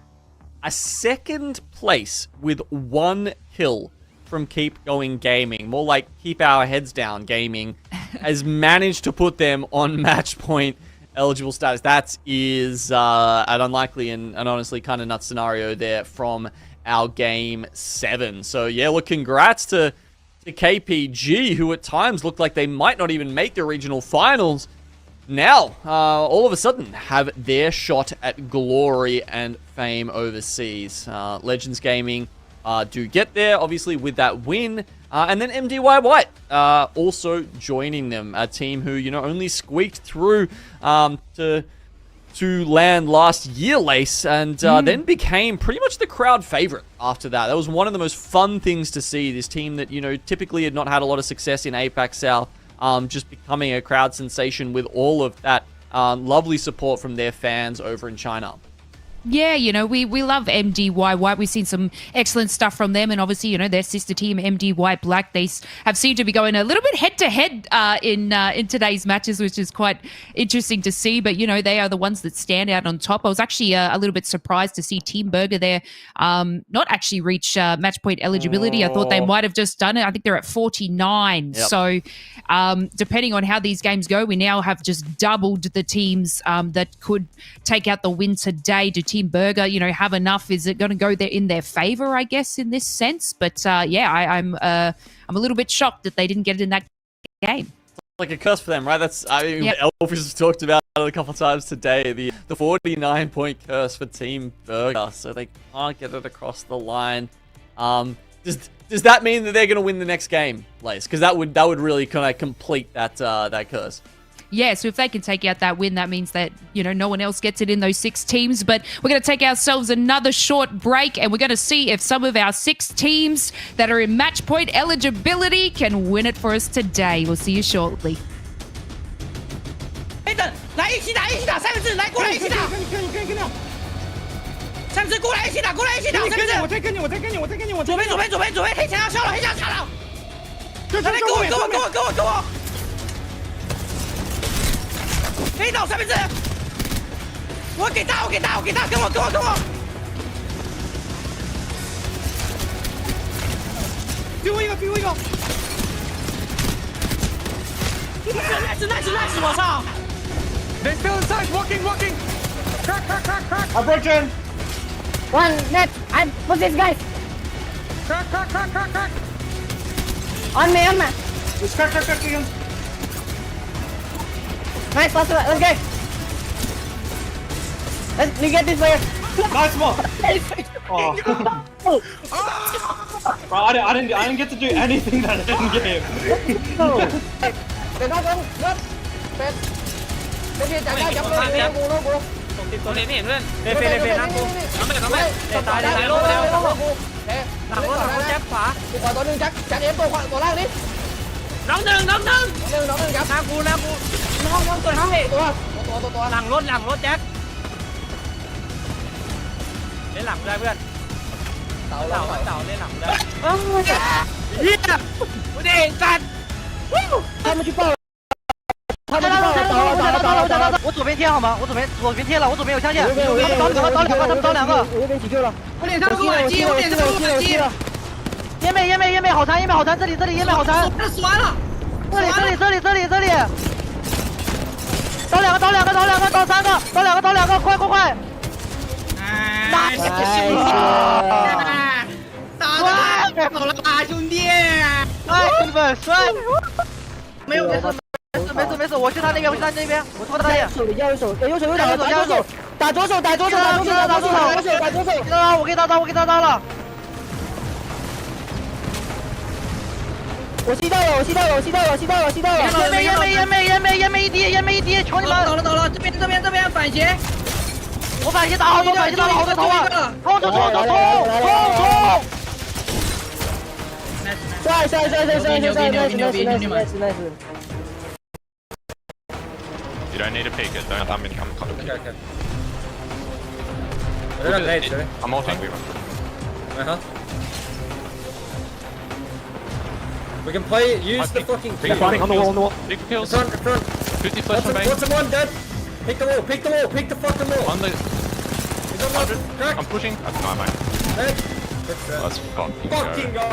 a second place with 1 kill from Keep Going Gaming, more like Keep Our Heads Down Gaming, has managed to put them on match point eligible status. That is an unlikely and honestly kind of nuts scenario there from our Game 7. So yeah, look, congrats to KPG, who at times looked like they might not even make the regional finals. Now, all of a sudden, have their shot at glory and fame overseas. Legends Gaming do get there, obviously, with that win. And then MDY White also joining them, a team who, you know, only squeaked through to land last year, Lace, and then became pretty much the crowd favorite after that. That was one of the most fun things to see. This team that, you know, typically had not had a lot of success in APAC-South, just becoming a crowd sensation with all of that lovely support from their fans over in China. Yeah, you know, we love MDY White. We've seen some excellent stuff from them, and obviously, you know, their sister team, MDY Black, they have seemed to be going a little bit head-to-head in today's matches, which is quite interesting to see. But, you know, they are the ones that stand out on top. I was actually a little bit surprised to see Team Burger there not actually reach match point eligibility. I thought they might have just done it. I think they're at 49. Yep. So depending on how these games go, we now have just doubled the teams that could take out the win today. Do Team Burger, you know, have enough? Is it going to go there in their favor, I guess, in this sense? But yeah, I'm a little bit shocked that they didn't get it in that game. Like a curse for them, right? That's, I mean, Elvis has talked about it a couple of times today, the 49-point curse for Team Burger, so they can't get it across the line. Does that mean that they're going to win the next game, Lace? Because that would really kind of complete that curse. Yeah, so if they can take out that win, that means that, you know, no one else gets it in those 6 teams. But we're going to take ourselves another short break, and we're going to see if some of our 6 teams that are in match point eligibility can win it for us today. We'll see you shortly. 来一起打，一起打，三个字，来过来一起打。跟你。三个字过来一起打，过来一起打。三个字。我再跟你。左边，黑墙要烧了。来，跟我。黑岛三个字。我给大，跟我。丢我一个。nice，我操！ They're still inside, walking. Crack. I'm breaking. One net. I'm put this guy. Crack. On me. Just crack again. Nice, let's go. Let's get this player. Nice one. Oh. Bro, I didn't get to do anything that I didn't get. They're not. Cái kia chạy ra chậm lên đi, cô. Tôi đến hiện luôn. Về nó cô. Nó mày. Tại luôn đeo. Làm luôn chép phá. Quả tôi đừng chắc em tôi quả lang đi. Nóng đừng gặp. Lang cu. Nó không tôi hóng hệ tôi. Lằng lốt chắc. Lên lẳng ra พื่อน. Tàu lên lẳng ra. Yeah. Ui đi, sạt. 他们去爆了。他们倒了！我左边贴好吗？我左边贴了，我左边有枪线。倒两个。我右边起 Q 了。我脸上有耳机。烟妹好残，这里烟妹好残。死完了。这里。倒两个，倒3个，倒两个，快！打好了吧，兄弟！兄弟们，帅！没事，我去他那边，我拖他那边。右手，打左手，打左手，我给他刀了。我吸到了。烟妹一滴，求你们！倒了，这边反斜。我反斜打好多好多头啊！冲！帅！ You don't need to peek it. Don't have me come. Okay. They're not late, sorry. I'm ulting. We can play. Use the fucking. Running on the wall. Big kills. Front. 50 flash from main. Bottom one dead. Pick the wall, pick the wall, pick the fucking wall. On the 100. I'm pushing. That's my mate. Let's fucking go.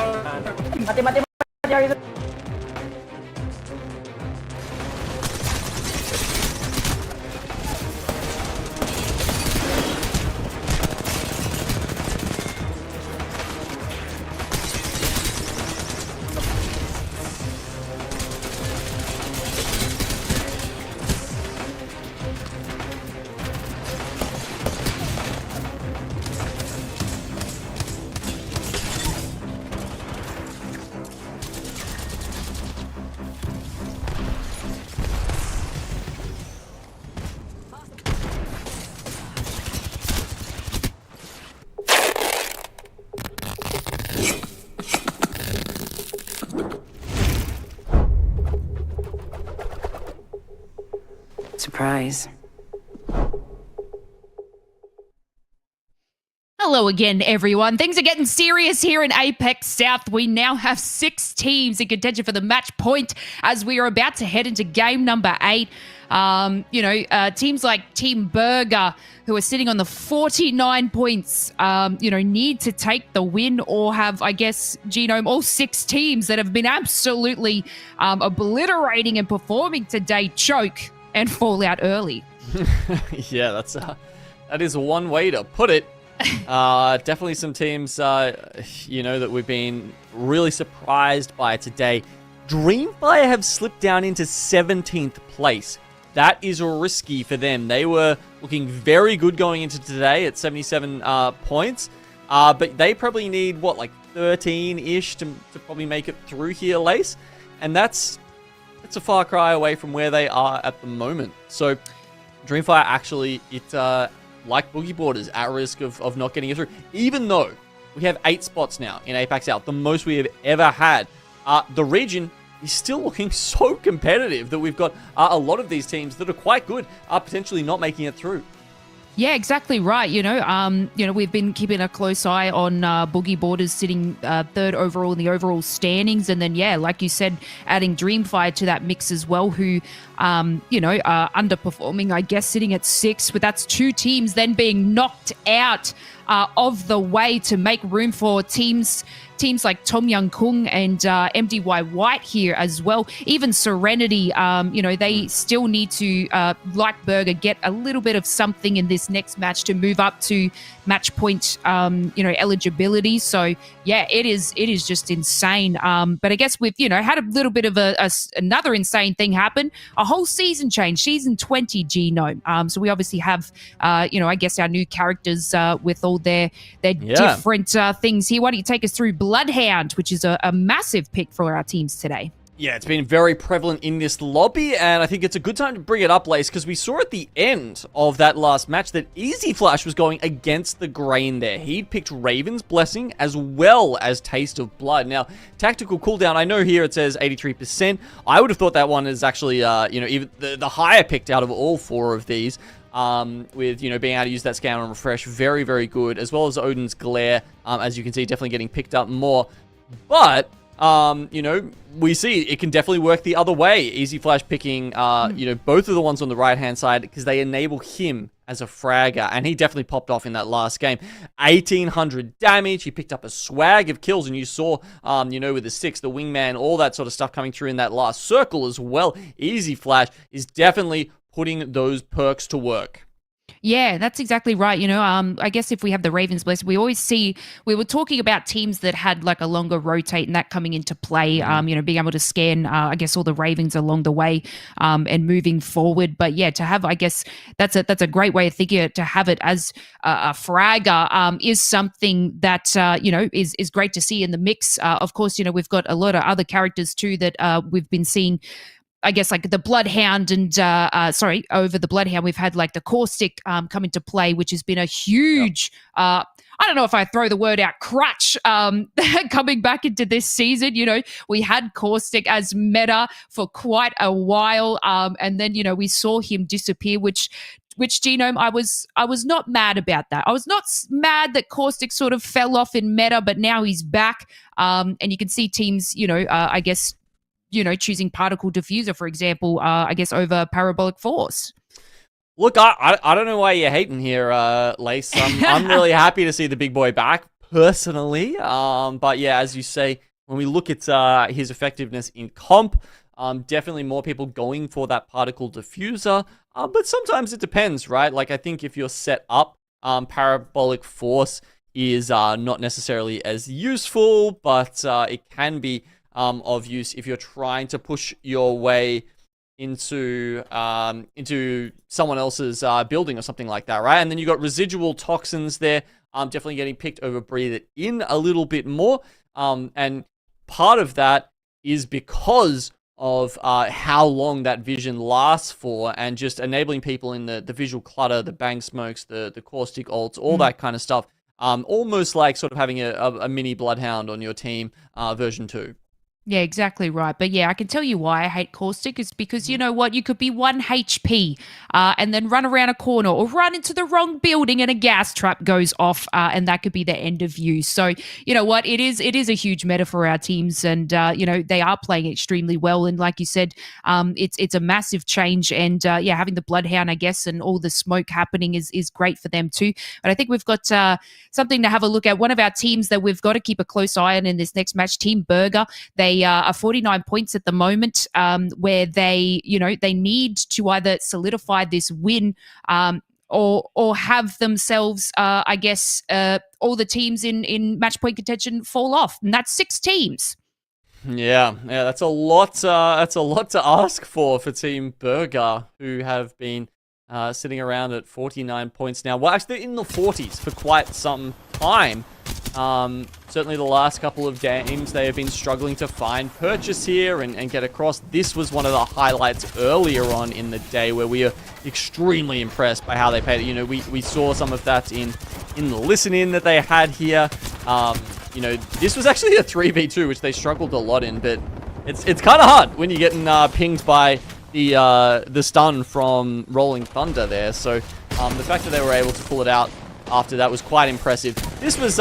Surprise. Hello again, everyone. Things are getting serious here in APAC-South. We now have 6 teams in contention for the match point as we are about to head into game number 8. Teams like Team Burger, who are sitting on the 49 points, need to take the win, or have, I guess, Genome, all 6 teams that have been absolutely obliterating and performing today choke and fall out early. Yeah, that is one way to put it. Definitely some teams, that we've been really surprised by today. Dreamfire have slipped down into 17th place. That is risky for them. They were looking very good going into today at 77 points, but they probably need, 13-ish to probably make it through here, Lace, and that's a far cry away from where they are at the moment. So Dreamfire actually, like Boogie Borders, at risk of not getting it through. Even though we have 8 spots now in APAC-South, the most we have ever had. The region is still looking so competitive that we've got a lot of these teams that are quite good are potentially not making it through. Yeah, exactly right. We've been keeping a close eye on Boogie Borders sitting 3rd overall in the overall standings. And then, like you said, adding Dreamfire to that mix as well, who, are underperforming, I guess, sitting at 6th. But that's 2 teams then being knocked out of the way to make room for teams like Tom Young Kung and MDY White here as well. Even Serenity, they still need to, like Burger, get a little bit of something in this next match to move up to match point, eligibility. So, yeah, it is just insane. But I guess we've, had a little bit of another insane thing happen. A whole season change, season 20 Genome. So we obviously have, I guess our new characters with all their different things here. Why don't you take us through Bloodhound, which is a massive pick for our teams today? Yeah, it's been very prevalent in this lobby, and I think it's a good time to bring it up, Lace, because we saw at the end of that last match that Easy Flash was going against the grain there. He'd picked Raven's Blessing as well as Taste of Blood. Now, tactical cooldown, I know here it says 83%. I would have thought that one is actually, even the higher picked out of all 4 of these. With, being able to use that scan and refresh, very, very good, as well as Odin's Glare, as you can see, definitely getting picked up more. But, we see it can definitely work the other way. Easy Flash picking, both of the ones on the right-hand side, because they enable him as a fragger, and he definitely popped off in that last game. 1,800 damage, he picked up a swag of kills, and you saw, with the 6, the wingman, all that sort of stuff coming through in that last circle as well. Easy Flash is definitely putting those perks to work. Yeah, that's exactly right. I guess if we have the Ravens Blessed, we always see, we were talking about teams that had like a longer rotate and that coming into play, being able to scan, I guess, all the Ravens along the way and moving forward. But yeah, to have, I guess, that's a great way of thinking it, to have it as a fragger is something that, is great to see in the mix. Of course, we've got a lot of other characters too that we've been seeing, I guess, like the Bloodhound and, over the Bloodhound, we've had like the Caustic come into play, which has been a huge, I don't know if I throw the word out, crutch coming back into this season. We had Caustic as meta for quite a while. And then, we saw him disappear, which Genome, I was not mad about that. I was not mad that Caustic sort of fell off in meta, but now he's back. And you can see teams, I guess, choosing Particle Diffuser, for example, I guess, over Parabolic Force. Look, I don't know why you're hating here, Lace. I'm really happy to see the big boy back, personally. But yeah, as you say, when we look at his effectiveness in comp, definitely more people going for that particle diffuser. But sometimes it depends, right? Like, I think if you're set up, parabolic force is not necessarily as useful, but it can be of use if you're trying to push your way into someone else's building or something like that, right? And then you got residual toxins there, definitely getting picked over Breathe It In a little bit more. And part of that is because of how long that vision lasts for, and just enabling people in the visual clutter, the bang smokes, the caustic ults, all that kind of stuff. Almost like sort of having a mini Bloodhound on your team, version 2. Yeah, exactly right. But yeah, I can tell you why I hate Caustic is because, you know what, you could be 1 HP and then run around a corner or run into the wrong building and a gas trap goes off and that could be the end of you. So, you know what, it is a huge meta for our teams and, you know, they are playing extremely well. And like you said, it's a massive change and, yeah, having the Bloodhound, I guess, and all the smoke happening is great for them too. But I think we've got something to have a look at. One of our teams that we've got to keep a close eye on in this next match, Team Burger, they are 49 points at the moment, where they need to either solidify this win or have themselves, I guess, all the teams in match point contention fall off, and that's 6 teams. Yeah, that's a lot. That's a lot to ask for Team Burger, who have been sitting around at 49 points now. Well, actually, they're in the 40s for quite some time. Certainly the last couple of games, they have been struggling to find purchase here and get across. This was one of the highlights earlier on in the day where we are extremely impressed by how they played it. You know, we saw some of that in the listen-in that they had here. You know, this was actually a 3v2, which they struggled a lot in, but it's kind of hard when you're getting pinged by the stun from Rolling Thunder there. So the fact that they were able to pull it out after that was quite impressive. This was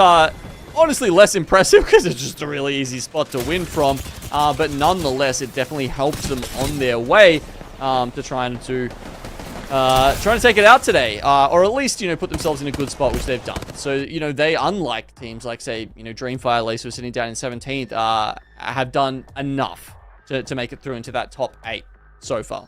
honestly less impressive because it's just a really easy spot to win from, but nonetheless it definitely helps them on their way to trying to take it out today, or at least, you know, put themselves in a good spot, which they've done. So, you know, they, unlike teams like, say, you know, Dreamfire, Lace, who are sitting down in 17th, have done enough to make it through into that top 8 so far.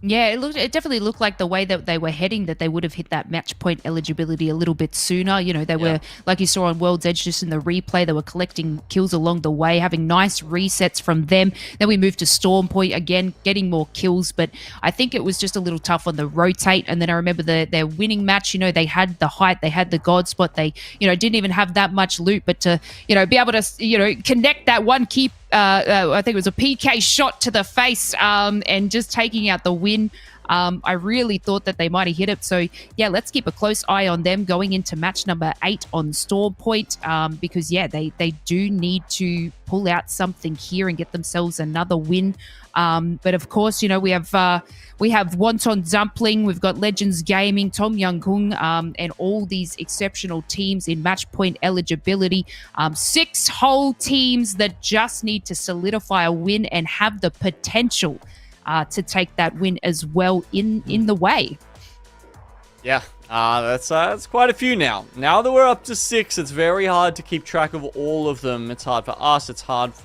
Yeah, it definitely looked like the way that they were heading, that they would have hit that match point eligibility a little bit sooner. You know, they were, like you saw on World's Edge just in the replay, they were collecting kills along the way, having nice resets from them. Then we moved to Storm Point again, getting more kills, but I think it was just a little tough on the rotate. And then I remember their winning match, you know, they had the height, they had the God spot, they, you know, didn't even have that much loot, but to, you know, be able to, you know, connect that one key, I think it was a PK shot to the face, and just taking out the win. I really thought that they might have hit it. So, yeah, let's keep a close eye on them going into match number 8 on Storm Point, because, yeah, they do need to pull out something here and get themselves another win. But, of course, you know, we have Wonton Dumpling, we've got Legends Gaming, Tom Young Kung, and all these exceptional teams in match point eligibility. 6 whole teams that just need to solidify a win and have the potential to take that win as well in the way. Yeah, that's quite a few now. Now that we're up to 6, it's very hard to keep track of all of them. It's hard for us. It's harder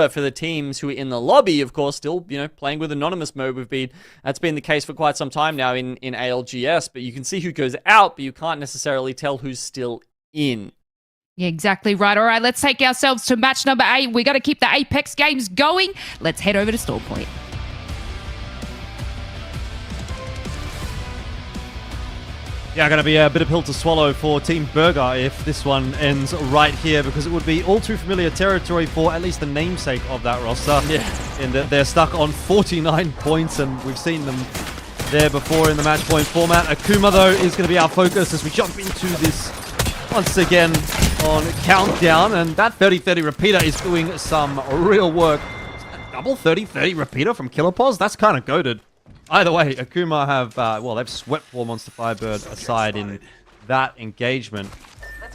for the teams who are in the lobby, of course, still, you know, playing with anonymous mode. That's been the case for quite some time now in ALGS, but you can see who goes out, but you can't necessarily tell who's still in. Yeah, exactly right. All right, let's take ourselves to match number 8. We got to keep the Apex games going. Let's head over to Storm Point. Yeah, going to be a bit of pill to swallow for Team Burger if this one ends right here, because it would be all too familiar territory for at least the namesake of that roster. Yeah. In that they're stuck on 49 points, and we've seen them there before in the match point format. Akuma, though, is going to be our focus as we jump into this once again on Countdown, and that 30-30 repeater is doing some real work. Double 30-30 repeater from Killerpaws? That's kind of goated. Either way, Akuma have, well, they've swept 4 Monster Firebird aside in that engagement.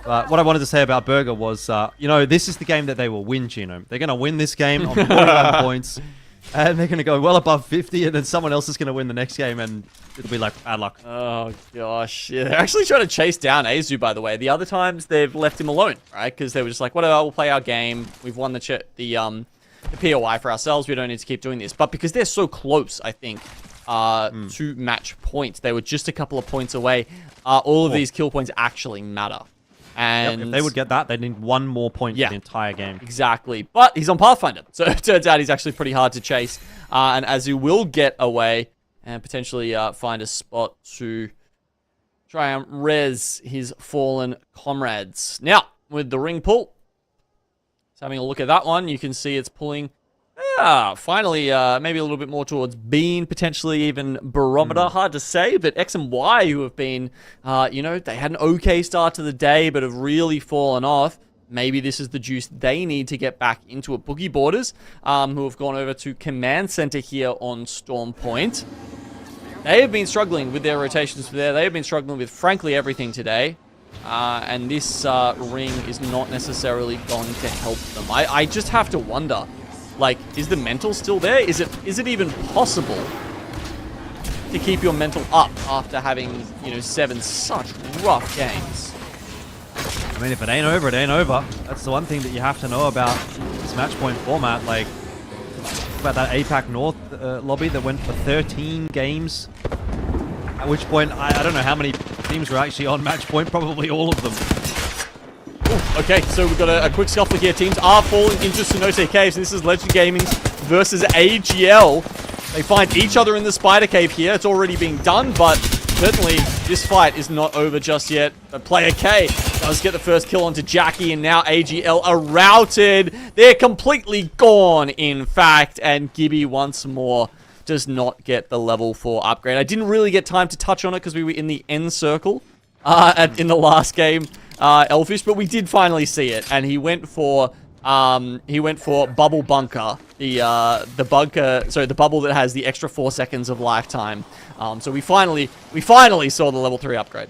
But what I wanted to say about Burger was, you know, this is the game that they will win, Gino. They're going to win this game on 41 points. And they're going to go well above 50, and then someone else is going to win the next game, and it'll be like bad luck. Oh, gosh. Yeah, they're actually trying to chase down Azu, by the way. The other times, they've left him alone, right? Because they were just like, whatever, we'll play our game. We've won the POI for ourselves. We don't need to keep doing this. But because they're so close, I think, to match points, they were just a couple of points away. All of these kill points actually matter. And if they would get that, they'd need one more point for the entire game. Exactly. But he's on Pathfinder, so it turns out he's actually pretty hard to chase. And Azu will get away and potentially find a spot to try and res his fallen comrades. Now, with the ring pull, just having a look at that one, you can see it's pulling, finally, maybe a little bit more towards Bean, potentially even Barometer. Hard to say, but X and Y, who have been, you know, they had an okay start to the day, but have really fallen off. Maybe this is the juice they need to get back into it. Boogie Borders, who have gone over to Command Center here on Storm Point. They have been struggling with their rotations there. They have been struggling with, frankly, everything today. And this ring is not necessarily going to help them. I just have to wonder, like, is the mental still there? Is it even possible to keep your mental up after having, you know, 7 such rough games? I mean, if it ain't over, it ain't over. That's the one thing that you have to know about this match point format. Like, about that APAC North lobby that went for 13 games. At which point, I don't know how many teams were actually on match point. Probably all of them. Ooh, okay, so we've got a quick scuffle here. Teams are falling into Cenote Caves. This is Legend Gaming's versus AGL. They find each other in the Spider Cave here. It's already being done, but certainly this fight is not over just yet. But Player K does get the first kill onto Jackie, and now AGL are routed. They're completely gone, in fact, and Gibby once more does not get the level 4 upgrade. I didn't really get time to touch on it because we were in the end circle in the last game, Elfish, but we did finally see it, and he went for Bubble Bunker, the bubble that has the extra 4 seconds of lifetime. So we finally saw the level 3 upgrade.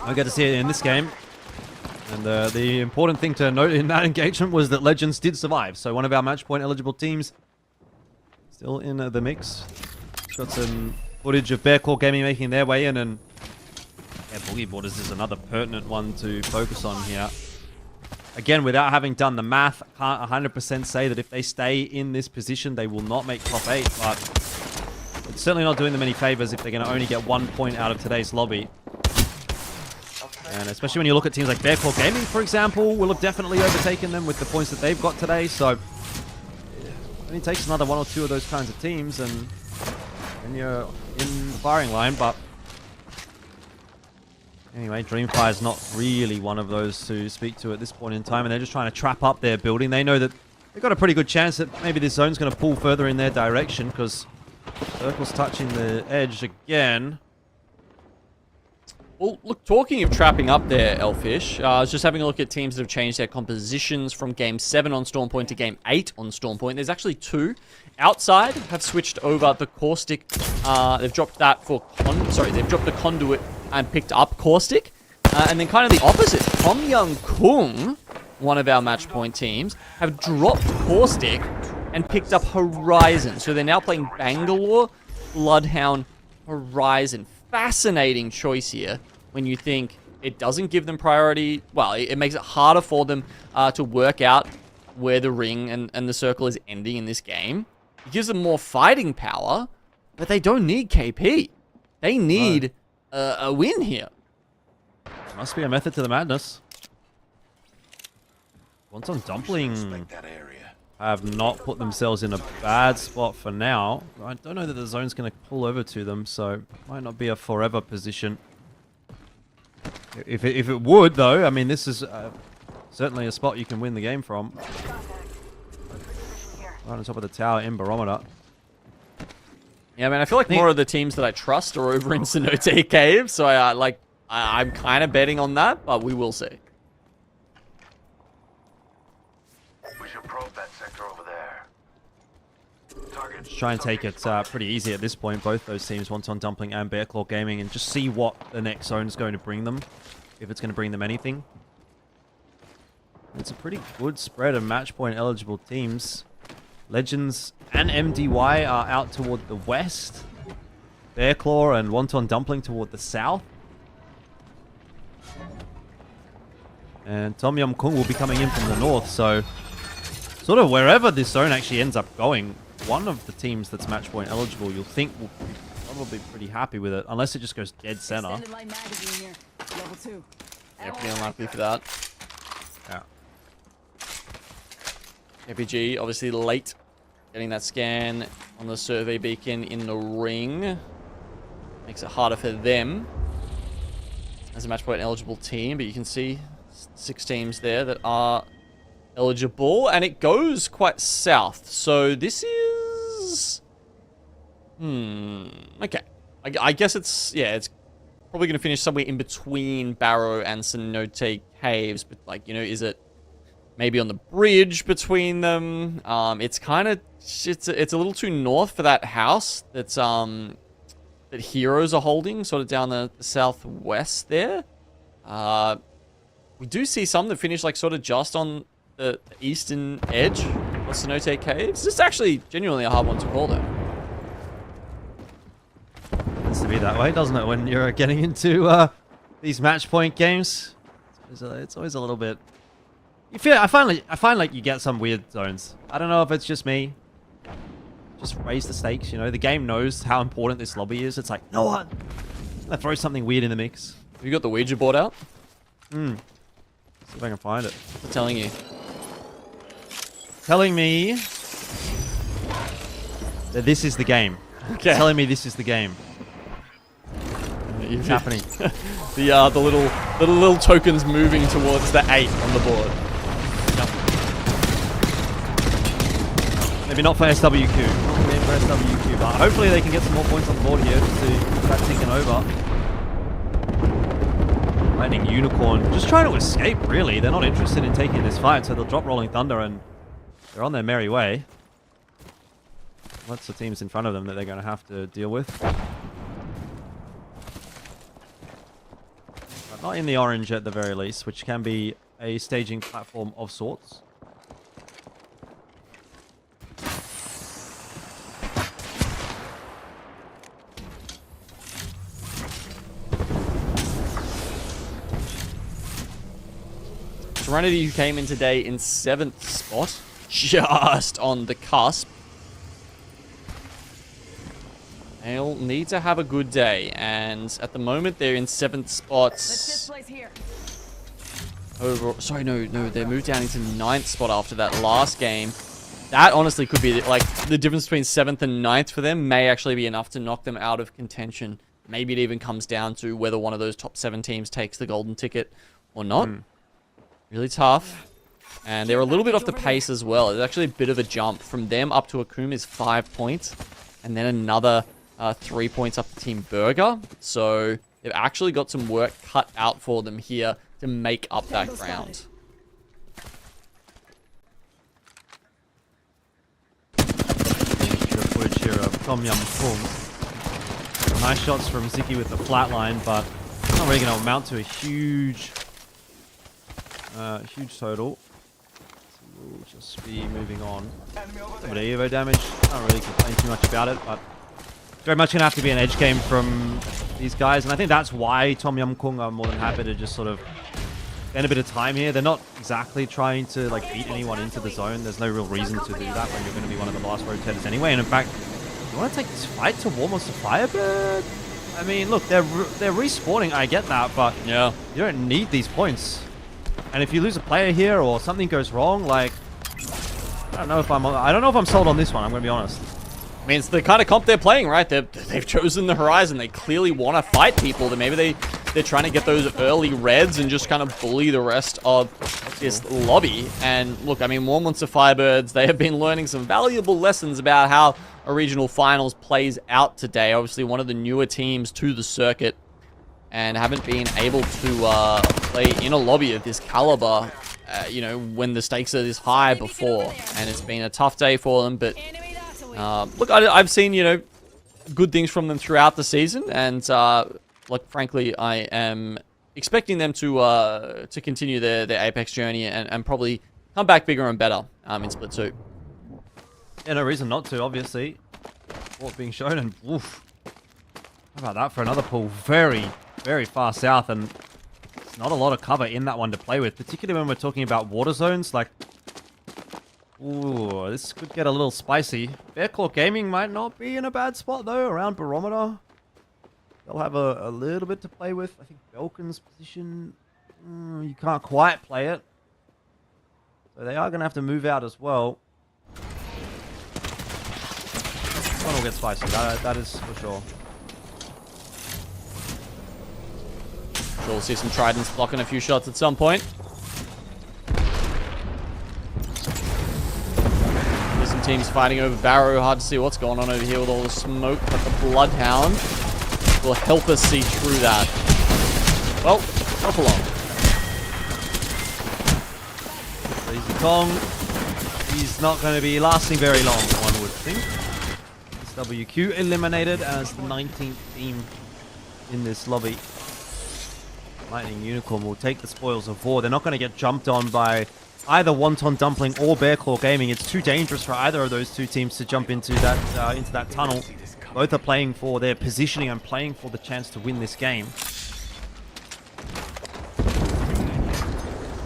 I get to see it in this game. And the important thing to note in that engagement was that Legends did survive. So one of our match point eligible teams still in the mix. Just got some footage of Bearclaw Gaming making their way in, and yeah, Boogie Borders is another pertinent one to focus on here. Again, without having done the math, I can't 100% say that if they stay in this position, they will not make top 8, but it's certainly not doing them any favors if they're going to only get 1 point out of today's lobby. And especially when you look at teams like Bearclaw Gaming, for example, will have definitely overtaken them with the points that they've got today. So it only takes another 1 or 2 of those kinds of teams, and you're in the firing line. But anyway, Dreamfire is not really one of those to speak to at this point in time, and they're just trying to trap up their building. They know that they've got a pretty good chance that maybe this zone's going to pull further in their direction, because Circle's touching the edge again. Well, look, talking of trapping up there, Elfish, I was just having a look at teams that have changed their compositions from Game 7 on Storm Point to Game 8 on Storm Point. There's actually 2. Outside have switched over the Caustic. They've dropped that for... they've dropped the Conduit and picked up Caustic. And then kind of the opposite. Tom Young Kung, one of our match point teams, have dropped Caustic and picked up Horizon. So they're now playing Bangalore, Bloodhound, Horizon. Fascinating choice here when you think it doesn't give them priority. Well, it makes it harder for them to work out where the ring and the circle is ending in this game. It gives them more fighting power, but they don't need KP. They need a win here. Must be a method to the madness. Wonton Dumpling have not put themselves in a bad spot for now. I don't know that the zone's going to pull over to them, so it might not be a forever position. If it would, though, I mean, this is certainly a spot you can win the game from. Right on top of the tower in Barometer. Yeah, man, I feel like more of the teams that I trust are over in Cenote Cave, so I'm kind of betting on that, but we will see. We should probe that sector over there. Just try and take it pretty easy at this point. Both those teams, Wonton Dumpling and Bearclaw Gaming, and just see what the next zone is going to bring them, if it's going to bring them anything. It's a pretty good spread of match point eligible teams. Legends and MDY are out toward the west. Bearclaw and Wonton Dumpling toward the south. And Tom Yum Kung will be coming in from the north, so sort of wherever this zone actually ends up going, one of the teams that's match point eligible, you'll think will be probably pretty happy with it, unless it just goes dead center. Yeah, pretty unlikely for that. Yeah. APG obviously late getting that scan on the survey beacon in the ring. Makes it harder for them as a match point eligible team, but you can see 6 teams there that are eligible, and it goes quite south. So this is... okay. I guess it's... yeah, it's probably going to finish somewhere in between Barrow and Cenote Caves, but like, you know, is it maybe on the bridge between them? It's kind of... it's a little too north for that house that's that Heroes are holding, sort of down the southwest there. We do see some that finish like sort of just on the eastern edge of Cenote Caves. This is actually genuinely a hard one to call though. Tends to be that way, doesn't it, when you're getting into these match point games? It's always a little bit... you feel... I find like you get some weird zones. I don't know if it's just me. Just raise the stakes, you know? The game knows how important this lobby is. It's like, no one! I throw something weird in the mix. Have you got the Ouija board out? See if I can find it. What's it telling you? Telling me that this is the game. Okay. Telling me this is the game. What's happening? the little tokens moving towards the 8 on the board. Maybe not for SWQ. Maybe for SWQ, but hopefully they can get some more points on the board here just to keep that ticking over. Lightning Unicorn just trying to escape, really. They're not interested in taking this fight, so they'll drop Rolling Thunder and they're on their merry way. Lots of teams in front of them that they're going to have to deal with. But not in the orange at the very least, which can be a staging platform of sorts. Serenity, who came in today in 7th spot, just on the cusp. They'll need to have a good day, and at the moment they're in 7th spots. Sorry, no, they moved down into 9th spot after that last game. That honestly could be like the difference between 7th and 9th for them may actually be enough to knock them out of contention. Maybe it even comes down to whether one of those top 7 teams takes the golden ticket or not. Really tough. And they're a little bit off the pace as well. It's actually a bit of a jump. From them up to Akum is 5 points. And then another 3 points up to Team Burger. So they've actually got some work cut out for them here to make up that ground. Footage here of Tom Yum Kung. Nice shots from Ziki with the flatline, but it's not really going to amount to a huge total. So we'll just be moving on. A bit of Evo damage. Can't really complain too much about it, but very much going to have to be an edge game from these guys. And I think that's why Tom Yum Kung are more than happy to just sort of spend a bit of time here. They're not exactly trying to like beat anyone into the zone. There's no real reason to do that when you're going to be one of the last rotators anyway. And in fact, you want to take this fight to War Monster Firebird? I mean, look, they're respawning. I get that, but yeah, you don't need these points. And if you lose a player here or something goes wrong, like I don't know if I'm sold on this one. I'm gonna be honest. I mean, it's the kind of comp they're playing, right? They've chosen the Horizon. They clearly want to fight people. That maybe they're trying to get those early reds and just kind of bully the rest of this lobby. And look, I mean, War Monster Firebirds, they have been learning some valuable lessons about how a regional finals plays out today. Obviously, one of the newer teams to the circuit, and haven't been able to play in a lobby of this caliber, you know, when the stakes are this high before. And it's been a tough day for them, but look, I've seen, you know, good things from them throughout the season, and like, frankly, I am expecting them to continue their Apex journey and probably come back bigger and better in Split 2. Yeah, no reason not to, obviously. Sport being shown, and oof. How about that for another pool? Very, very far south, and there's not a lot of cover in that one to play with, particularly when we're talking about water zones. Like, ooh, this could get a little spicy. Bearclaw Gaming might not be in a bad spot, though, around Barometer. They'll have a little bit to play with. I think Belkin's position, you can't quite play it. So they are going to have to move out as well. This one will get spicy, that is for sure. Sure, we'll see some Tridents blocking a few shots at some point. There's some teams fighting over Barrow. Hard to see what's going on over here with all the smoke, but the Bloodhound will help us see through that. Well, help along. Easy Kong. He's not going to be lasting very long, one would think. SWQ eliminated as the 19th team in this lobby. Lightning Unicorn will take the spoils of war. They're not going to get jumped on by either Wonton Dumpling or Bearclaw Gaming. It's too dangerous for either of those two teams to jump into that tunnel. Both are playing for their positioning and playing for the chance to win this game,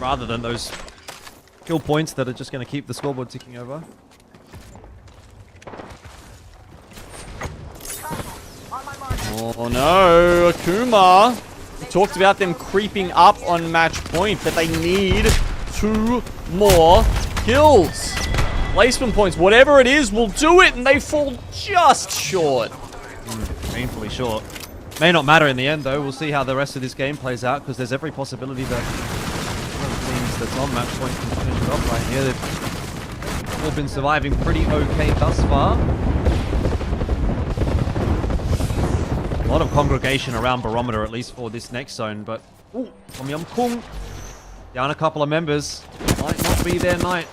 rather than those kill points that are just going to keep the scoreboard ticking over. Oh no, Akuma! We talked about them creeping up on match point, but they need 2 more kills. Placement points, whatever it is, will do it, and they fall just short. Painfully short. May not matter in the end, though. We'll see how the rest of this game plays out, because there's every possibility that one of the teams that's on match point can finish it off right here. They've all been surviving pretty okay thus far. A lot of congregation around Barometer, at least for this next zone, but ooh, Tom Yum Kung down a couple of members. Might not be their night.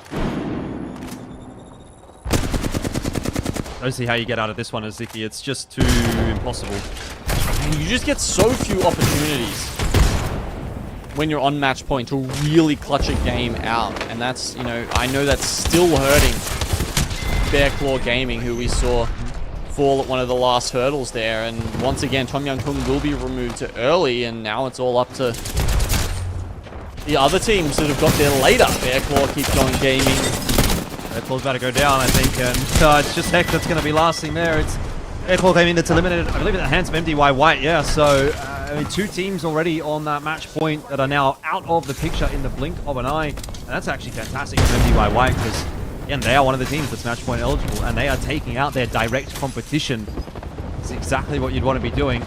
Don't see how you get out of this one, Aziki. It's just too impossible. And you just get so few opportunities when you're on match point to really clutch a game out. And that's, you know, I know that's still hurting Bearclaw Gaming, who we saw fall at one of the last hurdles there. And once again, Tom Young Kung will be removed too early, and now it's all up to the other teams that have got there later. Bearclaw keeps going gaming. Bearclaw's about to go down, I think, and it's just Heck that's going to be lasting there. It's Bearclaw Gaming that's eliminated, I believe, at the hands of MDY White, yeah. So, I mean, 2 teams already on that match point that are now out of the picture in the blink of an eye. And that's actually fantastic for MDY White, because, again, they are one of the teams that's match point eligible, and they are taking out their direct competition. It's exactly what you'd want to be doing.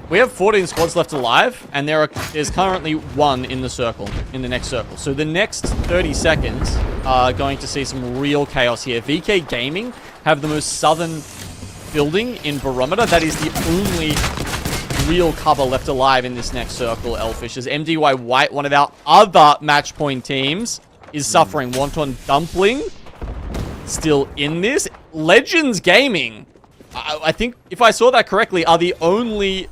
We have 14 squads left alive, and there's currently 1 in the circle, in the next circle. So the next 30 seconds are going to see some real chaos here. VK Gaming have the most southern building in Barometer. That is the only real cover left alive in this next circle, Elfish. As MDY White, one of our other match point teams, is suffering. Wonton Dumpling still in this. Legends Gaming, I think, if I saw that correctly, are the only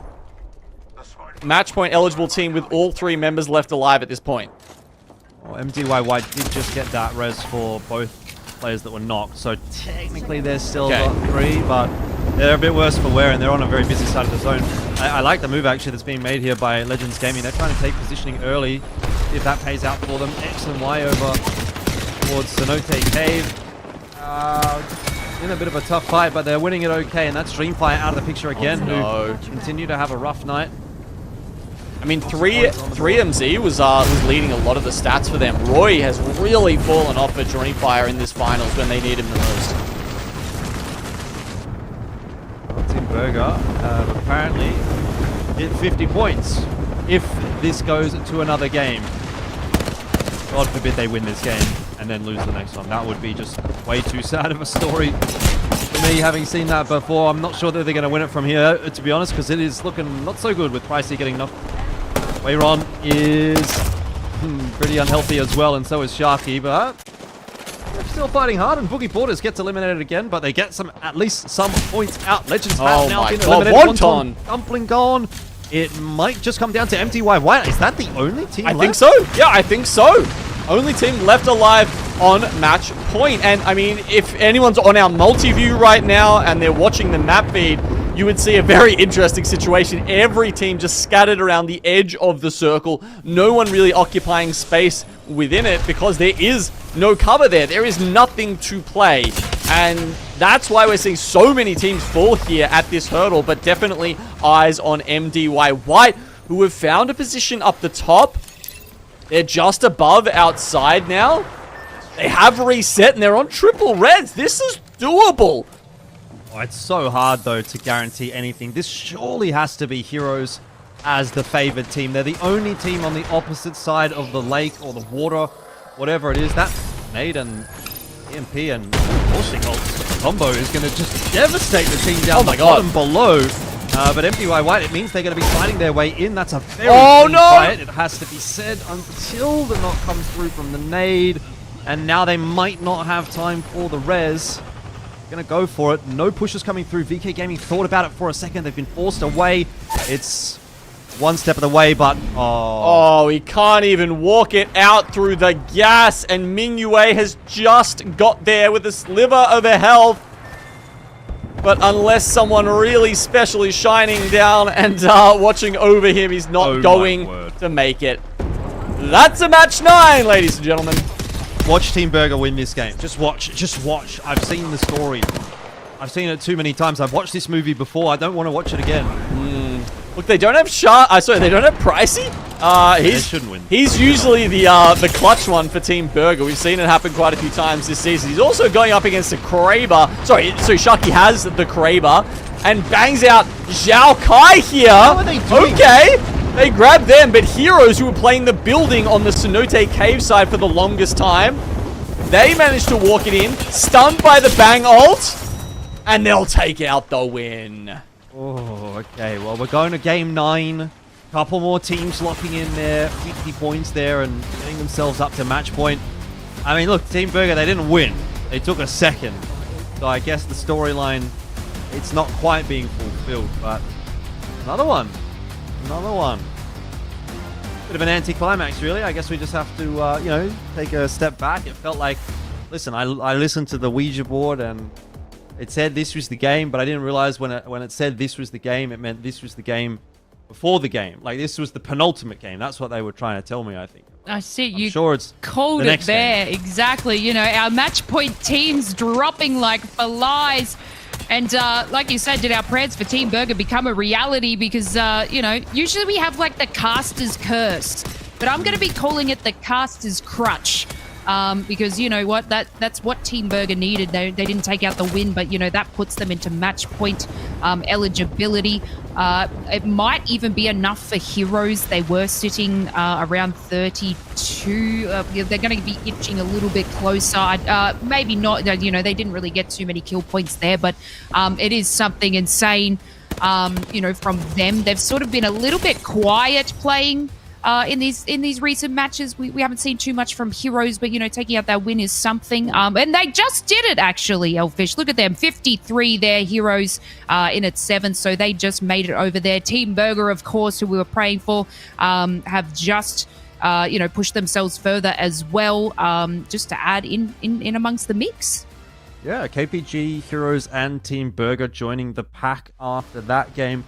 match point eligible team with all 3 members left alive at this point. Well, MDY White did just get that res for both players that were knocked, so technically they're still got 3, but they're a bit worse for wear, and they're on a very busy side of the zone. I like the move, actually, that's being made here by Legends Gaming. They're trying to take positioning early, if that pays out for them. X and Y over towards Cenote Cave. In a bit of a tough fight, but they're winning it okay, and that's Dreamfire out of the picture again, who continue to have a rough night. I mean, 3MZ was leading a lot of the stats for them. Roy has really fallen off for Dreamfire in this finals when they need him the most. Team Burger apparently hit 50 points if this goes to another game. God forbid they win this game and then lose the next one. That would be just way too sad of a story for me, having seen that before. I'm not sure that they're going to win it from here, to be honest, because it is looking not so good with Pricey getting knocked. Wayron is pretty unhealthy as well, and so is Sharky, but they're still fighting hard, and Boogie Borders gets eliminated again, but they get at least some points out. Legends have now been eliminated. Wonton Dumpling gone. It might just come down to MDY White. Is that the only team left? I think so. Yeah, I think so. Only team left alive on match point. And I mean, if anyone's on our multi-view right now and they're watching the map feed, you would see a very interesting situation. Every team just scattered around the edge of the circle. No one really occupying space within it because there is no cover there. There is nothing to play. And that's why we're seeing so many teams fall here at this hurdle. But definitely eyes on MDY White, who have found a position up the top. They're just above outside now. They have reset and they're on triple reds. This is doable. Oh, it's so hard, though, to guarantee anything. This surely has to be Heroes as the favored team. They're the only team on the opposite side of the lake or the water, whatever it is. That nade and EMP and Pulsing Ult combo is going to just devastate the team down the bottom below. But MDY White, it means they're going to be fighting their way in. That's a very clean fight. It has to be said until the knock comes through from the nade. And now they might not have time for the res. Gonna go for it. No pushes coming through. VK Gaming thought about it for a second. They've been forced away. It's one step of the way, but oh, he can't even walk it out through the gas. And Mingyue has just got there with a sliver of a health. But unless someone really special is shining down and watching over him, he's not going to make it. That's a match 9, ladies and gentlemen. Watch Team Burger win this game. Just watch. Just watch. I've seen the story. I've seen it too many times. I've watched this movie before. I don't want to watch it again. Look, they don't have sorry, they don't have Pricey. They shouldn't win. He's usually the clutch one for Team Burger. We've seen it happen quite a few times this season. He's also going up against the Kraber. Sorry, so Shucky has the Kraber and bangs out Zhao Kai here. How are they doing? Okay. They grabbed them, but Heroes, who were playing the building on the Cenote Cave side for the longest time, they managed to walk it in, stunned by the bang ult, and they'll take out the win. Oh, okay. Well, we're going to game 9. Couple more teams locking in their 50 points there and getting themselves up to match point. I mean, look, Team Burger, they didn't win. They took a second. So I guess the storyline, it's not quite being fulfilled, but another one. Another one. Bit of an anticlimax, really. I guess we just have to, you know, take a step back. It felt like, listen, I listened to the Ouija board and it said this was the game, but I didn't realize when it said this was the game, it meant this was the game before the game. Like, this was the penultimate game. That's what they were trying to tell me, I think. I see. I'm sure it's called the it next there. game. Exactly. You know, our match point teams dropping like flies. And like you said, did our prayers for Team Burger become a reality? Because, you know, usually we have like the caster's curse. But I'm going to be calling it the caster's crutch. Because, you know what, that's what Team Burger needed. They didn't take out the win, but, you know, that puts them into match point eligibility. It might even be enough for Heroes. They were sitting around 32. They're going to be itching a little bit closer. Maybe not, you know, they didn't really get too many kill points there, but it is something insane, you know, from them. They've sort of been a little bit quiet playing in these recent matches. We haven't seen too much from Heroes, but, you know, taking out that win is something. And they just did it, actually, Elfish. Look at them, 53 there, Heroes in at 7, so they just made it over there. Team Burger, of course, who we were praying for, have just, you know, pushed themselves further as well, just to add in amongst the mix. Yeah, KPG, Heroes, and Team Burger joining the pack after that game.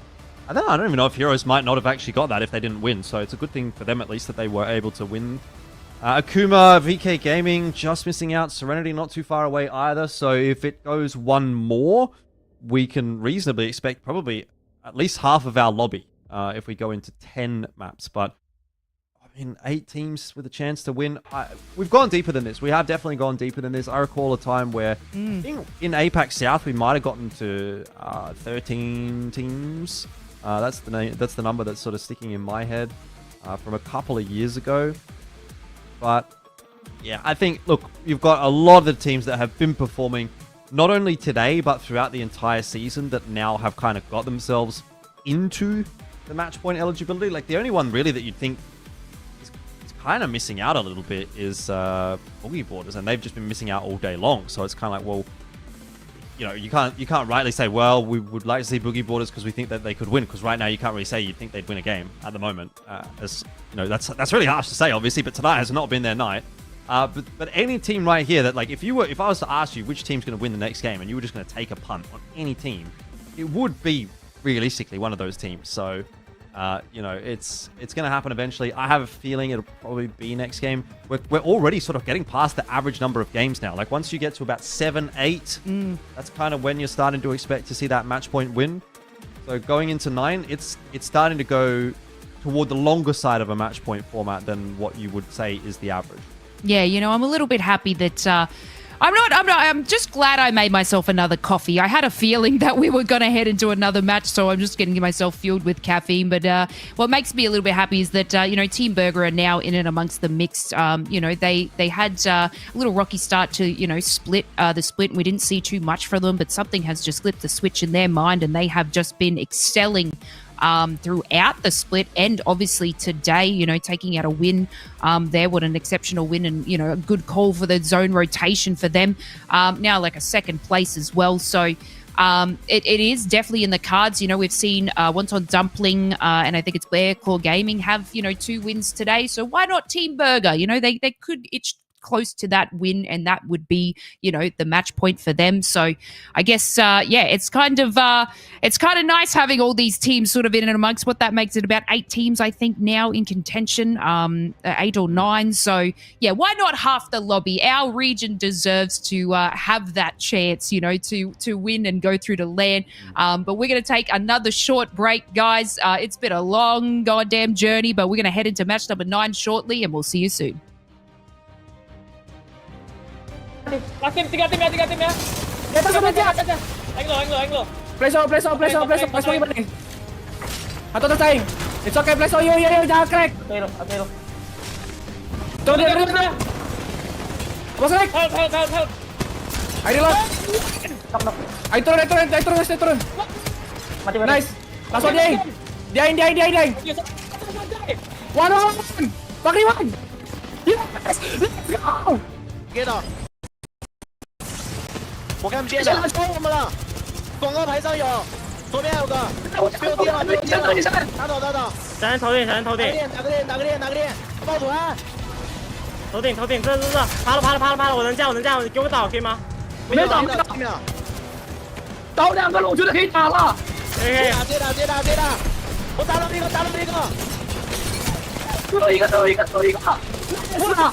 I don't even know if Heroes might not have actually got that if they didn't win, so it's a good thing for them at least that they were able to win. Akuma, VK Gaming, just missing out. Serenity not too far away either, so if it goes one more, we can reasonably expect probably at least half of our lobby if we go into 10 maps. But, I mean, 8 teams with a chance to win. We've gone deeper than this. We have definitely gone deeper than this. I recall a time where in APAC-South we might have gotten to 13 teams. That's the number that's sort of sticking in my head from a couple of years ago. But yeah, I think, look, you've got a lot of the teams that have been performing not only today but throughout the entire season that now have kind of got themselves into the match point eligibility. Like, the only one really that you'd think is kind of missing out a little bit is Boogie Boarders, and they've just been missing out all day long. So it's kind of like, well, you know, you can't rightly say, well, we would like to see Boogie Boarders because we think that they could win, because right now you can't really say you think they'd win a game at the moment. As you know, that's really harsh to say, obviously, but tonight has not been their night. But any team right here that, like, if I was to ask you which team's going to win the next game and you were just going to take a punt on any team, it would be realistically one of those teams. So, you know, it's going to happen eventually. I have a feeling it'll probably be next game. We're already sort of getting past the average number of games now. Like, once you get to about 7, 8, that's kind of when you're starting to expect to see that match point win. So going into 9, it's starting to go toward the longer side of a match point format than what you would say is the average. Yeah, you know, I'm a little bit happy that I'm just glad I made myself another coffee. I had a feeling that we were going to head into another match, so I'm just getting myself fueled with caffeine. But what makes me a little bit happy is that, you know, Team Burger are now in and amongst the mix. You know, they had a little rocky start to, you know, the split. And we didn't see too much from them, but something has just flipped the switch in their mind, and they have just been excelling throughout the split, and obviously today, you know, taking out a win there. What an exceptional win, and, you know, a good call for the zone rotation for them. Now like a second place as well. So it is definitely in the cards. You know, we've seen Wonton Dumpling and I think it's Bear Claw Gaming have, you know, 2 wins today. So why not Team Burger? You know, they could itch close to that win, and that would be, you know, the match point for them. So I guess yeah, it's kind of nice having all these teams sort of in and amongst. What that makes it about 8 teams, I think, now in contention, 8 or 9. So yeah, why not half the lobby? Our region deserves to have that chance, you know, to win and go through to LAN. But we're going to take another short break, guys. It's been a long goddamn journey, but we're going to head into match number 9 shortly, and we'll see you soon. Last tim, 3 tim ya. Di atas sama dia. Aing lo. Place out. Place lagi balik. Atau tersaing. It's okay, place out. Yo, jangan crack. Oke lo. Turun dia. Bos crack. Help. Ayo reload. Ayo turun. Mati. Nice. Langsung dia. Dia. One. Pakai one. Yes. Let's go. Get up. 我看不见了，我们了。广告牌上有，左边有个，被我跌了，打倒。闪人头顶，哪个链？爆土啊！头顶，这，趴了，我能架，你给我倒可以吗？没倒。倒2个了，我觉得可以打了。可以，接打，我打了一个。最后一个。我打。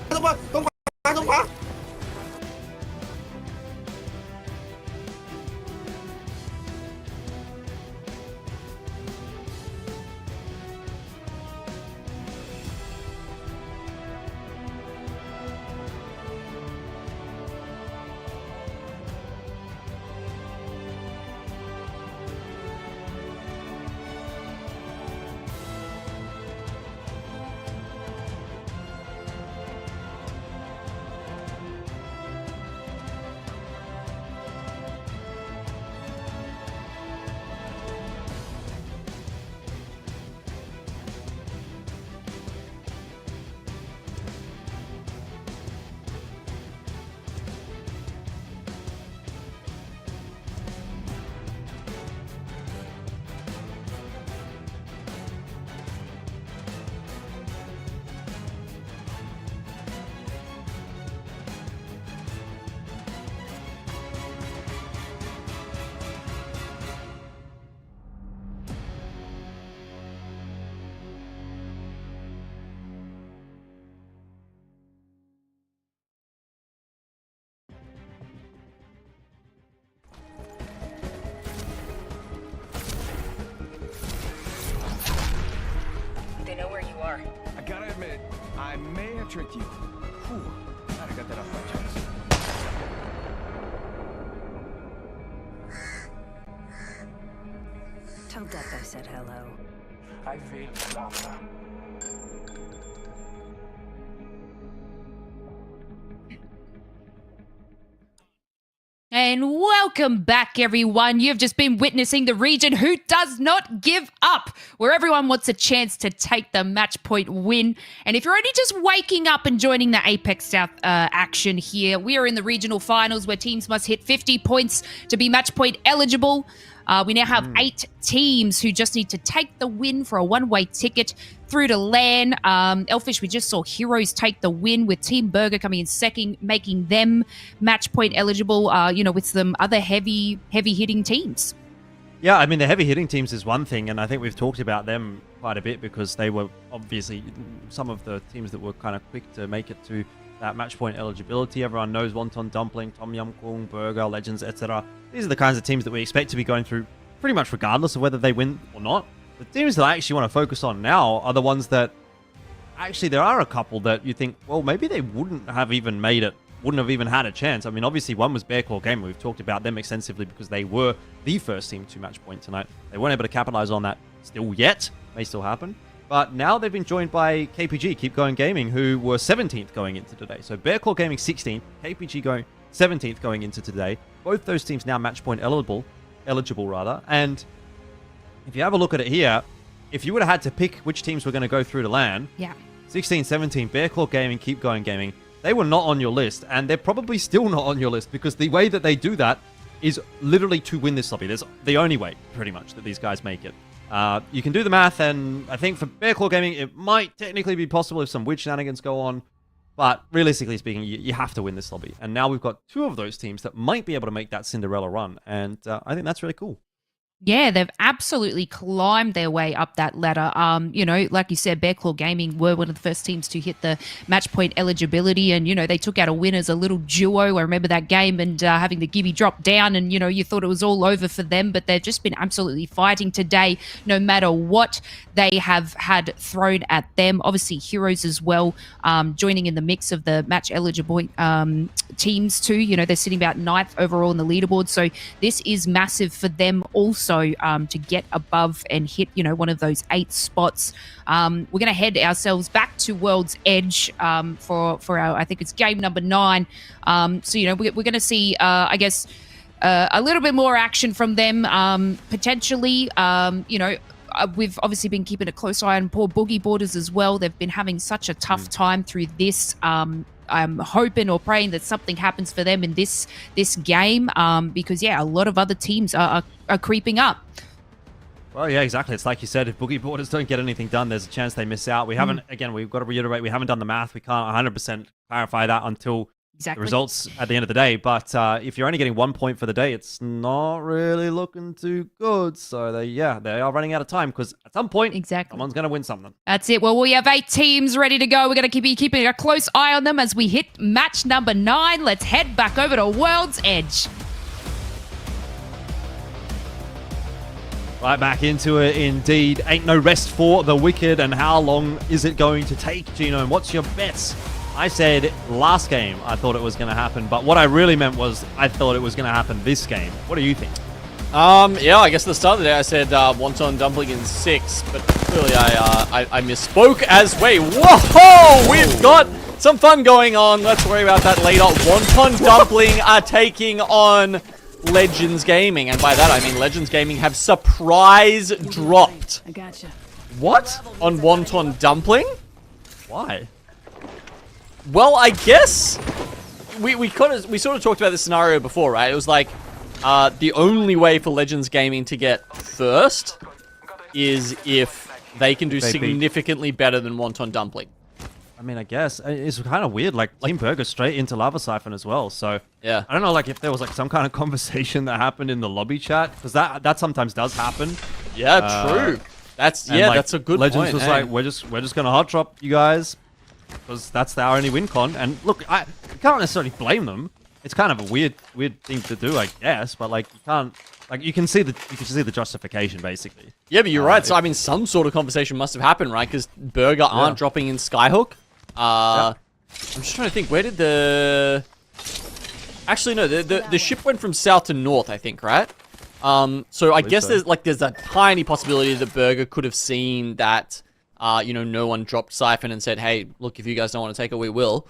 东华。They know where you are. I gotta admit, I may have tricked you. Whew, glad I got that off my chest. Tell Death I said hello. I feel stronger. And welcome back, everyone. You've just been witnessing the region who does not give up, where everyone wants a chance to take the match point win. And if you're only just waking up and joining the APAC-South action here, we are in the regional finals where teams must hit 50 points to be match point eligible. We now have 8 teams who just need to take the win for a one-way ticket through to LAN. Elfish, we just saw Heroes take the win with Team Burger coming in second, making them match point eligible, with some other heavy hitting teams. Yeah, I mean, the heavy hitting teams is one thing, and I think we've talked about them quite a bit because they were obviously some of the teams that were kind of quick to make it to that match point eligibility. Everyone knows Wonton Dumpling, Tom Yum Kung, Burger, Legends, etc. These are the kinds of teams that we expect to be going through pretty much regardless of whether they win or not. The teams that I actually want to focus on now are the ones that actually there are a couple that you think, well, maybe they wouldn't have even made it, wouldn't have even had a chance. I mean, obviously one was Bear Claw Gamer. We've talked about them extensively because they were the first team to match point tonight. They weren't able to capitalize on that still yet. May still happen. But now they've been joined by KPG, Keep Going Gaming, who were 17th going into today. So Bear Claw Gaming 16th, KPG going 17th going into today. Both those teams now match point eligible. And if you have a look at it here, if you would have had to pick which teams were going to go through to LAN, 16, 17, Bear Claw Gaming, Keep Going Gaming, they were not on your list, and they're probably still not on your list because the way that they do that is literally to win this lobby. There's the only way, pretty much, that these guys make it. You can do the math, and I think for Bear Claw Gaming, it might technically be possible if some weird shenanigans go on, but realistically speaking, you have to win this lobby. And now we've got 2 of those teams that might be able to make that Cinderella run, and I think that's really cool. Yeah, they've absolutely climbed their way up that ladder. Like you said, Bear Claw Gaming were one of the first teams to hit the match point eligibility, and they took out a win as a little duo. I remember that game and having the Gibby drop down, and you thought it was all over for them, but they've just been absolutely fighting today, no matter what they have had thrown at them. Obviously, Heroes as well, joining in the mix of the match eligible teams too. They're sitting about 9th overall in the leaderboard, so this is massive for them also. To get above and hit, one of those 8 spots. We're going to head ourselves back to World's Edge for our, I think it's game number 9. We're going to see, I guess, a little bit more action from them, potentially. We've obviously been keeping a close eye on poor Boogie Borders as well. They've been having such a tough time through this. I'm hoping or praying that something happens for them in this game because, a lot of other teams are creeping up. Well, yeah, exactly. It's like you said, if Boogie Borders don't get anything done, there's a chance they miss out. We haven't, again, we've got to reiterate, we haven't done the math. We can't 100% clarify that until the results at the end of the day. But if you're only getting 1 point for the day, it's not really looking too good. So they are running out of time because at some point, someone's going to win something. That's it. Well, we have 8 teams ready to go. We're going to be keeping a close eye on them as we hit match number 9. Let's head back over to World's Edge. Right back into it indeed. Ain't no rest for the wicked. And how long is it going to take, Genome? What's your bets? I said last game I thought it was going to happen, but what I really meant was I thought it was going to happen this game. What do you think? I guess at the start of the day I said Wonton Dumpling in 6, but clearly I misspoke as wait. Whoa! We've got some fun going on. Let's worry about that later. Wonton Dumpling are taking on Legends Gaming, and by that I mean Legends Gaming have surprise dropped. I gotcha. What? On Wonton Dumpling? Why? Well, I guess we sort of talked about this scenario before, right? It was like the only way for Legends Gaming to get first is if they can do significantly better than Wonton Dumpling. I mean, I guess it's kind of weird. Like Team Burger straight into Lava Siphon as well. So yeah, I don't know, like if there was like some kind of conversation that happened in the lobby chat, because that sometimes does happen. Yeah, true. That's that's a good Legends point. Legends was like, we're just gonna hot drop you guys because that's our only win con. And look, I can't necessarily blame them. It's kind of a weird thing to do, I guess. But like you can't. Like you can see the justification basically. Yeah, but you're right. So I mean, some sort of conversation must have happened, right? Because Burger aren't dropping in Skyhook. I'm just trying to think. Where did the? Actually, no. The ship went from south to north, I think, right? So I guess there's a tiny possibility that Burger could have seen that, no one dropped Siphon and said, "Hey, look, if you guys don't want to take it, we will."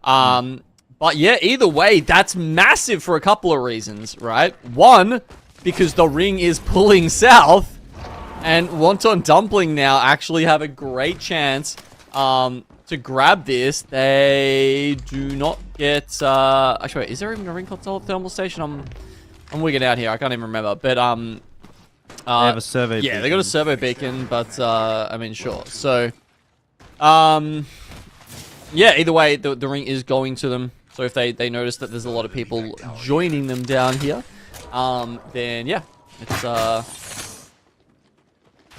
But yeah, either way, that's massive for a couple of reasons, right? One, because the ring is pulling south, and Wonton Dumpling now actually have a great chance to grab this. They do not get actually wait, is there even a ring console thermal station? I'm wigging out here, I can't even remember. But They have a survey Yeah, beacon. they got a survey beacon, but I mean, sure. So, yeah, either way, the ring is going to them. So if they notice that there's a lot of people joining them down here, then yeah, it's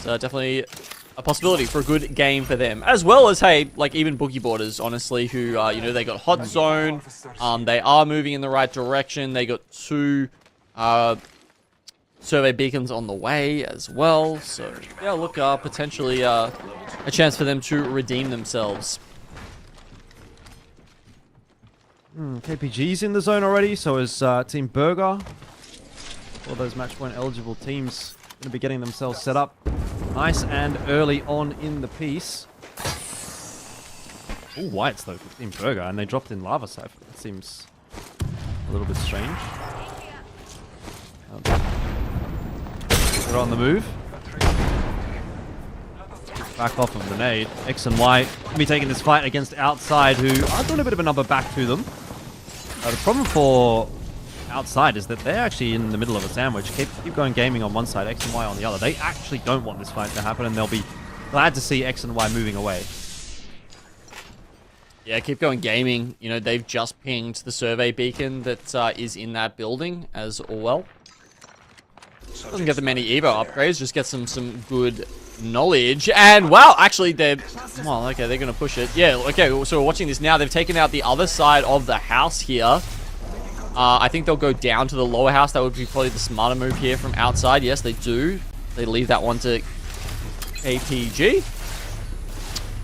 definitely a possibility for a good game for them. As well as, hey, like even Boogie Boarders, honestly, who, you know, they got Hot Zone. They are moving in the right direction. They got 2 survey beacons on the way as well. So, yeah, look, potentially a chance for them to redeem themselves. KPG's in the zone already, so is Team Burger. All those match point eligible teams going to be getting themselves set up nice and early on in the piece. All whites though for Team Burger, and they dropped in Lava Cypher. That seems a little bit strange. They're on the move. Back off of the nade. X and Y going to be taking this fight against Outside, who are doing a bit of a number back to them. The problem for Outside is that they're actually in the middle of a sandwich. Keep going gaming on one side, X and Y on the other. They actually don't want this fight to happen, and they'll be glad to see X and Y moving away. Yeah, keep going gaming. You know, they've just pinged the survey beacon that is in that building as well. Doesn't get them any Evo upgrades, just get some good knowledge. And wow, actually they're, well, okay, they're gonna push it. Yeah, okay, so we're watching this now. They've taken out the other side of the house here. I think they'll go down to the lower house. That would be probably the smarter move here from Outside. Yes, they do. They leave that one to APG.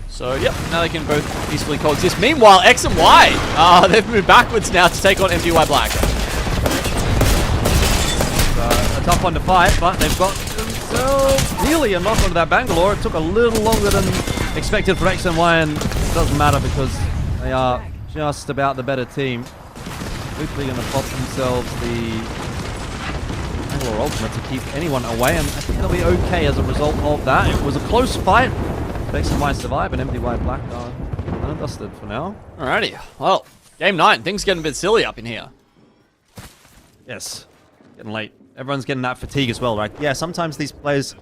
So, yep, now they can both peacefully coexist. Meanwhile, X and Y, they've moved backwards now to take on MDY Black. A tough one to fight, but they've got themselves nearly a knock onto that Bangalore. It took a little longer than expected for X and Y, and it doesn't matter because they are just about the better team. Quickly going to pop themselves the Bangalore ultimate to keep anyone away, and I think they'll be okay as a result of that. It was a close fight. X and Y survive, and MDY Black are undusted for now. Alrighty, well, game 9. Things getting a bit silly up in here. Yes, getting late. Everyone's getting that fatigue as well, right? Yeah, sometimes these players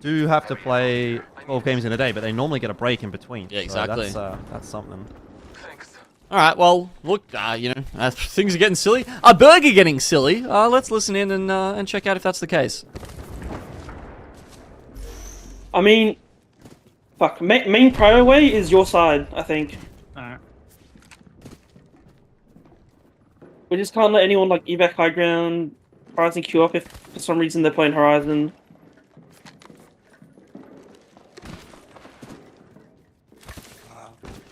do have to play 12 games in a day, but they normally get a break in between. Yeah, exactly. So that's something. Alright, well, look, you know, things are getting silly. Burger getting silly. Let's listen in and check out if that's the case. I mean, fuck, main prio way is your side, I think. Alright. We just can't let anyone like evac high ground, Horizon queue up if for some reason they're playing Horizon.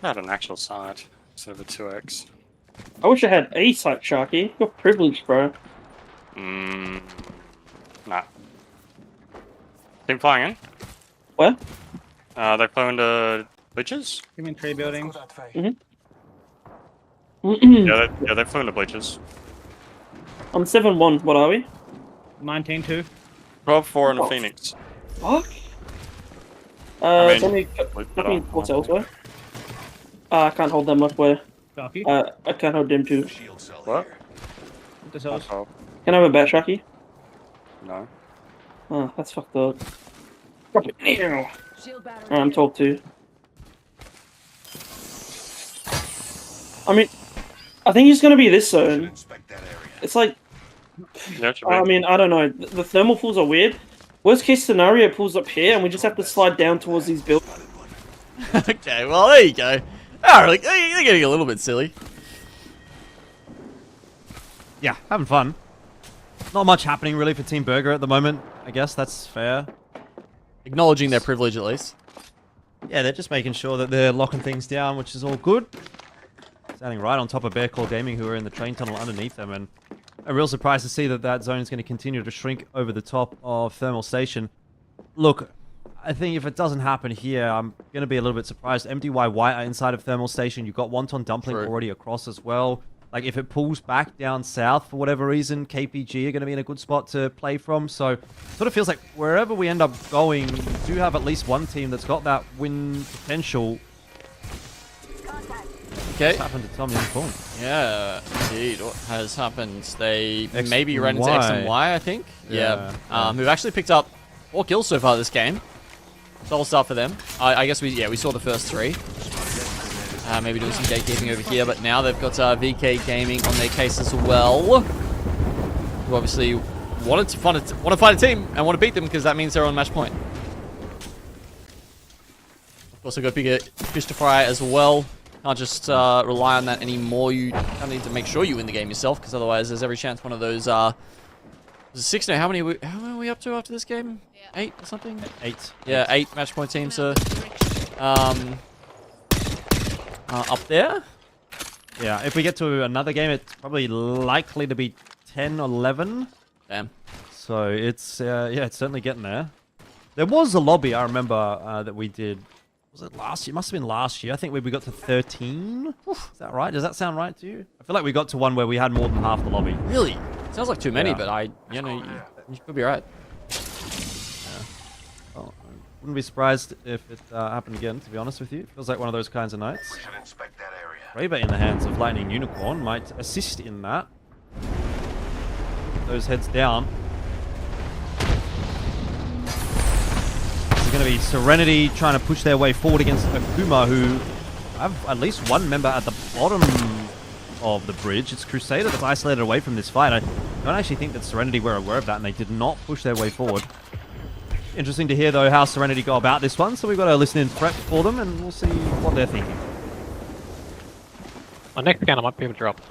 Not an actual side. So the 2x. I wish I had a site, Sharky. You're privileged, bro. Nah. Team flying in? Where? They're flying to bleachers? You mean trade building? Yeah, they're flying to bleachers. I'm 7-1. What are we? 19-2. 12-4 and a Phoenix. Fuck. I Tell me what's elsewhere. I can't hold that much way. Sharky? I can't hold them too. What? This house. Can I have a bat, Sharky? No. Oh, that's fucked up. Drop it now. I'm told to. I mean, I think he's gonna be this zone. It's like, I mean, I don't know. The thermal pools are weird. Worst case scenario, it pulls up here, and we just have to slide down towards these buildings. Okay, well, there you go. Alright, they're getting a little bit silly. Yeah, having fun. Not much happening really for Team Burger at the moment. I guess that's fair. Acknowledging their privilege at least. Yeah, they're just making sure that they're locking things down, which is all good. Standing right on top of Bear Claw Gaming, who are in the train tunnel underneath them, and a real surprise to see that that zone is going to continue to shrink over the top of Thermal Station. Look, I think if it doesn't happen here, I'm going to be a little bit surprised. MDY White are inside of Thermal Station. You've got Wonton Dumpling already across as well. Like, if it pulls back down south for whatever reason, KPG are going to be in a good spot to play from. So, sort of feels like wherever we end up going, we do have at least one team that's got that win potential. Okay. What's happened to Tom Unicorn? Yeah, indeed. What has happened? They X maybe and ran into Y. X and Y, I think. Yeah. Who've actually picked up 4 kills so far this game. Double start for them. I guess we saw the first 3. Maybe doing some gatekeeping over here, but now they've got VK Gaming on their case as well. Who obviously want to find a team and want to beat them because that means they're on match point. Of course, they've got bigger fish to fry as well. Can't just rely on that anymore. You kind of need to make sure you win the game yourself, because otherwise there's every chance one of those... there's 6 now. How many are we up to after this game? 8 or something? 8. Yeah, 8 match point teams are up there. Yeah, if we get to another game, it's probably likely to be 10 or 11. Damn. So it's, yeah, it's certainly getting there. There was a lobby, I remember, that we did. Was it last year? It must have been last year. I think we got to 13. Is that right? Does that sound right to you? I feel like we got to one where we had more than half the lobby. Really? Sounds like too many, Yeah. but you could be right. Well, I wouldn't be surprised if it happened again, to be honest with you. It feels like one of those kinds of nights. We should inspect that area. Raver in the hands of Lightning Unicorn might assist in that. Those heads down. It's going to be Serenity trying to push their way forward against Akuma, who have at least one member at the bottom of the bridge. It's Crusader that's isolated away from this fight. I don't actually think that Serenity were aware of that, and they did not push their way forward. Interesting to hear, though, how Serenity go about this one, so we've got to listen in prep for them, and we'll see what they're thinking. My next scan I might be able to drop.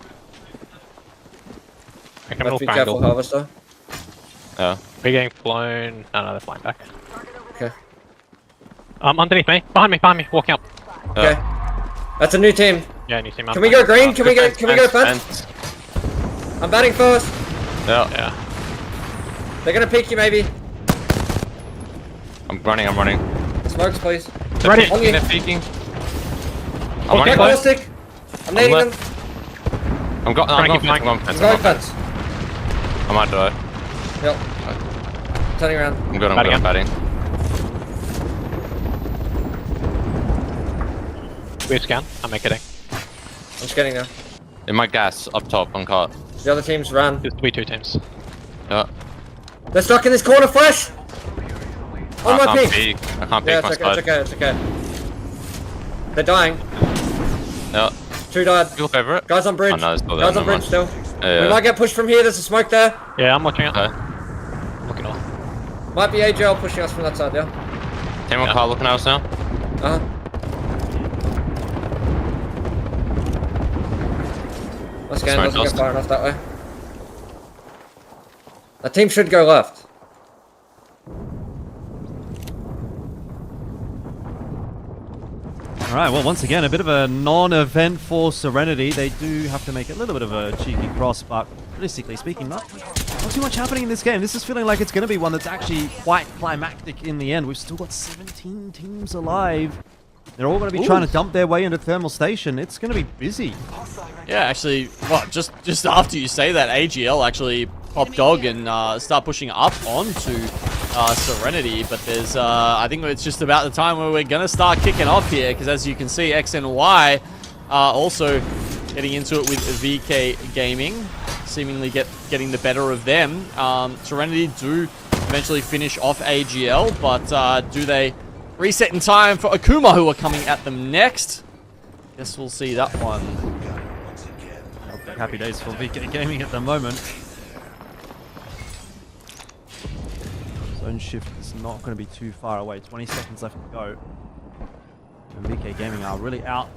I can Be careful, Harvester. Yeah. We're getting flown. No, they're flying back. Okay. Underneath me. Behind me, walking up. Okay. That's a new team. Yeah, new team. Can we go green? Can we go fence? I'm batting first. Yeah. They're gonna peek you maybe. I'm running. Smokes, please. Ready. On you. They're peeking. I'm running close. I'm nading them. I'm going fence. I'm going fence. I might die. Yep. Turning around. I'm batting. Weird scan. I'm getting. I'm just getting there. In my gas up top on cart. The other teams ran. There's 2 teams. Yeah. They're stuck in this corner fresh. On my peak. I can't peek my side. It's okay. They're dying. Yeah. 2 died. You look over it. Guys on bridge. Oh, no, it's still Guys there, on bridge never still. Yeah. We might get pushed from here. There's a smoke there. Yeah, I'm looking at that. Looking off. Might be AGL pushing us from that side, yeah? Team on car looking at us now. Uh-huh. My scan doesn't get far enough that way. That team should go left. Alright, well, once again, a bit of a non-event for Serenity. They do have to make a little bit of a cheeky cross, but realistically speaking, not too much happening in this game. This is feeling like it's going to be one that's actually quite climactic in the end. We've still got 17 teams alive. They're all going to be trying to dump their way into Thermal Station. It's going to be busy. Yeah, actually, just after you say that, AGL actually pop dog and start pushing up onto Serenity, but there's I think it's just about the time where we're gonna start kicking off here, because as you can see, X and Y are also getting into it with VK Gaming, seemingly getting the better of them. Serenity do eventually finish off AGL, but do they reset in time for Akuma, who are coming at them next? Guess we'll see that one. Happy days for VK Gaming at the moment. Zone shift is not going to be too far away. 20 seconds left to go. And VK Gaming are really out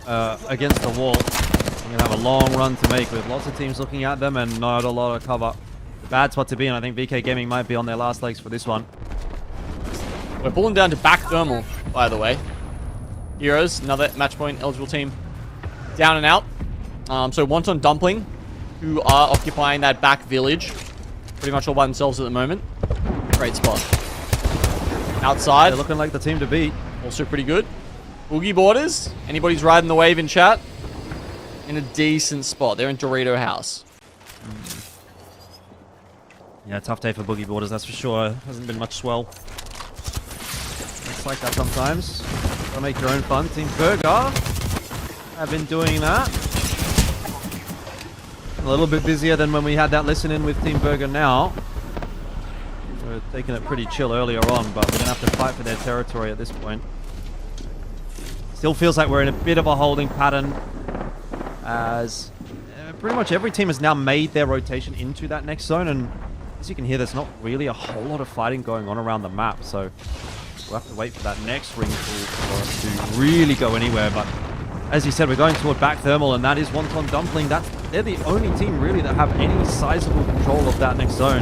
against the wall. They're going to have a long run to make with lots of teams looking at them and not a lot of cover. It's a bad spot to be in. I think VK Gaming might be on their last legs for this one. We're pulling down to back thermal, by the way. Heroes, another match point eligible team, down and out. So Wonton Dumpling, who are occupying that back village, pretty much all by themselves at the moment. Great spot. Outside, they're looking like the team to beat. Also pretty good. Boogie Borders, anybody's riding the wave in chat? In a decent spot. They're in Dorito House. Yeah, tough day for Boogie Borders, that's for sure. Hasn't been much swell. Looks like that sometimes. Gotta make your own fun. Team Burger have been doing that. A little bit busier than when we had that listen in with Team Burger now. We're taking it pretty chill earlier on, but we're going to have to fight for their territory at this point. Still feels like we're in a bit of a holding pattern, as pretty much every team has now made their rotation into that next zone, and as you can hear, there's not really a whole lot of fighting going on around the map, so we'll have to wait for that next ring pull for us to really go anywhere. But as you said, we're going toward back thermal, and that is Wonton Dumpling. They're the only team really that have any sizable control of that next zone.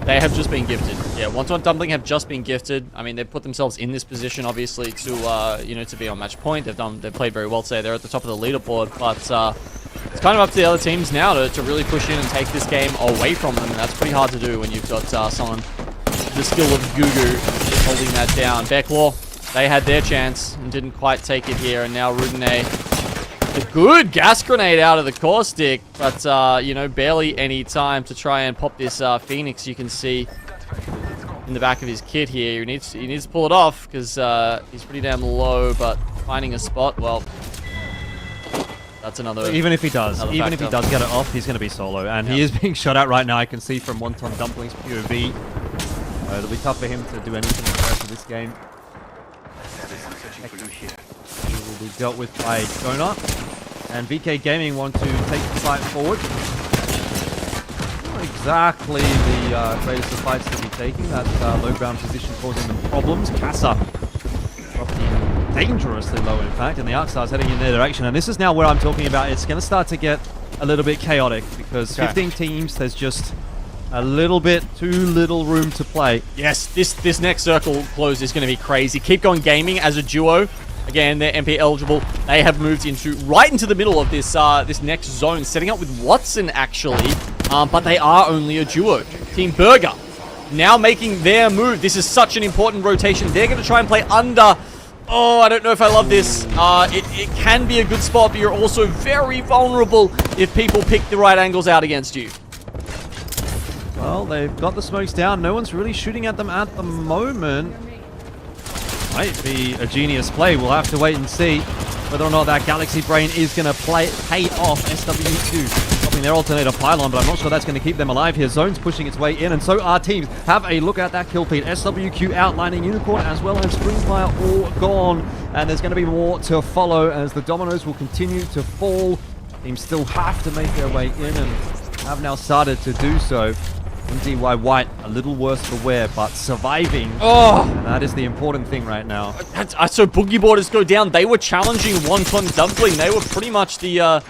They have just been gifted. Yeah, Wonton Dumpling have just been gifted. I mean, they've put themselves in this position, obviously, to you know, to be on match point. They've played very well today. They're at the top of the leaderboard, but it's kind of up to the other teams now to really push in and take this game away from them, and that's pretty hard to do when you've got someone the skill of Gugu holding that down. Becklaw, they had their chance and didn't quite take it here, and now Rudine, a good gas grenade out of the core stick, but you know, barely any time to try and pop this Phoenix. You can see in the back of his kit here. He needs to pull it off because he's pretty damn low, but finding a spot, well, that's another. Even if he does get it off, he's going to be solo, and he is being shot at right now. I can see from Wonton Dumpling's POV. It'll be tough for him to do anything in the rest of this game. He will be dealt with by Donut, and VK Gaming want to take the fight forward. Not exactly the greatest of fights to be taking. That low ground position causing them problems. Casa dropping dangerously low, in fact, and the ALGS heading in their direction. And this is now where I'm talking about. It's going to start to get a little bit chaotic because 15 teams, there's just a little bit too little room to play. Yes, this next circle close is going to be crazy. Keep Going Gaming as a duo. Again, they're MP eligible. They have moved right into the middle of this this next zone, setting up with Watson actually, but they are only a duo. Team Burger now making their move. This is such an important rotation. They're going to try and play under. Oh, I don't know if I love this. It can be a good spot, but you're also very vulnerable if people pick the right angles out against you. Well, they've got the smokes down. No one's really shooting at them at the moment. Might be a genius play. We'll have to wait and see whether or not that Galaxy Brain is going to pay off. SW2 dropping their alternator pylon, but I'm not sure that's going to keep them alive here. Zone's pushing its way in, and so are teams. Have a look at that kill feed. SWQ outlining Unicorn as well as Springfire all gone, and there's going to be more to follow as the dominoes will continue to fall. Teams still have to make their way in and have now started to do so. MDY White, a little worse for wear, but surviving. Oh! And that is the important thing right now. So Boogie Boarders go down. They were challenging Wonton Dumpling. They were pretty much the,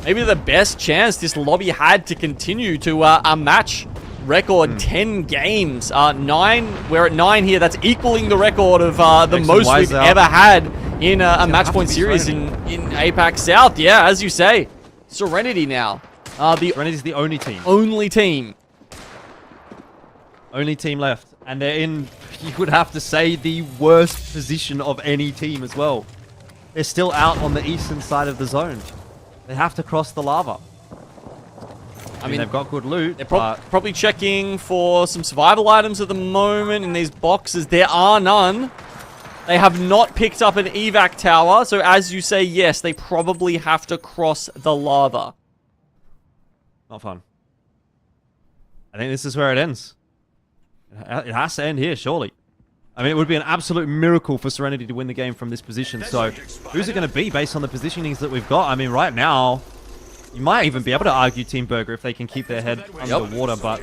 maybe the best chance this lobby had to continue to a match record 10 games. 9, we're at 9 here. That's equaling the record of the most we've ever had in a match point series in APAC-South. Yeah, as you say. Serenity now. Serenity's the only team. Only team left. And they're in, you would have to say, the worst position of any team as well. They're still out on the eastern side of the zone. They have to cross the lava. I mean, they've got good loot. They're probably checking for some survival items at the moment in these boxes. There are none. They have not picked up an evac tower. So as you say, yes, they probably have to cross the lava. Not fun. I think this is where it ends. It has to end here, surely. I mean, it would be an absolute miracle for Serenity to win the game from this position. So, who's it going to be based on the positionings that we've got? I mean, right now, you might even be able to argue Team Burger if they can keep their head underwater, but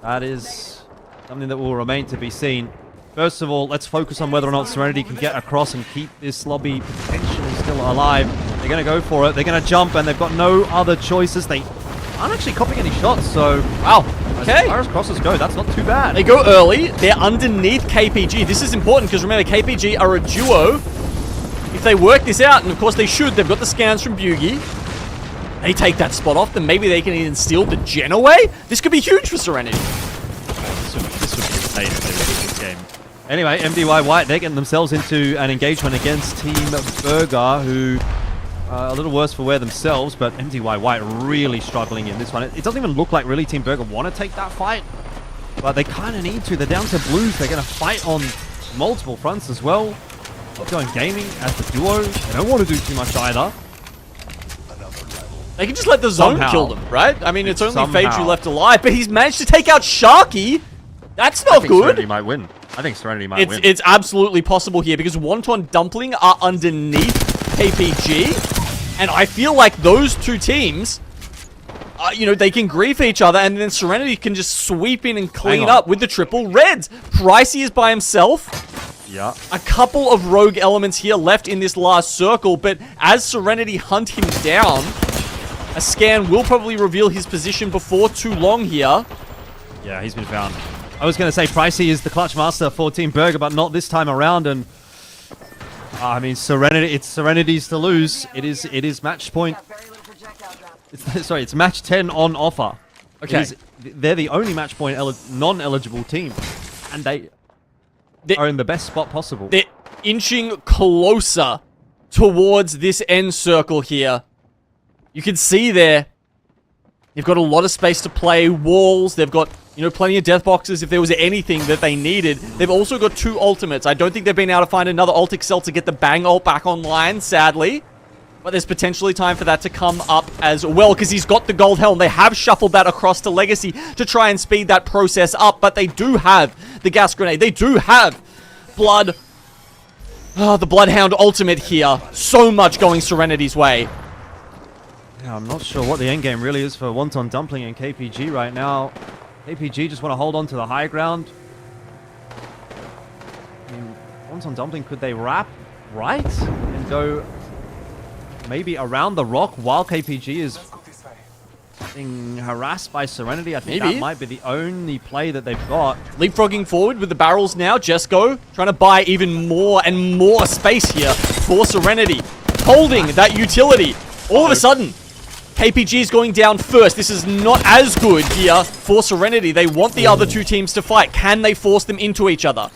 that is something that will remain to be seen. First of all, let's focus on whether or not Serenity can get across and keep this lobby potentially still alive. They're going to go for it. They're going to jump, and they've got no other choices. They aren't actually copying any shots, so wow. Okay. As far as crosses go, that's not too bad. They go early. They're underneath KPG. This is important because remember, KPG are a duo. If they work this out, and of course they should, they've got the scans from Bugi. They take that spot off, then maybe they can even steal the gen away. This could be huge for Serenity. This would be insane if they win this game. Anyway, MDY White, they're getting themselves into an engagement against Team Burger, who a little worse for wear themselves, but MDY White really struggling in this one. It doesn't even look like really Team Burger want to take that fight, but they kind of need to. They're down to blues. They're going to fight on multiple fronts as well. Going gaming as the duo. They don't want to do too much either. They can just let the zone Somehow. kill them, right? I mean, it's only Somehow. Phaedru left alive, but he's managed to take out Sharky. That's I not think good. Serenity might win. I think Serenity might win. It's absolutely possible here because Wonton Dumpling are underneath KPG, and I feel like those two teams, you know, they can grief each other, and then Serenity can just sweep in and clean up with the triple reds. Pricey is by himself. Yeah. A couple of rogue elements here left in this last circle, but as Serenity hunt him down, a scan will probably reveal his position before too long here. Yeah, he's been found. I was going to say Pricey is the clutch master for Team Burger, but not this time around. And I mean, Serenity. It's Serenity's to lose. It is match point. It's match 10 on offer. Okay, they're the only match point non-eligible team, and they are in the best spot possible. They're inching closer towards this end circle here. You can see there, they've got a lot of space to play, walls, they've got, you know, plenty of death boxes if there was anything that they needed. They've also got 2 ultimates. I don't think they've been able to find another ult Excel to get the bang ult back online, sadly. But there's potentially time for that to come up as well, because he's got the gold helm. They have shuffled that across to Legacy to try and speed that process up, but they do have the gas grenade. They do have Blood. Oh, the Bloodhound ultimate here. So much going Serenity's way. Yeah, I'm not sure what the end game really is for Wonton Dumpling and KPG right now. KPG just want to hold on to the high ground. I mean, Wonton Dumpling, could they wrap right and go maybe around the rock while KPG is being harassed by Serenity? I think that might be the only play that they've got. Leapfrogging forward with the barrels now. Jesco trying to buy even more and more space here for Serenity. Holding that utility. All of a sudden, KPG is going down first. This is not as good here for Serenity. They want the other two teams to fight. Can they force them into each other?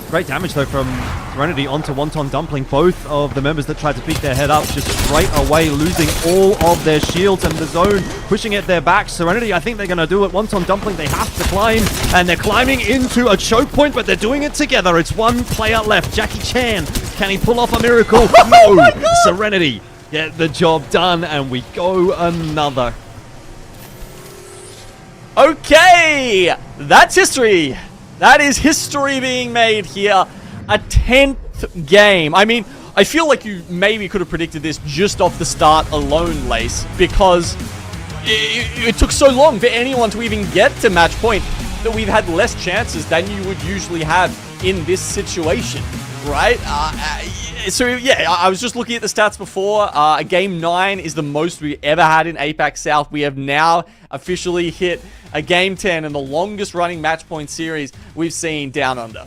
Great damage, though, from Serenity onto Wonton Dumpling. Both of the members that tried to peek their head up just straight away losing all of their shields, and the zone pushing at their back. Serenity, I think they're going to do it. Wonton Dumpling, they have to climb, and they're climbing into a choke point, but they're doing it together. It's one player left. Jackie Chan, can he pull off a miracle? No! Serenity get the job done, and we go another. Okay, that's history. That is history being made here. A 10th game. I mean, I feel like you maybe could have predicted this just off the start alone, Lace, because it took so long for anyone to even get to match point that we've had less chances than you would usually have in this situation, right? So yeah, I was just looking at the stats before. Game 9 is the most we've ever had in APAC-South. We have now officially hit a Game 10 and the longest running match point series we've seen down under.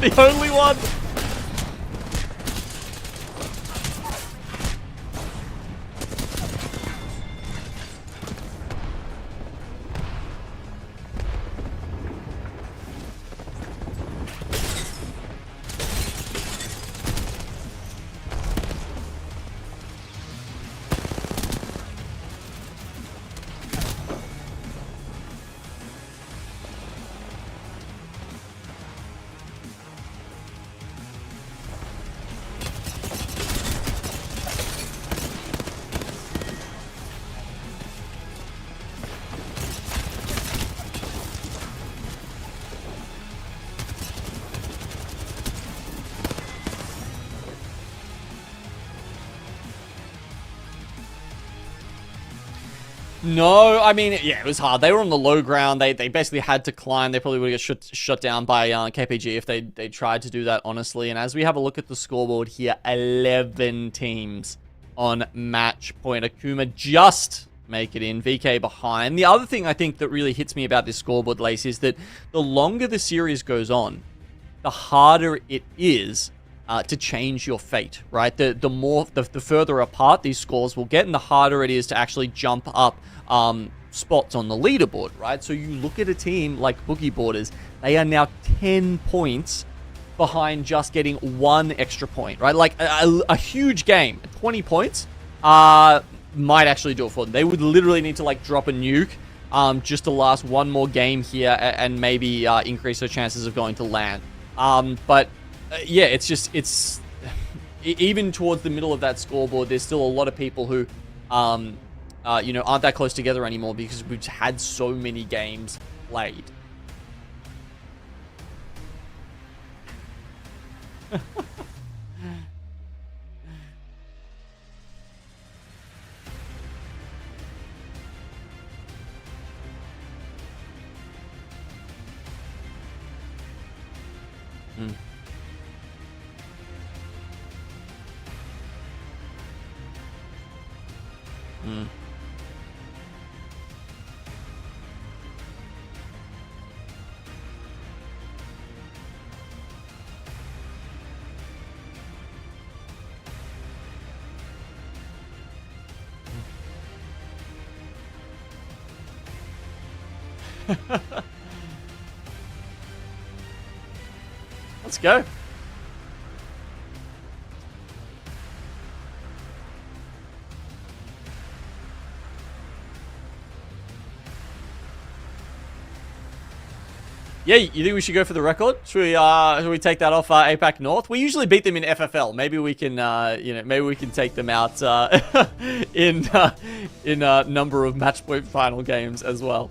The only one. No, I mean, yeah, it was hard. They were on the low ground. They basically had to climb. They probably would have got shut down by KPG if they tried to do that, honestly. And as we have a look at the scoreboard here, 11 teams on match point. Akuma just make it in. VK behind. The other thing I think that really hits me about this scoreboard, Lace, is that the longer the series goes on, the harder it is to change your fate, right? The further apart these scores will get, and the harder it is to actually jump up spots on the leaderboard, right? So you look at a team like Boogie Boarders, they are now 10 points behind just getting 1 extra point, right? Like a huge game, 20 points, might actually do it for them. They would literally need to like drop a nuke just to last 1 more game here and maybe increase their chances of going to LAN. But yeah, it's even towards the middle of that scoreboard, there's still a lot of people who, you know, aren't that close together anymore because we've had so many games played. Let's go. Yeah, you think we should go for the record? Should we take that off APAC North? We usually beat them in FFL. Maybe we can, you know, maybe we can take them out in a number of match point final games as well.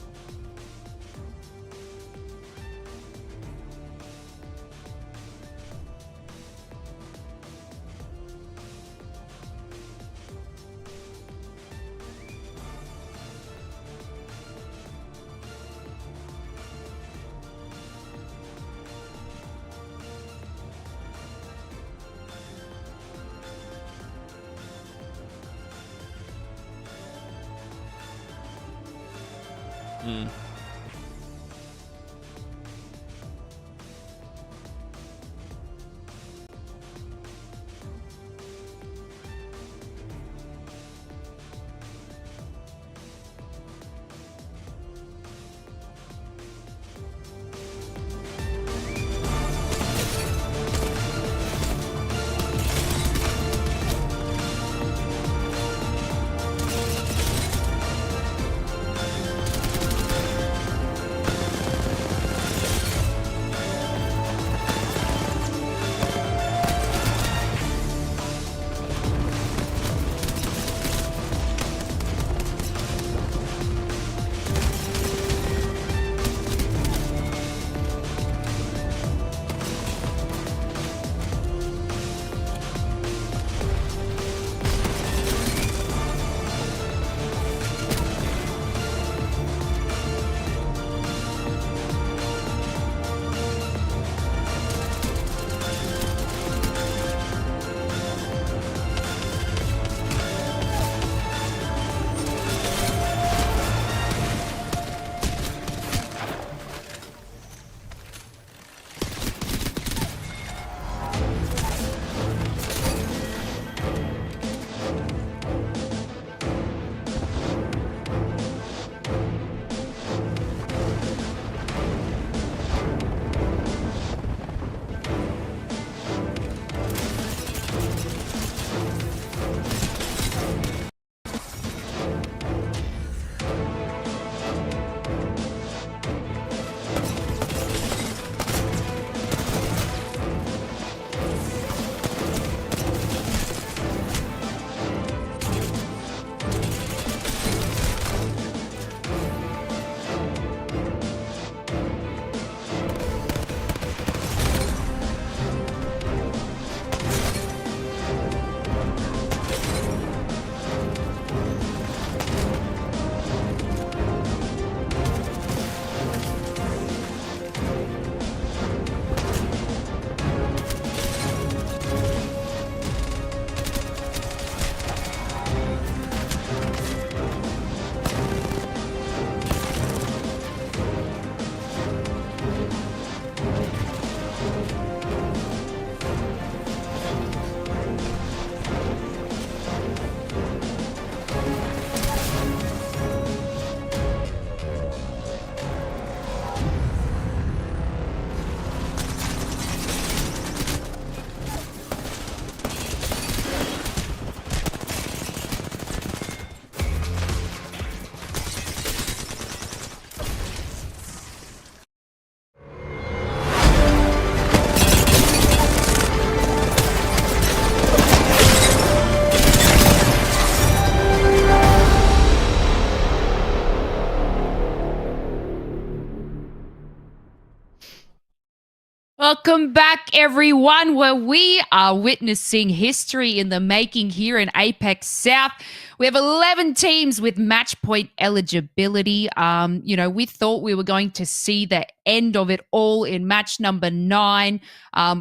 Welcome back, everyone, where we are witnessing history in the making here in APAC-South. We have 11 teams with match point eligibility. We thought we were going to see the end of it all in match number 9,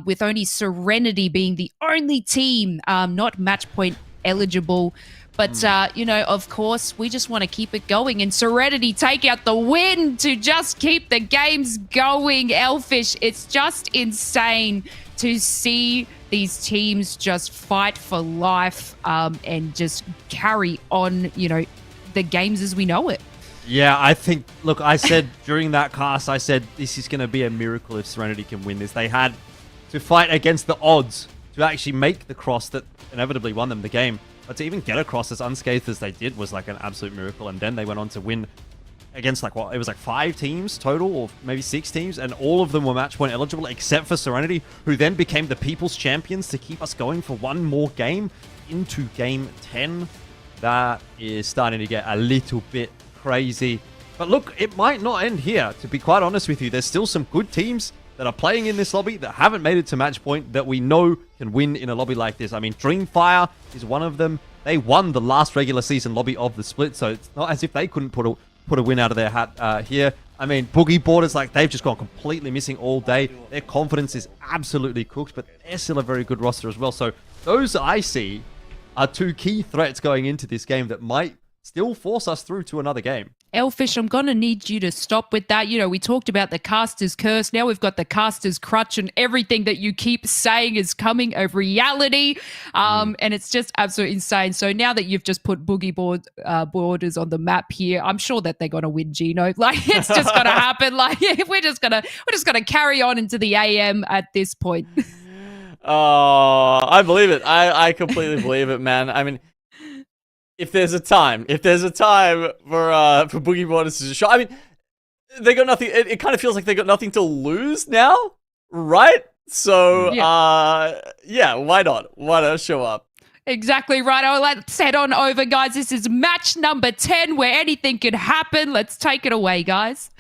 with only Serenity being the only team not match point eligible. But, of course, we just want to keep it going. And Serenity take out the win to just keep the games going. Elfish, it's just insane to see these teams just fight for life and just carry on, the games as we know it. Yeah, I think, look, I said during that cast, I said this is going to be a miracle if Serenity can win this. They had to fight against the odds to actually make the cross that inevitably won them the game. But to even get across as unscathed as they did was like an absolute miracle. And then they went on to win against it was 5 teams total, or maybe 6 teams, and all of them were match point eligible except for Serenity, who then became the People's Champions to keep us going for one more game into Game 10. That is starting to get a little bit crazy. But look, it might not end here, to be quite honest with you. There's still some good teams that are playing in this lobby that haven't made it to match point that we know can win in a lobby like this. I mean, Dreamfire is one of them. They won the last regular season lobby of the split, so it's not as if they couldn't put a win out of their hat here. I mean, Boogie Boarders, they've just gone completely missing all day. Their confidence is absolutely cooked, but they're still a very good roster as well. So those I see are 2 key threats going into this game that might still force us through to another game. Elfish, I'm going to need you to stop with that. We talked about the caster's curse. Now we've got the caster's crutch, and everything that you keep saying is coming a reality. And it's just absolutely insane. So now that you've just put Boogie Boarders on the map here, I'm sure that they're going to win, Gino. It's just going to happen. We're just going to carry on into the AM at this point. Oh, I believe it. I completely believe it, man. I mean, if there's a time for Boogie Boarders to show, I mean, they got nothing. It kind of feels like they got nothing to lose now, right? So, yeah, why not? Why not show up? Exactly right. Oh, let's head on over, guys. This is match number 10, where anything could happen. Let's take it away, guys.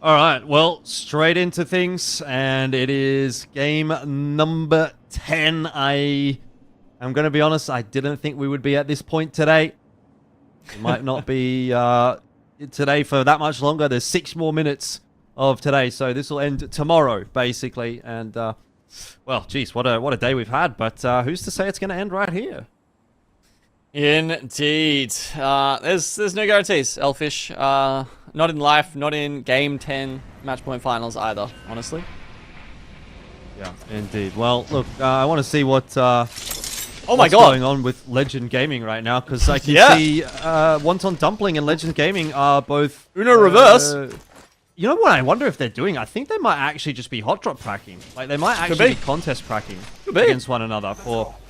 All right, well, straight into things, and it is game number 10. I'm going to be honest, I didn't think we would be at this point today. It might not be today for that much longer. There's 6 more minutes of today, so this will end tomorrow, basically. And, well, geez, what a day we've had, but who's to say it's going to end right here? Indeed. There's no guarantees, Elfish. Not in life, not in Game 10 match point finals either, honestly. Yeah, indeed. Well, look, I want to see what's going on with Legend Gaming right now, because I can see Wonton Dumpling and Legend Gaming are both Uno reverse. You know what I wonder if they're doing? I think they might actually just be hot drop tracking. They might actually be contest tracking against one another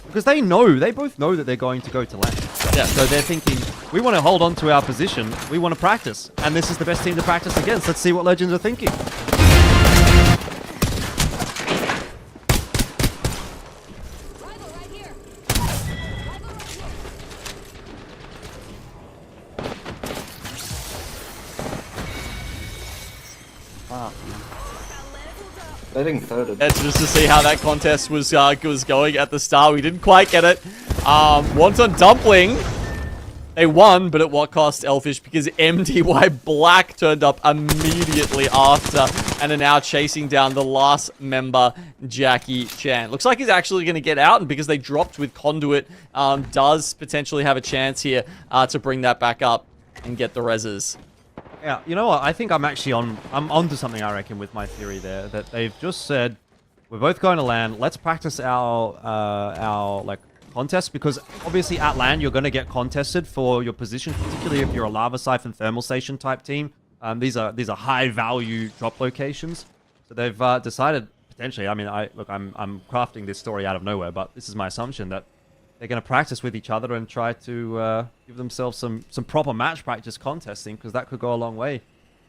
because they both know that they're going to go to land. Yeah. So they're thinking, we want to hold on to our position, we want to practice, and this is the best team to practice against. Let's see what Legends are thinking. I think third. That's just to see how that contest was going at the start. We didn't quite get it. Wonton Dumpling, they won, but at what cost, Elfish? Because MDY Black turned up immediately after and are now chasing down the last member, Jackie Chan. Looks like he's actually going to get out, and because they dropped with Conduit, does potentially have a chance here to bring that back up and get the reses. Yeah, you know what? I think I'm actually onto something, I reckon, with my theory there. That they've just said, we're both going to land. Let's practice our contest, because obviously at land you're going to get contested for your position, particularly if you're a lava siphon thermal station type team. These are high value drop locations. So they've decided potentially. I mean, I'm crafting this story out of nowhere, but this is my assumption that they're going to practice with each other and try to give themselves some proper match practice contesting, because that could go a long way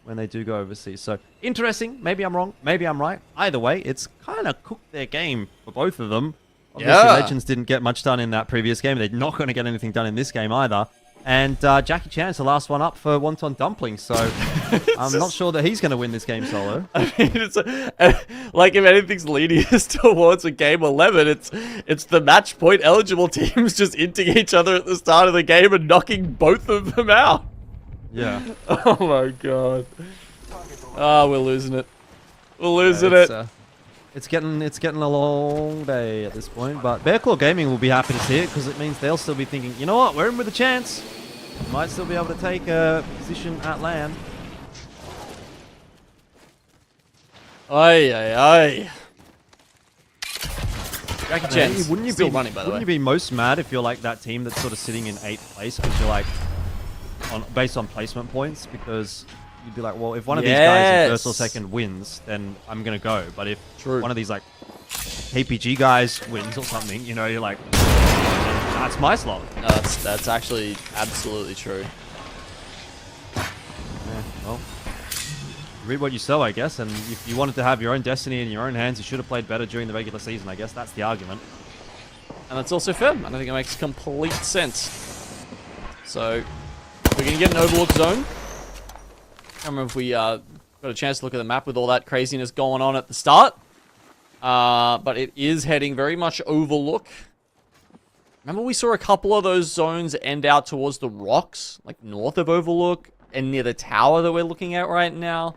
when they do go overseas. So, interesting. Maybe I'm wrong. Maybe I'm right. Either way, it's kind of cooked their game for both of them. Obviously, Legends didn't get much done in that previous game. They're not going to get anything done in this game either. And Jackie Chan's the last one up for Wonton Dumpling, so I'm not sure that he's going to win this game solo. I mean, it's like if anything's leading us towards a game 11, it's the match point eligible teams just inting each other at the start of the game and knocking both of them out. Yeah. Oh my god. Oh, we're losing it. We're losing it. It's getting a long day at this point, but Bearclaw Gaming will be happy to see it because it means they'll still be thinking, you know what, we're in with a chance. Might still be able to take a position at land. Aye, aye, aye. Jackie Chan's wouldn't you still be running, by the way. Wouldn't you be most mad if you're like that team that's sort of sitting in 8th place because you're like, based on placement points, because you'd be like, well, if one of these guys in first or second wins, then I'm gonna go. But if one of these like KPG guys wins or something, you know, you're like, that's my slot. No, that's actually absolutely true. Yeah, well, read what you sow, I guess. And if you wanted to have your own destiny in your own hands, you should have played better during the regular season. I guess that's the argument. And that's also fair. I don't think it makes complete sense. So we're gonna get an Overlook zone. I don't remember if we got a chance to look at the map with all that craziness going on at the start. But it is heading very much Overlook. Remember we saw a couple of those zones end out towards the rocks, like north of Overlook and near the tower that we're looking at right now.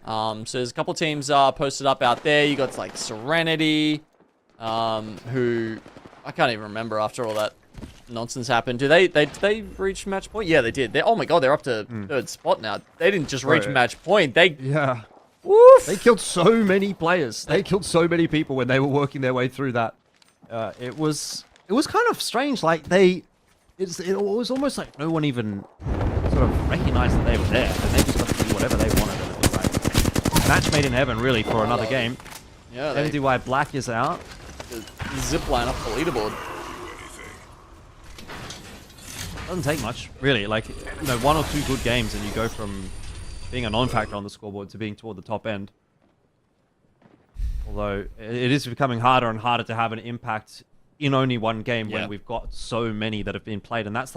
So there's a couple teams posted up out there. You got like Serenity, who I can't even remember after all that nonsense happened. Did they reach match point? Yeah, they did. Oh my god, they're up to 3rd spot now. They didn't just reach match point. Woof. They killed so many players. They killed so many people when they were working their way through that. It was kind of strange. Like it was almost like no one even sort of recognized that they were there, and they just got to do whatever they wanted. And it was like match made in heaven, really, for another game. Yeah. MDY Black is out. The zipline off the leaderboard. Doesn't take much, really. Like, you know, 1 or 2 good games, and you go from being a non-factor on the scoreboard to being toward the top end. Although it is becoming harder and harder to have an impact in only one game when we've got so many that have been played, and that's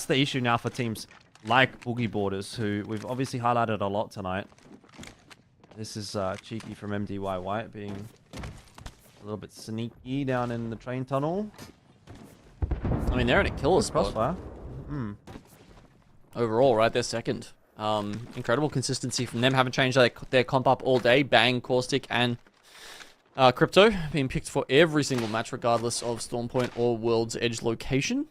the issue now for teams like Boogie Boarders, who we've obviously highlighted a lot tonight. This is cheeky from MDY White, being a little bit sneaky down in the train tunnel. I mean, they're in a killer spot. Crossfire. Overall, right? They're second. Incredible consistency from them. Haven't changed their comp up all day. Bang, Caustic, and Crypto being picked for every single match, regardless of Storm Point or World's Edge location.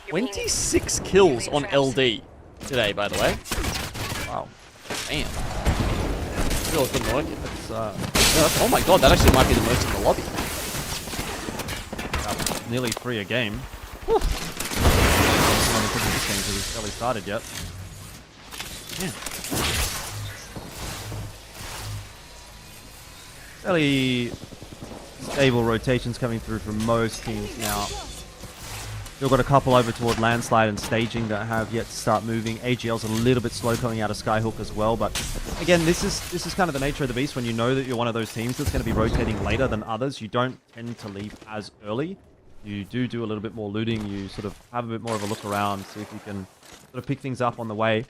26 kills on LD today, by the way. Wow. Damn. Still couldn't work it. Oh my god, that actually might be the most in the lobby. Nearly 3 a game. Whew. I'm not thinking this game because it's barely started yet. Yeah. Fairly stable rotations coming through from most teams now. Still got a couple over toward Landslide and Staging that have yet to start moving. AGL's a little bit slow coming out of Skyhook as well, but again, this is kind of the nature of the beast. When you know that you're one of those teams that's going to be rotating later than others, you don't tend to leave as early. You do a little bit more looting. You sort of have a bit more of a look around, see if you can sort of pick things up on the way.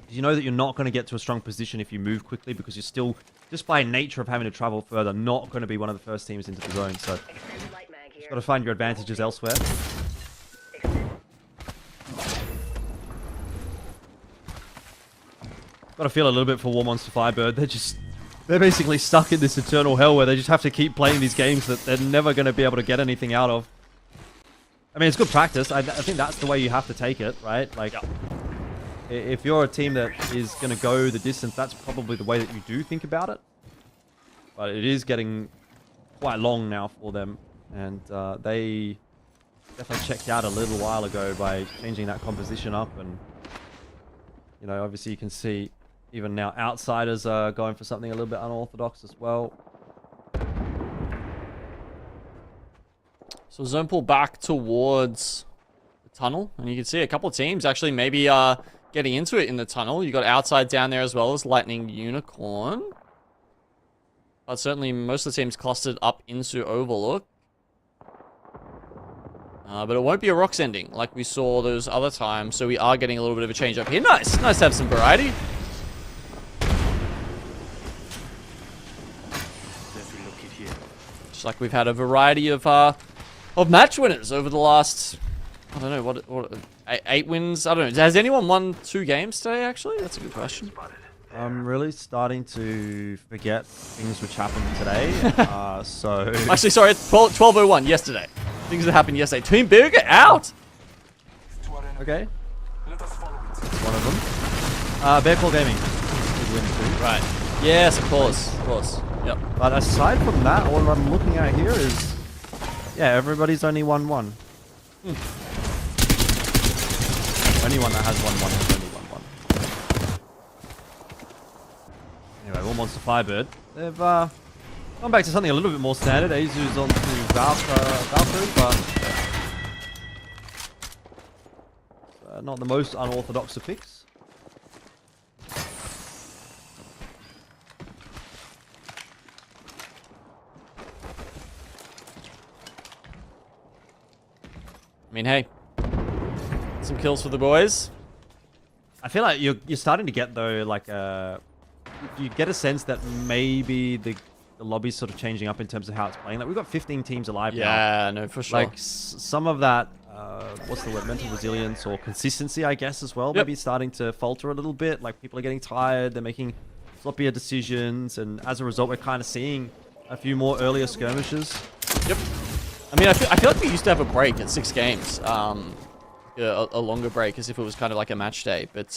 You know that you're not going to get to a strong position if you move quickly, because you're still, just by nature of having to travel further, not going to be one of the first teams into the zone. So you've got to find your advantages elsewhere. Got to feel a little bit for War Monster Firebird. They're basically stuck in this eternal hell where they just have to keep playing these games that they're never going to be able to get anything out of. I mean, it's good practice. I think that's the way you have to take it, right? Like, if you're a team that is going to go the distance, that's probably the way that you do think about it. But it is getting quite long now for them. And they definitely checked out a little while ago by changing that composition up. And, you know, obviously you can see even now Outsiders are going for something a little bit unorthodox as well. So zone pull back towards the tunnel. And you can see a couple of teams actually maybe getting into it in the tunnel. You got Outside down there as well as Lightning Unicorn. But certainly most of the teams clustered up into Overlook. But it won't be a Rocks ending like we saw those other times. So we are getting a little bit of a change up here. Nice. Nice to have some variety. Just like we've had a variety of match winners over the last, I don't know, what 8 wins? I don't know. Has anyone won 2 games today, actually? That's a good question. I'm really starting to forget things which happened today. So actually, sorry, 12:01 yesterday. Things that happened yesterday. Team Big out. Okay. One of them. Bear Claw Gaming. Good win too. Right. Yes, of course. Of course. Yep. But aside from that, all I'm looking at here is, yeah, everybody's only 1-1. Anyone that has 1-1 has only 1-1. Anyway, All Monster Firebird. They've gone back to something a little bit more standard. Azu's on to Valkyrie, but not the most unorthodox of picks. I mean, hey, some kills for the boys. I feel like you're starting to get though, like you get a sense that maybe the lobby's sort of changing up in terms of how it's playing. Like we've got 15 teams alive now. Yeah, no, for sure. Like some of that, what's the word, mental resilience or consistency, I guess, as well. Yep. Maybe starting to falter a little bit. Like people are getting tired, they're making sloppier decisions, and as a result, we're kind of seeing a few more earlier skirmishes. Yep. I mean, I feel like we used to have a break at 6 games. A longer break, as if it was kind of like a match day. But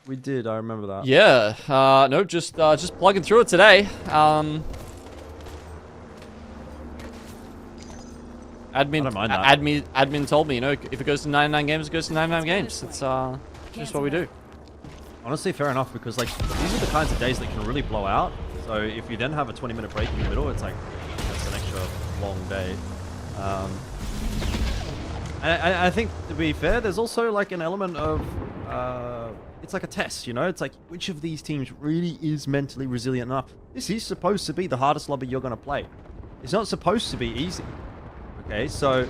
we did. I remember that. Yeah. No, just plugging through it today. Admin told me, you know, if it goes to 99 games, it goes to 99 games. It's just what we do. Honestly, fair enough, because like these are the kinds of days that can really blow out. So if you then have a 20-minute break in the middle, it's like that's an extra long day. I think, to be fair, there's also like an element of it's like a test, you know? It's like, which of these teams really is mentally resilient enough? This is supposed to be the hardest lobby you're going to play. It's not supposed to be easy. Okay, so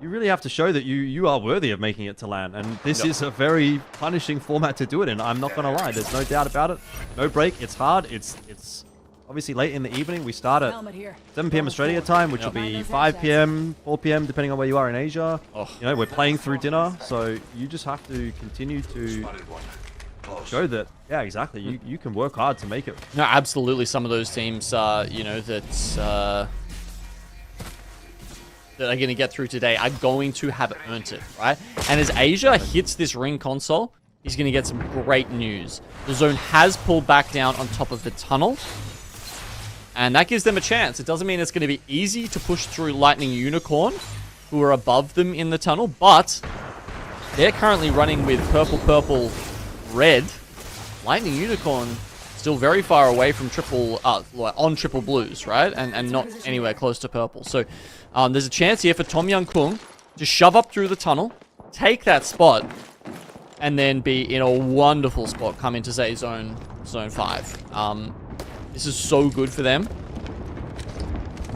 you really have to show that you are worthy of making it to LAN, and this is a very punishing format to do it in. I'm not going to lie, there's no doubt about it. No break, it's hard, it's obviously late in the evening. We start at 7 p.m. Australia time, which will be 5 p.m., 4 p.m., depending on where you are in Asia. You know, we're playing through dinner, so you just have to continue to show that, yeah, exactly, you can work hard to make it. No, absolutely. Some of those teams, you know, that are going to get through today are going to have earned it, right? And as Asia hits this ring console, he's going to get some great news. The zone has pulled back down on top of the tunnel, and that gives them a chance. It doesn't mean it's going to be easy to push through Lightning Unicorn, who are above them in the tunnel, but they're currently running with purple, red. Lightning Unicorn still very far away from on triple blues, right? And not anywhere close to purple. So there's a chance here for Tom Young Kung to shove up through the tunnel, take that spot, and then be in a wonderful spot, come into, say, zone 5. This is so good for them.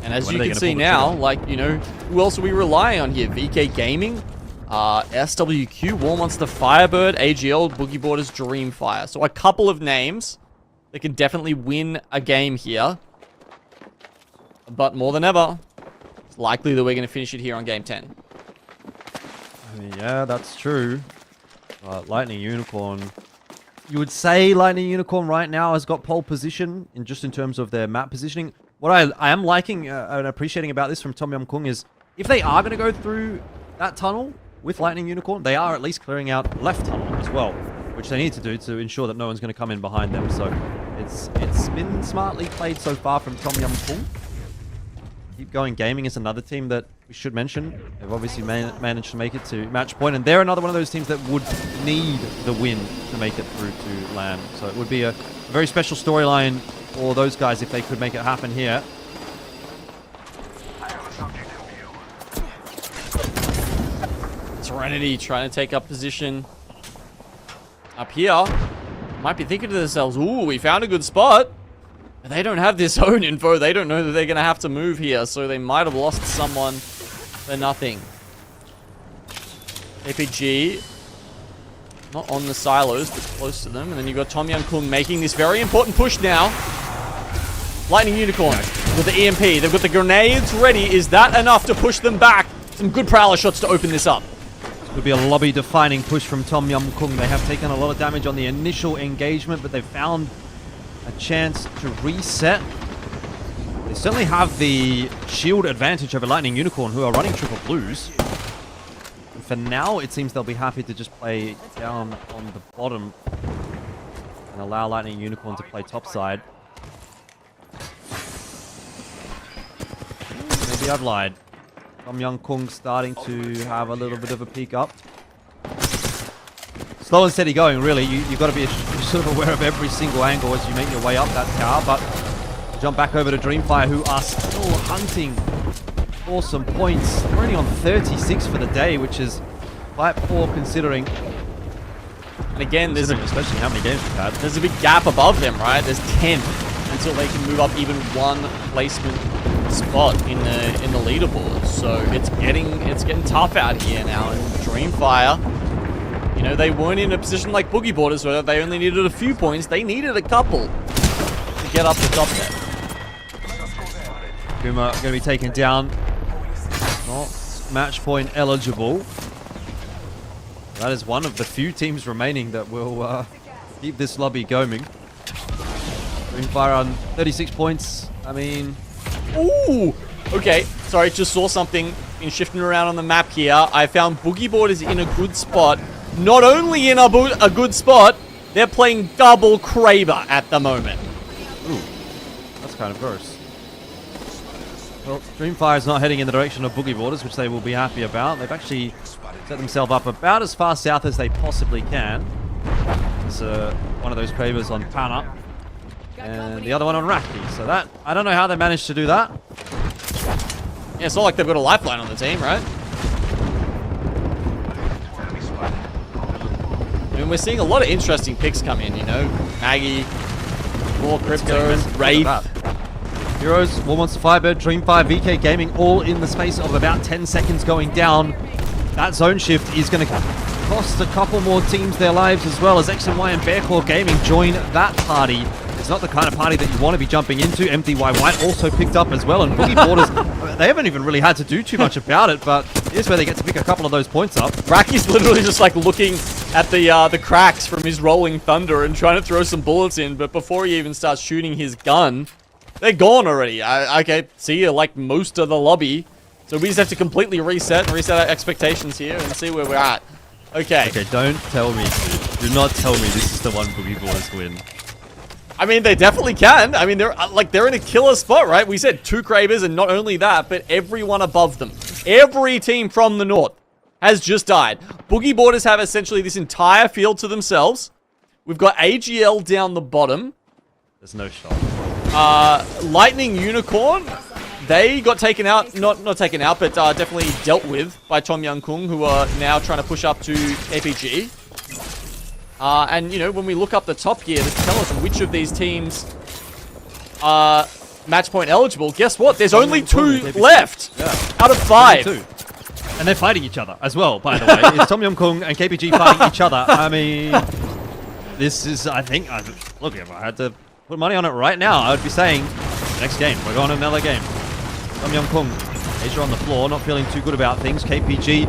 And as you can see now, like, you know, who else are we relying on here? VK Gaming, SWQ, War Monster Firebird, AGL, Boogie Boarders, Dreamfire. So a couple of names that can definitely win a game here. But more than ever, it's likely that we're going to finish it here on game 10. I mean, yeah, that's true. Lightning Unicorn, you would say Lightning Unicorn right now has got pole position in terms of their map positioning. What I am liking and appreciating about this from Tom Yum Kung is if they are going to go through that tunnel with Lightning Unicorn, they are at least clearing out left tunnel as well, which they need to do to ensure that no one's going to come in behind them. So it's been smartly played so far from Tom Yum Kung. Keep Going Gaming is another team that we should mention. They've obviously managed to make it to match point, and they're another one of those teams that would need the win to make it through to LAN. So it would be a very special storyline for those guys if they could make it happen here. Serenity trying to take up position up here. Might be thinking to themselves, ooh, we found a good spot. They don't have this zone info. They don't know that they're going to have to move here, so they might have lost someone for nothing. APG, not on the silos, but close to them. And then you've got Tom Young Kung making this very important push now. Lightning Unicorn with the EMP. They've got the grenades ready. Is that enough to push them back? Some good prowler shots to open this up. Could be a lobby-defining push from Tom Yum Kung. They have taken a lot of damage on the initial engagement, but they've found a chance to reset. They certainly have the shield advantage over Lightning Unicorn, who are running triple blues. And for now, it seems they'll be happy to just play down on the bottom and allow Lightning Unicorn to play topside. Maybe I've lied. Tom Young Kung starting to have a little bit of a peek up. Slow and steady going, really. You've got to be sort of aware of every single angle as you make your way up that tower. But jump back over to Dreamfire, who are still hunting for some points. They're only on 36 for the day, which is quite poor considering. And again, especially how many games we've had. There's a big gap above them, right? There's 10 until they can move up even one placement spot in the leaderboard. So it's getting tough out here now. And Dreamfire, you know, they weren't in a position like Boogie Boarders where they only needed a few points. They needed a couple to get up the top there. Kuma going to be taken down. Not match point eligible. That is one of the few teams remaining that will keep this lobby going. Dreamfire on 36 points. I mean... Ooh! Okay, sorry, just saw something in shifting around on the map here. I found Boogie Boarders in a good spot. Not only in a good spot, they're playing double Kraber at the moment. Ooh, that's kind of gross. Well, Dreamfire is not heading in the direction of Boogie Boarders, which they will be happy about. They've actually set themselves up about as far south as they possibly can. There's one of those Kravers on Pana. And the other one on Raki. So that, I don't know how they managed to do that. Yeah, it's not like they've got a lifeline on the team, right? I mean, we're seeing a lot of interesting picks come in, you know? Maggie, more Crypto, Wraith. Heroes, War Monster Firebird, Dreamfire, VK Gaming, all in the space of about 10 seconds going down. That zone shift is going to cost a couple more teams their lives, as well as X and Y and Bearclaw Gaming join that party. It's not the kind of party that you want to be jumping into. MDY White also picked up as well, and Boogie Boarders, they haven't even really had to do too much about it, but here's where they get to pick a couple of those points up. Raki's literally just like looking at the cracks from his Rolling Thunder and trying to throw some bullets in, but before he even starts shooting his gun, they're gone already. Okay, see you like most of the lobby. So we just have to completely reset and reset our expectations here and see where we're at. Okay. Okay, don't tell me. Do not tell me this is the one Boogie Boarders win. I mean, they definitely can. I mean, they're in a killer spot, right? We said 2 Kravers, and not only that, but everyone above them. Every team from the north has just died. Boogie Boarders have essentially this entire field to themselves. We've got AGL down the bottom. There's no shot. Lightning Unicorn, they got taken out. Not taken out, but definitely dealt with by Tom Young Kung, who are now trying to push up to APG. And, you know, when we look up the top here to tell us which of these teams are match point eligible, guess what? There's only 2 left out of 5. And they're fighting each other as well, by the way. It's Tom Yum Kung and KPG fighting each other. I mean, this is, I think, look, if I had to put money on it right now, I would be saying, next game, we're going to another game. Tom Yum Kung, Asia on the floor, not feeling too good about things. KPG,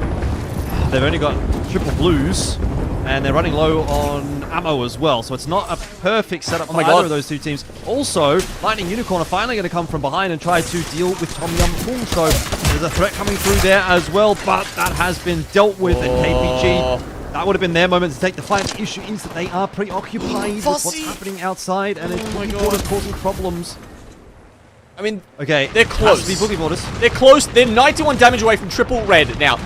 they've only got triple blues. And they're running low on ammo as well, so it's not a perfect setup for either of those two teams. Also, Lightning Unicorn are finally going to come from behind and try to deal with Tom Yum Kung, so there's a threat coming through there as well, but that has been dealt with, and KPG, that would have been their moment to take the fight. The issue is that they are preoccupied with what's happening outside, and it's Boogie Boarders causing problems. I mean, okay, they're close. Has to be Boogie Boarders. They're close. They're 91 damage away from triple red now.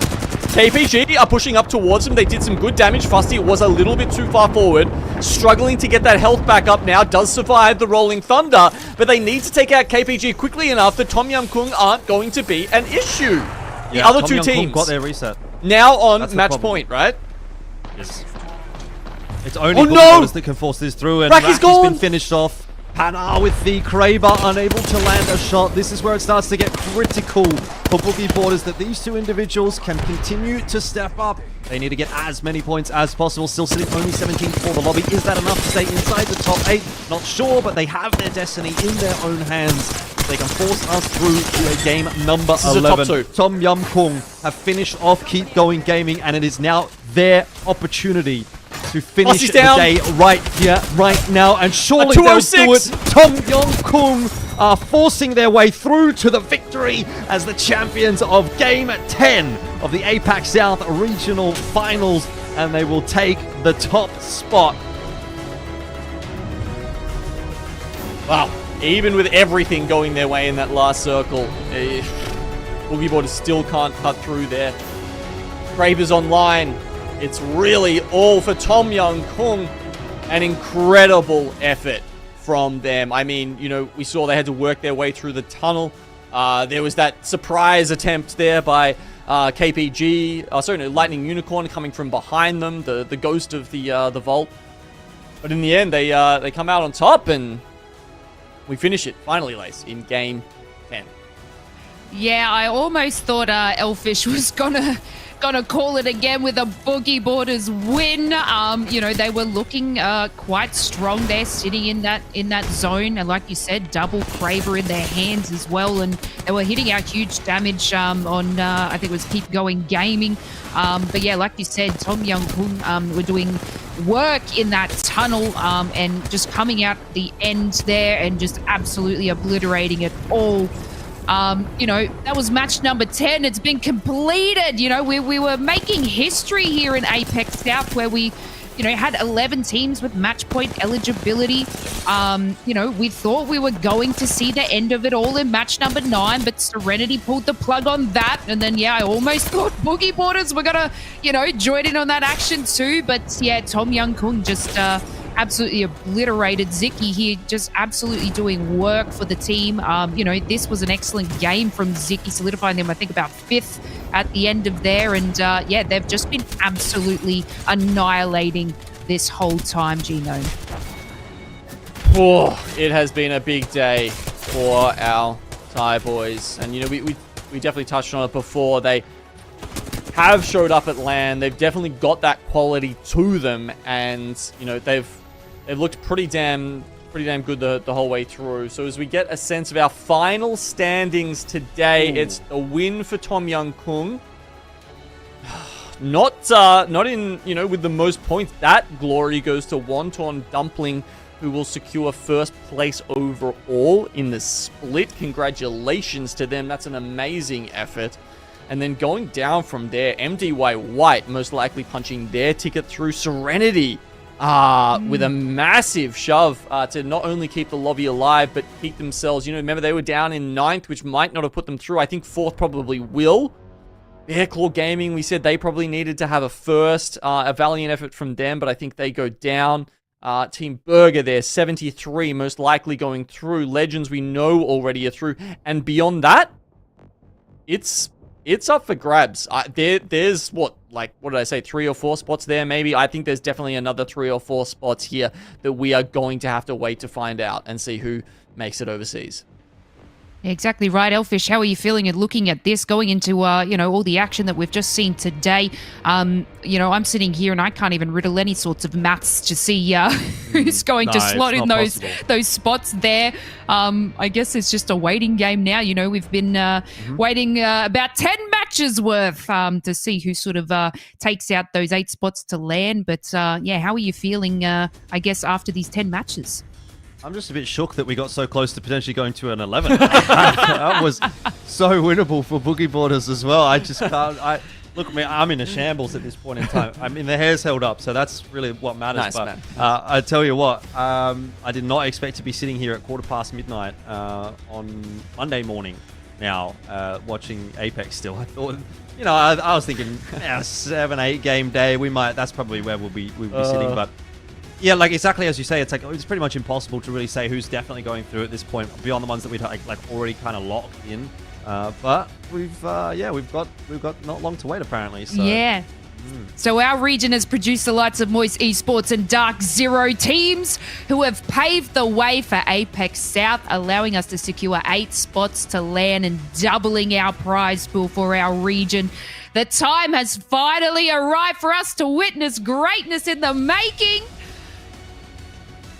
KPG are pushing up towards them. They did some good damage. Fusty was a little bit too far forward. Struggling to get that health back up now. Does survive the Rolling Thunder. But they need to take out KPG quickly enough that Tom Yum Kung aren't going to be an issue. Yeah, the other Tom two Yum teams Kung got their reset. Now on match point, right? Yes. It's only Boogie Boarders that can force this through. And Raki's been finished off. Hannah with the Kraber, unable to land a shot. This is where it starts to get critical for Boogie Borders that these two individuals can continue to step up. They need to get as many points as possible. Still sitting only 17 for the lobby. Is that enough to stay inside the top 8? Not sure, but they have their destiny in their own hands. They can force us through to a game number 11. Tom Yum Kung have finished off Keep Going Gaming, and it is now their opportunity to finish the day right here, right now, and surely they'll do it. Tom Yum Kung are forcing their way through to the victory as the champions of Game 10 of the APAC-South Regional Finals, and they will take the top spot. Wow. Even with everything going their way in that last circle, Boogie Borders still can't cut through there. Kraber's online. It's really all for Tom Young Kung. An incredible effort from them. I mean, you know, we saw they had to work their way through the tunnel. There was that surprise attempt there by KPG. Lightning Unicorn coming from behind them, the ghost of the vault. But in the end, they come out on top, and we finish it finally, Lace, in game 10. Yeah, I almost thought Elfish was gonna call it again with a Boogie Borders win. You know, they were looking quite strong there, sitting in that zone, and like you said, double Kraber in their hands as well, and they were hitting out huge damage on I think it was Keep Going Gaming. But yeah, like you said, Tom Young Kung were doing work in that tunnel and just coming out the end there and just absolutely obliterating it all. You know, that was match number 10. It's been completed. You know, we were making history here in APAC-South where we, you know, had 11 teams with match point eligibility. You know, we thought we were going to see the end of it all in match number 9, but Serenity pulled the plug on that. And then, yeah, I almost thought Boogie Borders were going to, you know, join in on that action too. But yeah, Tom Young Kung just absolutely obliterated Ziki here, just absolutely doing work for the team. You know, this was an excellent game from Ziki, solidifying them, I think, about 5th at the end of there. And yeah, they've just been absolutely annihilating this whole time, Genome. Oh, it has been a big day for our Thai boys. And, you know, we definitely touched on it before. They have showed up at LAN. They've definitely got that quality to them. And, you know, they've looked pretty damn good the whole way through. So as we get a sense of our final standings today, it's a win for Tom Young Kung. Not in, you know, with the most points. That glory goes to Wonton Dumpling, who will secure first place overall in the split. Congratulations to them. That's an amazing effort. And then going down from there, MDY White most likely punching their ticket through. Serenity with a massive shove to not only keep the lobby alive, but keep themselves, you know, remember they were down in 9th, which might not have put them through. I think 4th probably will. Bearclaw Gaming, we said they probably needed to have a first, a valiant effort from them, but I think they go down. Team Burger there, 73, most likely going through. Legends we know already are through. And beyond that, it's up for grabs. There's what did I say, 3 or 4 spots there maybe? I think there's definitely another 3 or 4 spots here that we are going to have to wait to find out and see who makes it overseas. Exactly right, Elfish. How are you feeling and looking at this, going into, you know, all the action that we've just seen today? You know, I'm sitting here and I can't even riddle any sorts of maths to see who's going to slot in those spots there. I guess it's just a waiting game now. You know, we've been waiting about 10 matches worth to see who sort of takes out those 8 spots to land. But yeah, how are you feeling, I guess, after these 10 matches? I'm just a bit shook that we got so close to potentially going to an 11. That was so winnable for Boogie Borders as well. I just can't. Look, I'm in a shambles at this point in time. I mean, the hair's held up, so that's really what matters. Nice, but man. I tell you what, I did not expect to be sitting here at midnight on Monday morning now, watching Apex still. I thought, you know, I was thinking 7-8 game day. That's probably where we'll be sitting, but. Yeah, like exactly as you say, it's pretty much impossible to really say who's definitely going through at this point beyond the ones that we'd like already kind of locked in. But we've got not long to wait apparently. So. Yeah. So our region has produced the likes of Moist Esports and Dark Zero teams who have paved the way for APAC-South, allowing us to secure 8 spots to LAN and doubling our prize pool for our region. The time has finally arrived for us to witness greatness in the making.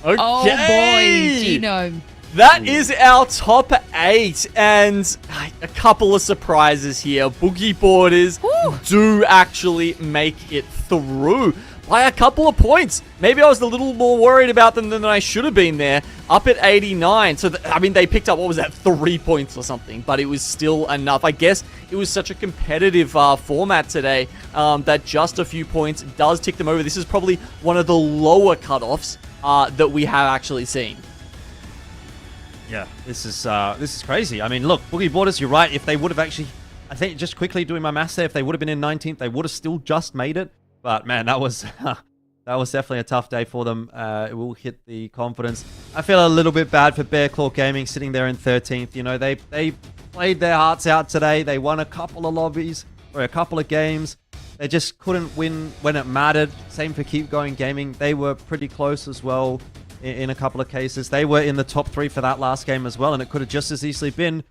Okay. Oh boy, Genome. That is our top 8, and a couple of surprises here. Boogie Borders do actually make it through by a couple of points. Maybe I was a little more worried about them than I should have been there. Up at 89. So, I mean, they picked up, what was that, 3 points or something, but it was still enough. I guess it was such a competitive format today that just a few points does tick them over. This is probably one of the lower cutoffs that we have actually seen. Yeah, this is crazy. I mean, look, Boogie Borders, you're right. If they would have actually, I think just quickly doing my maths there, if they would have been in 19th, they would have still just made it. But man, that was definitely a tough day for them. It will hit the confidence. I feel a little bit bad for Bear Claw Gaming sitting there in 13th. You know, they played their hearts out today. They won a couple of lobbies or a couple of games. They just couldn't win when it mattered. Same for Keep Going Gaming. They were pretty close as well. In a couple of cases. They were in the top 3 for that last game as well, and it could have just as easily been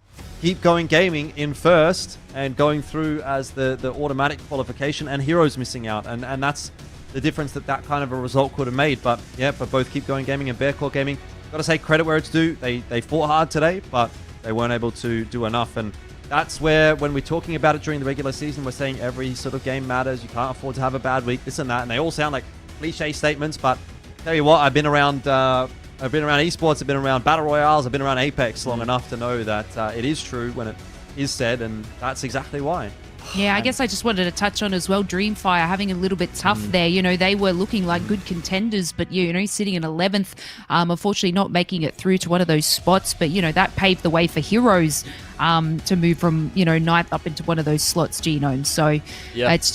Keep Going Gaming in first and going through as the automatic qualification, and Heroes missing out, and that's the difference that kind of a result could have made. But yeah, for both Keep Going Gaming and Bear Claw Gaming, gotta say credit where it's due. They fought hard today, but they weren't able to do enough, and that's where, when we're talking about it during the regular season, we're saying every sort of game matters. You can't afford to have a bad week, this and that, and they all sound like cliche statements, but tell you what, I've been around esports, I've been around battle royales, I've been around Apex long enough to know that it is true when it is said, and that's exactly why. Yeah, I guess I just wanted to touch on as well, Dreamfire having a little bit tough there. You know, they were looking like good contenders, but, you know, sitting in 11th, unfortunately not making it through to one of those spots. But, you know, that paved the way for Heroes to move from, you know, 9th up into one of those slots, Genome. So it's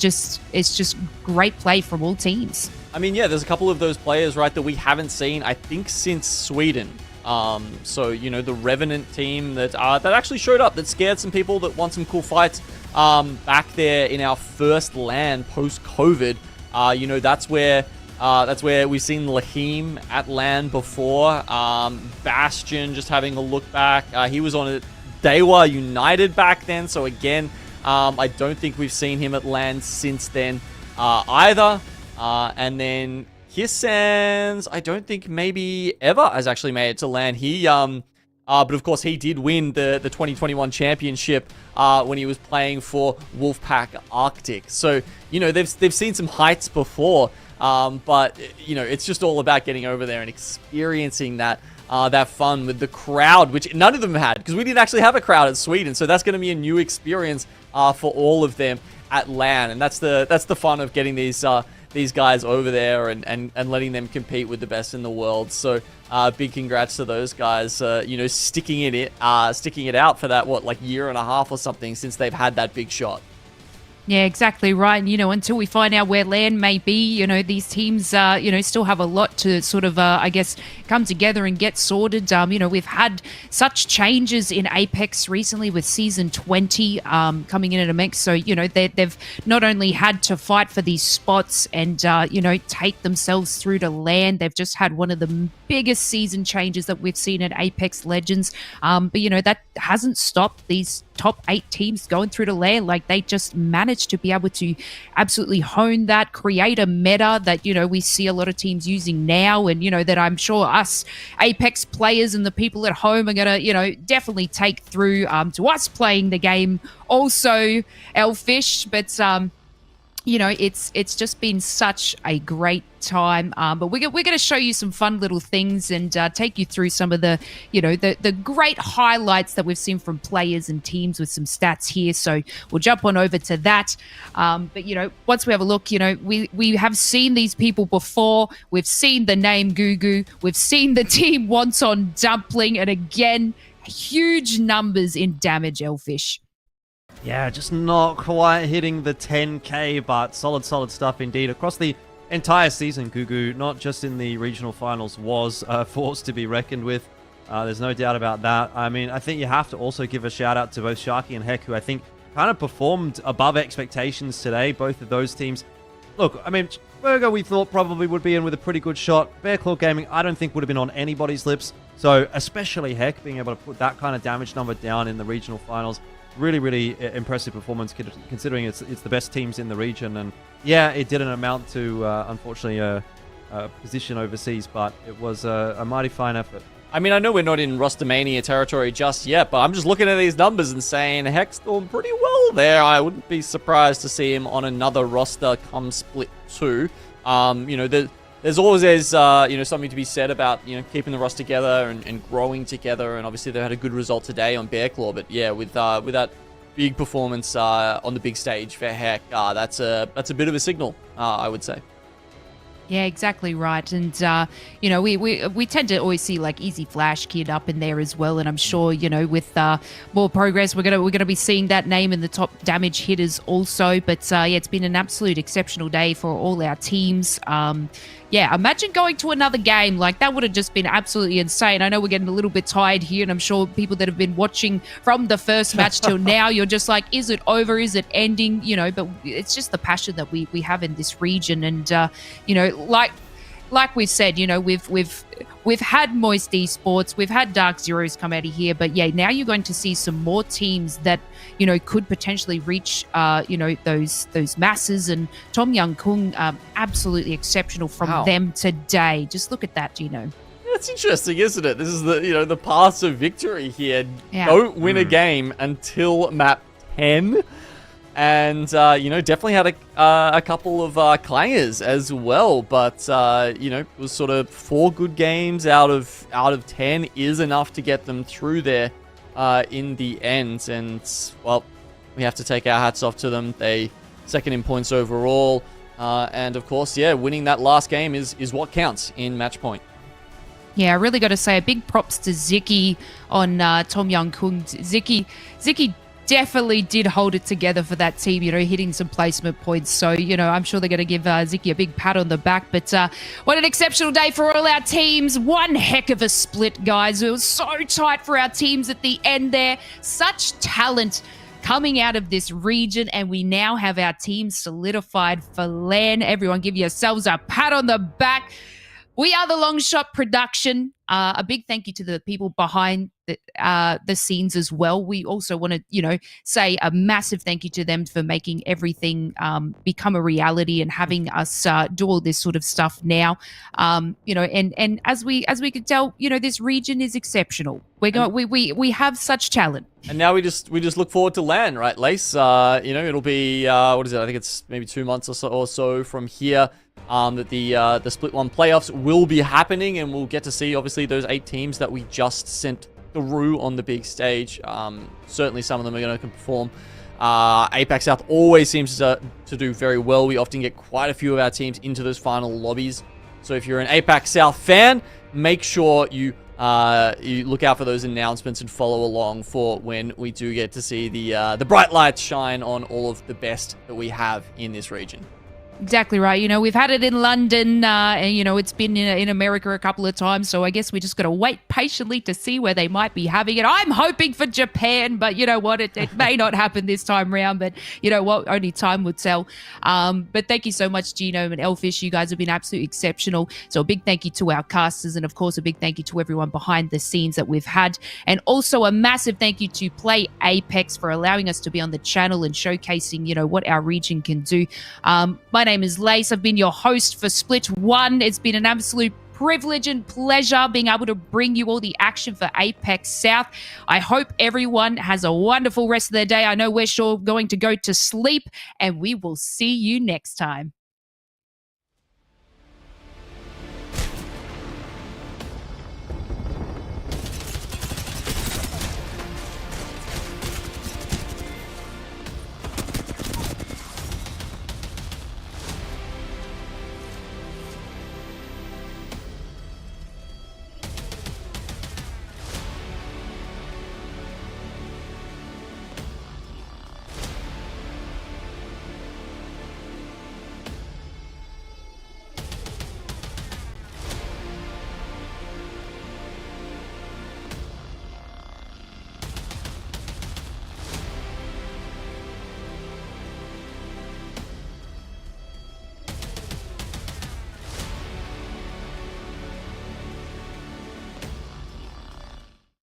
just great play from all teams. I mean, yeah, there's a couple of those players, right, that we haven't seen, I think, since Sweden. So, you know, the Revenant team that actually showed up, that scared some people, that won some cool fights back there in our first LAN post-COVID. You know, that's where we've seen Lahim at LAN before. Bastion, just having a look back. He was on a Dewa United back then, so again, I don't think we've seen him at LAN since then either. And then Kissans, I don't think maybe ever has actually made it to LAN. He, but of course he did win the 2021 championship when he was playing for Wolfpack Arctic. So, you know, they've seen some heights before, but, you know, it's just all about getting over there and experiencing that fun with the crowd, which none of them had, because we didn't actually have a crowd at Sweden. So that's going to be a new experience for all of them at LAN, and that's the fun of getting these guys over there and letting them compete with the best in the world. So big congrats to those guys, you know, sticking it out for that, what, like year and a half or something since they've had that big shot. Yeah, exactly right. And, you know, until we find out where LAN may be, you know, these teams, you know, still have a lot to sort of, I guess, come together and get sorted. You know, we've had such changes in Apex recently with Season 20 coming in at a mix. So, you know, they've not only had to fight for these spots and, you know, take themselves through to LAN, they've just had one of the biggest season changes that we've seen at Apex Legends. But, you know, that hasn't stopped these top 8 teams going through to LAN. Like, they just managed to be able to absolutely hone that, create a meta that, you know, we see a lot of teams using now, and, you know, that I'm sure us Apex players and the people at home are gonna, you know, definitely take through to us playing the game also, Elfish. But you know, it's just been such a great time. But we're going to show you some fun little things and take you through some of the, you know, the great highlights that we've seen from players and teams with some stats here. So we'll jump on over to that. But, you know, once we have a look, you know, we have seen these people before. We've seen the name Gugu. We've seen the team Wonton Dumpling. And again, huge numbers in damage, Elfish. Yeah, just not quite hitting the 10k, but solid stuff indeed. Across the entire season, Gugu, not just in the regional finals, was a force to be reckoned with. There's no doubt about that. I mean, I think you have to also give a shout out to both Sharky and Heck, who I think kind of performed above expectations today. Both of those teams look, I mean, Burger we thought probably would be in with a pretty good shot. Bearclaw Gaming, I don't think would have been on anybody's lips. So, especially Heck, being able to put that kind of damage number down in the regional finals. Really, really impressive performance considering it's the best teams in the region. And yeah, it didn't amount to, unfortunately, a position overseas, but it was a mighty fine effort. I mean, I know we're not in Rostomania territory just yet, but I'm just looking at these numbers and saying Heck's doing pretty well there. I wouldn't be surprised to see him on another roster come Split 2. You know, there's always you know, something to be said about, you know, keeping the roster together and growing together, and obviously they had a good result today on Bearclaw, but yeah, with that big performance on the big stage for Heck, that's a bit of a signal, I would say. Yeah, exactly right. And, you know, we tend to always see like Easy Flash Kid up in there as well. And I'm sure, you know, with more progress, we're gonna be seeing that name in the top damage hitters also. But yeah, it's been an absolute exceptional day for all our teams. Yeah, imagine going to another game. Like, that would have just been absolutely insane. I know we're getting a little bit tired here, and I'm sure people that have been watching from the first match till now, you're just like, is it over? Is it ending? You know, but it's just the passion that we have in this region. And, you know, like we've said, you know, we've had Moist Esports, we've had Dark Zeros come out of here, but yeah, now you're going to see some more teams that, you know, could potentially reach, you know, those masses. And Tom Young Kung, absolutely exceptional from them today. Just look at that, Gino. That's interesting, isn't it? This is the, you know, the path of victory here. Yeah. Don't win a game until map 10. And, you know, definitely had a couple of clangers as well. But, you know, it was sort of 4 good games out of 10 is enough to get them through there in the end. And, well, we have to take our hats off to them. They second in points overall. And, of course, yeah, winning that last game is what counts in match point. Yeah, I really got to say a big props to Ziki on Tom Young Kung. Ziki definitely did hold it together for that team, you know, hitting some placement points. So, you know, I'm sure they're going to give Ziki a big pat on the back. But what an exceptional day for all our teams. One heck of a split, guys. It was so tight for our teams at the end there. Such talent coming out of this region, and we now have our team solidified for LAN. Everyone give yourselves a pat on the back. We are the Long Shot Production. A big thank you to the people behind the scenes as well. We also want to, you know, say a massive thank you to them for making everything become a reality and having us do all this sort of stuff now. You know, and as we could tell, you know, this region is exceptional. We have such talent. And now we just look forward to LAN, right, Lace? You know, it'll be what is it? I think it's maybe 2 months or so from here. That the Split 1 playoffs will be happening, and we'll get to see, obviously, those 8 teams that we just sent through on the big stage. Certainly some of them are going to perform. APAC-South always seems to do very well. We often get quite a few of our teams into those final lobbies. So if you're an APAC-South fan, make sure you look out for those announcements and follow along for when we do get to see the bright lights shine on all of the best that we have in this region. Exactly right. You know, we've had it in London, and, you know, it's been in America a couple of times. So I guess we just got to wait patiently to see where they might be having it. I'm hoping for Japan, but you know what? It may not happen this time round. But you know what? Only time would tell. But thank you so much, Gino and Elfish. You guys have been absolutely exceptional. So a big thank you to our casters, and of course a big thank you to everyone behind the scenes that we've had. And also a massive thank you to Play Apex for allowing us to be on the channel and showcasing, you know, what our region can do. My name is Lace. I've been your host for Split 1. It's been an absolute privilege and pleasure being able to bring you all the action for APAC-South. I hope everyone has a wonderful rest of their day. I know we're sure going to go to sleep, and we will see you next time.